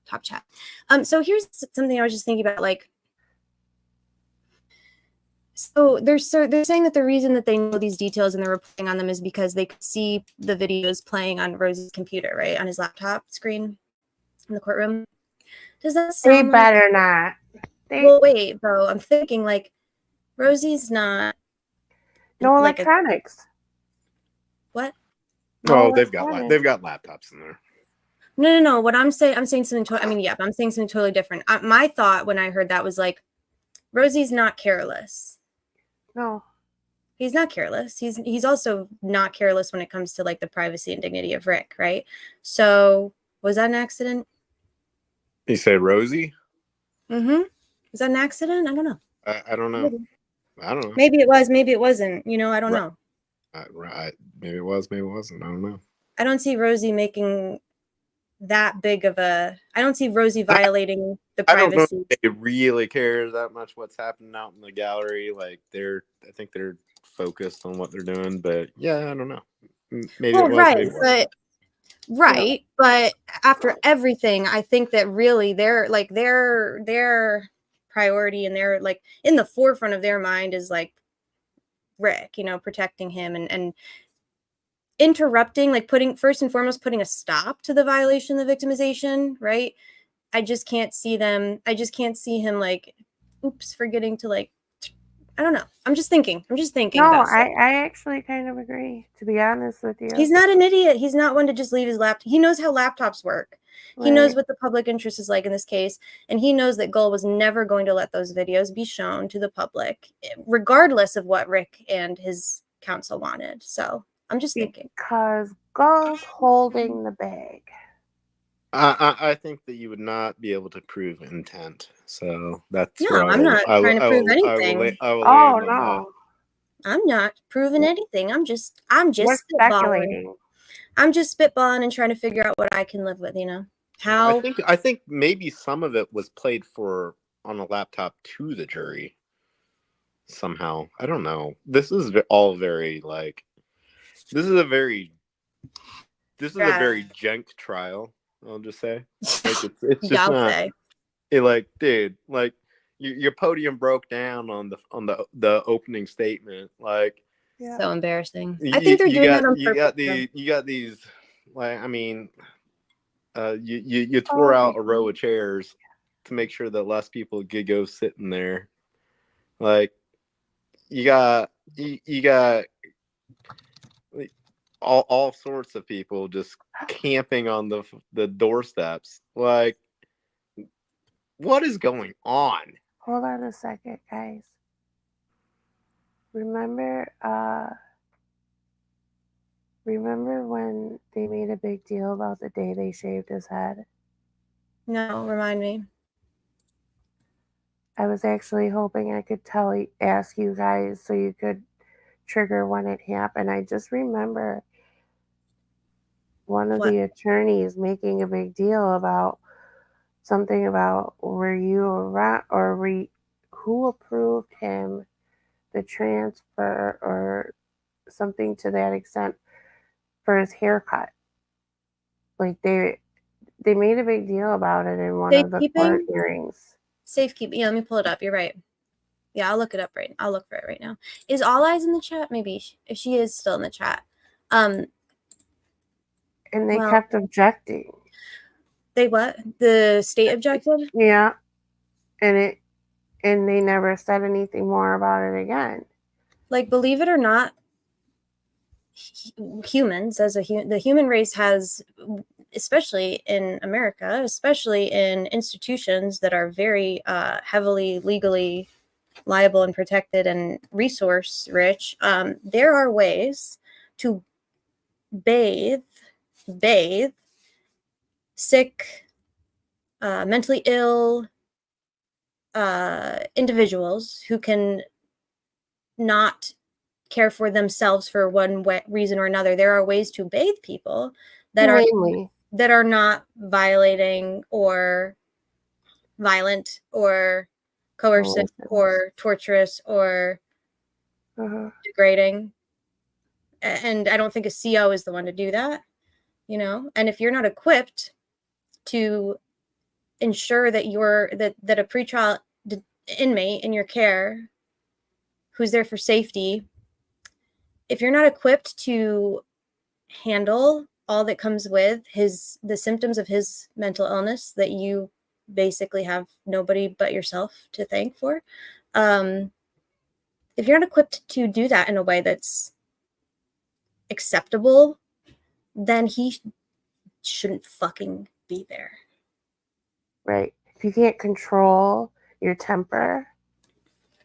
Top Chat. So here's something I was just thinking about. Like, so they're saying that the reason that they know these details and they're reporting on them is because they could see the videos playing on Rosie's computer, right, on his laptop screen in the courtroom. Does that sound? They better not. Well, wait, though. I'm thinking like Rosie's not. No electronics. What? Oh, they've got laptops in there. No. What I'm saying something. I'm saying something totally different. My thought when I heard that was like, Rosie's not careless. No, he's not careless. He's also not careless when it comes to like the privacy and dignity of Rick, right? So was that an accident? You say Rosie? Mm-hmm. Is that an accident? I don't know. I don't know. I don't know. Maybe it was, maybe it wasn't. I don't know. Maybe it was, maybe it wasn't. I don't know. I don't see Rosie making that big of a. I don't see Rosie violating the I don't know privacy. if they really care that much what's happening out in the gallery. Like I think they're focused on what they're doing. But yeah, I don't know. Maybe Well, it was. right, Maybe it wasn't. but after everything, I think that really their priority and their like in the forefront of their mind is like Rick, protecting him and interrupting, like putting a stop to the violation, the victimization, right? I just can't see him like, oops, forgetting to like, I don't know. I'm just thinking No, about stuff. I actually kind of agree, to be honest with you. He's not an idiot. He's not one to just leave his laptop. He knows how laptops work. He knows Right. what the public interest is like in this case. And he knows that Gull was never going to let those videos be shown to the public, regardless of what Rick and his counsel wanted. So I'm just thinking. Because Gull's holding the bag. I think that you would not be able to prove intent. So that's No, where I'm not trying to prove anything. I will Oh, land on no. I'm not proving anything. I'm just We're spitballing. speculating. I'm just spitballing and trying to figure out what I can live with, How I think maybe some of it was played on a laptop to the jury somehow. I don't know. This is all very like. This is a very jank trial. I'll just say, like it's just not. say. Like, dude, like your podium broke down on the opening statement. Like, so embarrassing. I think they're doing that on purpose. You got these. Like, I mean, you tore out a row of chairs to make sure that less people could go sitting there. Like, you got like, all sorts of people just camping on the doorsteps. Like, what is going on? Hold on a second, guys. Remember when they made a big deal about the day they shaved his head? No, remind me. I was actually hoping I could ask you guys so you could trigger when it happened. I just remember one of the attorneys making a big deal about something about were you around or who approved him the transfer or something to that extent for his haircut. Like they made a big deal about it in one of the court hearings. Safekeeping. Yeah, let me pull it up. You're right. Yeah, I'll look it up I'll look for it right now. Is All Eyes in the chat? Maybe if she is still in the chat. And they kept objecting. They what? The state objected? Yeah. And they never said anything more about it again. Like, believe it or not, humans the human race has, especially in America, especially in institutions that are very heavily legally liable and protected and resource rich, there are ways to bathe sick, mentally ill individuals who can not care for themselves for one reason or another. There are ways to bathe people that are not violating or violent or coercive or torturous or degrading. And I don't think a CO is the one to do that, And if you're not equipped to ensure that that a pretrial inmate in your care who's there for safety, if you're not equipped to handle all that comes with the symptoms of his mental illness that you basically have nobody but yourself to thank for, if you're not equipped to do that in a way that's acceptable, then he shouldn't fucking be there. Right. If you can't control your temper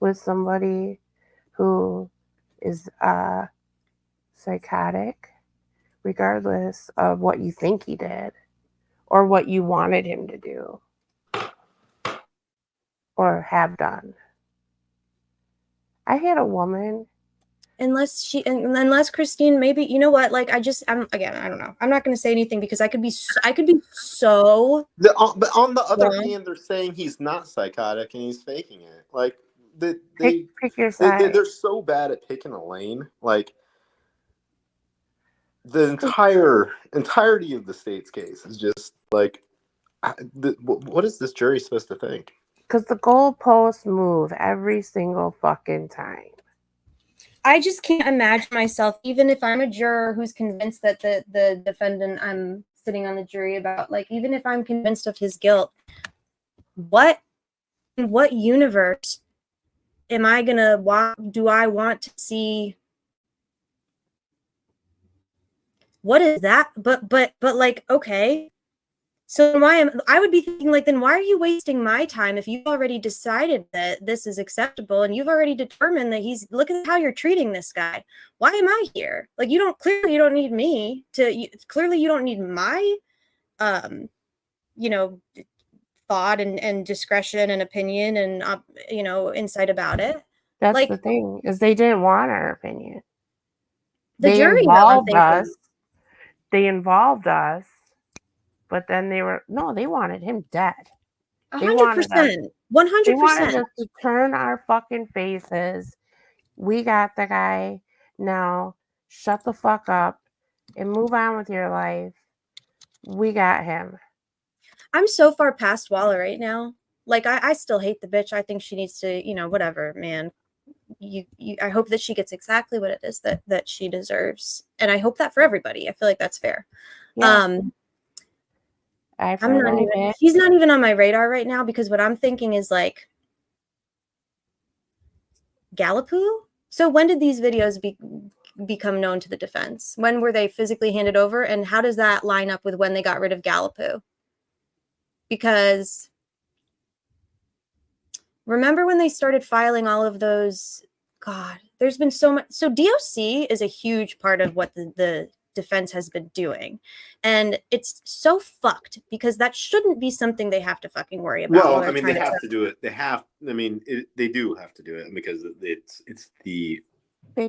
with somebody who is psychotic, regardless of what you think he did or what you wanted him to do. or have done. I had a woman. Unless Christine, maybe, you know what? Like, I don't know. I'm not going to say anything because I could be so. But on the other hand, they're saying he's not psychotic and he's faking it. Like pick your side. They're so bad at picking a lane. Like the entirety of the state's case is just like, what is this jury supposed to think? Because the goalposts move every single fucking time. I just can't imagine myself, even if I'm a juror who's convinced that the defendant I'm sitting on the jury about, like, even if I'm convinced of his guilt, in what universe do I want to see? What is that? But like, okay. So I would be thinking, like, then why are you wasting my time if you've already decided that this is acceptable and you've already determined that look at how you're treating this guy. Why am I here? Like, clearly you don't need me clearly you don't need my, thought and discretion and opinion and, insight about it. That's like, the thing, is they didn't want our opinion. The jury involved us. They involved us. But then they wanted him dead. 100%. 100%. They wanted us to turn our fucking faces. We got the guy. Now shut the fuck up and move on with your life. We got him. I'm so far past Walla right now. Like, I still hate the bitch. I think she needs to, whatever, man. I hope that she gets exactly what it is that she deserves. And I hope that for everybody. I feel like that's fair. Yeah. He's not even on my radar right now because what I'm thinking is, like, Galapoo? So when did these videos become known to the defense? When were they physically handed over? And how does that line up with when they got rid of Galapoo? Because remember when they started filing all of those, God, there's been so much. So DOC is a huge part of what the defense has been doing, and it's so fucked because that shouldn't be something they have to fucking worry about. Well, I mean, they have to do it. They do have to do it because it's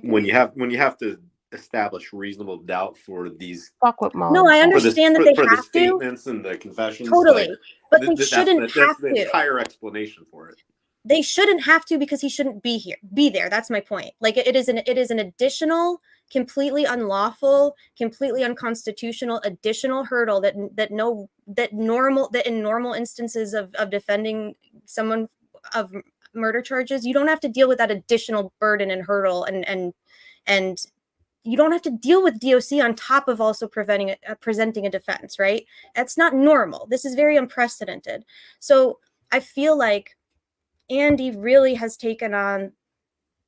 when you have to establish reasonable doubt for these. Fuck with Mueller. No, I understand that they for have the statements and the confessions. Totally, like, but they shouldn't have that's to. the entire explanation for it. They shouldn't have to because he shouldn't be there. That's my point. Like, it is an additional, completely unlawful, completely unconstitutional additional hurdle that in normal instances of defending someone of murder charges, you don't have to deal with that additional burden and hurdle, and you don't have to deal with DOC on top of also presenting a defense, right? That's not normal. This is very unprecedented. So I feel like Andy really has taken on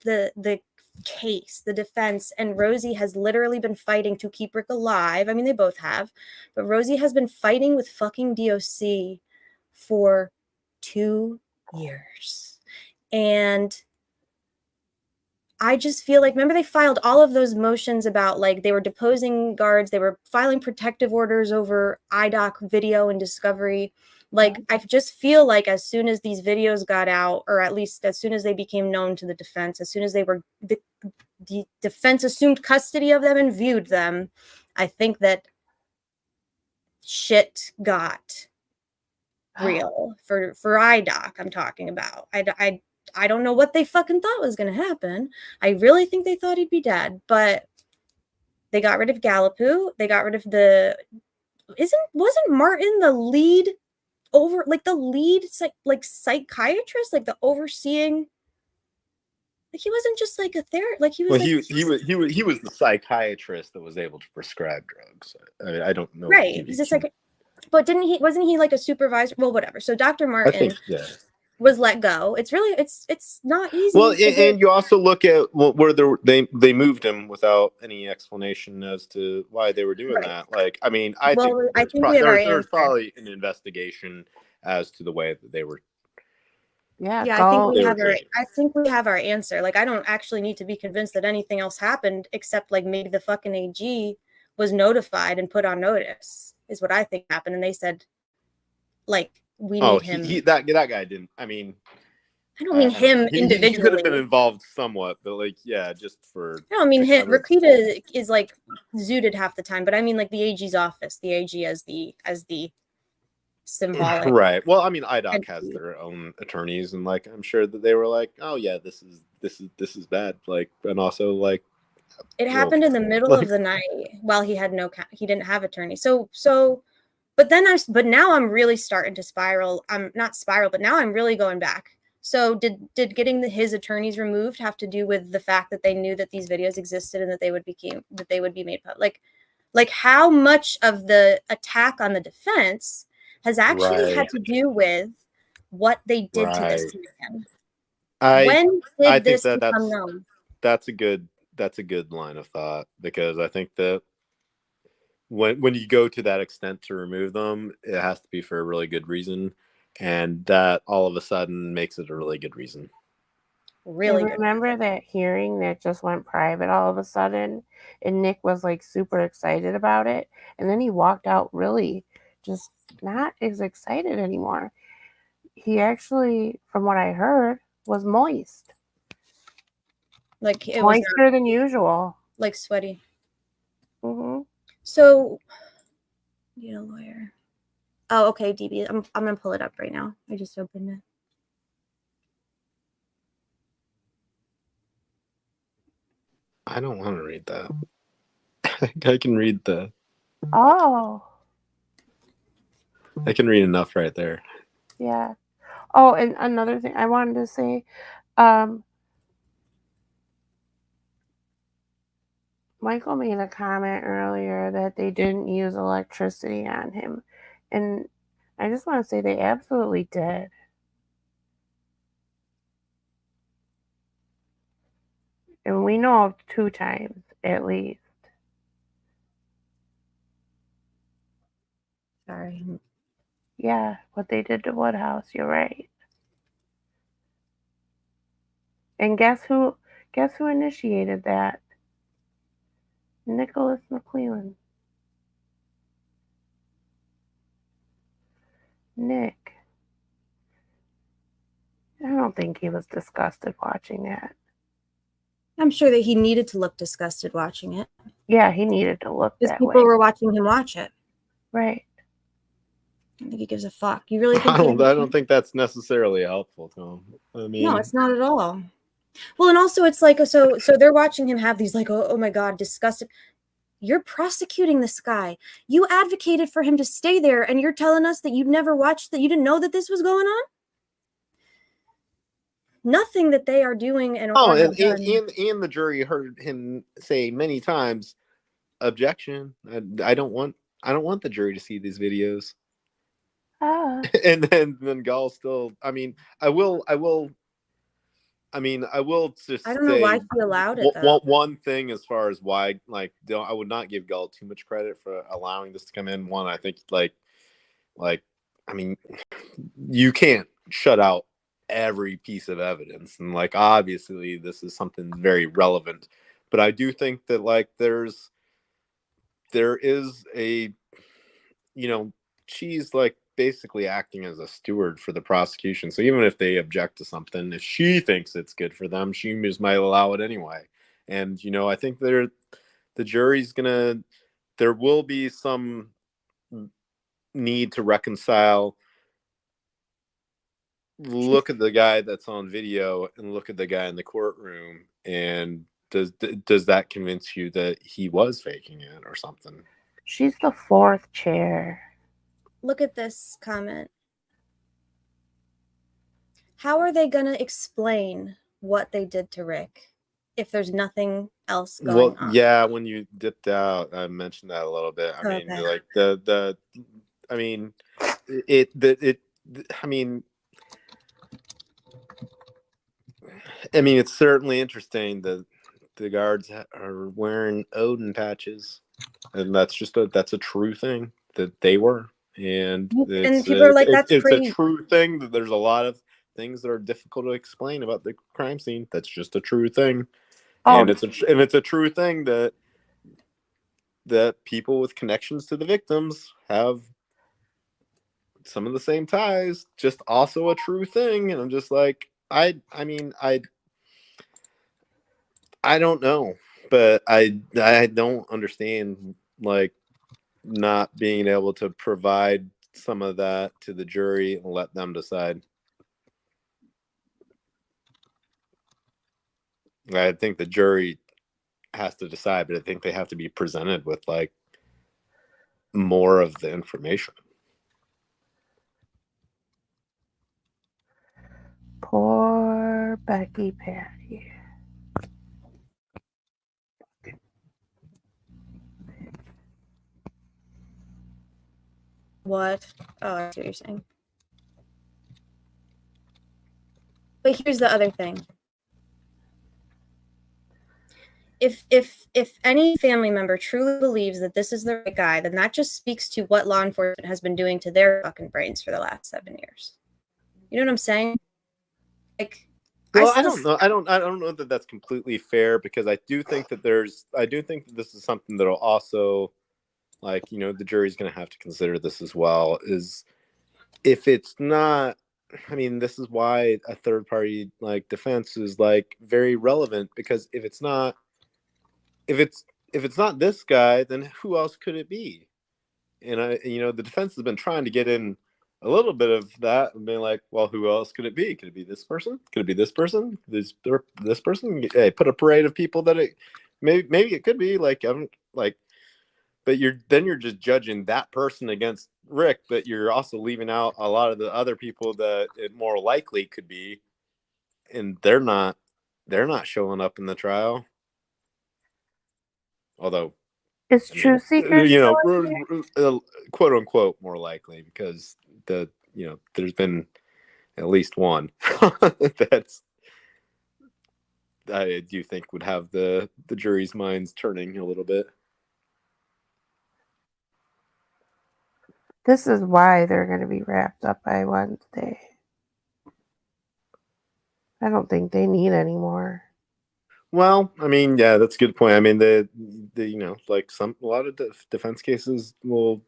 the case, the defense, and Rosie has literally been fighting to keep Rick alive. I mean, they both have, but Rosie has been fighting with fucking DOC for 2 years. And I just feel like, remember they filed all of those motions about, like, they were deposing guards, they were filing protective orders over IDOC video and discovery. Like, I just feel like as soon as these videos got out, or at least as soon as they became known to the defense, as soon as the defense assumed custody of them and viewed them, I think that shit got real for IDOC. I'm talking about. I don't know what they fucking thought was going to happen. I really think they thought he'd be dead, but they got rid of Galapoo. They got rid of wasn't Martin the lead psychiatrist, like the overseeing, like, he wasn't just like a therapist, like he was. Well, he was the psychiatrist that was able to prescribe drugs. I mean, I don't know. Right. He's just like, but wasn't he like a supervisor? Well, whatever. So Dr. Martin was let go. It's really, it's not easy. Well, and you also look at where they moved him without any explanation as to why they were doing that. Like, I mean, I think there's probably an investigation as to the way that they were. Yeah, I think we have our answer. Like, I don't actually need to be convinced that anything else happened, except like maybe the fucking AG was notified and put on notice, is what I think happened. And they said, like, we need him. That guy didn't. I mean, I don't mean him He individually. could have been involved somewhat, but like, yeah, just for. I don't mean to him. cover- Rakita is like zooted half the time, but I mean like the AG's office, the AG as the symbolic. Right. Well, I mean, IDOC has their own attorneys, and like, I'm sure that they were like, oh yeah, this is bad. Like, and also like, It happened in the middle of the night while he didn't have attorney. So, but now I'm really starting to spiral. I'm not spiral, but now I'm really going back. So did getting his attorneys removed have to do with the fact that they knew that these videos existed and that they would be made public? Like how much of the attack on the defense has actually had to do with what they did to this man? When did this become known? That's a good line of thought, because I think that when you go to that extent to remove them, it has to be for a really good reason, and that all of a sudden makes it a really good reason. Really I remember that hearing that just went private all of a sudden, and Nick was like super excited about it, and then he walked out really just not as excited anymore. He actually, from what I heard, was moist. Like it moister was than usual. Like sweaty. Mm-hmm. So, need a lawyer. Oh, okay, DB. I'm gonna pull it up right now. I just opened it. I don't want to read that. I can read the. Oh. I can read enough right there. Yeah. Oh, and another thing I wanted to say, Michael made a comment earlier that they didn't use electricity on him. And I just want to say they absolutely did. And we know of 2 times, at least. Sorry. Yeah, what they did to Woodhouse, you're right. And guess who initiated that? Nicholas McClellan. Nick. I don't think he was disgusted watching that. I'm sure that he needed to look disgusted watching it. Yeah, he needed to look that way. Because people were watching him watch it. Right. I don't think he gives a fuck. You really think I don't think that's necessarily helpful, Tom. I mean, no, it's not at all. Well, and also it's like so they're watching him have these like oh my god, disgusted. You're prosecuting this guy. You advocated for him to stay there, and you're telling us that you'd never watched, that you didn't know that this was going on? Nothing that they are doing and and the jury heard him say many times, objection. I don't want the jury to see these videos. And then Gall still. I mean, I will just. I don't know why he allowed it. One thing as far as why, like, I would not give Gall too much credit for allowing this to come in. One, I think like, I mean, you can't shut out every piece of evidence, and like obviously this is something very relevant, but I do think that like there is a, she's like basically acting as a steward for the prosecution. So even if they object to something, if she thinks it's good for them, she just might allow it anyway. And I think the jury's there will be some need to reconcile. Look at the guy that's on video and look at the guy in the courtroom, and does that convince you that he was faking it or something? She's the 4th chair. Look at this comment. How are they going to explain what they did to Rick if there's nothing else going on? Yeah, when you dipped out, I mentioned that a little bit. I mean, like it's certainly interesting that the guards are wearing Odin patches, and that's a true thing that they were. And people are like, that's it's a true thing that there's a lot of things that are difficult to explain about the crime scene. That's just a true thing. And it's a true thing that people with connections to the victims have some of the same ties, just also a true thing. And I'm just like, I mean, I don't know, but I don't understand like not being able to provide some of that to the jury and let them decide. I think the jury has to decide, but I think they have to be presented with like more of the information. Poor Becky Patty. What? Oh, I see what you're saying. But here's the other thing. If any family member truly believes that this is the right guy, then that just speaks to what law enforcement has been doing to their fucking brains for the last 7 years. You know what I'm saying? Like, Well, I don't know. I don't know that that's completely fair, because I do think that this is something that'll also, like, you know, the jury's going to have to consider this as well. Is if it's not, I mean, this is why a third party like defense is like very relevant, because if it's not this guy, then who else could it be? And the defense has been trying to get in a little bit of that and being like, well, who else could it be? Could it be this person? Could it be this person? This person? Hey, put a parade of people that it maybe it could be like, but you're just judging that person against Rick, but you're also leaving out a lot of the other people that it more likely could be, and they're not showing up in the trial. Although, Is True Seeker quote unquote more likely, because there's been at least one that's I do think would have the jury's minds turning a little bit. This is why they're going to be wrapped up by Wednesday. I don't think they need any more. Well, I mean, yeah, that's a good point. I mean, the like a lot of defense cases won't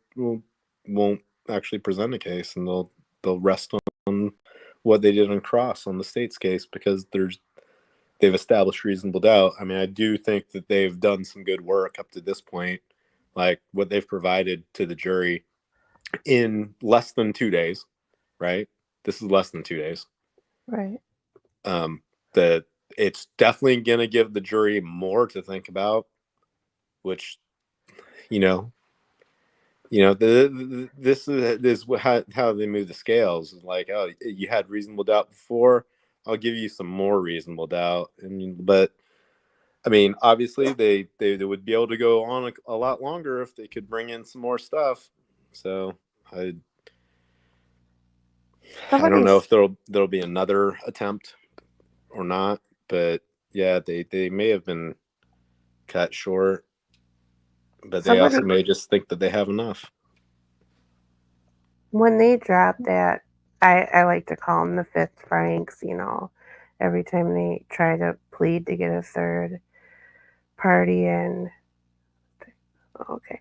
actually present a case, and they'll rest on what they did on cross on the state's case, because they've established reasonable doubt. I mean, I do think that they've done some good work up to this point, like what they've provided to the jury in less than 2 days, right? This is less than 2 days. Right. That it's definitely going to give the jury more to think about, which, this is how they move the scales. Like, oh, you had reasonable doubt before, I'll give you some more reasonable doubt. But I mean, obviously they would be able to go on a lot longer if they could bring in some more stuff. So I don't know if there'll be another attempt or not, but yeah, they may have been cut short, but they also may just think that they have enough. When they drop that, I like to call them the fifth Franks, every time they try to plead to get a third party in. Okay.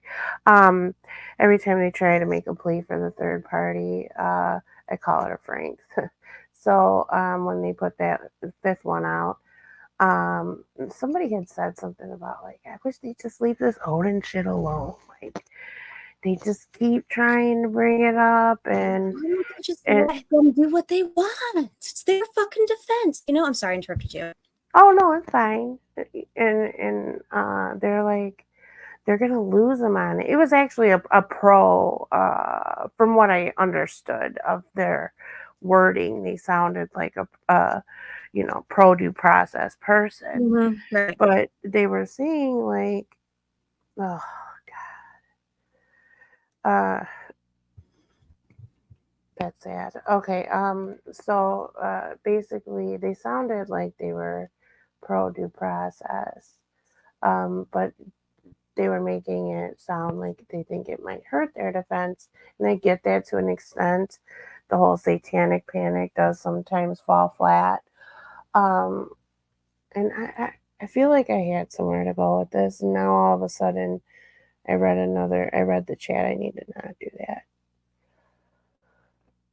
Every time they try to make a plea for the third party, I call it a Franks. So when they put that fifth one out, somebody had said something about, like, I wish they just leave this Odin shit alone. Like, they just keep trying to bring it up, and just let them do what they want. It's their fucking defense. I'm sorry, I interrupted you. Oh no, it's fine. And they're like, they're gonna lose them on it. It was actually a pro, from what I understood of their wording. They sounded like a pro due process person. Mm-hmm. Right. But they were saying, like, oh god, that's sad. Okay, so basically they sounded like they were pro due process, but they were making it sound like they think it might hurt their defense, and I get that to an extent. The whole satanic panic does sometimes fall flat, and I feel like I had somewhere to go with this, and now all of a sudden I read the chat. I need to not do that.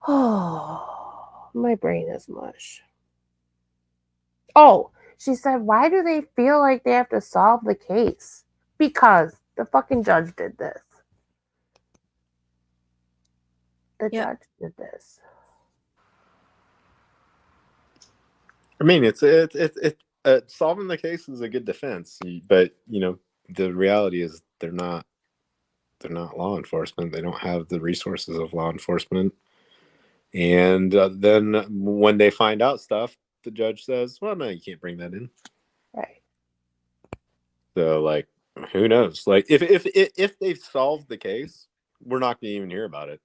Oh, my brain is mush. Oh, she said, why do they feel like they have to solve the case? Because the fucking judge did this. The judge did this. I mean, it's solving the case is a good defense, but you know, the reality is they're not law enforcement. They don't have the resources of law enforcement. And then when they find out stuff, the judge says, "Well, no, you can't bring that in." Right. So, like, who knows? Like, if they've solved the case, we're not going to even hear about it.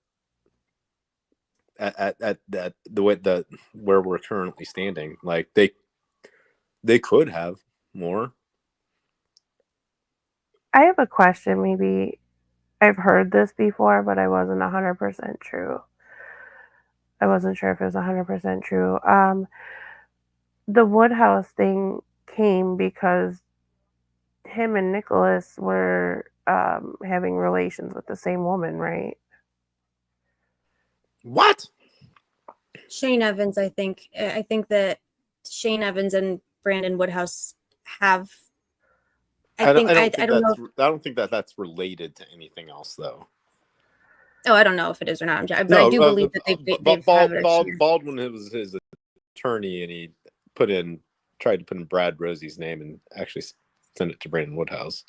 At the way where we're currently standing, like they could have more. I have a question. Maybe I've heard this before, but I wasn't 100% true. I wasn't sure if it was 100% true. The Woodhouse thing came because him and Nicholas were having relations with the same woman, right? What? Shane Evans, I think that Shane Evans and Brandon Woodhouse have. I don't know. I don't think that's related to anything else, though. Oh, I don't know if it is or not. But I do believe that they've Baldwin was his attorney, and he tried to put in Brad Rosie's name and actually send it to Brandon Woodhouse.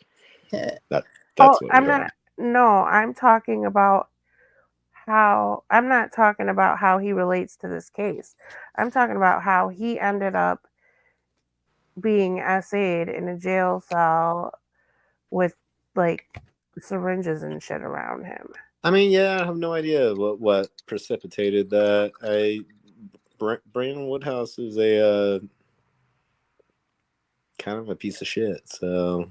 That's what I'm not. No, I'm talking about how. I'm not talking about how he relates to this case. I'm talking about how he ended up being SA'd in a jail cell with like syringes and shit around him. I mean, yeah, I have no idea what precipitated that. Brandon Woodhouse is a kind of a piece of shit. So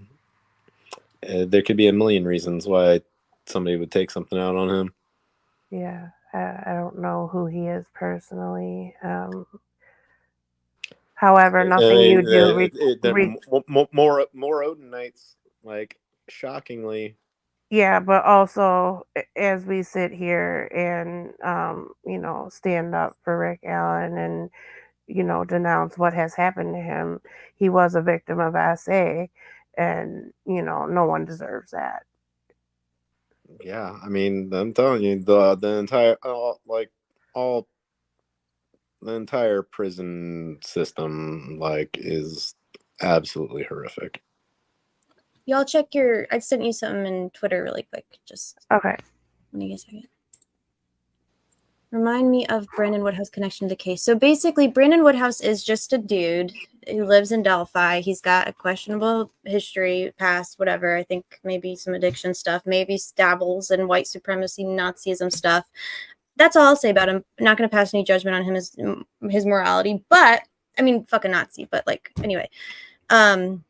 there could be a million reasons why somebody would take something out on him. Yeah, I don't know who he is personally. However, nothing you do. More Odinites, like, shockingly. Yeah, but also as we sit here and stand up for Rick Allen and denounce what has happened to him, he was a victim of SA, and no one deserves that. Yeah, I mean, I'm telling you, the entire prison system, like, is absolutely horrific. Y'all check I've sent you something in Twitter really quick. Just okay. Let me get a second. Remind me of Brandon Woodhouse connection to the case. So basically, Brandon Woodhouse is just a dude who lives in Delphi. He's got a questionable history, past, whatever. I think maybe some addiction stuff, maybe dabbles in white supremacy, Nazism stuff. That's all I'll say about him. I'm not going to pass any judgment on him as his morality, but I mean, fucking Nazi. But like, anyway, Brandon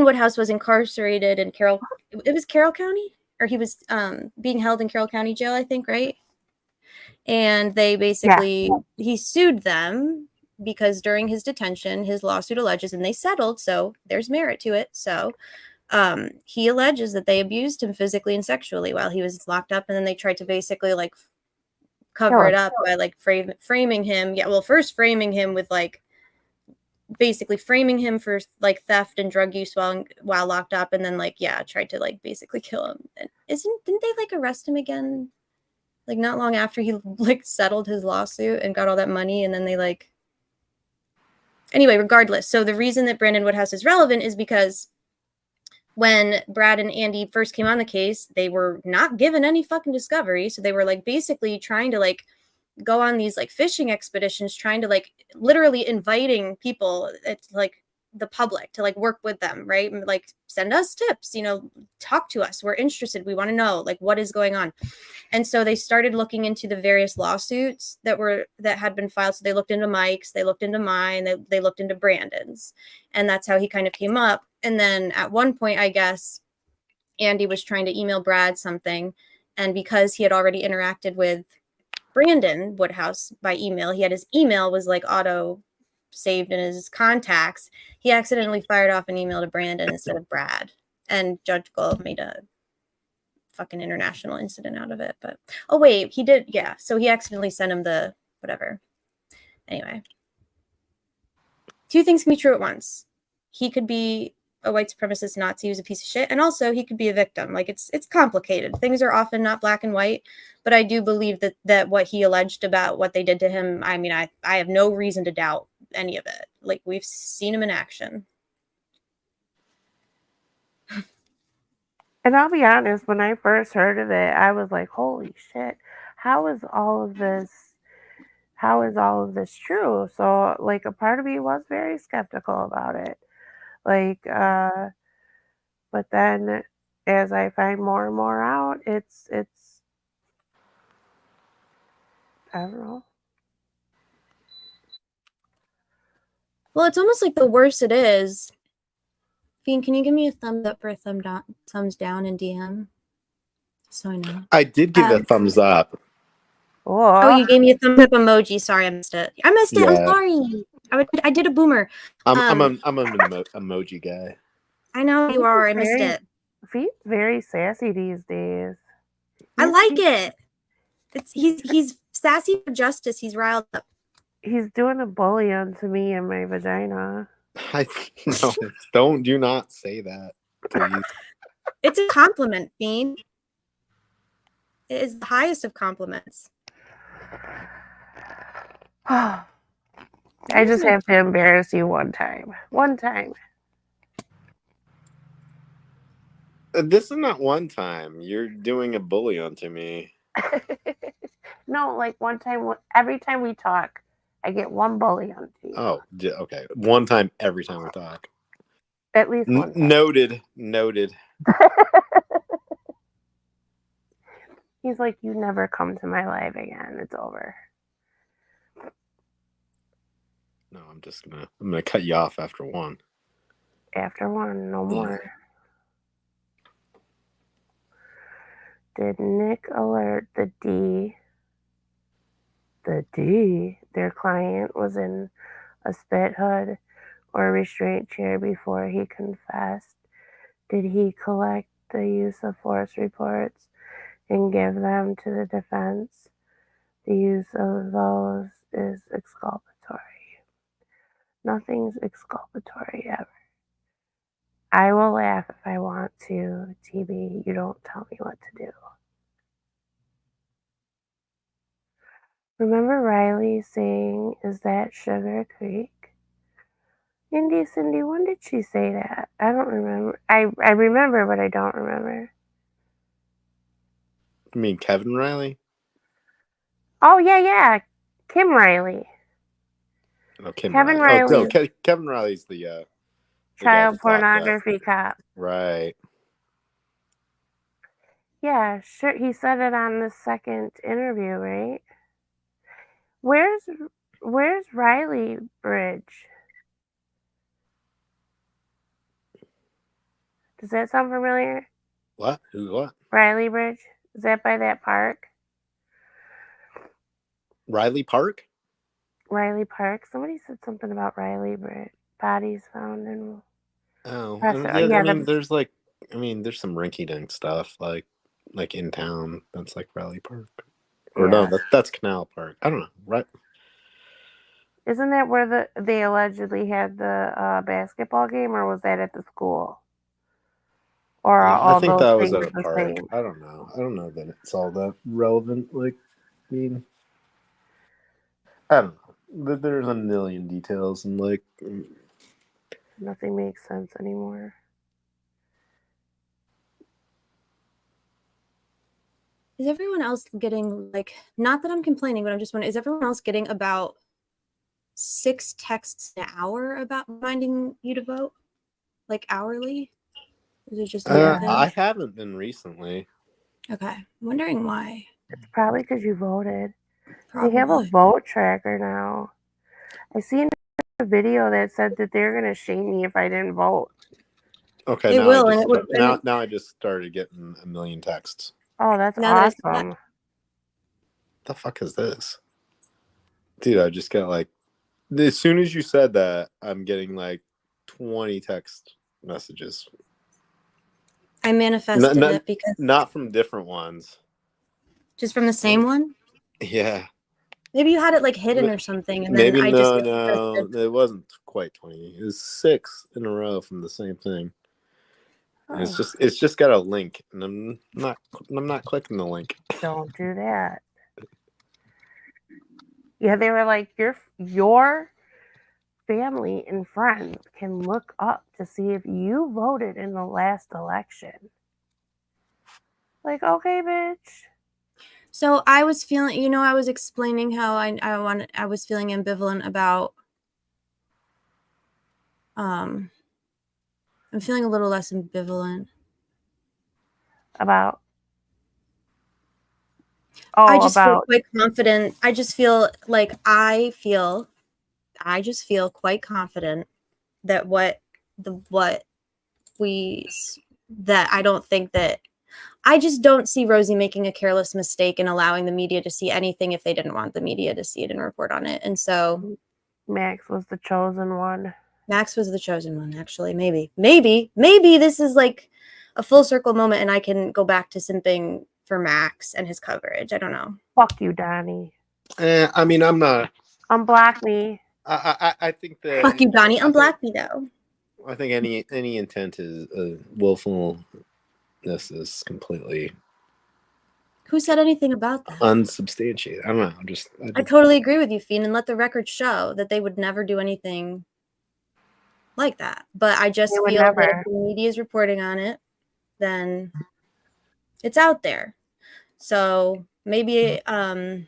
Woodhouse was incarcerated in Carroll County, or he was being held in Carroll County Jail, I think, right? And they basically, he sued them because during his detention, his lawsuit alleges, and they settled, so there's merit to it. So he alleges that they abused him physically and sexually while he was locked up, and then they tried to basically like cover it up by like framing him. Yeah, well, first framing him with like basically framing him for like theft and drug use while locked up, and then like tried to like basically kill him. And didn't they like arrest him again like not long after he like settled his lawsuit and got all that money? And then they like, anyway, regardless. So the reason that Brandon Woodhouse is relevant is because when Brad and Andy first came on the case, they were not given any fucking discovery. So they were like basically trying to like go on these like fishing expeditions, trying to like literally inviting people, it's like the public, to like work with them, right? And like send us tips, talk to us. We're interested. We want to know like what is going on. And so they started looking into the various lawsuits that had been filed. So they looked into Mike's, they looked into mine, they looked into Brandon's, and that's how he kind of came up. And then at one point, I guess Andy was trying to email Brad something, and because he had already interacted with Brandon Woodhouse by email, he had his email was like auto saved in his contacts. He accidentally fired off an email to Brandon instead of Brad, and Judge Gold made a fucking international incident out of it. But oh wait, he did, so he accidentally sent him the whatever. Anyway, two things can be true at once. He could be a white supremacist Nazi who's a piece of shit, and also he could be a victim. Like it's complicated. Things are often not black and white, but I do believe that what he alleged about what they did to him, I mean, I have no reason to doubt any of it. Like we've seen him in action. And I'll be honest, when I first heard of it, I was like, holy shit, how is all of this true? So like a part of me was very skeptical about it. Like but then as I find more and more out, it's I don't know. Well, it's almost like the worse it is. Fiend, can you give me a thumbs up or a thumbs down in DM? So I know. I did give a thumbs up. Oh, you gave me a thumbs up emoji. Sorry, I missed it. I'm Yeah. sorry. I did a boomer. I'm an emoji guy. I know you are. I missed it. Feet's very sassy these days. I like it. He's sassy for justice. He's riled up. He's doing a bully onto me and my vagina. No, do not say that, please. It's a compliment, Fiend. It is the highest of compliments. I just have to embarrass you one time. One time. This is not one time. You're doing a bully onto me. No, like one time, every time we talk, I get one bully onto you. Oh, okay. One time every time we talk. At least one time. Noted. He's like, you never come to my life again. It's over. No, I'm gonna cut you off after one. After one, no more. Did Nick alert the D? Their client was in a spit hood or restraint chair before he confessed? Did he collect the use of force reports and give them to the defense? The use of those is exculpatory. Nothing's exculpatory ever. I will laugh if I want to, TB. You don't tell me what to do. Remember Riley saying, is that Sugar Creek? Cindy, when did she say that? I don't remember. I remember, but I don't remember. You mean Kevin Riley? Oh, yeah. Kim Riley. Oh, Kevin Riley. Oh, Kevin Riley's the child pornography cop. Right. Yeah, sure. He said it on the second interview, right? Where's Riley Bridge? Does that sound familiar? What? Who? What? Riley Bridge? Is that by that park? Riley Park? Riley Park. Somebody said something about Riley Bridge. Bodies found in. Oh, yeah. I mean, there's some rinky-dink stuff like in town. That's like Riley Park, or yeah. no, that's Canal Park. I don't know. Right? Isn't that where they allegedly had the basketball game, or was that at the school? Or I think that was things at a the park. same? I don't know. I don't know that it's all that relevant. Like, I mean, I don't know. There's a million details and like. Nothing makes sense anymore. Is everyone else getting, like, not that I'm complaining, but I'm just wondering, is everyone else getting about 6 texts an hour about reminding you to vote? Like, hourly? Is it just I haven't been recently. Okay. I'm wondering why. It's probably because you voted. Probably. They have a vote tracker now. I seen a video that said that they're going to shame me if I didn't vote. Okay, they will, now I just started getting a million texts. Oh, that's awesome. The fuck is this? Dude, I just got like, as soon as you said that, I'm getting like 20 text messages. I manifested it because... Not from different ones. Just from the same one? Yeah. Maybe you had it like hidden or something, and then Maybe I just no, it wasn't quite 20. It was 6 in a row from the same thing. And it's just got a link, and I'm not clicking the link. Don't do that. Yeah, they were like, your family and friends can look up to see if you voted in the last election. Like, okay, bitch. So I was feeling, I was explaining how I was feeling ambivalent about. I'm feeling a little less ambivalent about. I just feel quite confident. I just feel like I just feel quite confident that I don't think that I just don't see Rosie making a careless mistake and allowing the media to see anything if they didn't want the media to see it and report on it. And so Max was the chosen one. Max was the chosen one, actually. Maybe this is like a full circle moment and I can go back to simping for Max and his coverage. I don't know. Fuck you, Donnie. I mean, I'm not. Unblock me. I think that. Fuck you, Donnie. Unblock me, though. I think any intent is willfulness is completely. Who said anything about that? Unsubstantiated. I don't know. I totally agree with you, Fiend, and let the record show that they would never do anything like that. But I just feel that if the media is reporting on it, then it's out there. So maybe the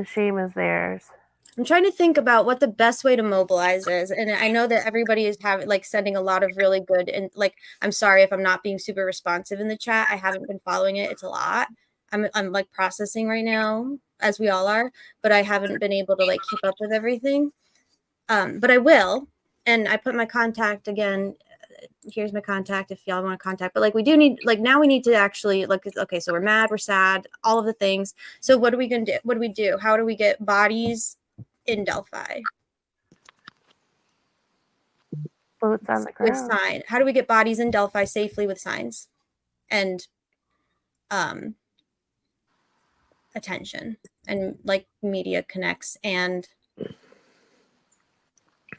shame is theirs. I'm trying to think about what the best way to mobilize is. And I know that everybody is sending a lot of really good, and I'm sorry if I'm not being super responsive in the chat. I haven't been following it. It's a lot. I'm like processing right now, as we all are, but I haven't been able to keep up with everything. But I will. And I put my contact again. Here's my contact if y'all want to contact. But we do need, now we need to actually okay, so we're mad, we're sad, all of the things. So what are we going to do? What do we do? How do we get bodies in Delphi? Boots on the ground. How do we get bodies in Delphi safely with signs and attention and media connects and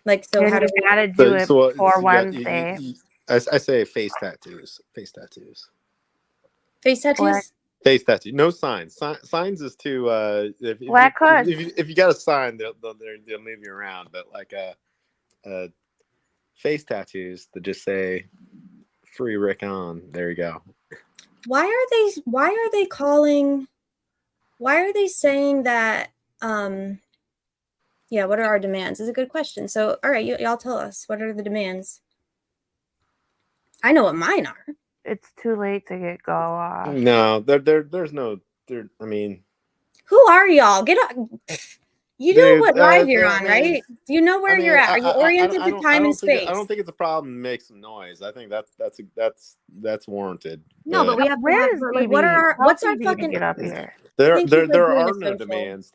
so how do we gotta do it for Wednesday? I say face tattoos. Face tattoos. Face tattoos. Face tattoo. No signs. Signs is too. If you got a sign, they'll move you around. But face tattoos that just say "Free Rick on." There you go. Why are they saying that? Yeah. What are our demands? Is a good question. So, all right, y'all tell us. What are the demands? I know what mine are. It's too late to get go off. No, there's no. I mean, who are y'all? Get up. You know what live you're on, right? Do you know where you're at? Are you oriented to time and space? I don't think it's a problem to make some noise. I think that's warranted. No, but we have what's our fucking get up here? There are no demands.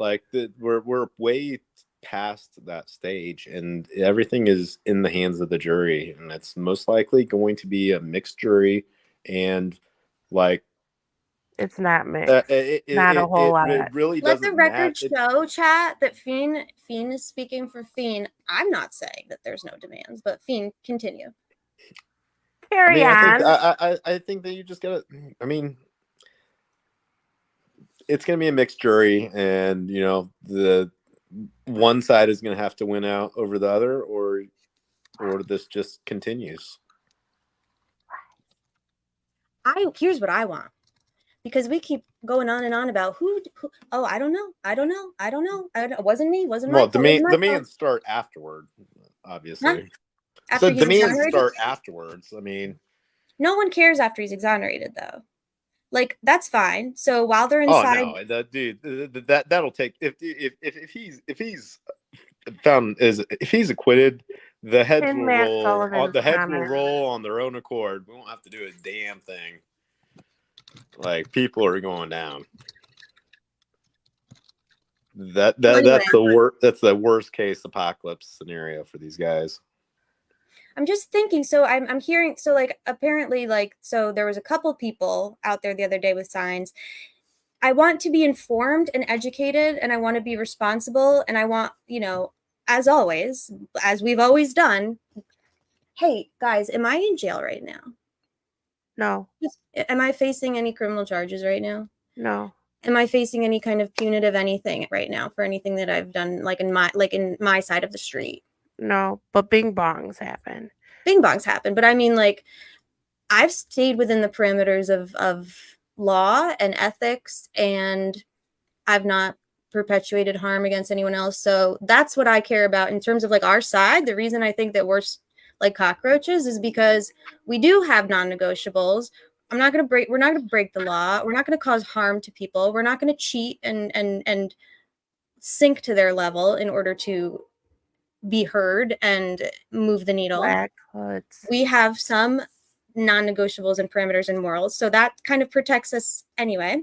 We're way past that stage, and everything is in the hands of the jury, and it's most likely going to be a mixed jury, and it's not mixed. Not a whole lot. It really let doesn't the record matter. show, chat, that Fiend is speaking for Fiend. I'm not saying that there's no demands, but Fiend, continue. Carry on. I think that you just gotta. I mean, it's gonna be a mixed jury, and the one side is gonna have to win out over the other, or this just continues. Here's what I want. Because we keep going on and on about who I don't know. It wasn't me. Well, demands start afterward, obviously. Huh? So demands start afterwards. I mean, no one cares after he's exonerated, though. That's fine. So while they're inside, oh no, that'll take if he's found if he's acquitted, the heads will roll. The heads will roll on their own accord. We won't have to do a damn thing. People are going down. That's the worst case apocalypse scenario for these guys. I'm just thinking. So I'm hearing. So apparently so there was a couple people out there the other day with signs. I want to be informed and educated, and I want to be responsible, and I want, as always, as we've always done. Hey, guys, am I in jail right now? No. Am I facing any criminal charges right now? No. Am I facing any kind of punitive anything right now for anything that I've done, like in my side of the street? No, but bing bongs happen. Bing bongs happen, but I mean, like, I've stayed within the parameters of law and ethics, and I've not perpetuated harm against anyone else. So that's what I care about in terms of like our side. The reason I think that we're like cockroaches is because we do have non-negotiables. We're not going to break the law. We're not going to cause harm to people. We're not going to cheat and sink to their level in order to be heard and move the needle. Black hoods. We have some non-negotiables and parameters and morals, so that kind of protects us anyway.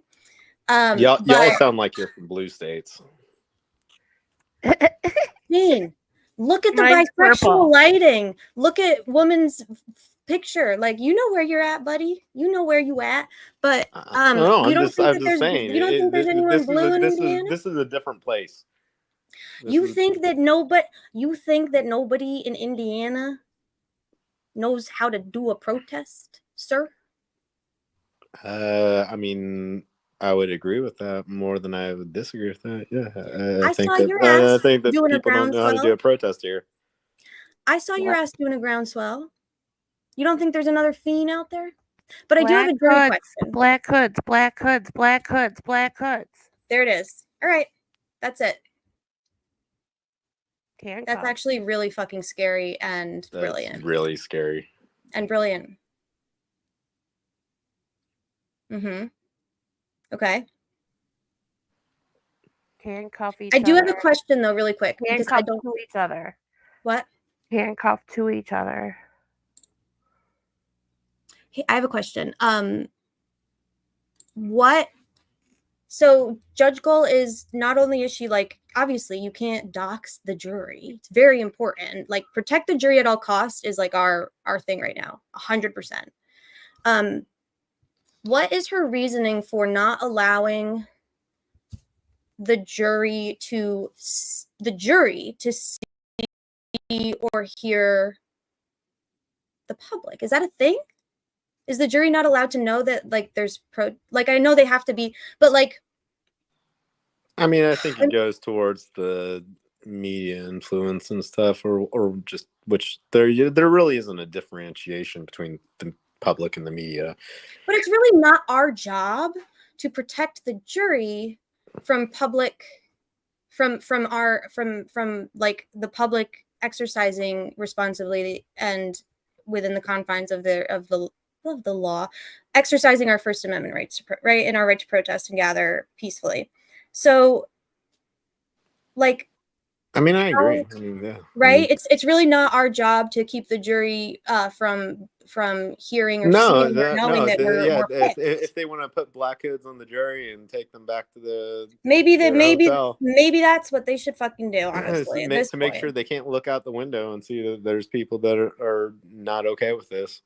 Y'all sound like you're from blue states. Dean, look at the Mine's bisexual purple. lighting. Look at woman's picture. Like, you know where you're at, buddy. You know where you at. But No, you don't think I'm that just there's saying. you don't think there's anyone blue in Indiana? This is a different place. You think that nobody in Indiana knows how to do a protest, sir? I mean, I would agree with that more than I would disagree with that. Yeah, I saw your ass I think that doing a people don't know how to do a protest here. I saw your ass doing a groundswell. You don't think there's another fiend out there? But I do have a jury question. Black hoods, black hoods, black hoods, black hoods. There it is. All right. That's it. Handcuffs. That's actually really fucking scary and brilliant. Really scary. And brilliant. Mm-hmm. Okay. Handcuff each other. I do have a question though, really quick. Because I Handcuff don't to each other. What? Handcuff to each other. Hey, I have a question. So Judge Gull is not only is she like, obviously you can't dox the jury. It's very important. Like, protect the jury at all costs is like our thing right now. 100%. What is her reasoning for not allowing the jury to see or hear the public? Is that a thing? Is the jury not allowed to know that, like, there's I know they have to be, but like, I mean, I think it goes towards the media influence and stuff, or just which there really isn't a differentiation between the public and the media. But it's really not our job to protect the jury from public, from like the public exercising responsibly and within the confines of the law, exercising our First Amendment rights, right, and our right to protest and gather peacefully. So, like, I mean, I agree. I mean, yeah. Right? It's really not our job to keep the jury from hearing or seeing or knowing that we're if they want to put black hoods on the jury and take them back to the maybe hotel, that's what they should fucking do, honestly. to make sure they can't look out the window and see that there's people that are not okay with this.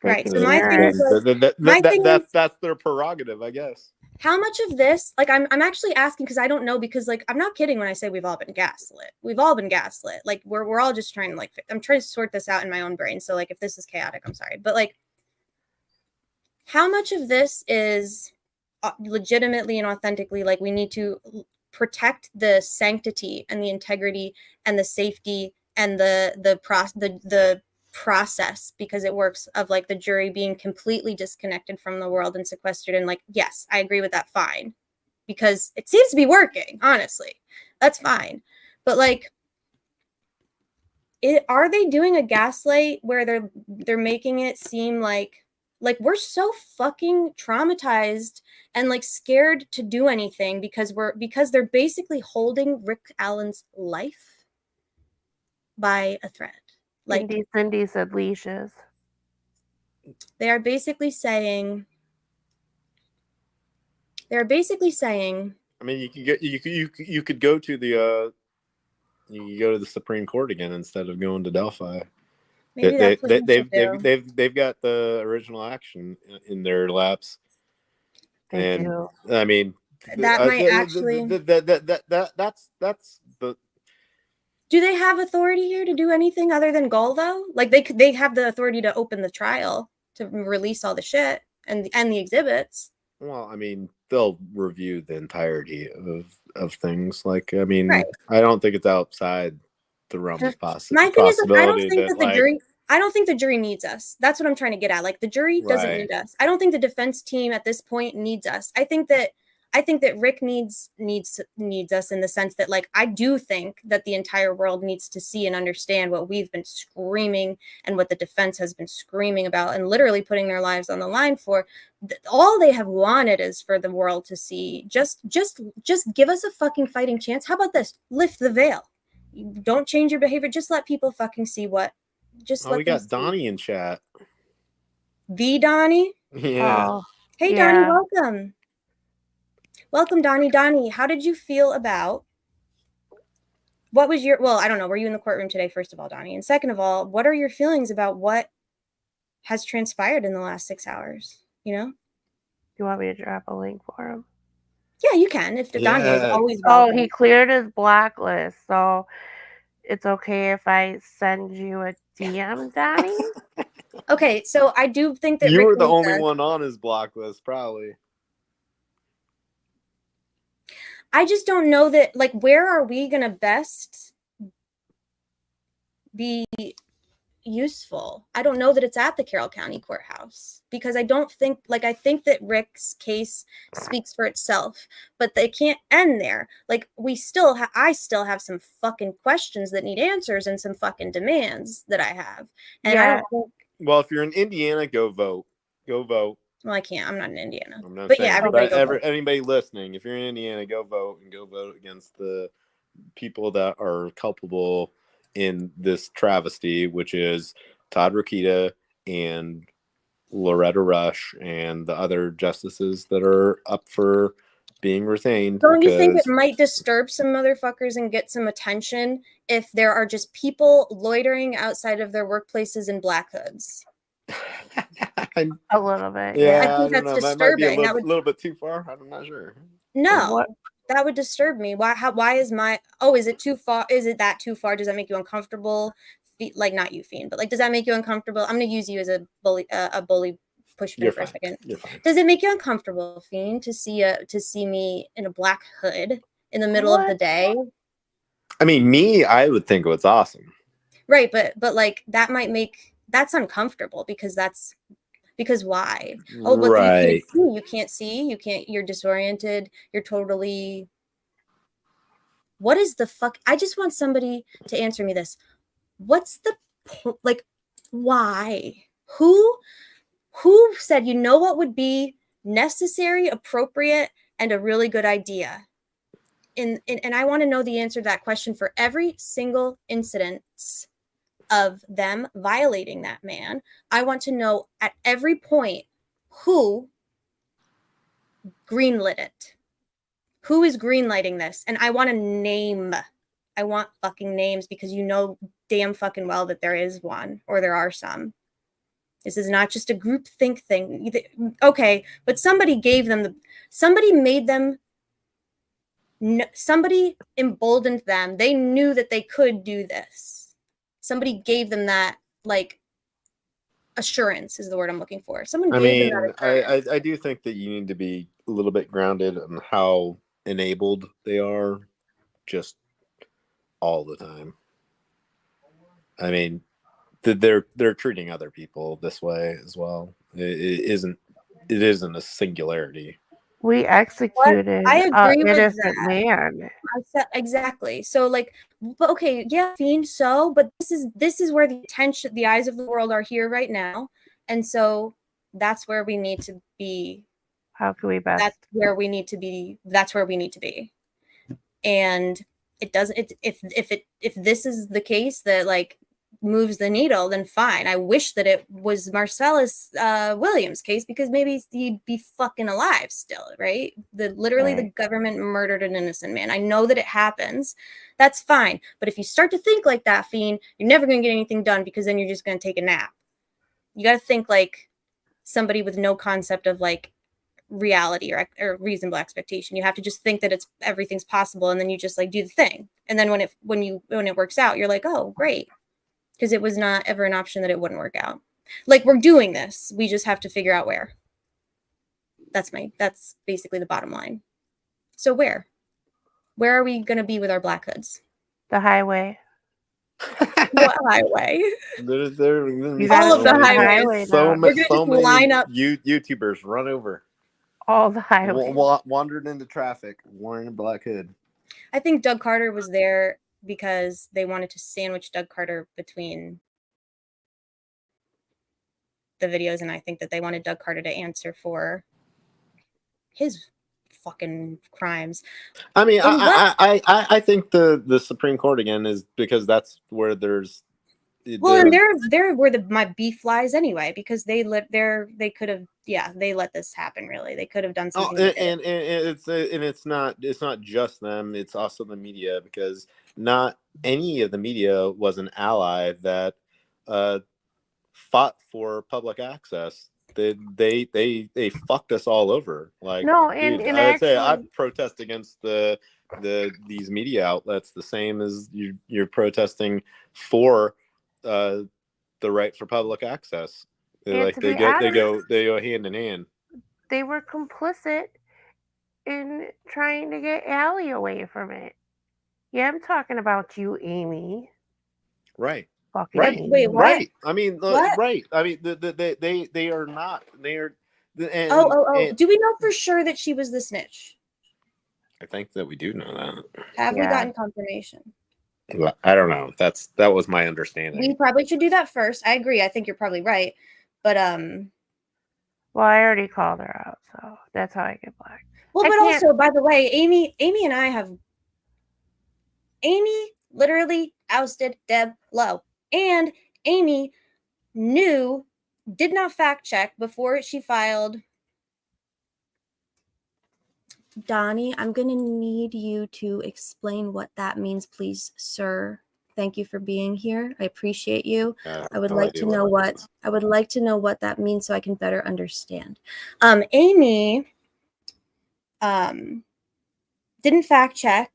Right. So my thing is, that's their prerogative, I guess. How much of this, like, I'm actually asking because I don't know, because, like, I'm not kidding when I say we've all been gaslit. We've all been gaslit. Like, we're all just trying to, like, I'm trying to sort this out in my own brain. So, like, if this is chaotic, I'm sorry. But, like, how much of this is legitimately and authentically, like, we need to protect the sanctity and the integrity and the safety and the process, because it works, of like the jury being completely disconnected from the world and sequestered, and like, yes, I agree with that, fine, because it seems to be working, honestly, that's fine. But like, are they doing a gaslight where they're making it seem like we're so fucking traumatized and like scared to do anything because they're basically holding Rick Allen's life by a thread. Like, Cindy said leashes. They are basically saying. I mean, you could go to the Supreme Court again instead of going to Delphi. Maybe they've got the original action in their laps, I mean, that might actually. That's the. Do they have authority here to do anything other than Gull though? Like they have the authority to open the trial, to release all the shit and the exhibits. Well, I mean, they'll review the entirety of things. Like, I mean, Right. I don't think it's outside the realm of My thing is, I don't possibility think that the like, jury. I don't think the jury needs us. That's what I'm trying to get at. Like the jury doesn't Right. need us. I don't think the defense team at this point needs us. I think that Rick needs us in the sense that, like, I do think that the entire world needs to see and understand what we've been screaming and what the defense has been screaming about and literally putting their lives on the line for. All they have wanted is for the world to see. Just give us a fucking fighting chance. How about this? Lift the veil. Don't change your behavior. Just let people fucking see what. Just let we them got see. Donnie in chat. The Donnie. Yeah. Oh, Hey, yeah. Donnie, welcome. Welcome, Donnie. Donnie, how did you feel about? What was your? Well, I don't know. Were you in the courtroom today? First of all, Donnie, and second of all, what are your feelings about what has transpired in the last 6 hours? You know. You want me to drop a link for him? Yeah, you can. If Donnie is always Oh, welcome. he cleared his blacklist, so it's okay if I send you a DM, Donnie? Okay, so I do think that You Rick were the needs only us. one on his block list, probably. I just don't know that, like, where are we going to best be useful? I don't know that it's at the Carroll County Courthouse because I don't think, like, I think that Rick's case speaks for itself, but they can't end there. Like, I still have some fucking questions that need answers and some fucking demands that I have. And I don't think. Well, if you're in Indiana, go vote. Go vote. Well, I can't. I'm not in Indiana. I'm not But saying, yeah, everybody go vote. anybody listening, if you're in Indiana, go vote and go vote against the people that are culpable in this travesty, which is Todd Rokita and Loretta Rush and the other justices that are up for being retained. Don't you think it might disturb some motherfuckers and get some attention if there are just people loitering outside of their workplaces in black hoods? A little bit. Yeah, I think that's disturbing. That might be a little bit too far. I'm not sure. No, that would disturb me. Why is my? Oh, is it too far? Is it that too far? Does that make you uncomfortable? Like, not you, Fiend, but like, does that make you uncomfortable? I'm gonna use you as a bully pushman for a second. Does it make you uncomfortable, Fiend, to see me in a black hood in the middle of the day? I mean, I would think it was awesome. Right, but like that's uncomfortable because why? Oh, but right. You can't see, you're disoriented, you're totally. What is the fuck? I just want somebody to answer me this. What's the point? Like, why? Who said, you know what would be necessary, appropriate, and a really good idea? And I want to know the answer to that question for every single incident of them violating that man. I want to know at every point who greenlit it. Who is greenlighting this? And I want a name. I want fucking names because you know damn fucking well that there is one or there are some. This is not just a group think thing. Okay, but somebody emboldened them. They knew that they could do this. Somebody gave them that, like, assurance is the word I'm looking for. Someone gave them that assurance. I do think that you need to be a little bit grounded on how enabled they are just all the time. I mean, they're treating other people this way as well. It isn't a singularity. We executed an innocent man. Exactly. So, like, but okay, yeah, Fiend. So, but this is where the eyes of the world are here right now, and so that's where we need to be. How can we best? That's where we need to be. That's where we need to be. And it doesn't. If this is the case that, like, moves the needle, then fine. I wish that it was Marcellus Williams' case because maybe he'd be fucking alive still, right? Literally the government murdered an innocent man. I know that it happens. That's fine. But if you start to think like that, Fiend, you're never going to get anything done because then you're just going to take a nap. You got to think like somebody with no concept of, like, reality or reasonable expectation. You have to just think that everything's possible, and then you just like do the thing. And then when it works out, you're like, oh, great, because it was not ever an option that it wouldn't work out. Like, we're doing this, we just have to figure out where. That's basically the bottom line. So where are we going to be with our black hoods? The highway. What highway? There's All of the highways. So We're gonna so just many line up. YouTubers run over. All the highways. Wandered into traffic wearing a black hood. I think Doug Carter was there because they wanted to sandwich Doug Carter between the videos, and I think that they wanted Doug Carter to answer for his fucking crimes. I mean, I think the Supreme Court again is because that's where there's. And they're where my beef lies anyway, because they let this happen. Really, they could have done something. And it's not just them; it's also the media, because not any of the media was an ally that fought for public access. They fucked us all over. Like, no, and dude, I would say I protest against these media outlets the same as you're protesting for the right for public access. Like they go hand in hand. They were complicit in trying to get Allie away from it. Yeah, I'm talking about you, Amy. Right. Fucking right. Amy. Wait, what? Right. I mean, what? right. I mean, they are not. They are. And, oh. Do we know for sure that she was the snitch? I think that we do know that. Have we gotten confirmation? I don't know. That was my understanding. We probably should do that first. I agree. I think you're probably right. But well, I already called her out, so that's how I get blacked. Well, but also, by the way, Amy and I have. Amy literally ousted Deb Lowe, and Amy did not fact check before she filed. Donnie, I'm going to need you to explain what that means, please, sir. Thank you for being here. I appreciate you. I would like to know what that means so I can better understand. Amy didn't fact check,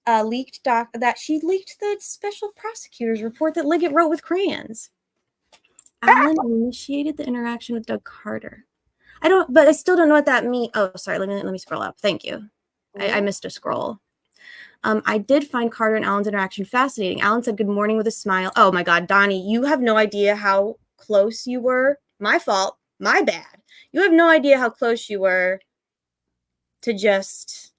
she leaked the special prosecutor's report that Liggett wrote with crayons. Alan initiated the interaction with Doug Carter. I still don't know what that means. Oh, sorry. Let me scroll up. Thank you. I missed a scroll. I did find Carter and Alan's interaction fascinating. Alan said good morning with a smile. Oh my God, Donnie, you have no idea how close you were. My fault. My bad. You have no idea how close you were to just.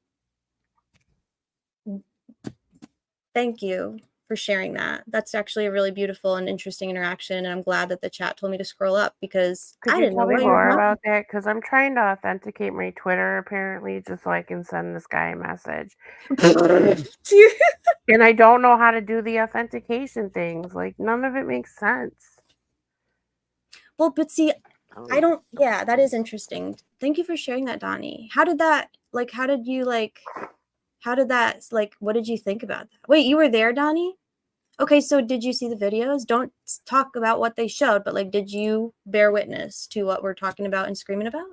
Thank you for sharing that. That's actually a really beautiful and interesting interaction, and I'm glad that the chat told me to scroll up because I didn't know more about that, because I'm trying to authenticate my Twitter apparently just so I can send this guy a message. And I don't know how to do the authentication things. Like, none of it makes sense. Well, but see, that is interesting. Thank you for sharing that, Donnie. What did you think about that? Wait, you were there, Donnie? Okay, so did you see the videos? Don't talk about what they showed, but did you bear witness to what we're talking about and screaming about?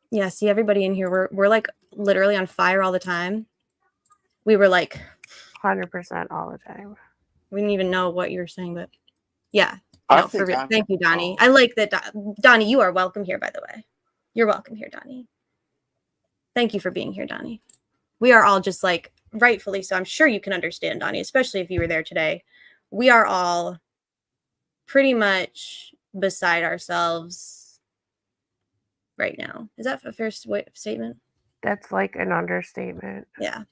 Yeah, see, everybody in here, we're like literally on fire all the time. We were like 100% all the time. We didn't even know what you were saying, but yeah. No, for real. Thank you, Donnie. I like that. Donnie, you are welcome here, by the way. You're welcome here, Donnie. Thank you for being here, Donnie. We are all just rightfully so. I'm sure you can understand, Donnie, especially if you were there today. We are all pretty much beside ourselves right now. Is that a fair statement? That's like an understatement. Yeah.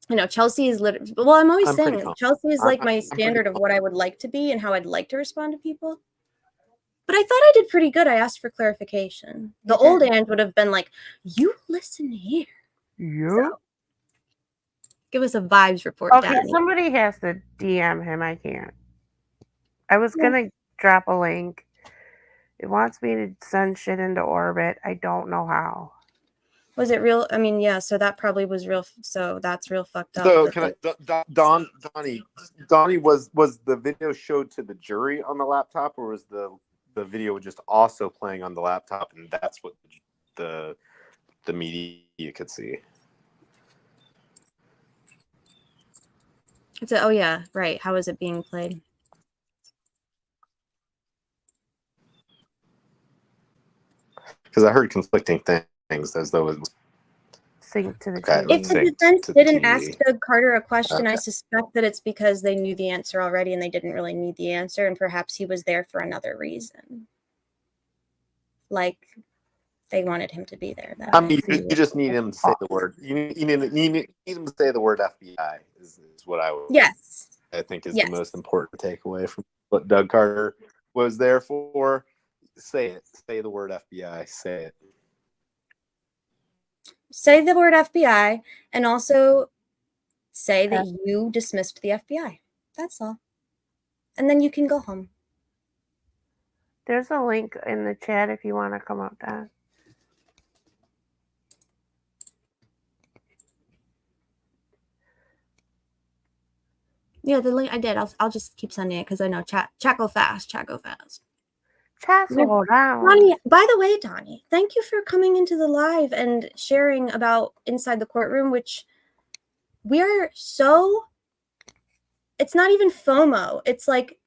I know Chelsea is I'm always saying Chelsea is my standard of what I would like to be and how I'd like to respond to people. But I thought I did pretty good. I asked for clarification. The old Ange would have been like, you listen here. Yeah. So, give us a vibes report. Okay, Danny. Somebody has to DM him. I can't. I was going to drop a link. It wants me to send shit into orbit. I don't know how. Was it real? I mean, yeah, so that probably was real. So that's real fucked up. So that can the- I, Donnie, was the video showed to the jury on the laptop, or was the video just also playing on the laptop, and that's what the media could see? oh, yeah, right. How is it being played? Because I heard conflicting things, as though it was Sync to the that would If the sync defense to the didn't ask TV. Doug Carter a question, I Okay. suspect that it's because they knew the answer already and they didn't really need the answer, and perhaps he was there for another reason. Like they wanted him to be there. I mean, you just need him to say the word. You need him to say the word FBI is what Yes. I think is Yes. the most important takeaway from what Doug Carter was there for. Say it. Say the word FBI. Say it. Say the word FBI and also say that you dismissed the FBI. That's all. And then you can go home. There's a link in the chat if you want to come up, Don. Yeah, the link I did. I'll just keep sending it because I know chat go fast. Chat go fast. Chat slow down. Donnie, by the way, Donnie, thank you for coming into the live and sharing about Inside the Courtroom, which we are so. It's not even FOMO. It's like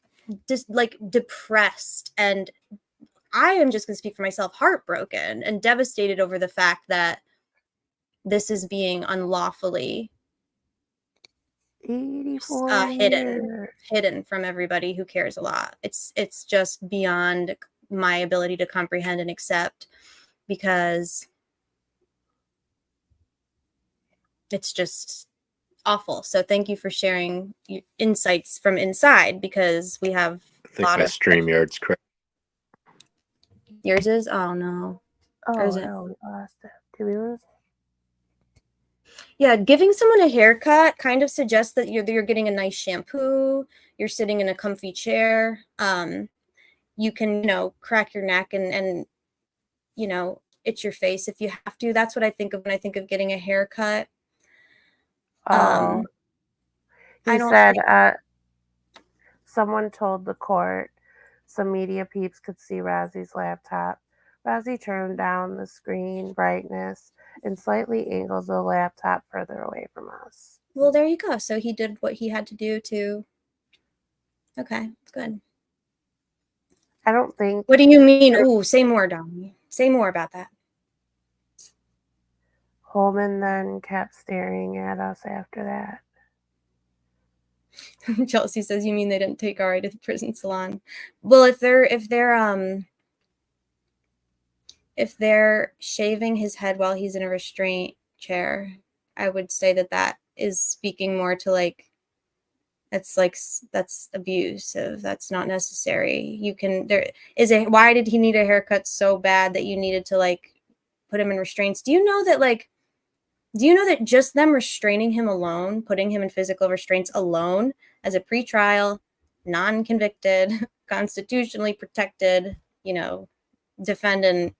just like depressed, and I am just going to speak for myself, heartbroken and devastated over the fact that this is being unlawfully hidden from everybody who cares a lot. It's just beyond my ability to comprehend and accept, because it's just awful. So thank you for sharing your insights from inside, because we have I think my StreamYard's correct. Yours is? Oh no. Oh, Or is it? no, we lost it. Did we lose it? Yeah, giving someone a haircut kind of suggests that you're getting a nice shampoo, you're sitting in a comfy chair. You can, crack your neck and itch your face if you have to. That's what I think of when I think of getting a haircut. Oh. He I don't said think- someone told the court some media peeps could see Razi's laptop. Razi turned down the screen brightness and slightly angled the laptop further away from us. Well, there you go. So he did what he had to do to. Okay, good. I don't think. What do you mean? Ooh, say more, Dominique. Say more about that. Holman then kept staring at us after that. Chelsea says, "You mean they didn't take Ari to the prison salon?" Well, if they're shaving his head while he's in a restraint chair, I would say that is speaking more to that's abusive. That's not necessary. Why did he need a haircut so bad that you needed to put him in restraints? Do you know that just them restraining him alone, putting him in physical restraints alone as a pretrial, non-convicted, constitutionally protected, defendant,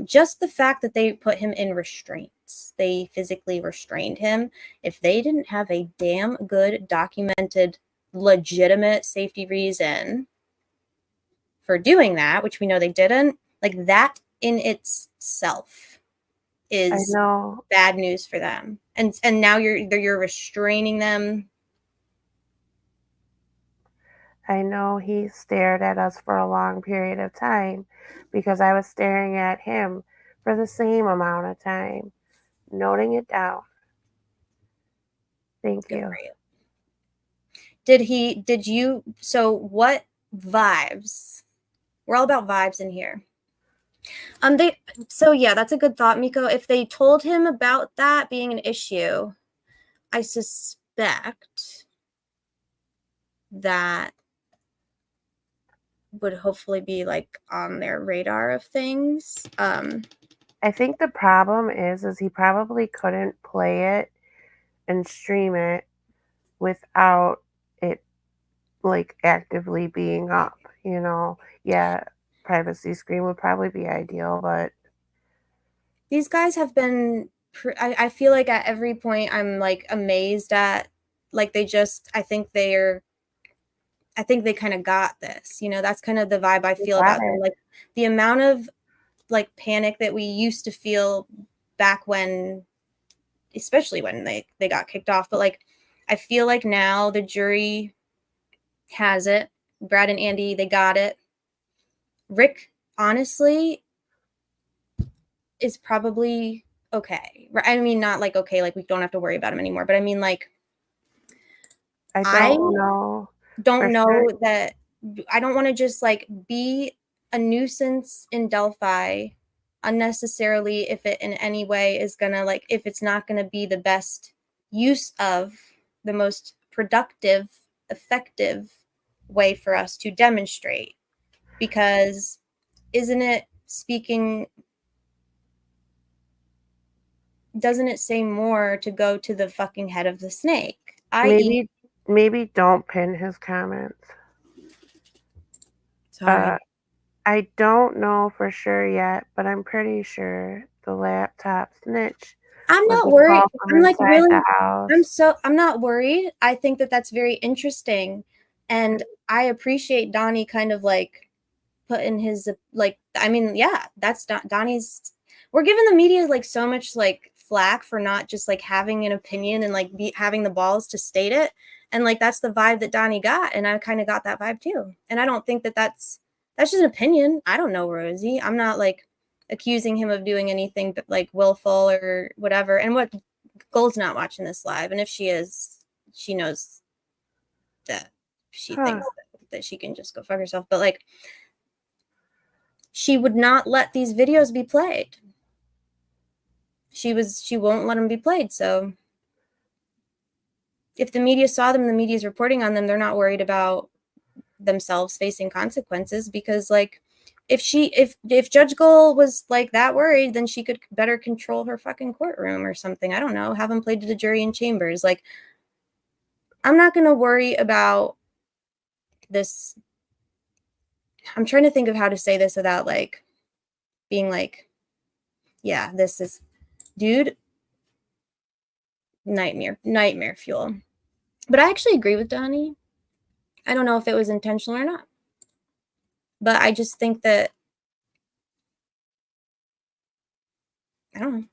just the fact that they put him in restraints, they physically restrained him. If they didn't have a damn good documented, legitimate safety reason for doing that, which we know they didn't, that in itself is bad news for them. And now you're restraining them. I know he stared at us for a long period of time because I was staring at him for the same amount of time. Noting it down. Thank you. So what vibes? We're all about vibes in here. That's a good thought, Miko. If they told him about that being an issue, I suspect that would hopefully be on their radar of things. I think the problem is he probably couldn't play it and stream it without it actively being up, Yeah, privacy screen would probably be ideal, but These guys have been, I feel like at every point I'm like amazed at, like they just, I think they kind of got this, you know, that's kind of the vibe I feel about them. Like the amount of like panic that we used to feel back when, especially when they got kicked off. But like, I feel like now the jury has it. Brad and Andy, they got it. Rick, honestly, is probably okay. I mean, not like okay, like we don't have to worry about him anymore. But I mean, like, I don't know. Don't know that. I don't want to just like be a nuisance in Delphi unnecessarily if it in any way is gonna like, if it's not gonna be the best use of the most productive, effective way for us to demonstrate. Because isn't it speaking, doesn't it say more to go to the fucking head of the snake? Maybe don't pin his comments. Sorry. I don't know for sure yet, but I'm pretty sure the laptop snitch. I'm not worried. I'm like really, I'm not worried. I think that that's very interesting. And I appreciate Donnie kind of like putting his, like, I mean, yeah, that's Donnie's, we're giving the media like so much like flack for not just like having an opinion and like having the balls to state it. And like, that's the vibe that Donnie got. And I kind of got that vibe too. And I don't think that that's just an opinion. I don't know Rosie. I'm not like accusing him of doing anything but like willful or whatever. And what Gold's not watching this live. And if she is, she knows that she thinks that she can just go fuck herself. But like, she would not let these videos be played. She won't let them be played. So if the media saw them, the media's reporting on them, they're not worried about themselves facing consequences, because like if Judge Gold was like that worried, then she could better control her fucking courtroom or something. I don't know, have them played to the jury in chambers. Like, I'm not going to worry about this. I'm trying to think of how to say this without like being like, yeah, this is, dude, nightmare fuel. But I actually agree with Donnie. I don't know if it was intentional or not. But I just think that, I don't know.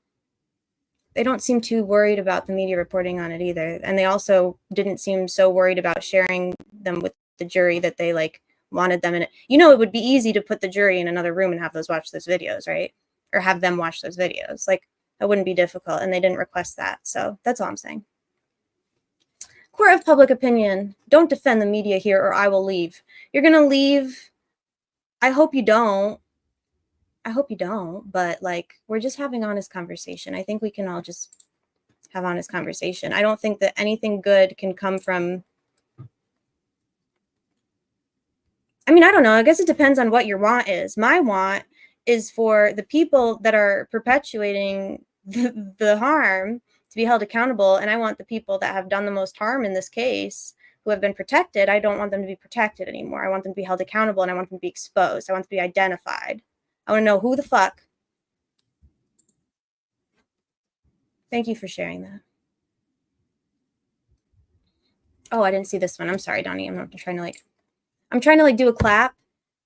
They don't seem too worried about the media reporting on it either. And they also didn't seem so worried about sharing them with the jury that they like wanted them in it. You know, it would be easy to put the jury in another room and have those watch those videos, right? Or have them watch those videos. Like, that wouldn't be difficult. And they didn't request that. So that's all I'm saying. Court of public opinion. Don't defend the media here or I will leave. You're going to leave. I hope you don't. But like, we're just having honest conversation. I think we can all just have honest conversation. I don't think that anything good can come from, I mean, I don't know. I guess it depends on what your want is. My want is for the people that are perpetuating the harm to be held accountable. And I want the people that have done the most harm in this case, who have been protected, I don't want them to be protected anymore. I want them to be held accountable, and I want them to be exposed. I want them to be identified. I want to know who the fuck. Thank you for sharing that. Oh, I didn't see this one. I'm sorry, Donnie. I'm trying to do a clap,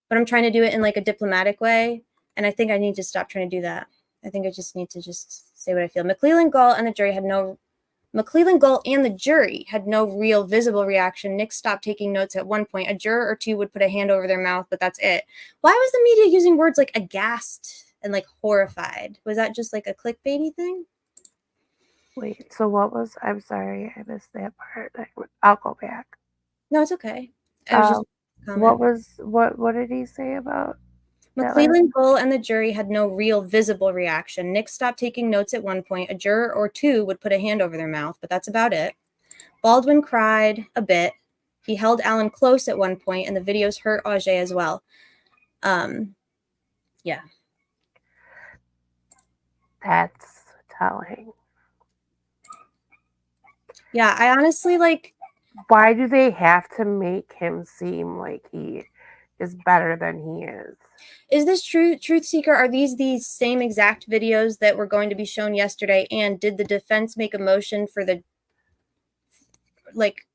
but I'm trying to do it in like a diplomatic way. And I think I need to stop trying to do that. I think I just need to just say what I feel. McClellan Gull and the jury had no real visible reaction. Nick stopped taking notes at one point. A juror or two would put a hand over their mouth, but that's it. Why was the media using words like aghast and like horrified? Was that just like a clickbaity thing? Wait, so what was, I'm sorry, I missed that part. I'll go back. No, it's okay. I was just what did he say about McClellan Gull and the jury had no real visible reaction. Nick stopped taking notes at one point. A juror or two would put a hand over their mouth, but that's about it. Baldwin cried a bit. He held Alan close at one point, and the videos hurt Ajay as well. Yeah. That's telling. Yeah, I honestly like. Why do they have to make him seem like he is better than he is. Is this Truth Seeker? Are these the same exact videos that were going to be shown yesterday? And did the defense make a motion for the, like,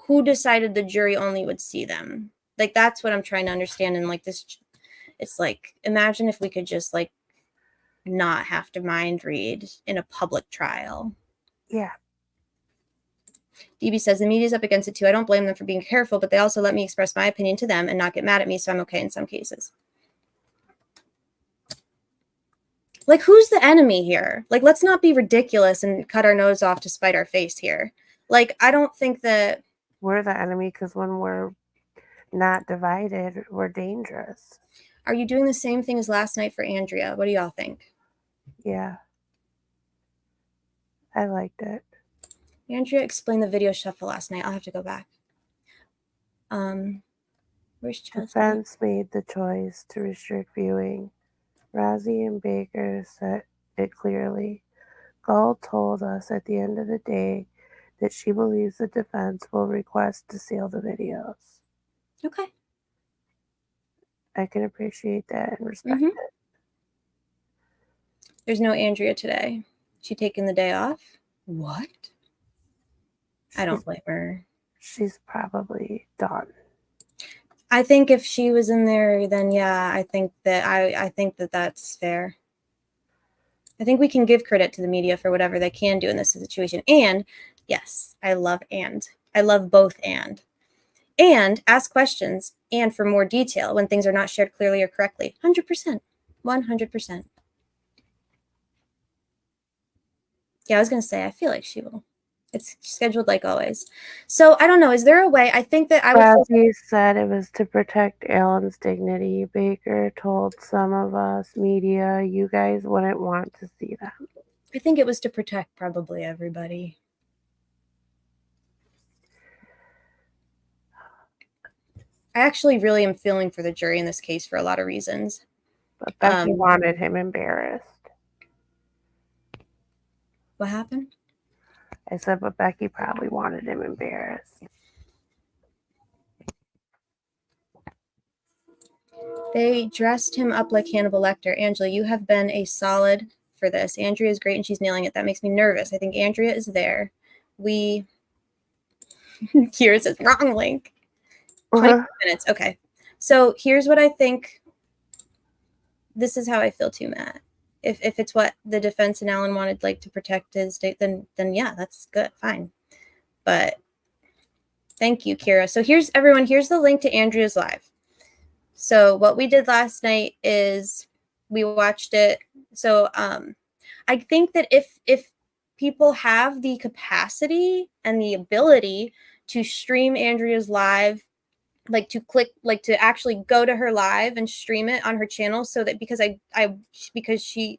who decided the jury only would see them? Like, that's what I'm trying to understand. And like this, it's like, imagine if we could just like not have to mind read in a public trial. Yeah. DB says the media's up against it too. I don't blame them for being careful, but they also let me express my opinion to them and not get mad at me, so I'm okay in some cases. Like, who's the enemy here? Like, let's not be ridiculous and cut our nose off to spite our face here. Like, I don't think that we're the enemy, because when we're not divided, we're dangerous. Are you doing the same thing as last night for Andrea? What do y'all think? Yeah. I liked it. Andrea explained the video shuffle last night. I'll have to go back. Where's Chelsea? Defense made the choice to restrict viewing. Rozzy and Baker said it clearly. Gall told us at the end of the day that she believes the defense will request to seal the videos. Okay. I can appreciate that and respect it. There's no Andrea today. She taking the day off? What? I don't blame her. She's probably done. I think if she was in there, then yeah, I think that that's fair. I think we can give credit to the media for whatever they can do in this situation. And yes, I love both and ask questions and for more detail when things are not shared clearly or correctly. 100%. 100%. Yeah, I was going to say, I feel like she will. It's scheduled like always. So I don't know. Is there a way? I think that I would. Rozzy said it was to protect Alan's dignity. Baker told some of us media, you guys wouldn't want to see them. I think it was to protect probably everybody. I actually really am feeling for the jury in this case for a lot of reasons. But Becky wanted him embarrassed. What happened? I said, but Becky probably wanted him embarrassed. They dressed him up like Hannibal Lecter. Angela, you have been a solid for this. Andrea is great and she's nailing it. That makes me nervous. I think Andrea is there. Kira says, wrong link. 20 minutes. Okay. So here's what I think. This is how I feel too, Matt. If it's what the defense and Alan wanted, like to protect his state, then yeah, that's good, fine. But thank you, Kira. So here's the link to Andrea's live. So what we did last night is we watched it. So I think that if people have the capacity and the ability to stream Andrea's live, like to to actually go to her live and stream it on her channel, so that because I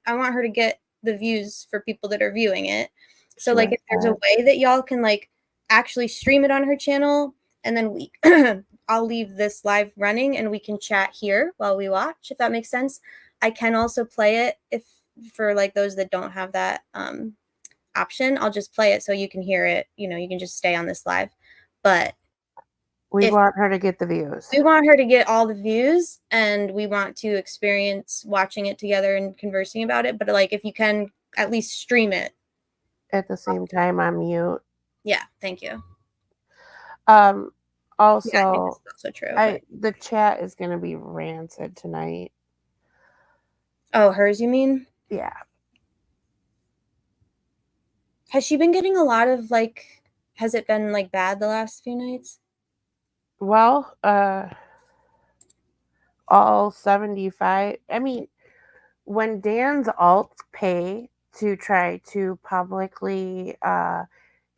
want her to get the views for people that are viewing it. So like if there's a way that y'all can like actually stream it on her channel, and then I'll leave this live running and we can chat here while we watch, if that makes sense. I can also play it if for like those that don't have that option. I'll just play it so you can hear it. You know, you can just stay on this live, but we want her to get the views. We want her to get all the views, and we want to experience watching it together and conversing about it. But like, if you can at least stream it at the same time on mute. Yeah, thank you. Also, yeah, I think that's also true. The chat is going to be rancid tonight. Oh, hers, you mean? Yeah. Has she been getting a lot of like? Has it been like bad the last few nights? Well, all 75. I mean, when Dan's alts pay to try to publicly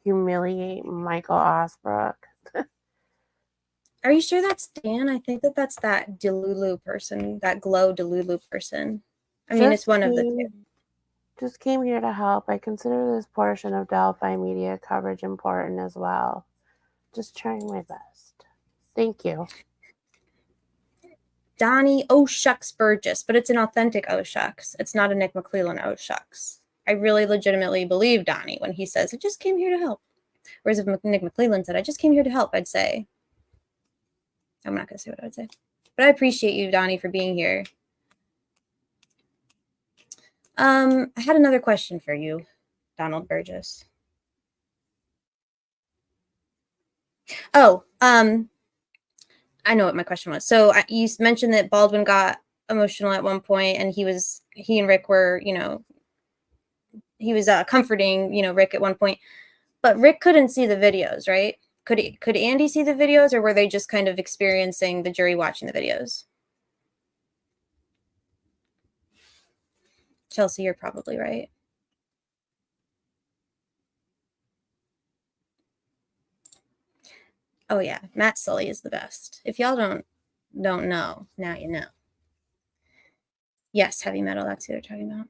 humiliate Michael Osbrook. Are you sure that's Dan? I think that's that Delulu person, that Glow Delulu person. I mean, it's one of the two. Just came here to help. I consider this portion of Delphi media coverage important as well. Just trying my best. Thank you. Donnie Oh Shucks Burgess, but it's an authentic Oh Shucks. It's not a Nick McClellan Oh Shucks. I really legitimately believe Donnie when he says, I just came here to help. Whereas if Nick McClellan said, I just came here to help, I'd say, I'm not going to say what I would say. But I appreciate you, Donnie, for being here. I had another question for you, Donald Burgess. Oh, I know what my question was. So you mentioned that Baldwin got emotional at one point, and he and Rick were, he was comforting, Rick at one point, but Rick couldn't see the videos, right? Could Andy see the videos, or were they just kind of experiencing the jury watching the videos? Chelsea, you're probably right. Oh yeah, Matt Sully is the best. If y'all don't know, now you know. Yes, heavy metal, that's who they're talking about.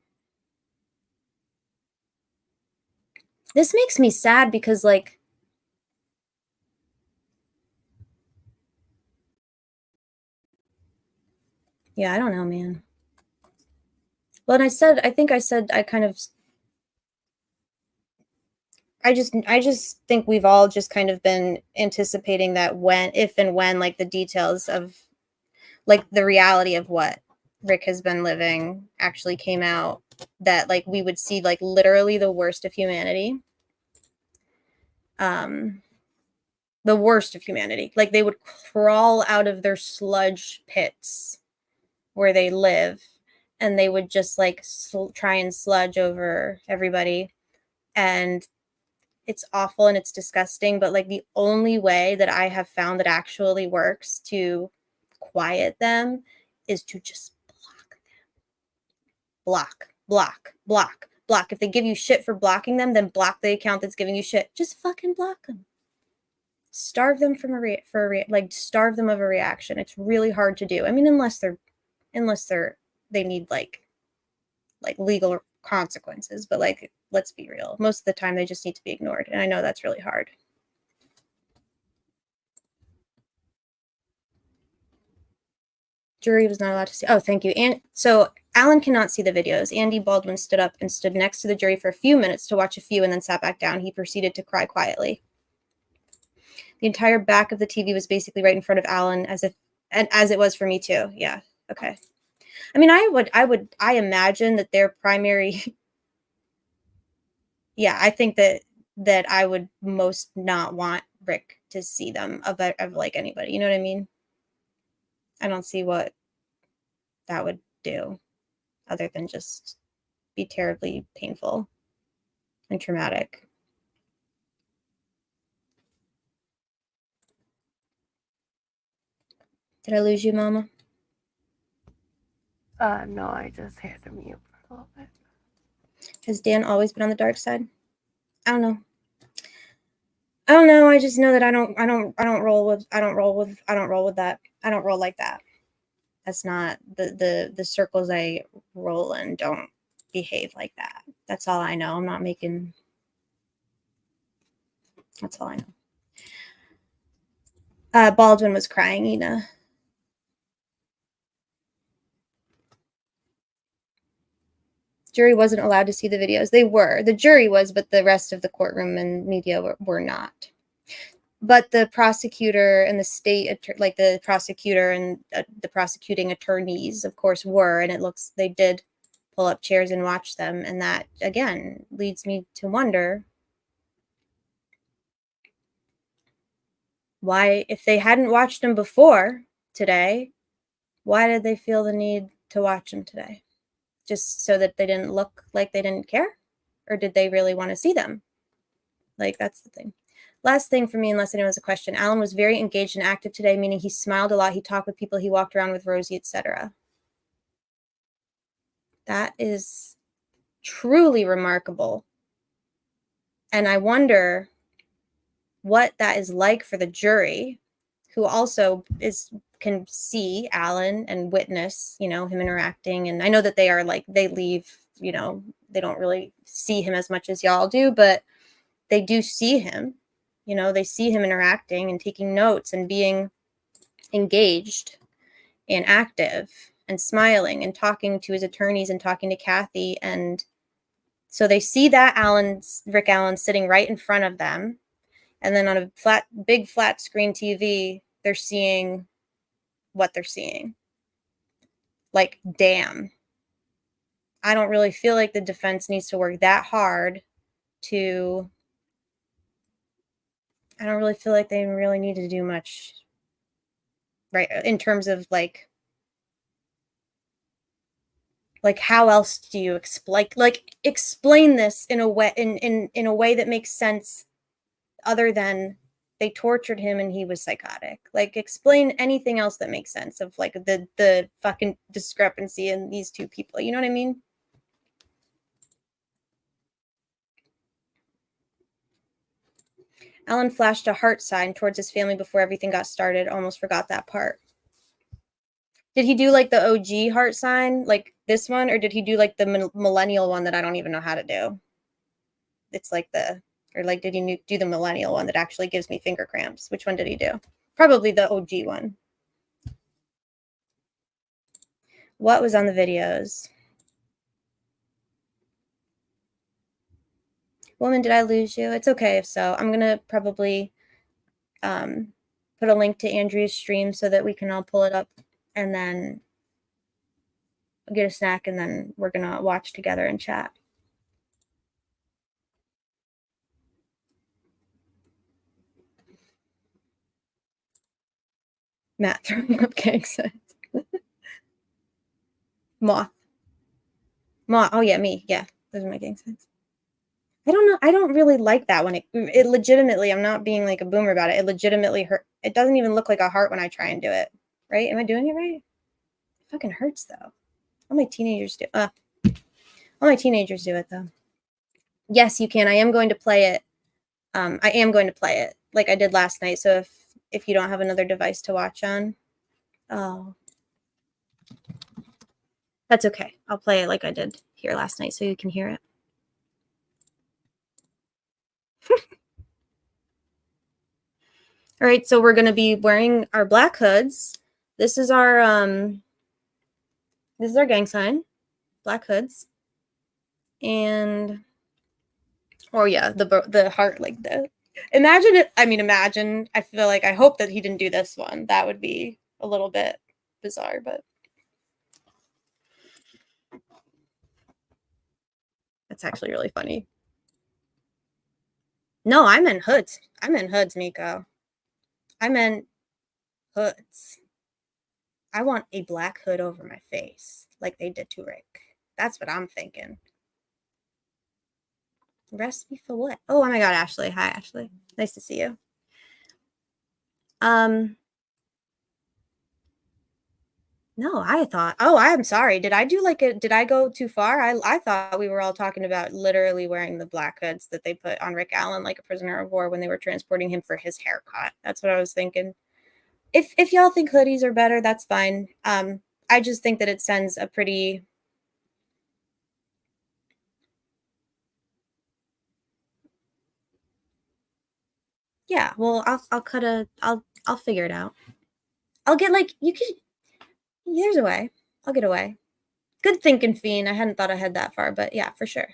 This makes me sad because, like, yeah, I don't know, man. Well, and I just think we've all just kind of been anticipating that if and when, like, the details of, like, the reality of what Rick has been living actually came out, that, like, we would see, like, literally the worst of humanity. The worst of humanity. Like, they would crawl out of their sludge pits where they live, and they would just, like, try and sludge over everybody. And it's awful and it's disgusting, but, like, the only way that I have found that actually works to quiet them is to just block them. Block. If they give you shit for blocking them, then block the account that's giving you shit. Just fucking block them. Starve them starve them of a reaction. It's really hard to do. I mean, unless they need like legal consequences, but, like, let's be real. Most of the time they just need to be ignored. And I know that's really hard. Jury was not allowed to see. Oh, thank you. And so Alan cannot see the videos. Andy Baldwin stood up and stood next to the jury for a few minutes to watch a few and then sat back down. He proceeded to cry quietly. The entire back of the TV was basically right in front of Alan, as it was for me too. Yeah. Okay. I mean, I imagine that their primary, yeah, I think that I would most not want Rick to see them of like anybody. You know what I mean? I don't see what that would do other than just be terribly painful and traumatic. Did I lose you, Mama? No, I just had to mute for a little bit. Has Dan always been on the dark side? I don't know. I just know that I don't roll with that. I don't roll like that. That's not the circles I roll in don't behave like that. That's all I know. I'm not making. That's all I know. Baldwin was crying, Ina. Jury wasn't allowed to see the videos. They were. The jury was, but the rest of the courtroom and media were not. But the prosecutor and the the prosecutor and the prosecuting attorneys, of course, were. And they did pull up chairs and watch them. And that, again, leads me to wonder why, if they hadn't watched them before today, why did they feel the need to watch them today? Just so that they didn't look like they didn't care? Or did they really want to see them? Like, that's the thing. Last thing for me, unless anyone has a question. Alan was very engaged and active today, meaning he smiled a lot. He talked with people. He walked around with Rosie, etc. That is truly remarkable. And I wonder what that is like for the jury, who also can see Alan and witness, him interacting. And I know that they leave, they don't really see him as much as y'all do, but they do see him. They see him interacting and taking notes and being engaged and active and smiling and talking to his attorneys and talking to Kathy. And so they see that Rick Allen sitting right in front of them. And then on a big flat screen TV, they're seeing what they're seeing. Like, damn. I don't really feel like the defense needs to work that hard to... I don't really feel like they really need to do much, right, in terms of, like how else do you explain this in a way in a way that makes sense other than they tortured him and he was psychotic? Like, explain anything else that makes sense of, like, the fucking discrepancy in these two people. You know what I mean? Alan flashed a heart sign towards his family before everything got started. Almost forgot that part. Did he do, like, the OG heart sign, like this one, or did he do, like, the millennial one that I don't even know how to do? It's like or, like, did he do the millennial one that actually gives me finger cramps? Which one did he do? Probably the OG one. What was on the videos? Woman, did I lose you? It's okay if so. I'm going to probably put a link to Andrea's stream so that we can all pull it up and then get a snack, and then we're going to watch together and chat. Matt throwing up gang signs. Moth. Oh, yeah, me. Yeah, those are my gang signs. I don't know. I don't really like that one. It legitimately, I'm not being like a boomer about it. It legitimately hurt. It doesn't even look like a heart when I try and do it. Right? Am I doing it right? It fucking hurts, though. All my teenagers do. All my teenagers do it, though. Yes, you can. I am going to play it. I am going to play it like I did last night. So if you don't have another device to watch on, oh, that's okay. I'll play it like I did here last night so you can hear it. All right, so we're going to be wearing our black hoods. This is our gang sign, black hoods. And oh yeah, the heart, like the imagine it. I mean, imagine. I feel like I hope that he didn't do this one. That would be a little bit bizarre, but that's actually really funny. No, I meant hoods. I meant hoods, Miko. I meant hoods. I want a black hood over my face, like they did to Rick. That's what I'm thinking. Recipe for what? Oh my God, Ashley. Hi, Ashley. Nice to see you. No, I thought, oh, I'm sorry. Did I go too far? I thought we were all talking about literally wearing the black hoods that they put on Rick Allen like a prisoner of war when they were transporting him for his haircut. That's what I was thinking. If y'all think hoodies are better, that's fine. I just think that it sends a pretty... Yeah, well, I'll figure it out. I'll get there's a way. I'll get away. Good thinking, Fiend. I hadn't thought ahead that far, but yeah, for sure.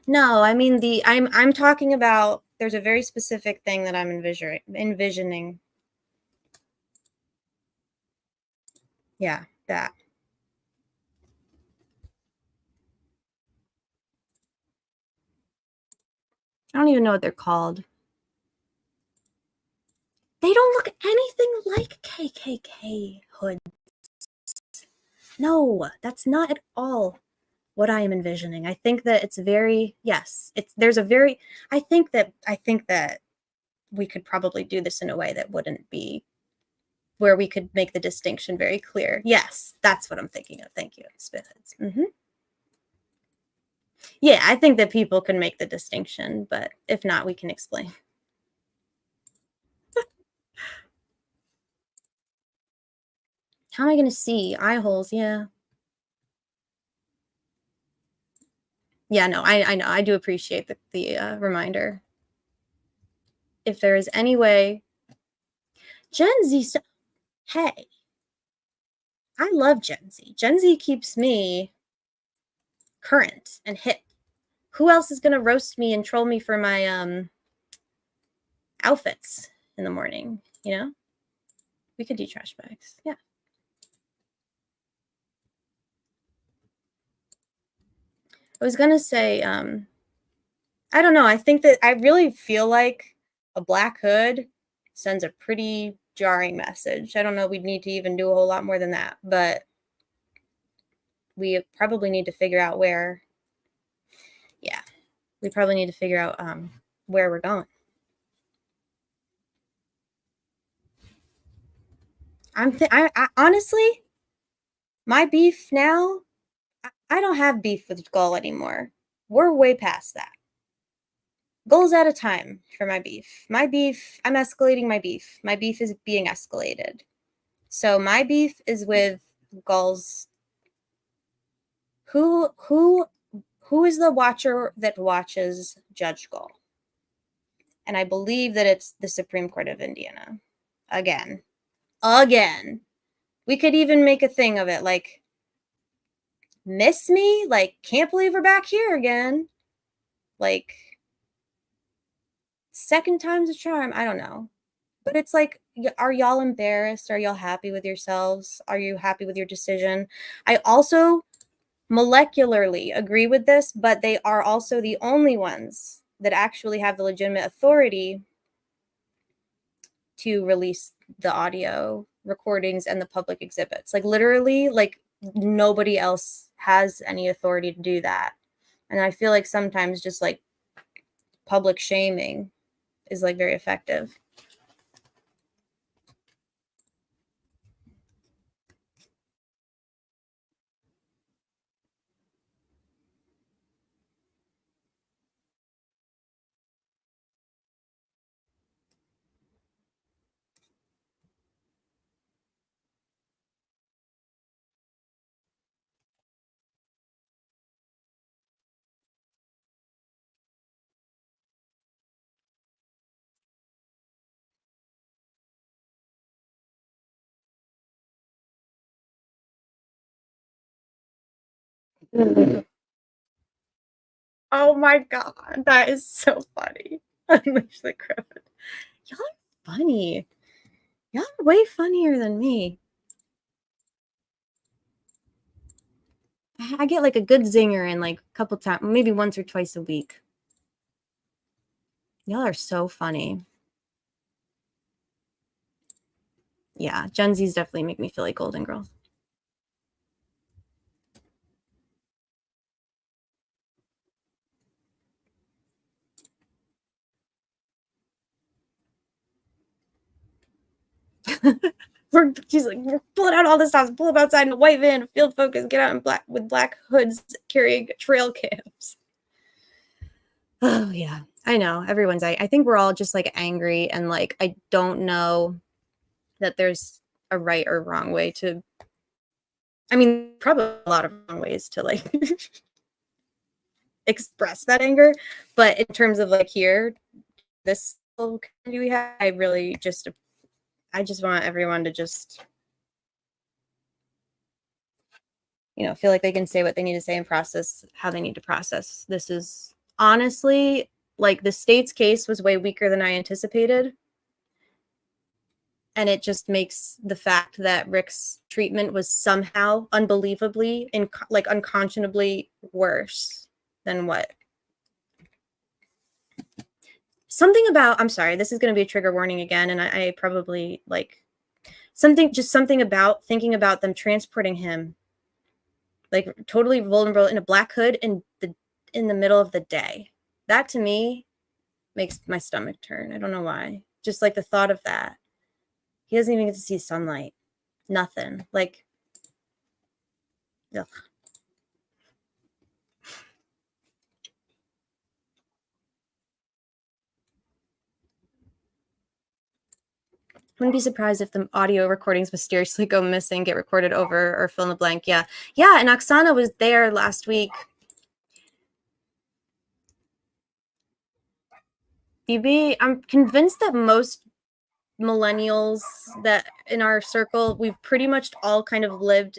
No, I mean I'm talking about, there's a very specific thing that I'm envisioning. Yeah, that. I don't even know what they're called. They don't look anything like KKK hoods. No, that's not at all what I am envisioning. I think that it's very, yes, I think that we could probably do this in a way that wouldn't be, where we could make the distinction very clear. Yes, that's what I'm thinking of. Thank you. Spit hoods. Mm-hmm. Yeah, I think that people can make the distinction, but if not, we can explain. How am I going to see? Eye holes, yeah. Yeah, no, I know. I do appreciate the reminder. If there is any way... Gen Z... Hey. I love Gen Z. Gen Z keeps me current and hip. Who else is going to roast me and troll me for my outfits in the morning, you know? We could do trash bags. Yeah. I was going to say, I don't know. I think that I really feel like a black hood sends a pretty jarring message. I don't know. We'd need to even do a whole lot more than that, but we probably need to figure out where, yeah, we probably need to figure out where we're going. I honestly, my beef now, I don't have beef with Gull anymore. We're way past that. Goals at a time for my beef. My beef, I'm escalating my beef. My beef is being escalated. So my beef is with Gull's. Who is the watcher that watches Judge Gull? And I believe that it's the Supreme Court of Indiana. Again. We could even make a thing of it, like, miss me? Like, can't believe we're back here again. Like, second time's a charm. I don't know. But it's like, are y'all embarrassed? Are y'all happy with yourselves? Are you happy with your decision? I also molecularly agree with this, but they are also the only ones that actually have the legitimate authority to release the audio recordings and the public exhibits. Like, literally, like, nobody else has any authority to do that. And I feel like sometimes just like public shaming is like very effective. Oh my God, that is so funny. Unleash the Griffin. Y'all are funny. Y'all are way funnier than me. I get like a good zinger in like a couple times, maybe once or twice a week. Y'all are so funny. Yeah, Gen Z's definitely make me feel like Golden Girls. She's like, we're pulling out all the stops, pull up outside in a white van, field focus, get out in black with black hoods, carrying trail cams. Oh yeah, I know. Everyone's. I think we're all just like angry, and like I don't know that there's a right or wrong way to. I mean, probably a lot of wrong ways to like express that anger, but in terms of like here, this little community we have, I just want everyone to just, feel like they can say what they need to say and process how they need to process. This is honestly, like, the state's case was way weaker than I anticipated. And it just makes the fact that Rick's treatment was somehow unbelievably, unconscionably worse than what. Something about, I'm sorry, this is going to be a trigger warning again, and I probably, like, something about thinking about them transporting him, like, totally vulnerable in a black hood in the middle of the day. That, to me, makes my stomach turn. I don't know why. Just, like, the thought of that. He doesn't even get to see sunlight. Nothing. Like, ugh. Wouldn't be surprised if the audio recordings mysteriously go missing, get recorded over, or fill in the blank. Yeah. Yeah, and Oksana was there last week. BB, I'm convinced that most millennials that in our circle, we've pretty much all kind of lived.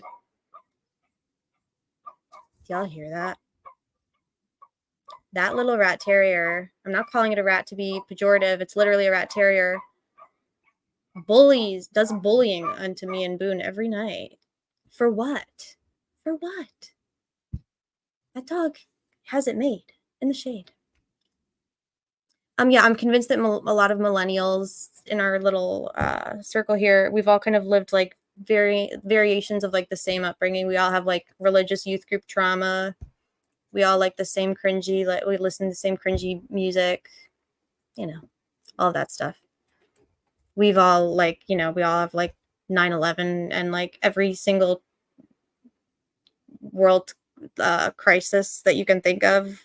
Do y'all hear that? That little rat terrier. I'm not calling it a rat to be pejorative. It's literally a rat terrier. does bullying unto me and Boone every night. For what? For what? That dog has it made in the shade. Yeah, I'm convinced that a lot of millennials in our little circle here, we've all kind of lived like variations of like the same upbringing. We all have like religious youth group trauma. We all like the same cringy, like we listen to the same cringy music, you know, all of that stuff. We've all like, you know, we all have like 9/11 and like every single world crisis that you can think of.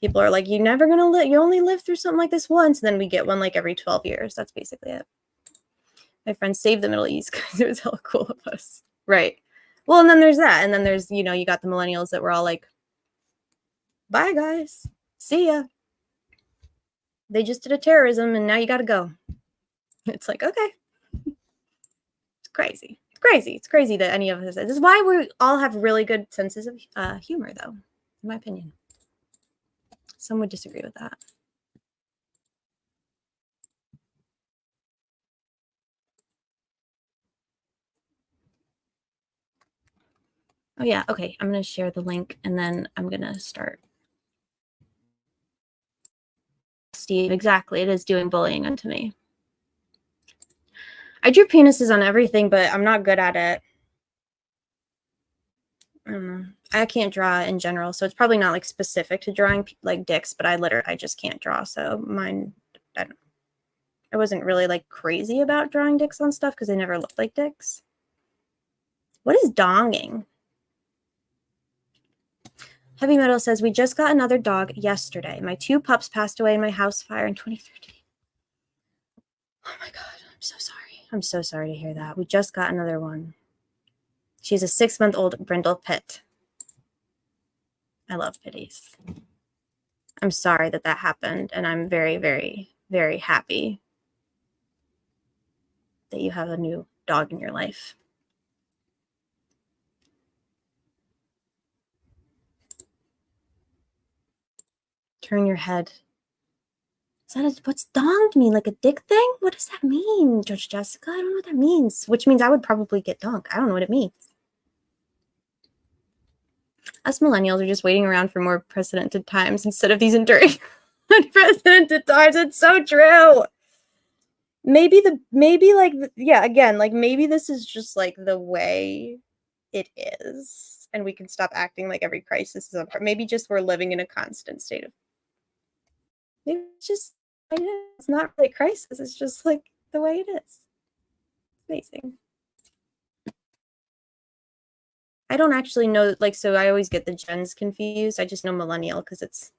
People are like, you're never gonna live, you only live through something like this once, and then we get one like every 12 years. That's basically it. My friends saved the Middle East because it was hella cool of us. Right. Well, and then there's that. And then there's, you know, you got the millennials that were all like, bye guys. See ya. They just did a terrorism and now you gotta go. It's like, okay. It's crazy. It's crazy. It's crazy that any of us, this is why we all have really good senses of humor, though, in my opinion. Some would disagree with that. Oh, yeah. Okay. I'm going to share the link and then I'm going to start. Steve, exactly. It is doing bullying unto me. I drew penises on everything, but I'm not good at it. I don't know. I can't draw in general, so it's probably not like specific to drawing like dicks, but I just can't draw. So mine, I wasn't really like crazy about drawing dicks on stuff because they never looked like dicks. What is donging? Heavy Metal says, we just got another dog yesterday. My 2 pups passed away in my house fire in 2013. Oh my God, I'm so sorry. I'm so sorry to hear that. We just got another one. She's a 6-month-old brindle pit. I love pitties. I'm sorry that that happened, and I'm very, very, very happy that you have a new dog in your life. Turn your head. Is that what's donked mean? Like a dick thing? What does that mean, Judge Jessica? I don't know what that means. Which means I would probably get donked. I don't know what it means. Us millennials are just waiting around for more precedented times instead of these enduring unprecedented times. It's so true. Maybe maybe this is just like the way it is, and we can stop acting like every crisis is maybe just we're living in a constant state of. Maybe it's just it's not really a crisis. It's just like the way it is. Amazing. I don't actually know, like, so I always get the gens confused. I just know millennial because it's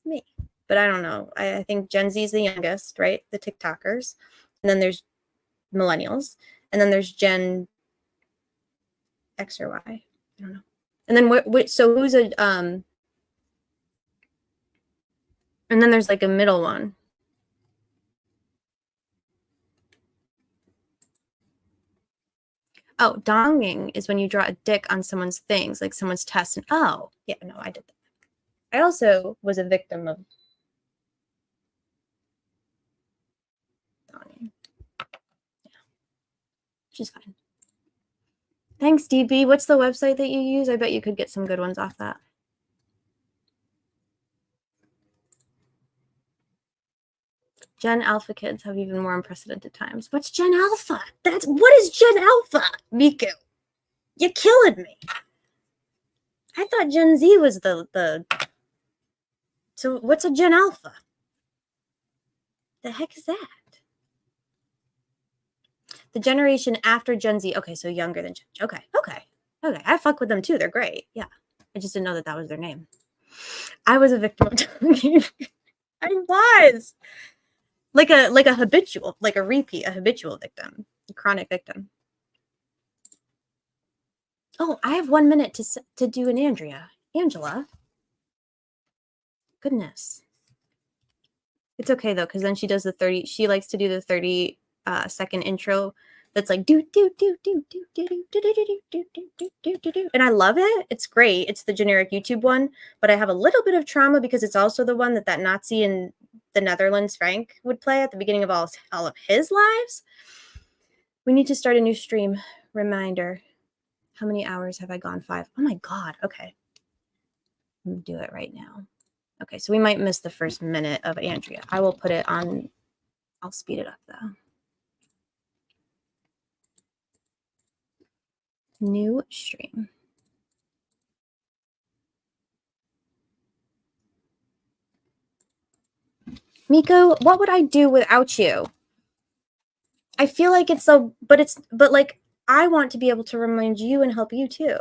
me. But I don't know. I think Gen Z is the youngest, right? The TikTokers. And then there's millennials. And then there's Gen X or Y. I don't know. And then so who's a and then there's like a middle one. Oh, donging is when you draw a dick on someone's things, like someone's test. And oh, yeah, no, I did that. I also was a victim of donging. Yeah, which is fine. Thanks, DB. What's the website that you use? I bet you could get some good ones off that. Gen Alpha kids have even more unprecedented times. What's Gen Alpha? What is Gen Alpha, Miku? You're killing me. I thought Gen Z was the. So what's a Gen Alpha? The heck is that? The generation after Gen Z. Okay, so younger than Gen Z. Okay. I fuck with them too. They're great. Yeah, I just didn't know that was their name. I was a victim of donging. I was. Like a habitual, like a repeat, a habitual victim, a chronic victim. Oh, I have 1 minute to do an Angela. Goodness. It's okay though, because then she does the 30. She likes to do the 30-second intro. That's like do do do do do do do do do do do do do do do, and I love it. It's great. It's the generic YouTube one, but I have a little bit of trauma because it's also the one that Nazi in the Netherlands, Frank, would play at the beginning of all of his lives. We need to start a new stream. Reminder. How many hours have I gone? 5. Oh my God. Okay. I'm going to do it right now. Okay, so we might miss the first minute of Andrea. I will put it on. I'll speed it up though. New stream. Miko, what would I do without you? I feel like it's so, but like, I want to be able to remind you and help you too.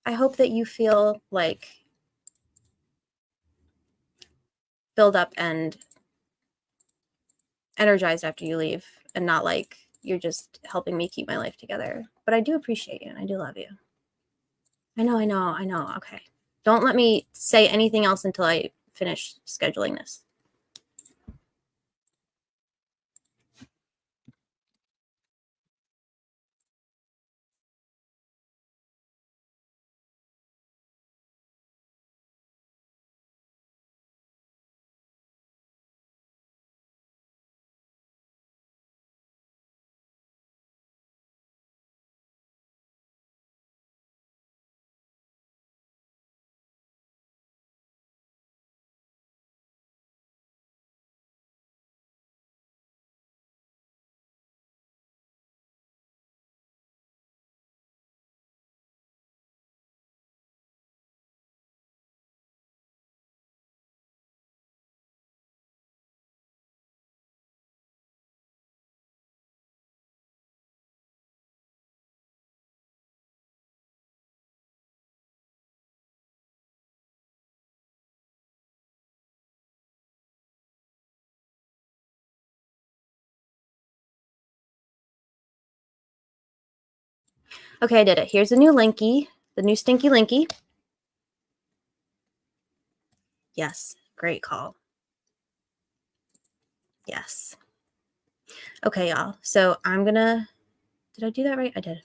I hope that you feel like filled up and energized after you leave and not like you're just helping me keep my life together. But I do appreciate you and I do love you. I know. Okay. Don't let me say anything else until I finish scheduling this. Okay, I did it. Here's the new linky, the new stinky linky. Yes, great call. Yes. Okay, y'all. So I'm gonna, did I do that right? I did.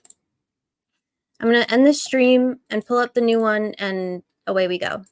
I'm gonna end this stream and pull up the new one and away we go.